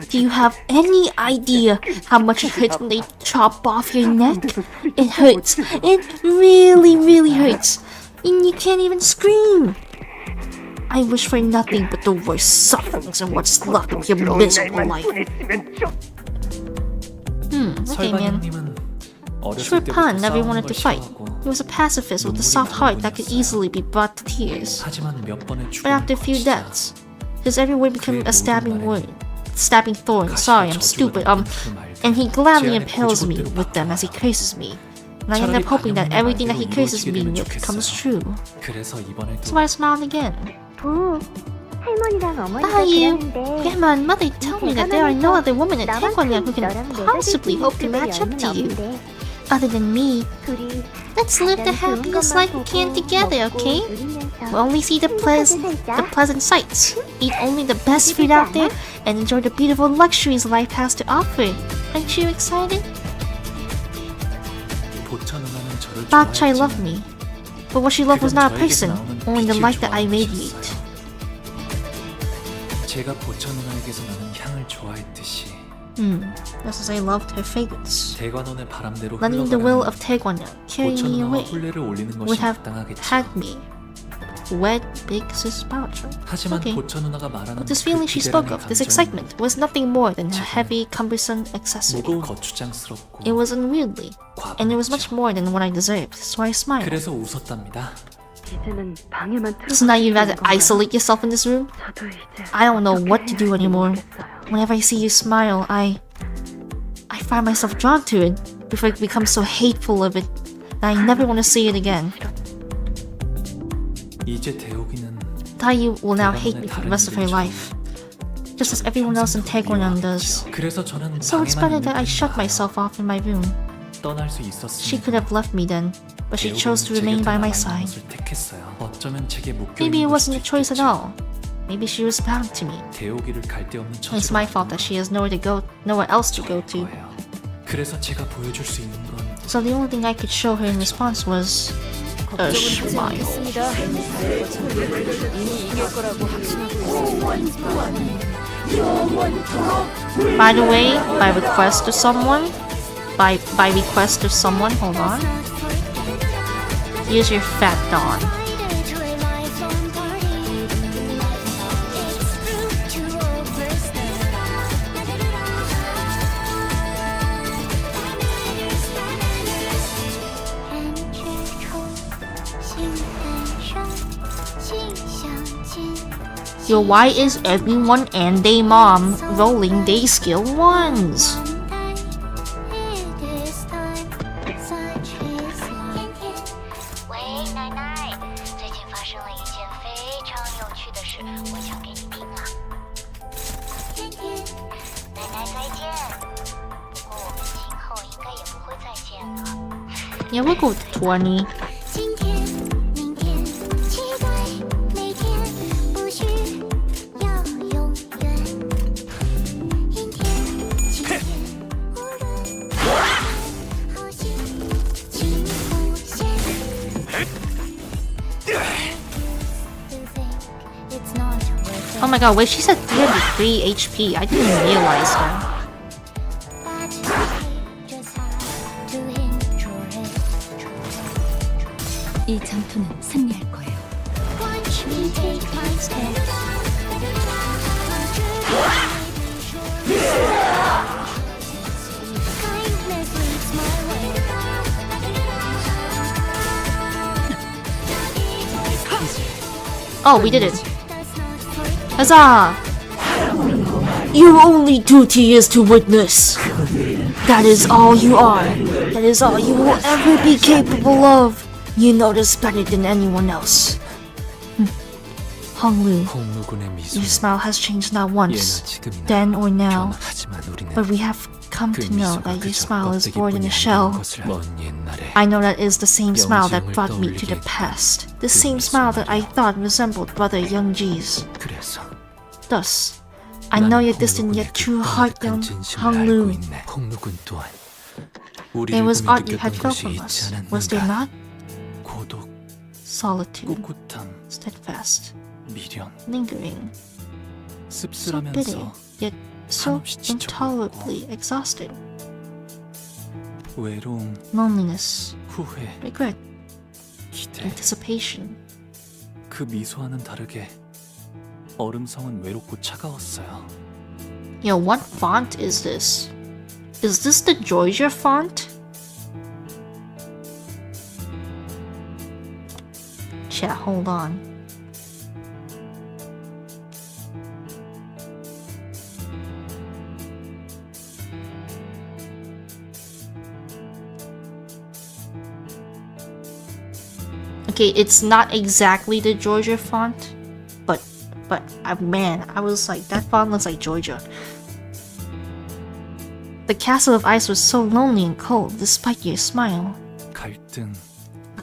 Do you have any idea how much it hurts when they chop off your neck? It hurts. It really hurts. And you can't even scream. I wish for nothing but the worst sufferings and what's left of your miserable life. Okay, man. Sure, Pan never wanted to fight. He was a pacifist with a soft heart that could easily be brought to tears. But after a few deaths, his every word became a stabbing thorn. Sorry, I'm stupid. And he gladly impales me with them as he curses me. And I end up hoping that everything that he curses me with comes true. So I smiled again. You, Grandma and Mother tell me that there are no other women in Taegwongyang who can possibly hope to match up to you. Other than me. Let's live the happiest life we can together, okay? We'll only see the pleasant sights, eat only the best food out there, and enjoy the beautiful luxuries life has to offer. Aren't you excited? thought Chai loved me. But what she loved was not a person, only the light that I radiate. 제가 보천 누나에게서 나는 향을 좋아했듯이 Just as I loved her fragrance. 대관원의 바람대로 Letting the will of Taegwon carry 보천 me 누나와 away 혼례를 올리는 것이 would have 마땅하겠죠. had me wed big sis pouch. 하지만 Okay. 보천 누나가 말하는 But this 그 feeling she spoke 기대라는 of, this 감정은 excitement, was nothing more than a heavy, cumbersome accessory. 무거운 거추장스럽고 It was unwieldy, and it was much 과분했죠. more than what I deserved, so I smiled. 그래서 웃었답니다. 이제는 방에만 So now you'd rather isolate yourself in this room? 저도 이제 I don't know what to 어떻게 do 해야 할지 anymore. 모르겠어요. Whenever I see you smile, I find myself drawn to it before it becomes so hateful of it that I never want to see it again. 이제 대옥이는 Taeyu will now hate me for the rest of her life, just as everyone else in Taegwon does. 그래서 저는 So it's better 방에만 that I 있는 shut 동안 myself off in my room. 떠날 수 She 있었으면 could have left me then, but she chose to remain by my side. 택했어요. 어쩌면 제게 묶여 Maybe it 있는 wasn't 것일 a choice at 수도 all. Maybe she was bound to me. 있겠죠. 대옥이를 갈 데 없는 It's my fault that she has nowhere else to go to. 거예요. 그래서 제가 보여줄 수 있는 건 So the only thing I could show her in response was a smile. 않겠습니다. 이미 이길 거라고 확신하고 있으니까. By the way, by request of someone, hold on. Here's your fat Dawn. Yo, why is everyone and they mom rolling they skill ones? Yeah, we'll go with 20. Oh my god, wait, she's at 303 HP. I didn't even realize that. 이 전투는 승리할 거예요. Oh, we did it. Huzzah! Your only duty is to witness. That is all you are. That is all you will ever be capable of. You know this better than anyone else. Honglu, 홍무군의 미소. your smile has changed not 예나 once, 지금이나 then or now, 하지만 우리는 but we have come 그 to know 미소가 that your 그저 smile is more than 껍데기뿐이 a shell. 아니라는 것을 먼 옛날에 I know that is the same smile that 영지영을 brought me to the 떠올리게 past. The 그 same 미소 smile that I 말이야. thought resembled Brother Youngji's. 그래서 Thus, I know your distant yet true heart, young Honglu. 홍무군 또한 There was 우리를 art you 보며 had felt 느꼈던 from 것이 us, 있지 was there 않았는가? not? 고독, Solitude, 꿋꿋함, steadfast, 미련, lingering, so bitter, 씁쓸하면서 yet so 한없이 지쳐버렸고. intolerably exhausted. 외로움, Loneliness, 후회, regret, 기대. anticipation. 그 미소와는 다르게 얼음성은 외롭고 차가웠어요. Yo, what font is this? Is this the Georgia font? Chat, hold on. Okay, it's not exactly the Georgia font, but man, I was like, that font looks like Georgia. The castle of ice was so lonely and cold, despite your smile. 갈등,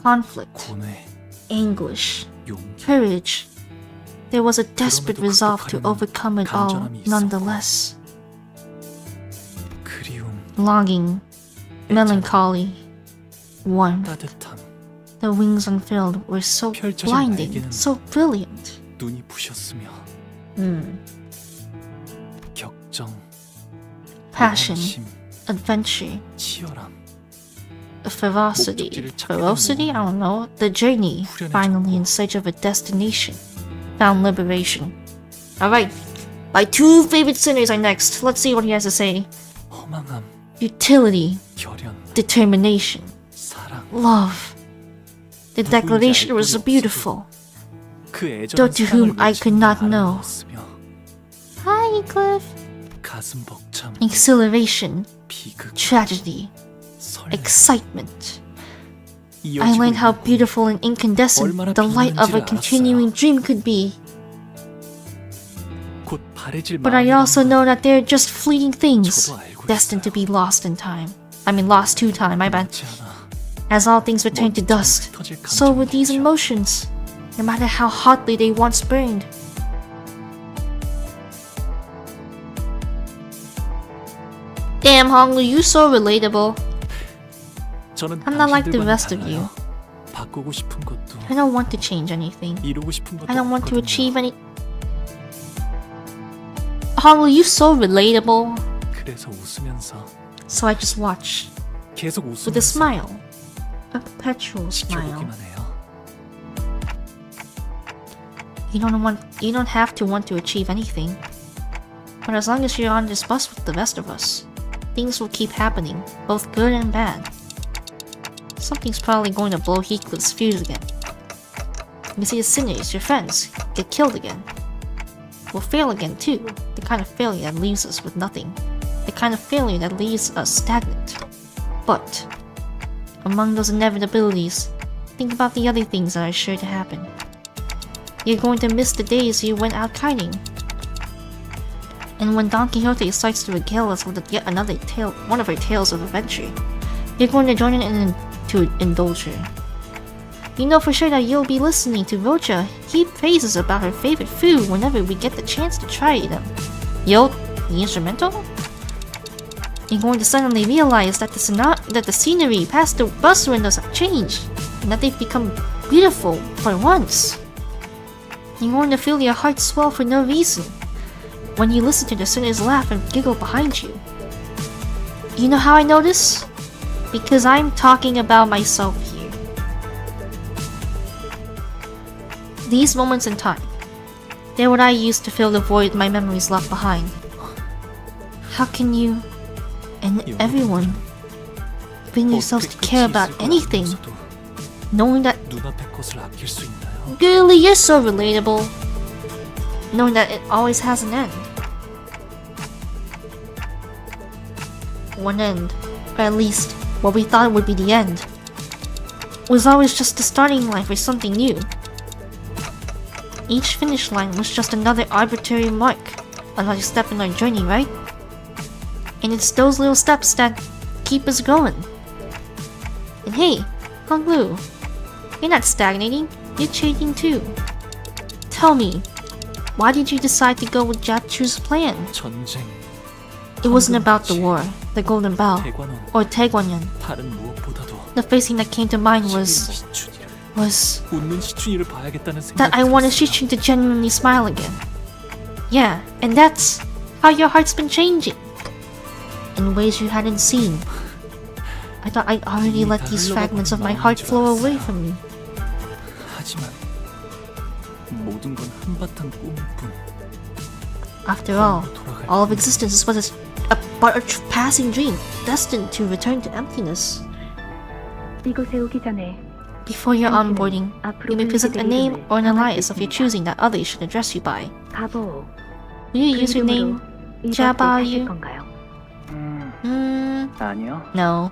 Conflict, 고뇌, anguish, 용기. courage. There was a desperate 그럼에도 resolve to 극복하려는 overcome it all, 간절함이 있었고. nonetheless. 그리움, Longing, melancholy, warmth. 따뜻함. The wings unfurled were so 펼쳐진 blinding, 날개는 so brilliant. 눈이 부셨으며 격정, Passion, 호기심, adventure, 치열함. ferocity. Ferocity? I don't know. The journey, finally in search of a destination. Found liberation. Alright, my two favorite sinners are next. Let's see what he has to say. 허망함, Utility, 결연, determination, 사랑. love. The declaration was beautiful, 그 애절한 though to whom 사랑을 I could not 외치는 know. 아름다웠으며 Hi, Cliff. 가슴 벅참, Exhilaration, 비극, tragedy, 설렘. excitement. I 이어지고 learned how 있는 beautiful and incandescent 얼마나 the light of a 빛나는지를 continuing dream could be. 곧 바래질 But I also know that they're just fleeting things, 저도 알고 destined to 있어요. be lost in time. I mean, lost to time, my bad. 그렇지 않아. As all things return to 멈춰 dust, 흩어질 so with these 감정이죠. emotions, no matter how hotly they once burned. Damn, Honglu, you so relatable. 저는 I'm not like the 당신들과는 rest of 달라요. you. 바꾸고 싶은 것도 I don't want to change anything. 이루고 싶은 것도 I don't want to 없거든요. achieve any. Honglu, you so relatable. 그래서 웃으면서 So I just watch 계속 with a 웃으면서 smile, a perpetual smile. 지켜보기만 해요. You don't have to want to achieve anything. But as long as you're on this bus with the rest of us, things will keep happening, both good and bad. Something's probably going to blow Heathcliff's fuse again. You see the sinners, your friends, get killed again. We'll fail again too, the kind of failure that leaves us with nothing. The kind of failure that leaves us stagnant. But, among those inevitabilities, think about the other things that are sure to happen. You're going to miss the days you went out kiting. And when Don Quixote starts to regale us with yet another tale, one of her tales of adventure, you're going to join in and to indulge her. You know for sure that you'll be listening to Rocha heap praises about her favorite food whenever we get the chance to try them. Yo, the instrumental? You're going to suddenly realize that the scenery past the bus windows have changed, and that they've become beautiful for once. You're going to feel your heart swell for no reason when you listen to the sinners laugh and giggle behind you. You know how I know this? Because I'm talking about myself here. These moments in time, they're what I use to fill the void my memories left behind. How can you, and everyone, bring yourselves to care about anything, knowing that 눈앞의 것을 아낄 수 있나요? girly, you're so relatable, knowing that it always has an end. One end, or at least what we thought would be the end, was always just the starting line for something new. Each finish line was just another arbitrary mark, another step in our journey, right? And it's those little steps that keep us going. And hey, Honglu, you're not stagnating, you're changing too. Tell me, why did you decide to go with Jachu's plan? 전쟁, It wasn't about the war, the Golden Bell, 대관원, or Taegwanyan. 다른 무엇보다도 The first thing that came to mind was 웃는 시춘이를 봐야겠다는 that 생각이 I wanted 들었어요. Shichun to genuinely smile again. Yeah, and that's how your heart's been changing. In ways you hadn't seen. I thought I'd already let these fragments of my heart flow away from you. 하지만 모든 건 한바탕 꿈일 뿐. After all of existence was but a passing dream, destined to return to emptiness. 이곳에 오기 전에 Before your onboarding, you may present a name or an alias of your choosing that others should address you by. 바보. Will you use your name? Jabayu? 건가요? 아니요. No.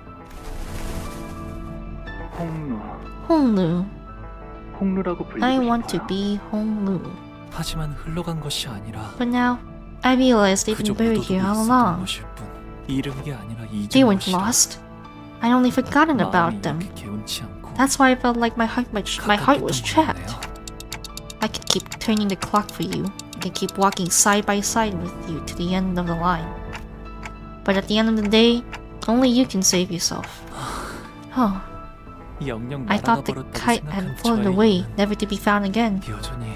홍루. Honglu. 홍루라고 불리고 I want to 싶어요. be Honglu. 하지만 흘러간 것이 아니라 But now, I realize they've been 그저 buried 묻어두고 here all 있었던 along. 것일 뿐. 잃은 게 아니라 잊은 They weren't 것이라. lost. I'd only forgotten 마음이 about them. 이렇게 개운치 않고 That's why I felt like my heart was 가깝겠던 trapped. 거네요. I could keep turning the clock for you. I could keep walking side by side with you to the end of the line. But at the end of the day, only you can save yourself. Oh, 영영 I thought the 날아가버렸다고 kite had 생각한 flown 저의 away, never to be found again. 여전히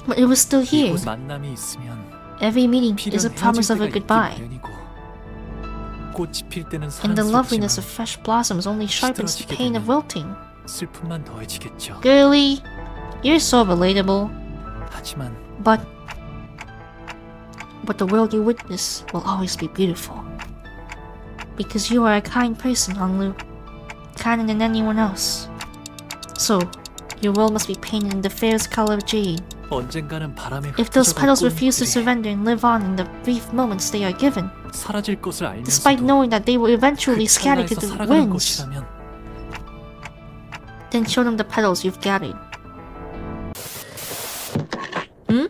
But it was still here. 이곳 만남이 있으면 Every meeting is a 필연 promise 헤어질 of a 때가 있기 goodbye. 마련이고 꽃이 필 때는 And the loveliness 사랑스럽지만 of fresh blossoms only sharpens the 시들어지게 pain of 되면 wilting. 슬픔만 더해지겠죠. Girly, you're so relatable. 하지만 But the world you witness will always be beautiful. Because you are a kind person, Honglu. Kinder than anyone else. So, your world must be painted in the fairest color of jade. 언젠가는 바람에 If those 흩어져갈 petals refuse to 꽃잎들이 surrender and live on in the brief moments they are given, 사라질 것을 despite 알면서도 knowing that they will eventually 그 scatter to 찰나에서 the 살아가는 winds, 것이라면 then show them the petals you've gathered. Hmm?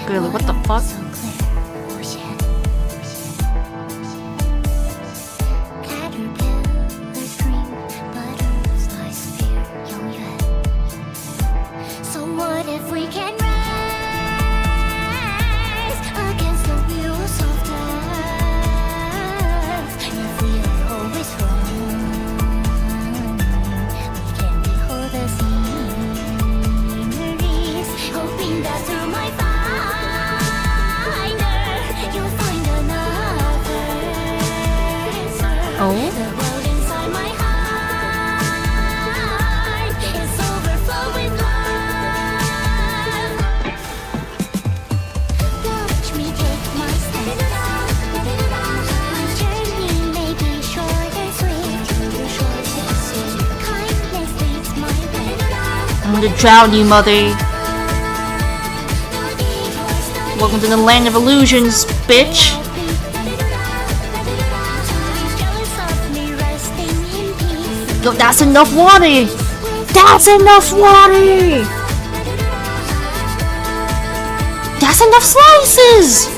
Girly, what the fuck? So what if we can rise against the wheels of death? If we are always wrong, we can behold the sceneries, hoping that through my finder you'll find another. Oh? The world inside my heart is overflow with love. Watch me take my step. My journey may be short and sweet. Short and sweet. Kindness leads my way. I'm gonna drown you, mother. Welcome to the land of illusions, bitch. Yo, that's enough water. That's enough water. That's enough slices.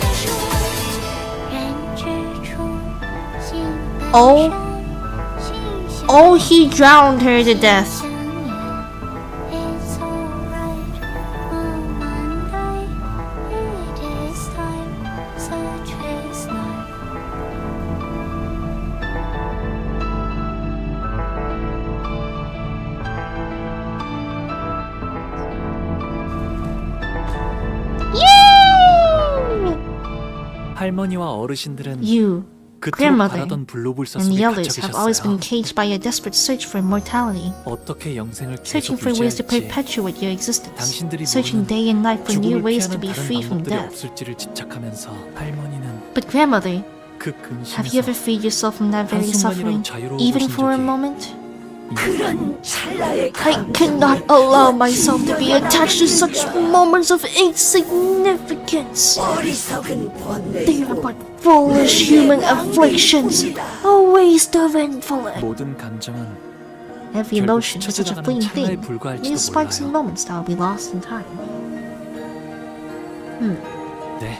Oh, he drowned her to death. 할머니와 어르신들은 You 그토록 grandmother, 바라던 불로불사 and the 속에 others 갇혀 have always been 계셨어요. caged by a desperate search for immortality, 어떻게 영생을 searching 계속 for ways to 유지할지, perpetuate your existence, 당신들이 searching 모르는 day and night for new 죽음을 ways to 피하는 be 다른 free from 방법들이 death. 없을지를 집착하면서 할머니는 But grandmother, 그 have you ever 근심에서 freed yourself from that very suffering, 한순간이라도 자유로워 even 보신 for a 적이 moment? I cannot allow myself to be attached to such moments of insignificance. They are but foolish human afflictions, a waste of intellect. 모든 감정은 Every 결국 emotion is such a 스쳐지나가는 fleeting 찰나에 thing. 불과할지도 These sparks and 몰라요. moments that will be lost in time. 네,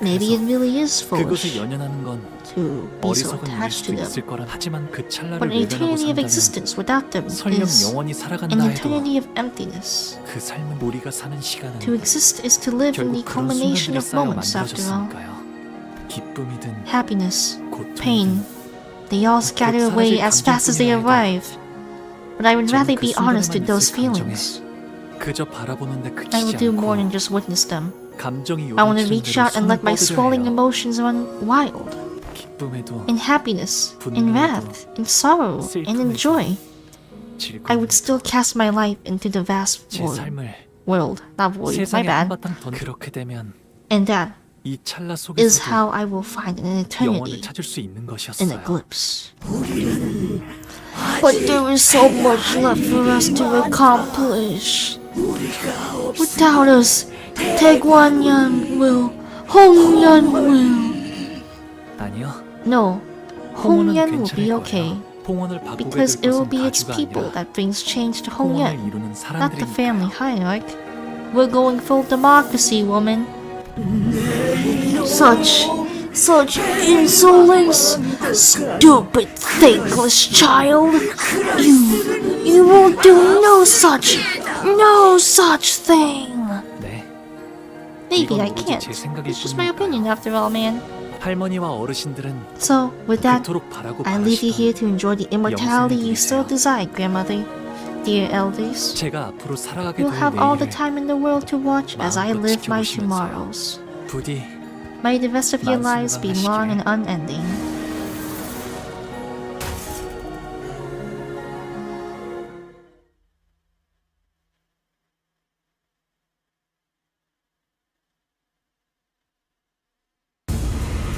Maybe it really is 그것을 foolish 연연하는 건 to be so 어리석은 일일 attached 수도 to them. 있을 거라. 하지만 그 찰나를 But an 외면하고 eternity of 산다면 existence without them 설령 is 영원히 an 살아간다 해도 eternity of emptiness. 그 삶은 우리가 사는 시간은 To exist is to live in the 결국 그런 culmination 순간들이 of 쌓여 moments after all. 만들어졌으니까요. 기쁨이든 Happiness, 고통이든 pain, they all scatter away as fast as they arrive. But I would rather be honest with those feelings. 그저 바라보는데 I will 그치지 do more 않고 than just witness them. 감정이 I want to 요동치는 reach 대로 out and let my 손을 swelling 뻗으려 해요. emotions run wild. 기쁨에도 In happiness, in wrath, in sorrow, and in joy. I would still cast my life into the vast 제 void. 삶을 World, not void, my 세상에 bad. 한바탕 던 그렇게 되면 And that 이 찰나 is 속에서도 how I will find an 영원을 eternity 찾을 수 있는 in a 것이었어요. glimpse. But there is so much left for us to accomplish. Without us, Taegwanyan will, Hongyan will. 아니요. No, 홍원은 Hongyan will be 괜찮을 okay. 거예요. 홍원을 바꾸게 Because 될 it will 것은 be its 가주가 people 아니라 that brings change to 홍원을 Hongyan, 이루는 not the family 사람들이니까요. hierarch. We're going full democracy, woman. Such Such insolence! Stupid, thankless child! You will do no such thing! 네. Maybe I can't. It's just my opinion after all, man. 할머니와 어르신들은 So, with that, 그토록 바라고 I leave you 바라시던 here to enjoy the immortality you still 영생을 desire, grandmother. Dear elders, 제가 앞으로 살아가게 you'll 될 have all the 내일을 time in the world to watch as I 마음껏 live my 지켜보시면서 tomorrows. 부디 May the rest of your lives be long and 만수무강하시길. unending.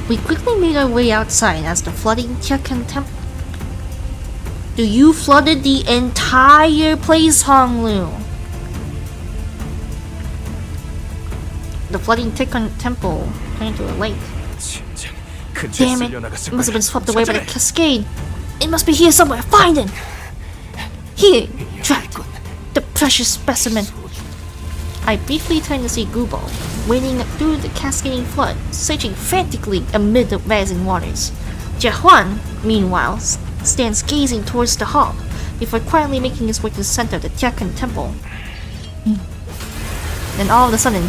We quickly made our way outside as the flooding Tiekan Temple. Do you flooded the entire place, Honglu? The flooding Tiekan Temple turned into a lake. Damn it! It must have been swept away by the cascade. It must be here somewhere. Find it! Here, trapped. The precious specimen. I briefly turned to see Gubo, wading through the cascading flood, searching frantically amid the rising waters. Jiahuan, meanwhile, stands gazing towards the hall, before quietly making his way to the center of the Tiekan Temple. Then all of a sudden,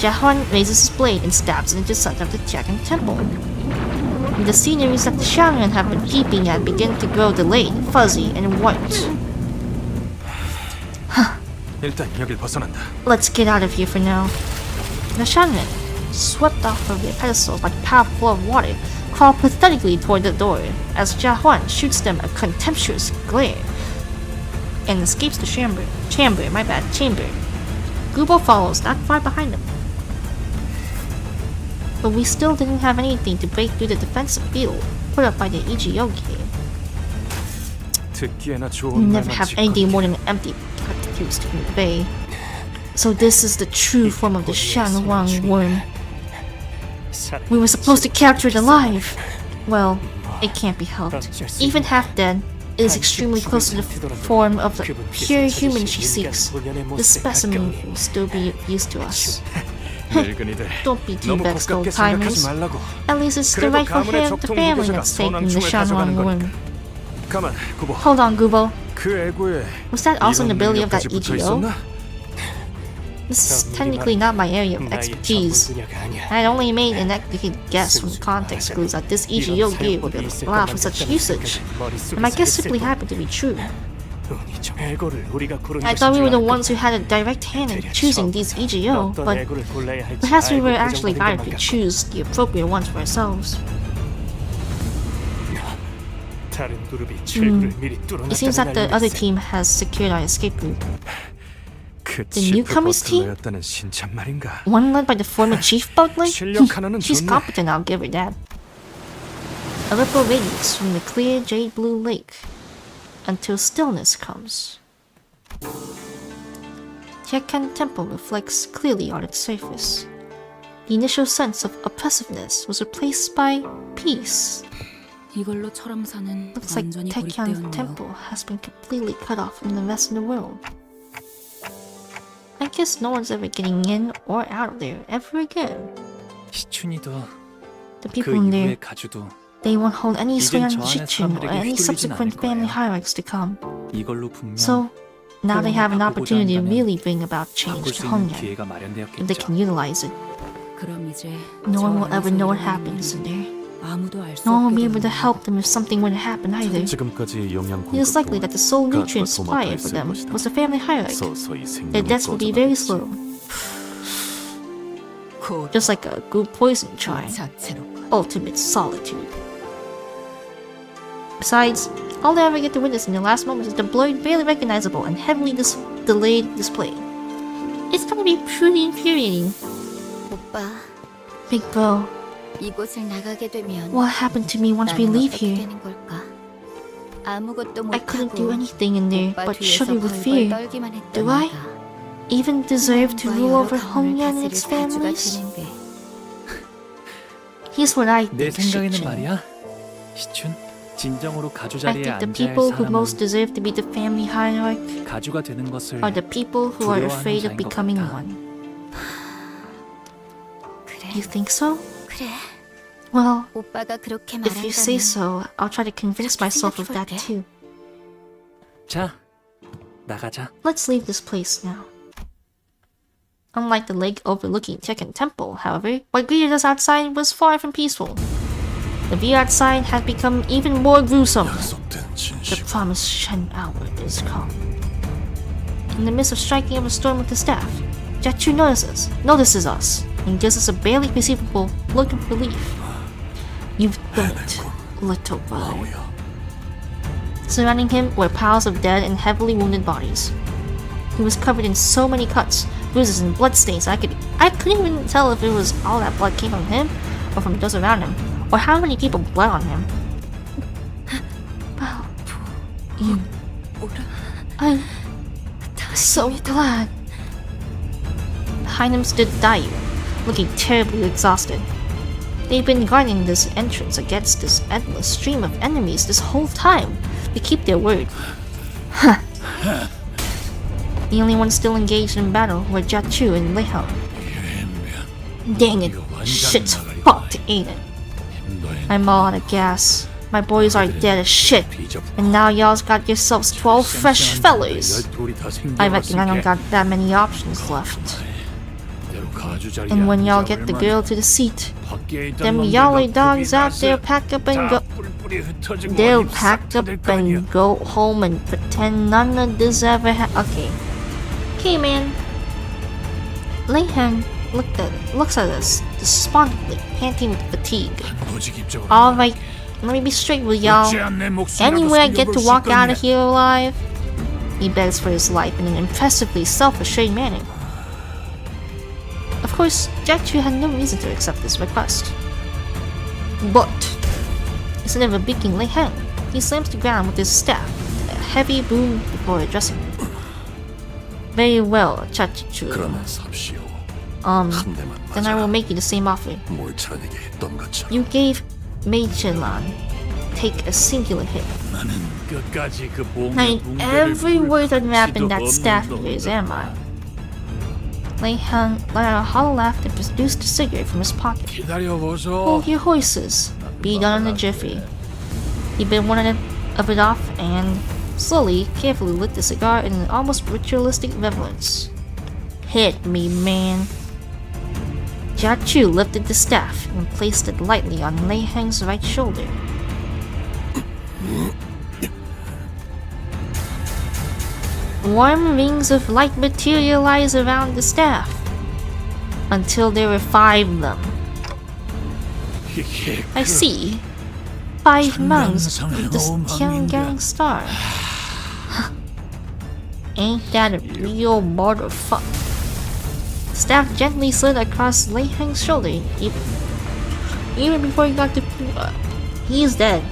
Jiahuan raises his blade and stabs into the center of the Tiekan Temple. The sceneries that the Xiangren have been peeping at begin to grow delayed, fuzzy, and white. 일단 여길 벗어난다. Let's get out of here for now. The Xiangren, swept off of their pedestal by the powerful flow of water, crawl pathetically toward the door as Jiahuan shoots them a contemptuous glare and escapes the chamber. Gubo follows not far behind them. But we still didn't have anything to break through the defensive field put up by the EGO gate. 듣기에나 We 좋은 never 말만 have 짓고 anything more than empty platitudes to convey. So this is the true form of the Shanwang worm. We were supposed to capture it alive. Well, it can't be helped. Even half dead, it is extremely close to the form of the pure human she seeks. The specimen will still be of use to us. Don't be too vexed, old timers. At least it's the rightful head of the family that's taking the Shanwang worm. Hold on, Gubo. Was that also an ability of that EGO? This is technically not my area of expertise. I only made an educated guess from the context clues that this EGO gear would allow for such usage, and my guess simply happened to be true. I thought we were the ones who had a direct hand in choosing these EGO, but perhaps we were actually guided to choose the appropriate ones for ourselves. It seems that the other team has secured our escape route. The newcomers team? One led by the former chief butler? She's competent, I'll give her that. A ripple radiates from the clear jade blue lake until stillness comes. Tiekan Temple reflects clearly on its surface. The initial sense of oppressiveness was replaced by peace. 이걸로 철암산은 Looks like 완전히 Tiekan 고립되었네요. Temple has been completely cut off from the rest of the world. I guess no one's ever getting in or out of there ever again. 시춘이도 The 그 people in there, 이후의 가주도 they won't hold any sway on 이젠 저 안에 Shichun or 사람들에게 any 휘둘리진 subsequent 않을 family 거예요. hierarchs to come. 이걸로 분명 So, now they have an 바꾸고자 opportunity to 한다면 really bring about change 바꿀 to 수 있는 Hongyan, 기회가 if they 마련되었겠죠. can utilize it. 그럼 이제 No one 저 will ever 안에서 know what 일어나는 happens in there. 아무도 알 수 No one will 없게 be able to 되는 help them if something were to happen either. 지금까지 영양 It is likely 공급 that the sole 동안 nutrient 가스가 supplier for 도맡아 them 있을 was the family hierarchy. 서서히 Their 생명이 deaths will be very 꺼져나가겠지. slow, 곧 just like a good poison 그 try. 자체로 Ultimate solitude. Besides, all they ever get to witness in the last moments is the blurred, barely recognizable, and heavily delayed display. It's gonna be pretty infuriating. 오빠, Big bro, 이곳을 나가게 되면 what happened to me once we 나는 leave 어떻게 here? 되는 걸까? 아무것도 I couldn't do 못하고 anything in there 오빠 but 뒤에서 shudder with 벌벌 fear. 떨기만 했던 Do I? 내가 Even deserve to 뭔가 rule 여러 over 가문을 Hongyan and 다스릴 its 사주가 families? 되는데 Here's what I 내 think, 생각에는 Shichun. 말이야. 시춘 진정으로 가주 I 자리에 think the 앉아야 할 people who most 사람은 deserve to be the family hierarch 가주가 되는 것을 are the people who are 두려워하는 afraid of 자인 것 becoming 같아. one. 그래, You think so? 그래. Well, 오빠가 그렇게 if you say so, I'll try to convince myself of that too. 자, 나가자. Let's leave this place now. Unlike the lake overlooking Tekken Temple, however, what greeted us outside was far from peaceful. The view outside had become even more gruesome. The promised Shen hour is come. In the midst of striking up a storm with the staff, Jatchu notices us, and gives us a barely perceivable look of relief. You've done it, little brother. Surrounding him were piles of dead and heavily wounded bodies. He was covered in so many cuts, bruises, and bloodstains I couldn't even tell if it was all that blood came from him or from those around him, or how many people bled on him. Wow. I'm so glad. Behind him stood Dayu, looking terribly exhausted. They've been guarding this entrance against this endless stream of enemies this whole time. They keep their word. Huh. The only ones still engaged in battle were Jatchu and Leihang. Dang it, shit's fucked, ain't it? I'm all out of gas. My boys are dead as shit, and now y'all's got yourselves 12 fresh fellas. I reckon I don't got that many options left. And when y'all get the girl to the seat, them yaller dogs out there pack up and go. They'll pack up and go home and pretend none of this ever Okay. Okay, man. Leihang looks at us, despondently, panting with fatigue. Alright, let me be straight with y'all. Anyway I get to walk out of here alive? He begs for his life in an impressively self-assured manner. Of course, Jatchu had no reason to accept this request. But, instead of rebuking Leihang, he slams the ground with his staff, a heavy boom before addressing him. Very well, Jatchu. Then I will make you the same offer. You gave Mei-Chin-lan. Take a singular hit. I ain't every word unwrapping that staff of yours, am I? Leihang let out a hollow laugh and produced a cigarette from his pocket. Hold your horses. Be done in a jiffy. He bit one of it off and slowly, carefully lit the cigar in an almost ritualistic reverence. Hit me, man. Jatchu lifted the staff and placed it lightly on Leihang's right shoulder. Warm rings of light materialize around the staff until there were 5 of them. I see. 5 months of the Tiangang star. Ain't that a real motherfucker? The staff gently slid across Leihang's shoulder even before he got to... he's dead.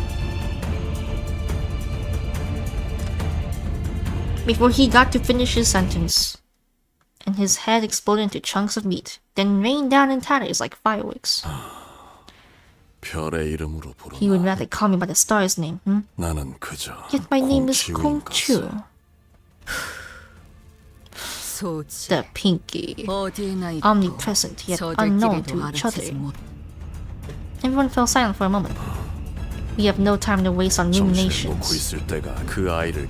Before he got to finish his sentence, and his head exploded into chunks of meat, then rained down in tatters like fireworks. He would rather call me by the star's name, Yet my name is Kong Chu. The pinky, omnipresent yet unknown to each other. Everyone fell silent for a moment. We have no time to waste on ruminations.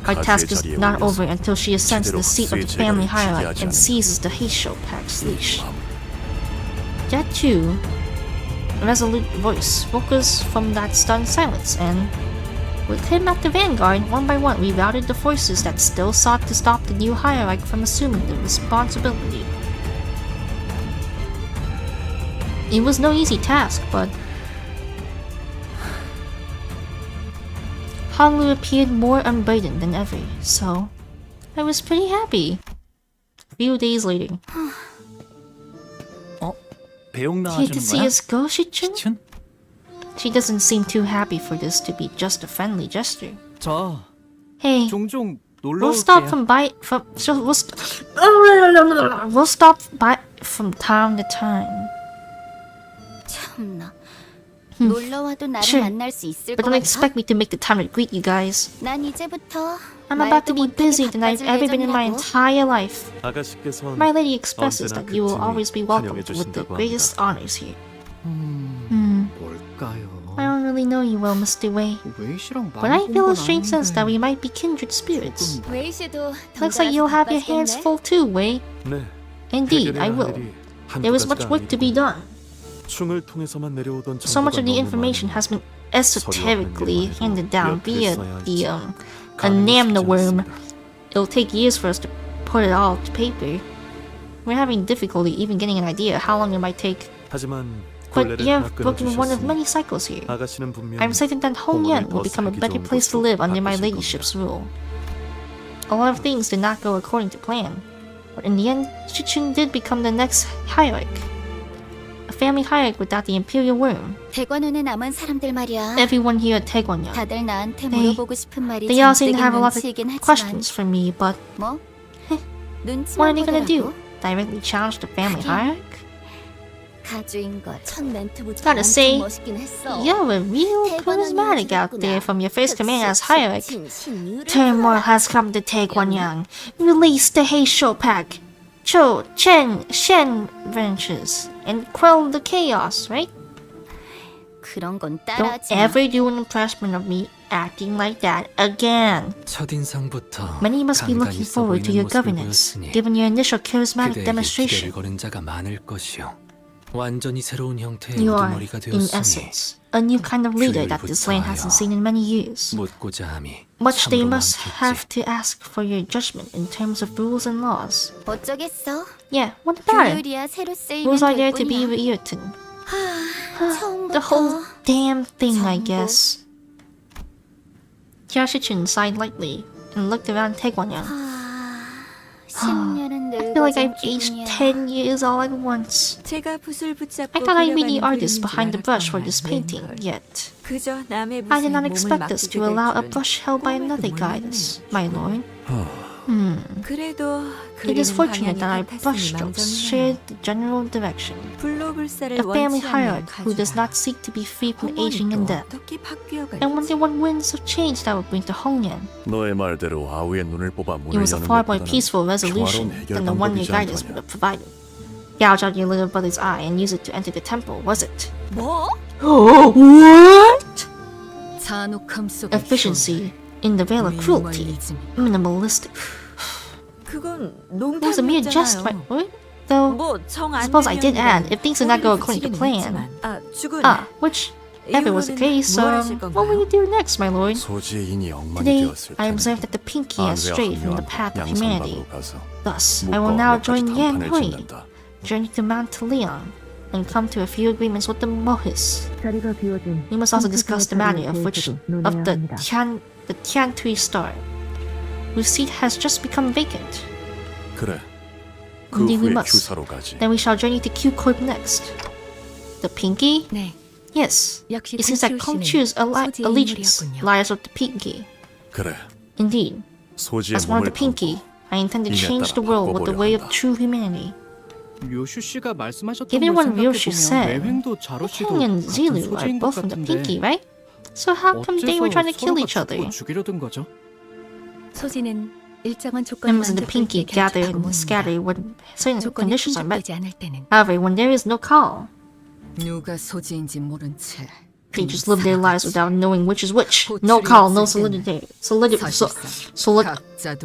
Our task is not over until she ascends to the seat of the family hierarchy and seizes the Heisho Pack's leash. Jatchu, a resolute voice, woke us from that stunned silence, and with him at the vanguard, one by one we routed the forces that still sought to stop the new hierarch from assuming the responsibility. It was no easy task, but Hanlu appeared more unburdened than ever, so I was pretty happy. A few days later. Here to see us go, Shichun? She doesn't seem too happy for this to be just a friendly gesture. Hey, we'll stop by from time to time. Sure, but don't expect me to make the time to greet you guys. I'm about to be busier than I've ever been in my entire life. My lady expresses that you will always be welcomed with the greatest honors here. really know you well, Mr. Wei, 웨이시랑 but I feel a strange sense that we might be kindred spirits. Looks like you'll have your hands full too, Wei. 네. Indeed, I will. There is much work to be done. 충을 통해서만 내려오던 So much of the information has been esoterically handed down via the worm. It'll take years for us to put it all to paper. We're having difficulty even getting an idea how long it might take. But you have broken one of many cycles here. I'm certain that Hongyan will become a better place to live under my ladyship's rule. A lot of things did not go according to plan, but in the end, Shichun did become the next hierarch. A family hierarch without the imperial worm. 대관원에 남은 사람들 말이야. Everyone here at Taegwonyeon. 다들 나한테 물어보고 싶은 말이 They all seem to have a lot of 눈치이긴 하지만. questions for me, but 뭐? what are they gonna do? Directly challenge the family hierarch? 가주인 것. 첫 멘트부터 Gotta say, 멋있긴 했어. you're a real charismatic out there from your first command as hierarch. Turmoil has come to Taegwonyeon. Release the Heisho Pack. Cho, Chen, Shen branches and quell the chaos, right? 그런 건 Don't 따라하지 마. ever do an impression of me acting like that again. 첫인상부터 Many must be 간간히 looking forward to 써 your 보이는 governance, 모습을 보였으니 given your initial charismatic 그대에게 demonstration. 기대를 거는 자가 많을 것이요. 완전히 새로운 형태의 You are, 우두머리가 in 되었으니 essence, a new kind of leader that this land hasn't seen in many years. 묻고자 함이 Much they 참으로 must 많겠지. have to ask for your judgment in terms of rules and laws. 어쩌겠어? Yeah, what about it? 규율이야 새로 쓰이면 Rules are 될 there to be 뿐이야. rewritten. 처음부터 The whole damn thing, I 전부. guess. Kyashichin sighed lightly and looked around Taegwonyeon. 10년은 I feel like I've 늙어진 aged 기분이야. 10 years all at once. 제가 붓을 붙잡고 I thought I'd be the 그려가는 artist 그림인 줄 behind the brush for 알았더만 this painting, 웬걸. yet 그저 남의 I 붓에 did not 몸을 expect us 맡기게 to 될 allow a 줄은 brush held by 꿈에도 another guide 몰랐네. us, my lord. 그래도 It is 그리는 fortunate 방향이 that our 같았으니 brushstrokes 망정이야. shared the general direction. 불로불사를 A family 원치 않는 hierarch who does 가주다. not seek to be free from aging and death. 어떻게 바뀌어갈지. And wonder what winds of change that would bring to Hongyan. 너의 말대로 아우의 눈을 뽑아 It 문을 was a 여는 far more 것보다는 peaceful resolution 평화로운 해결 than the one your 방법이지 guidance would 않더냐. have provided. Gouge out your little brother's eye and use it to enter the temple, was it? 뭐? Oh, what? 잔혹함 속의 Efficiency in the veil of cruelty. Minimalistic. 그건 It was a mere jest, right? What? Though, I suppose I did add, if things did not go according to plan. Whichever was the case, what will you do next, my lord? 소지인이 엉망이 Today, 되었을 I 테니 observed that the pinky has 안외와 strayed from the 분명한 path of humanity. 양상박으로 가서 Thus, I will 묵고 now 안내까지 join Yan 단판을 Hui, 짓는다. journey to Mount Leon, and come to a few agreements with the Mohis. 자리가 비워진 We must also discuss the matter of the 논의해야 합니다. Tian Tui star, whose seat has just become vacant. 그래. 그 Indeed, we 후에 must. 규사로 가지. Then we shall journey to Q Corp next. The pinky? 네, Yes. 역시 It seems that Kong Chu's 소지의 allegiance 인물이었군요. lies with the pinky. 그래. Indeed, 소지의 as one of 몸을 the pinky, I intend to 이에 change the 따라 world with the way of 바꿔보려 true humanity. 료슈 씨가 말씀하셨던 Given 걸 what Ryoshi 생각해 보면 said, 매횡도 자로 씨도 Hong and 같은 Zilu are 소재인 것 both from the 같은데 pinky, right? So how come they were trying to kill each other? 서로가 죽이려던 거죠? 소지는 일정한 조건을 Members of the pinky gather 결집하고 and 모입니다. scatter when certain 조건이 conditions are met. 충족되지 않을 때는 However, when there is no call, 누가 소지인지 모른 채 they just live their lives without knowing which is which. No call, no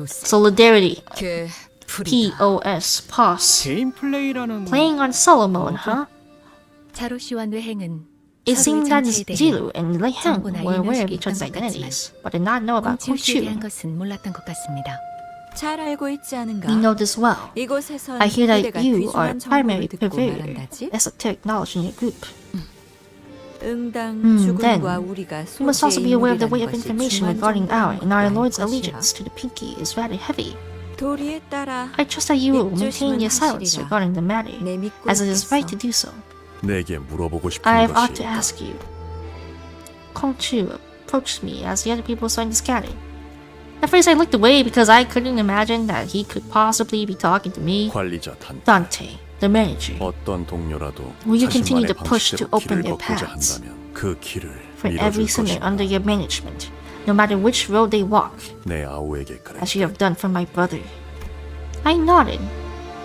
solidarity. 개 POS, pause. 개인 플레이라는 Playing on solo mode, huh? 자로 씨와 뇌행은 It 서로의 seemed that 정체에 대해 Zilu and Lei Heng 정보나 were aware of 이면식이 each other's 있던 것 identities, but did not know about Kong 공치우 씨에 Chu. 대한 것은 몰랐던 것 같습니다. 잘 알고 있지 않은가? We know this well. 이곳에선 I hear that 그대가 you are 귀중한 primary 정보를 듣고 purveyor, 말한다지? esoteric knowledge in your group. 응당 then, 죽음과 우리가 You must also be aware of the 소지의 weight of 인물이라는 information 것이 regarding our and our 중한 Lord's 정보라는 allegiance 것이야. to the pinky is rather heavy. 도리에 따라 I trust that you will 입 maintain your 조심은 silence 하시리라. regarding the matter, 내 믿고 as it is right to 있겠어. do so. 내게 물어보고 싶은 I have 것이 ought to 있다. ask you. Kong Chu approached me as the other people started to scatter. At first I looked away because I couldn't imagine that he could possibly be talking to me. 관리자 단체. Dante, the manager. 어떤 동료라도 Will you continue 자신만의 to push to 방식대로 open 길을 their 걷고자 paths? 한다면 그 길을 For every 밀어줄 sinner 것인가. under your management, no matter which road they walk, 내 아우에게 그래. as you have done for my brother. I nodded.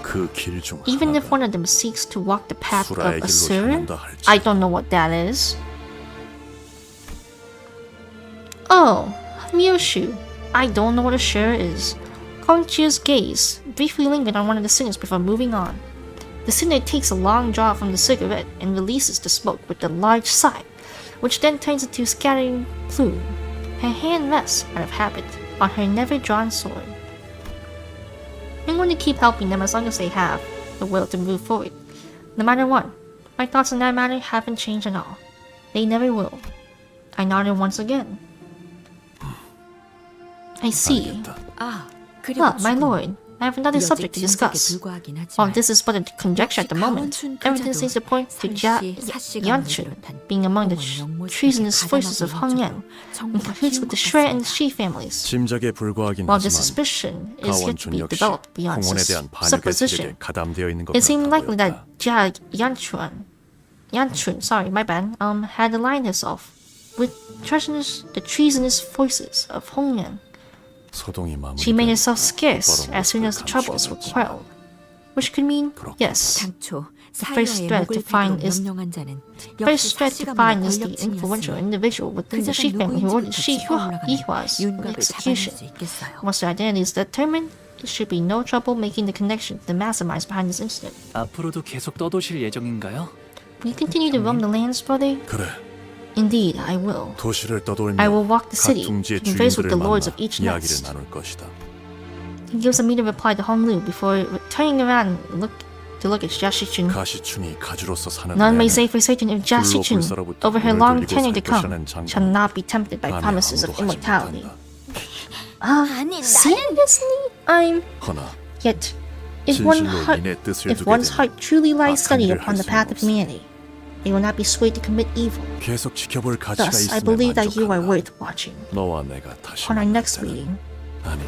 그 길 중 Even if 하나가 one of them seeks to walk the path of 수라의 a 길로 sir, 향한다 할지. I don't know what that is. Oh, Myoshu. I don't know what a share is. Conchia's gaze briefly lingered on one of the sinners before moving on. The sinner takes a long draw from the cigarette and releases the smoke with a large sigh, which then turns into a scattering plume. Her hand rests, out of habit, on her never-drawn sword. I'm going to keep helping them as long as they have the will to move forward. No matter what, my thoughts on that matter haven't changed at all. They never will. I nodded once again. I see. Ah, my lord, I have another subject to discuss. While this is but a conjecture at the moment, everything seems to point to Yanchun being among the treasonous forces of Hongyan, in cahoots with the Shre and Shi families. 짐작에 불과하긴 While this 하지만 suspicion is yet to 가원춘 be 역시 developed beyond 홍원에 대한 반역의 supposition, 세력에 가담되어 있는 것 it seemed 같아 likely 보였다. that Yanchun, sorry, my bad, had aligned herself with the treasonous forces of Hongyan. 소동이 She made 마무리된 herself scarce as soon as the troubles were quelled, which could mean, yes, the first threat to find is the influential individual within the Shi family who ordered Shi Yihua's execution. Once their identity is determined, there should be no trouble making the connection to the masterminds behind this incident. 앞으로도 계속 떠도실 예정인가요? Will you continue to roam the lands, brother? 그래. Indeed, I will. 도시를 떠돌며 I will walk the 각 city, 둥지의 converse with the 주인들을 lords 만나 of each 이야기를 nest. 나눌 것이다. He gives a meaty reply to Hong Lu before turning around and look at Jia Shichun. 가시춘이 가주로서 사는 None may 내내 say for certain if Jia Shichun, over her long tenure to come, shall not be tempted by promises of immortality. Seriously? 허나 Yet, if one's heart truly lies steady upon the path of humanity, they will not be swayed to commit evil. 계속 지켜볼 가치가 Thus, I 있음에 believe that you are 만족한다. worth watching. 너와 내가 다시 On our next 만날 때는 meeting, 아니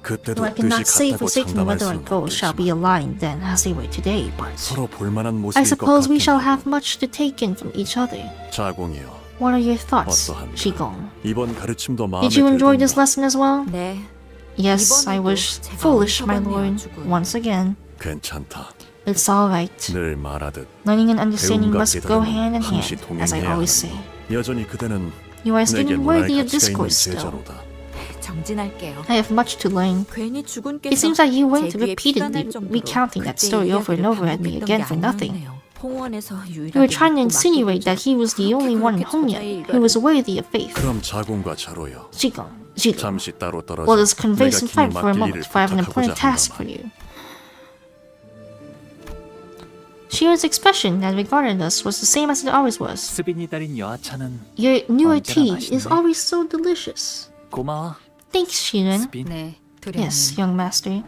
그때도 though I cannot say 뜻이 for 같다고 certain 장담할 whether our 수는 goals shall be 없겠지만 aligned then as they were today, but 서로 볼만한 I 모습일 것 suppose we shall 같은 have much to take in from each other. 자공이여 What are your thoughts, 어떠합니까? Shigong? 이번 가르침도 마음에 Did you enjoy this 들던가? lesson as well? 네. Yes, I was foolish, my lord, once again. 괜찮다. It's alright. 늘 말하듯 Learning and understanding 배움과 must go 깨달음은 hand in 항시 hand, as I 동행해야 always say. 한다. 여전히 그대는 You are a 내게 student 논할 worthy of 가치가 있는 discourse still. 제자로다. 정진할게요. I have much to learn. 괜히 주군께서 It seems that you went 제 귀에 피가 날 repeatedly 정도로 recounting that 그때 story over and 이야기를 over at me 반복했던 again 게 for nothing. 아니었네요. 홍원에서 You were trying to 믿고 insinuate that he was the only one in Hongyan who was worthy of faith. 그럼 자공과 자로여 Shigong, 잠시 따로 떨어져 let us converse in 내가 private for a 긴 moment, 일을 for I have an important 부탁하고자 task for 한다만 you. Shira's expression that regarded us was the same as it always was. 스빈이 달인 여하차는 Your newer 언제나 tea 맛있네. is always so delicious. 고마워. Thanks, Shirin. 스빈. 네, 도련님. Yes, young master.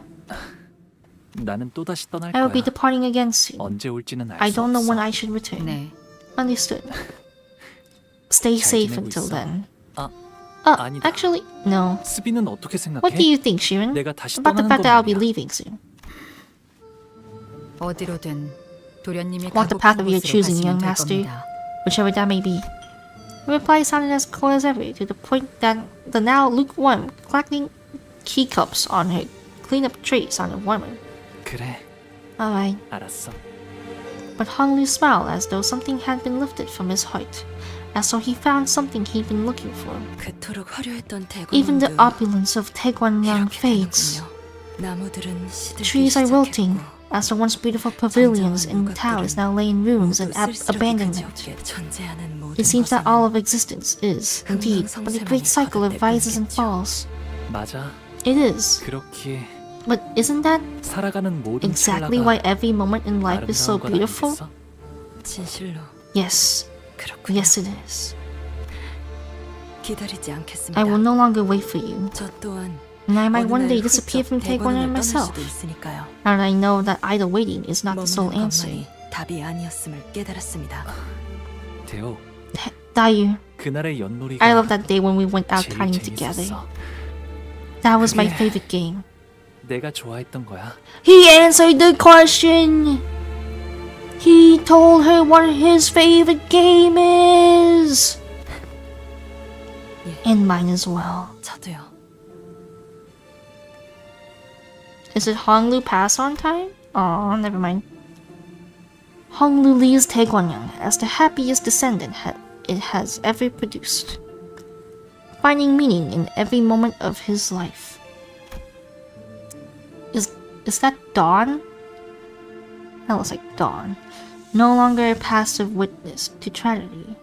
나는 또다시 떠날 I will be 거야. departing again soon. 언제 올지는 I 알 수 don't know when 없어. I should return. 네. Understood. Stay 잘 safe 지내고 until 있어? then. 아, 아니다. Actually, no. 스빈은 어떻게 생각해? What do you think, Shirin? 내가 다시 About the 떠나는 fact that I'll be 건 leaving soon. 어디로든 도련님이 Walk the 가고 path 싶은 of your 곳으로 choosing, 가시면 young 될 master. 겁니다. Whichever that may be. The reply sounded as cold as ever, to the point that the now lukewarm, clacking teacups on her clean-up tray sounded warmer. 그래, Alright. 알았어. But Hong Lu smiled as though something had been lifted from his heart, as though he found something he'd been looking for. 그토록 화려했던 Even the 대관원도 opulence of Taegwanmyeon 이렇게 fades. 되는군요. 나무들은 시들기 Trees are wilting, 시작했고 as the once beautiful pavilions and towers now lay in ruins and abandonment. 존재하는 모든 It seems that 것은 all of existence is, indeed, but a great cycle of rises and falls. 맞아. It is. 그렇게 But isn't that 살아가는 모든 exactly 찰나가 why every moment in life is so 아름다운 건 beautiful? 아니겠어? 진실로 Yes. 그렇군요. Yes, it is. 기다리지 않겠습니다. I will no longer wait for you, 저 또한 and I might 어느 one 날 day disappear from 훌쩍 Taegwanmyeon 대관원을 떠날 myself, 수도 있으니까요. now that I know that idle waiting is not the sole 머무는 answer. 것만이 답이 아니었음을 깨달았습니다. 대호, Dayu, 그날의 연놀이가 I love that day when we went out 제일 climbing together. 재밌었어. That was my 그게- favorite game. 내가 좋아했던 거야. He answered the question! He told her what his favorite game is! And mine as well. 저도요. Is it Honglu pass on time? Oh, never mind. Honglu leaves Taegwanmyeon as the happiest descendant it has ever produced. finding meaning in every moment of his life. Is that Dawn? That looks like Dawn. No longer a passive witness to tragedy,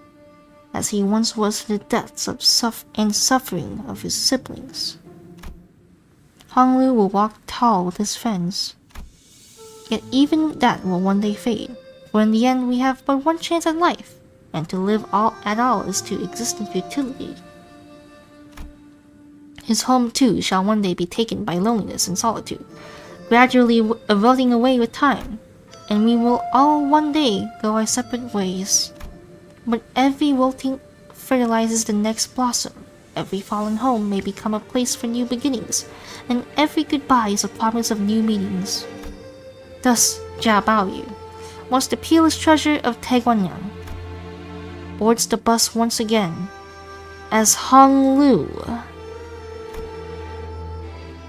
as he once was to the deaths of suffering of his siblings. Honglu will walk tall with his friends. Yet even that will one day fade, for in the end we have but one chance at life, and to live at all is to exist in futility. His home too shall one day be taken by loneliness and solitude, gradually eroding away with time, and we will all one day go our separate ways. But every wilting fertilizes the next blossom, every fallen home may become a place for new beginnings, and every goodbye is a promise of new meanings. Thus, Jia Baoyu, once the peerless treasure of Taiguanyang, boards the bus once again as Honglu.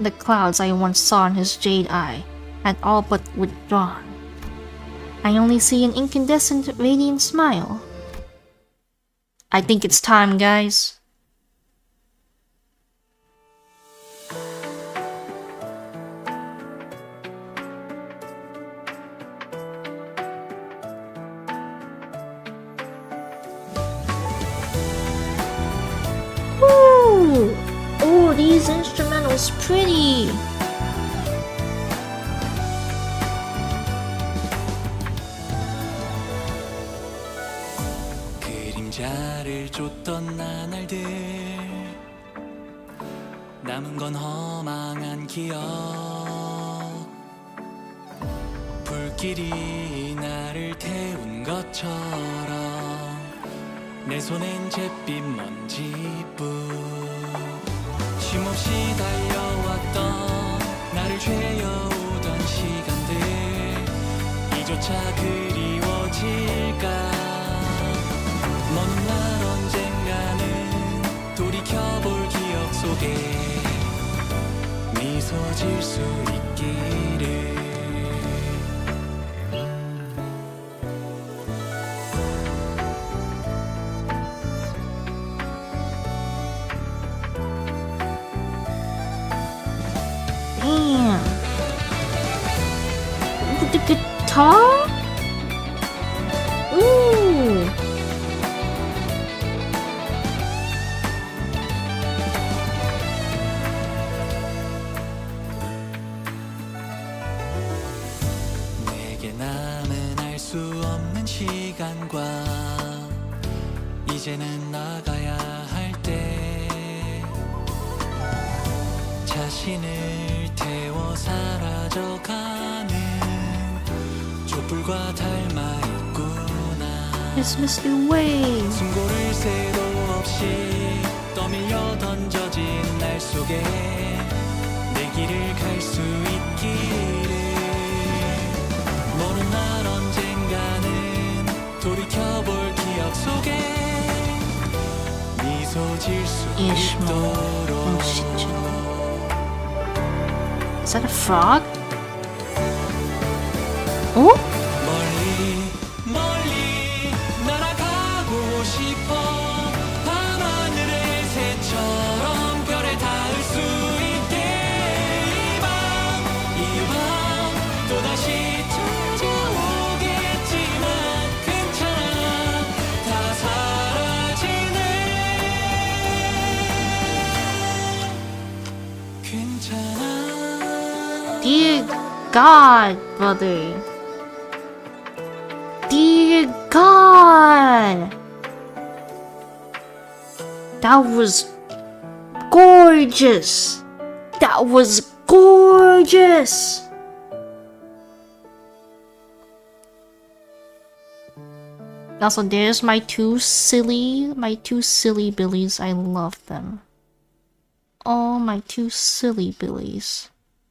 The clouds I once saw in his jade eye had all but withdrawn. I only see an incandescent, radiant smile. I think it's time, guys. Ooh! Oh, these instrumentals pretty! 그림자를 쫓던 나날들 남은 건 허망한 기억 불길이 나를 태운 것처럼 내 손엔 잿빛 먼지뿐 쉼없이 달려왔던 나를 죄어오던 시간들 이조차 그리워질까 먼 날 언젠가는 돌이켜볼 기억 속에 미소 질 수 있기를 Damn. With the guitar? Ooh. 내게 남은 알 수 없는 시간과 이제는 나가야 할 때 자신을 태워 사라져가는 촛불과 닮아 있구나 It's Mr. Wave. 숨고를 새도 없이 떠밀려 던져진 날 속에 내 길을 갈 수 있기를 모른 날 언젠가는 돌이켜볼 기억 속에 미소 질 수 있도록 Is that a frog? Oh? 멀리 멀리 날아가고 싶어 밤하늘의 새처럼 별에 닿을 수 있게 이 밤 또다시 찾아오겠지만 괜찮아 다 사라지네 괜찮아 Dear God, brother. Dear God. That was gorgeous. That was gorgeous. Also, there's my two silly billies. I love them. Oh, my two silly billies.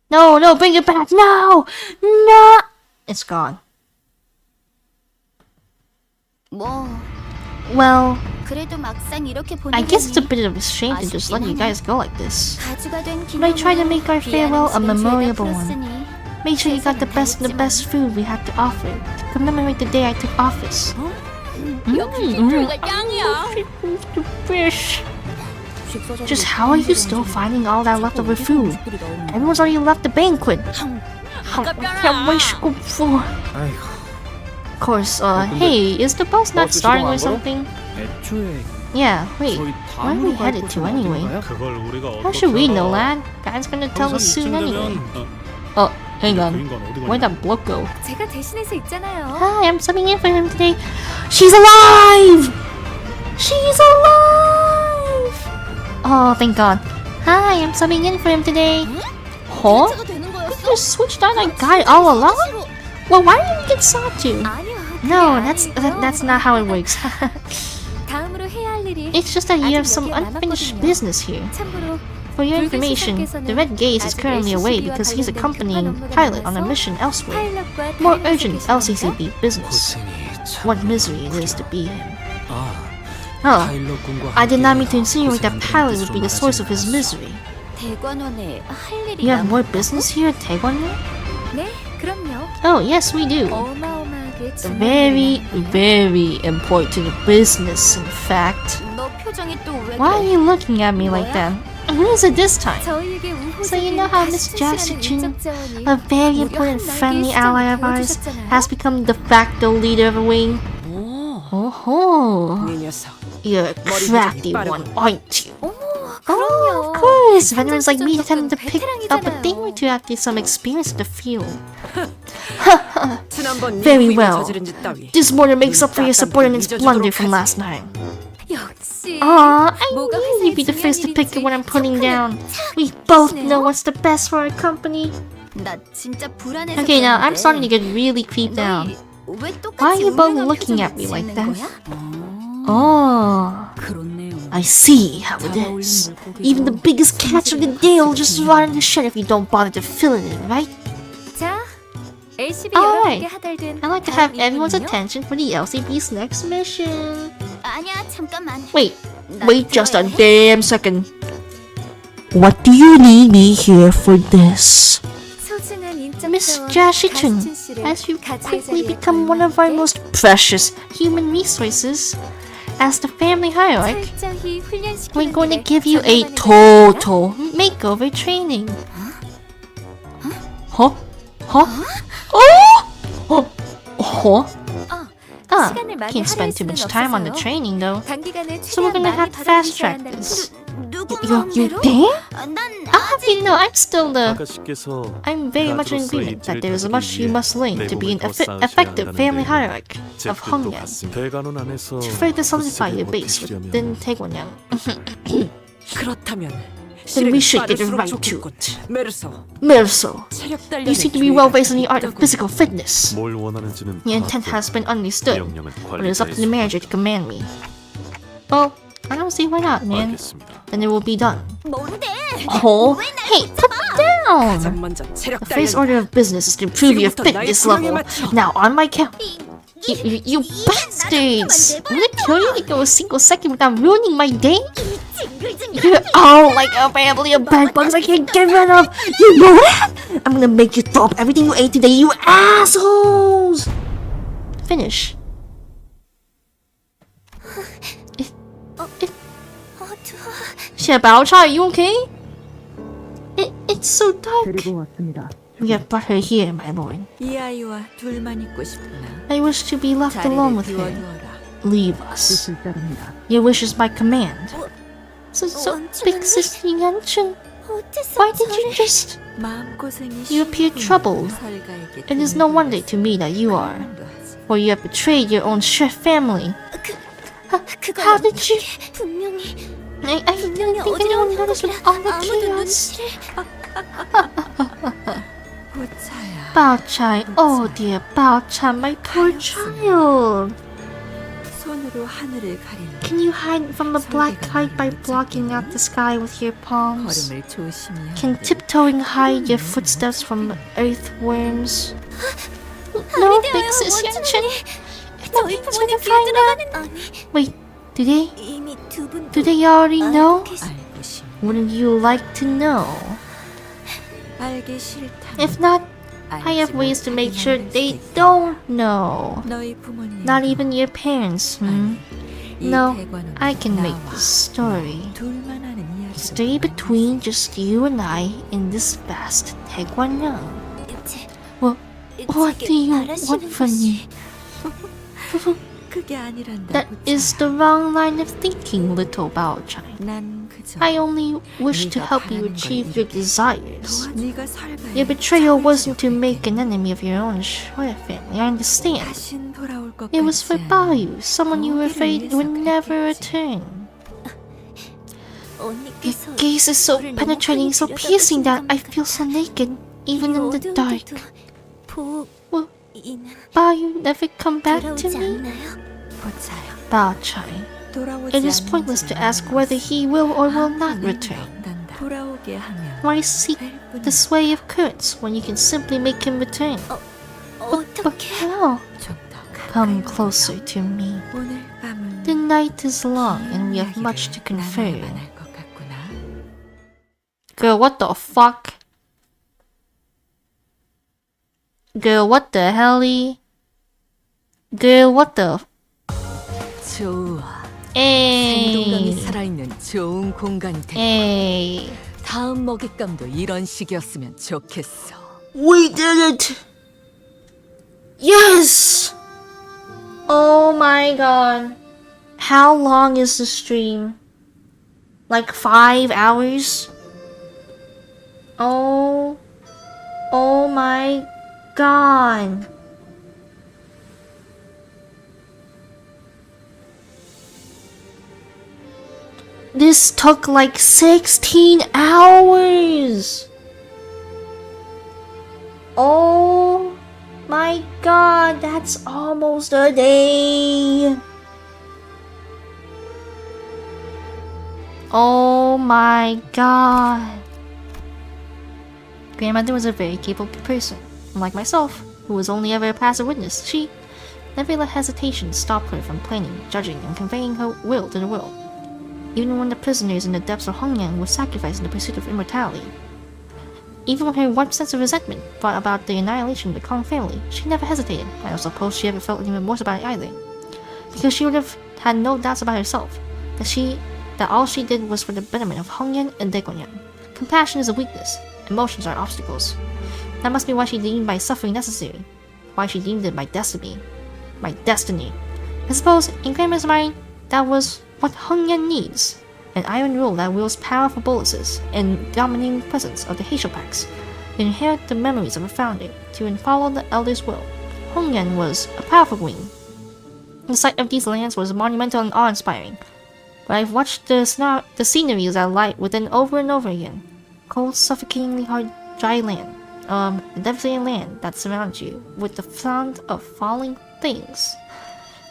No, no, bring it back. No, no. It's gone. Well, I guess it's a bit of a shame to just let you guys go like this. But I try to make our farewell a memorable one. Make sure you got the best food we had to offer to commemorate the day I took office. 역시 저희가 짱이야. Fish. Just how are you still finding all that leftover food? Everyone's already left the banquet. Can't wait to go for. Of course, hey, is the bus not starting or something? 애초에 Yeah, wait, 저희 where are we 다음으로 갈 headed to 곳은 anyway? 어딘가요? 그걸 우리가 How should we know, lad? Guy's gonna tell us soon anyway. Oh, hang on. Where'd that bloke go? 제가 대신해서 있잖아요. Hi, I'm subbing in for him today. She's alive! She's alive! Oh, thank God. Hi, I'm subbing in for him today. Huh? You just switched on a guy all along? Well, why didn't you get sought to? No, that's not how it works. 다음으로 해야 할 일이 It's just that you have 아직 some 몇 개 unfinished 남았거든요. business here. 참고로 For your information, the Red Gaze is currently away because he's accompanying Pilot on a mission elsewhere. 파일럿과 More 다른 urgent 곳에 계십니까? LCCB business. 고생이 참. What misery it is to be him. 아, Oh, 파일럿군과 I did not mean to 함께 insinuate that 고생한다는 Pilot would be the 뜻으로 source of his 말하지 misery. 대관원에 할 일이 You have more 남았다고? business here at Daegwon? 네, 그럼요. Oh, yes, we do. 어마어마하게 Very, very important business, in fact. 너 표정이 또 왜 Why are 그래? you looking at me like that? What is it this time? 저희에게 So you know how Miss Jackson, a very important friendly ally of ours, has become the de facto leader of a wing? Oh, 이 녀석. you're a crafty one, aren't you? Oh, 그럼요. of course. Veterans like me tend to pick up a 베테랑이잖아요. thing or two after some experience in the field. 지난번 Very 네 well. 저지른 짓 따위. This mortar makes up for your subordinate's blunder from last night. 역시 Aw, I 뭐가 knew you'd be the 회사에 first to pick 중요한 it when I'm putting 일인지 down. 척하면 We both 척하시네요. know what's the best for our company. 나 진짜 불안해서 Okay, now I'm 그러는데 starting to get really creeped out. 너희 왜 Why are 똑같이 you both 운명한 looking 표정을 at me like 짓는 that? 거야? Oh, I see how it is. Even the biggest catch of the day will just rot in the shed if you don't bother to fill it in, right? 자, LCB Alright. 여러분께 하달된 I'd like to have everyone's 합의문은요? attention for the LCB's next mission. 아니야, 잠깐만. Wait, 나 wait just a 들어야 해. damn second. What do you need me here for this? 소중한 인적 Miss 자원 Jashichun, 가스춘 씨를 as you 가지의 quickly 자리에 become one of our 걸어놓을게. most precious human resources, as the family hierarch, 철저히 훈련시키는 we're going to 일에 give you a 전담하는 거야? total makeover training. Huh? Huh? Oh! Huh? Ah, 시간을 많이 can't spend too 할애할 much 수는 time on the 없어서요. training though. 단기간에 So we're 최대한 gonna 많이 have to fast track 받아주셔야 this. 누구 You 마음대로? there? 난 I'm still the. 아가씨께서 I'm very much in agreement that there is much you must learn to be an effective family hierarch of Hongyan. 대관원 안에서 To further solidify your base within Daegwongyang. 그렇다면 Then we should get 빠를수록 right to 좋겠군. 메르소. Merso, 체력 you seem to be well versed in the art of physical fitness. 뭘 원하는지는 Your intent has been understood, 명령은 but it is up to the 관리자의 manager to command me. Well, I don't see why not, man. 알겠습니다. Then it will be done. 뭔데? Oh, hey, put down! 가장 먼저 체력 The first 단련. order of business is to improve your fitness level. Now, on my count. You bastards! I'm gonna kill you to go a single second without ruining my day? You're all like a family of bad bugs I can't get rid of! You know that? I'm gonna make you throw up everything you ate today, you assholes! Finish. Xiaobaocha, are you okay? It's so dark. We have brought her here, my lord. 이 아이와 둘만 있고 싶구나. I wish to be left alone with her. 비워두어라. Leave us. Your wish is my command. So big sister Yanchun, why did you just... 마음고생이 You appear troubled. 설가에게 It is no wonder to me that you are, for you have betrayed your own family. How did you... 분명히 I didn't think anyone noticed with all the chaos. 호차야. Bao-chai, oh dear Bao-chai, my poor child. 손으로 하늘을 가리는 Can you hide from the black light by blocking out the sky with your palms? 걸음을 조심히 Can tiptoeing hide your footsteps from earthworms? No, big sis Yanchun. If the parents were to find out... Wait, do they? 이미 두 분도 Do they already know? 알고 싶. Wouldn't you like to know? 알기 싫다. If not, I have ways to make sure they don't know. 너희 부모님. Not even your parents, hmm? 이 No, 대관은 I can make 나와 this story. 둘만 아는 Stay between just you and I in this vast Taegwangyang. What do you want from me? That is the wrong line of thinking, little Bao-chai. I only wish to help you achieve your desires. Your betrayal wasn't to make an enemy of your own Shoya family, I understand. It was for Baoyu, someone you were afraid would never return. Your gaze is so penetrating, so piercing that I feel so naked, even in the dark. Will Baoyu never come back to me? Bao-chai, it is pointless to ask whether he will or will not return. Why seek the sway of currents when you can simply make him return? But how? Come closer to me. The night is long and we have much to confer. Girl, what the fuck? Girl, what the helly? Girl, what the? 좋아. Hey. 생동감이 살아있는 좋은 공간이 될 Hey. 다음 먹잇감도 이런 식이었으면 좋겠어. We did it! Yes! Oh my god. How long is the stream? Like 5 hours? Oh my god. This took like 16 hours. Oh my god, that's almost a day. Oh my god. Grandmother was a very capable person. Unlike myself, who was only ever a passive witness, she never let hesitation stop her from planning, judging, and conveying her will to the world. Even when the prisoners in the depths of Hongyang were sacrificed in the pursuit of immortality. Even when her warped sense of resentment brought about the annihilation of the Kong family, she never hesitated. I don't suppose she ever felt any remorse about it either. Because she would have had no doubts about herself, that all she did was for the betterment of Hongyang and Daegonyan. Compassion is a weakness. Emotions are obstacles. That must be why she deemed my suffering necessary. Why she deemed it my destiny. My destiny. I suppose, in Grandma's mind, that was what Hongyang needs. An iron rule that wields powerful boluses and dominating presence of the HELLLLPPPPP, to inherit the memories of her founder, to follow the elder's will. Hongyang was a powerful queen. The sight of these lands was monumental and awe-inspiring. But I've watched the sceneries that lie within over and over again. Cold, suffocatingly hard, dry land. The devastating land that surrounds you, with the sound of falling things.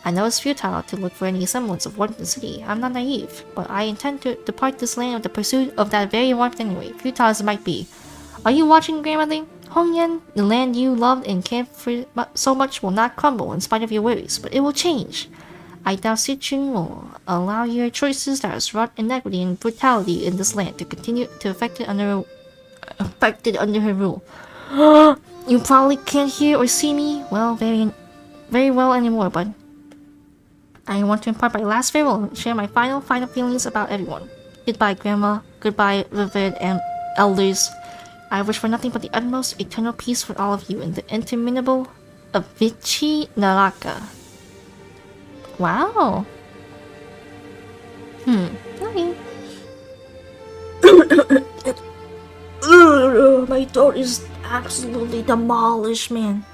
I know it's futile to look for any semblance of warmth in the city. I'm not naive, but I intend to depart this land with the pursuit of that very warmth anyway, futile as it might be. Are you watching, Grandmother? Hongyang, the land you loved and cared for so much, will not crumble in spite of your worries, but it will change. I doubt Sichun will allow your choices that are wrought inequity and brutality in this land to continue to affected under her rule. You probably can't hear or see me very well anymore, but I want to impart my last farewell and share my final feelings about everyone. Goodbye, Grandma. Goodbye, revered and elders. I wish for nothing but the utmost eternal peace for all of you in the interminable Avicii Naraka. Wow. Okay. My throat is absolutely demolished, man.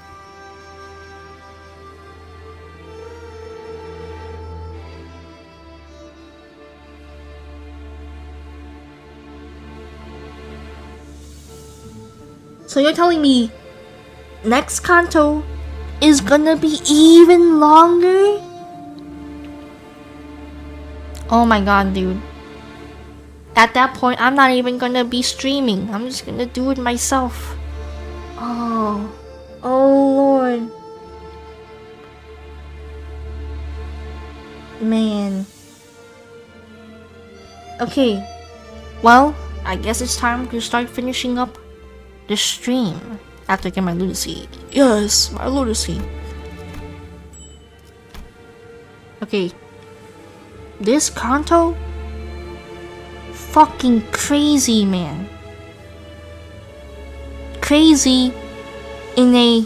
So you're telling me next Canto is gonna be even longer? Oh my god, dude. At that point, I'm not even gonna be streaming. I'm just gonna do it myself. Oh Lord. Man. Okay. Well, I guess it's time to start finishing up the stream after I get my lunacy. Yes, my lunacy. Okay. This Canto fucking crazy, man. Crazy in a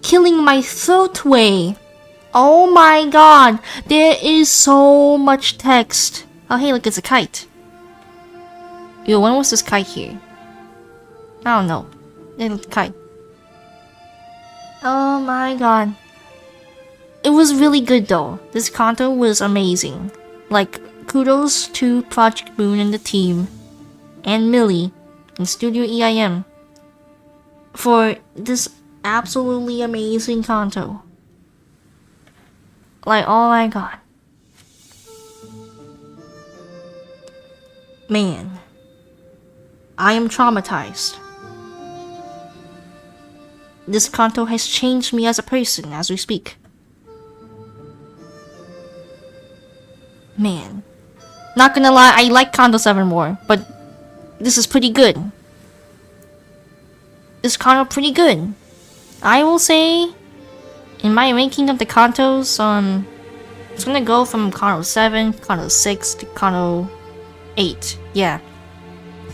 killing my throat way. Oh my god, there is so much text. Oh hey, look, it's a kite. Yo, when was this kite here? I don't know. Little kite. Oh my god. It was really good though. This Canto was amazing. Like, kudos to Project Moon and the team, and Millie, and Studio EIM, for this absolutely amazing Canto. Like, oh my god. Man. I am traumatized. This Canto has changed me as a person as we speak. Man. Not gonna lie, I like Canto VII more, but this is pretty good. This Canto pretty good. I will say, in my ranking of the Cantos, it's gonna go from Canto VII, Canto VI to Canto VIII. Yeah.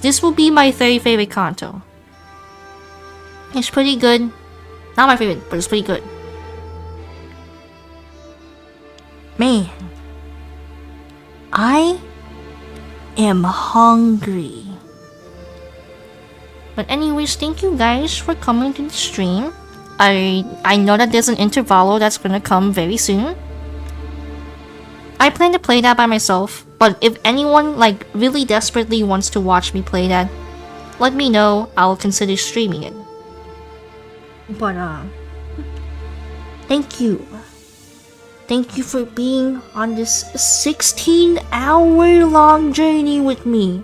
This will be my third favorite Canto. It's pretty good. Not my favorite, but it's pretty good. Man. I am hungry. But anyways, thank you guys for coming to the stream. I know that there's an intervallo that's gonna come very soon. I plan to play that by myself, but if anyone like really desperately wants to watch me play that, let me know. I'll consider streaming it. But thank you. Thank you for being on this 16-hour-long journey with me.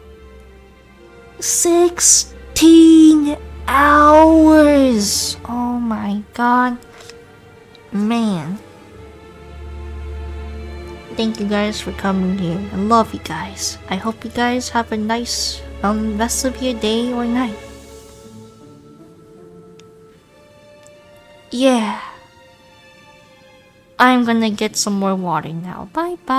16 hours! Oh my god. Man. Thank you guys for coming here. I love you guys. I hope you guys have a nice rest of your day or night. Yeah. I'm gonna get some more water now. Bye bye.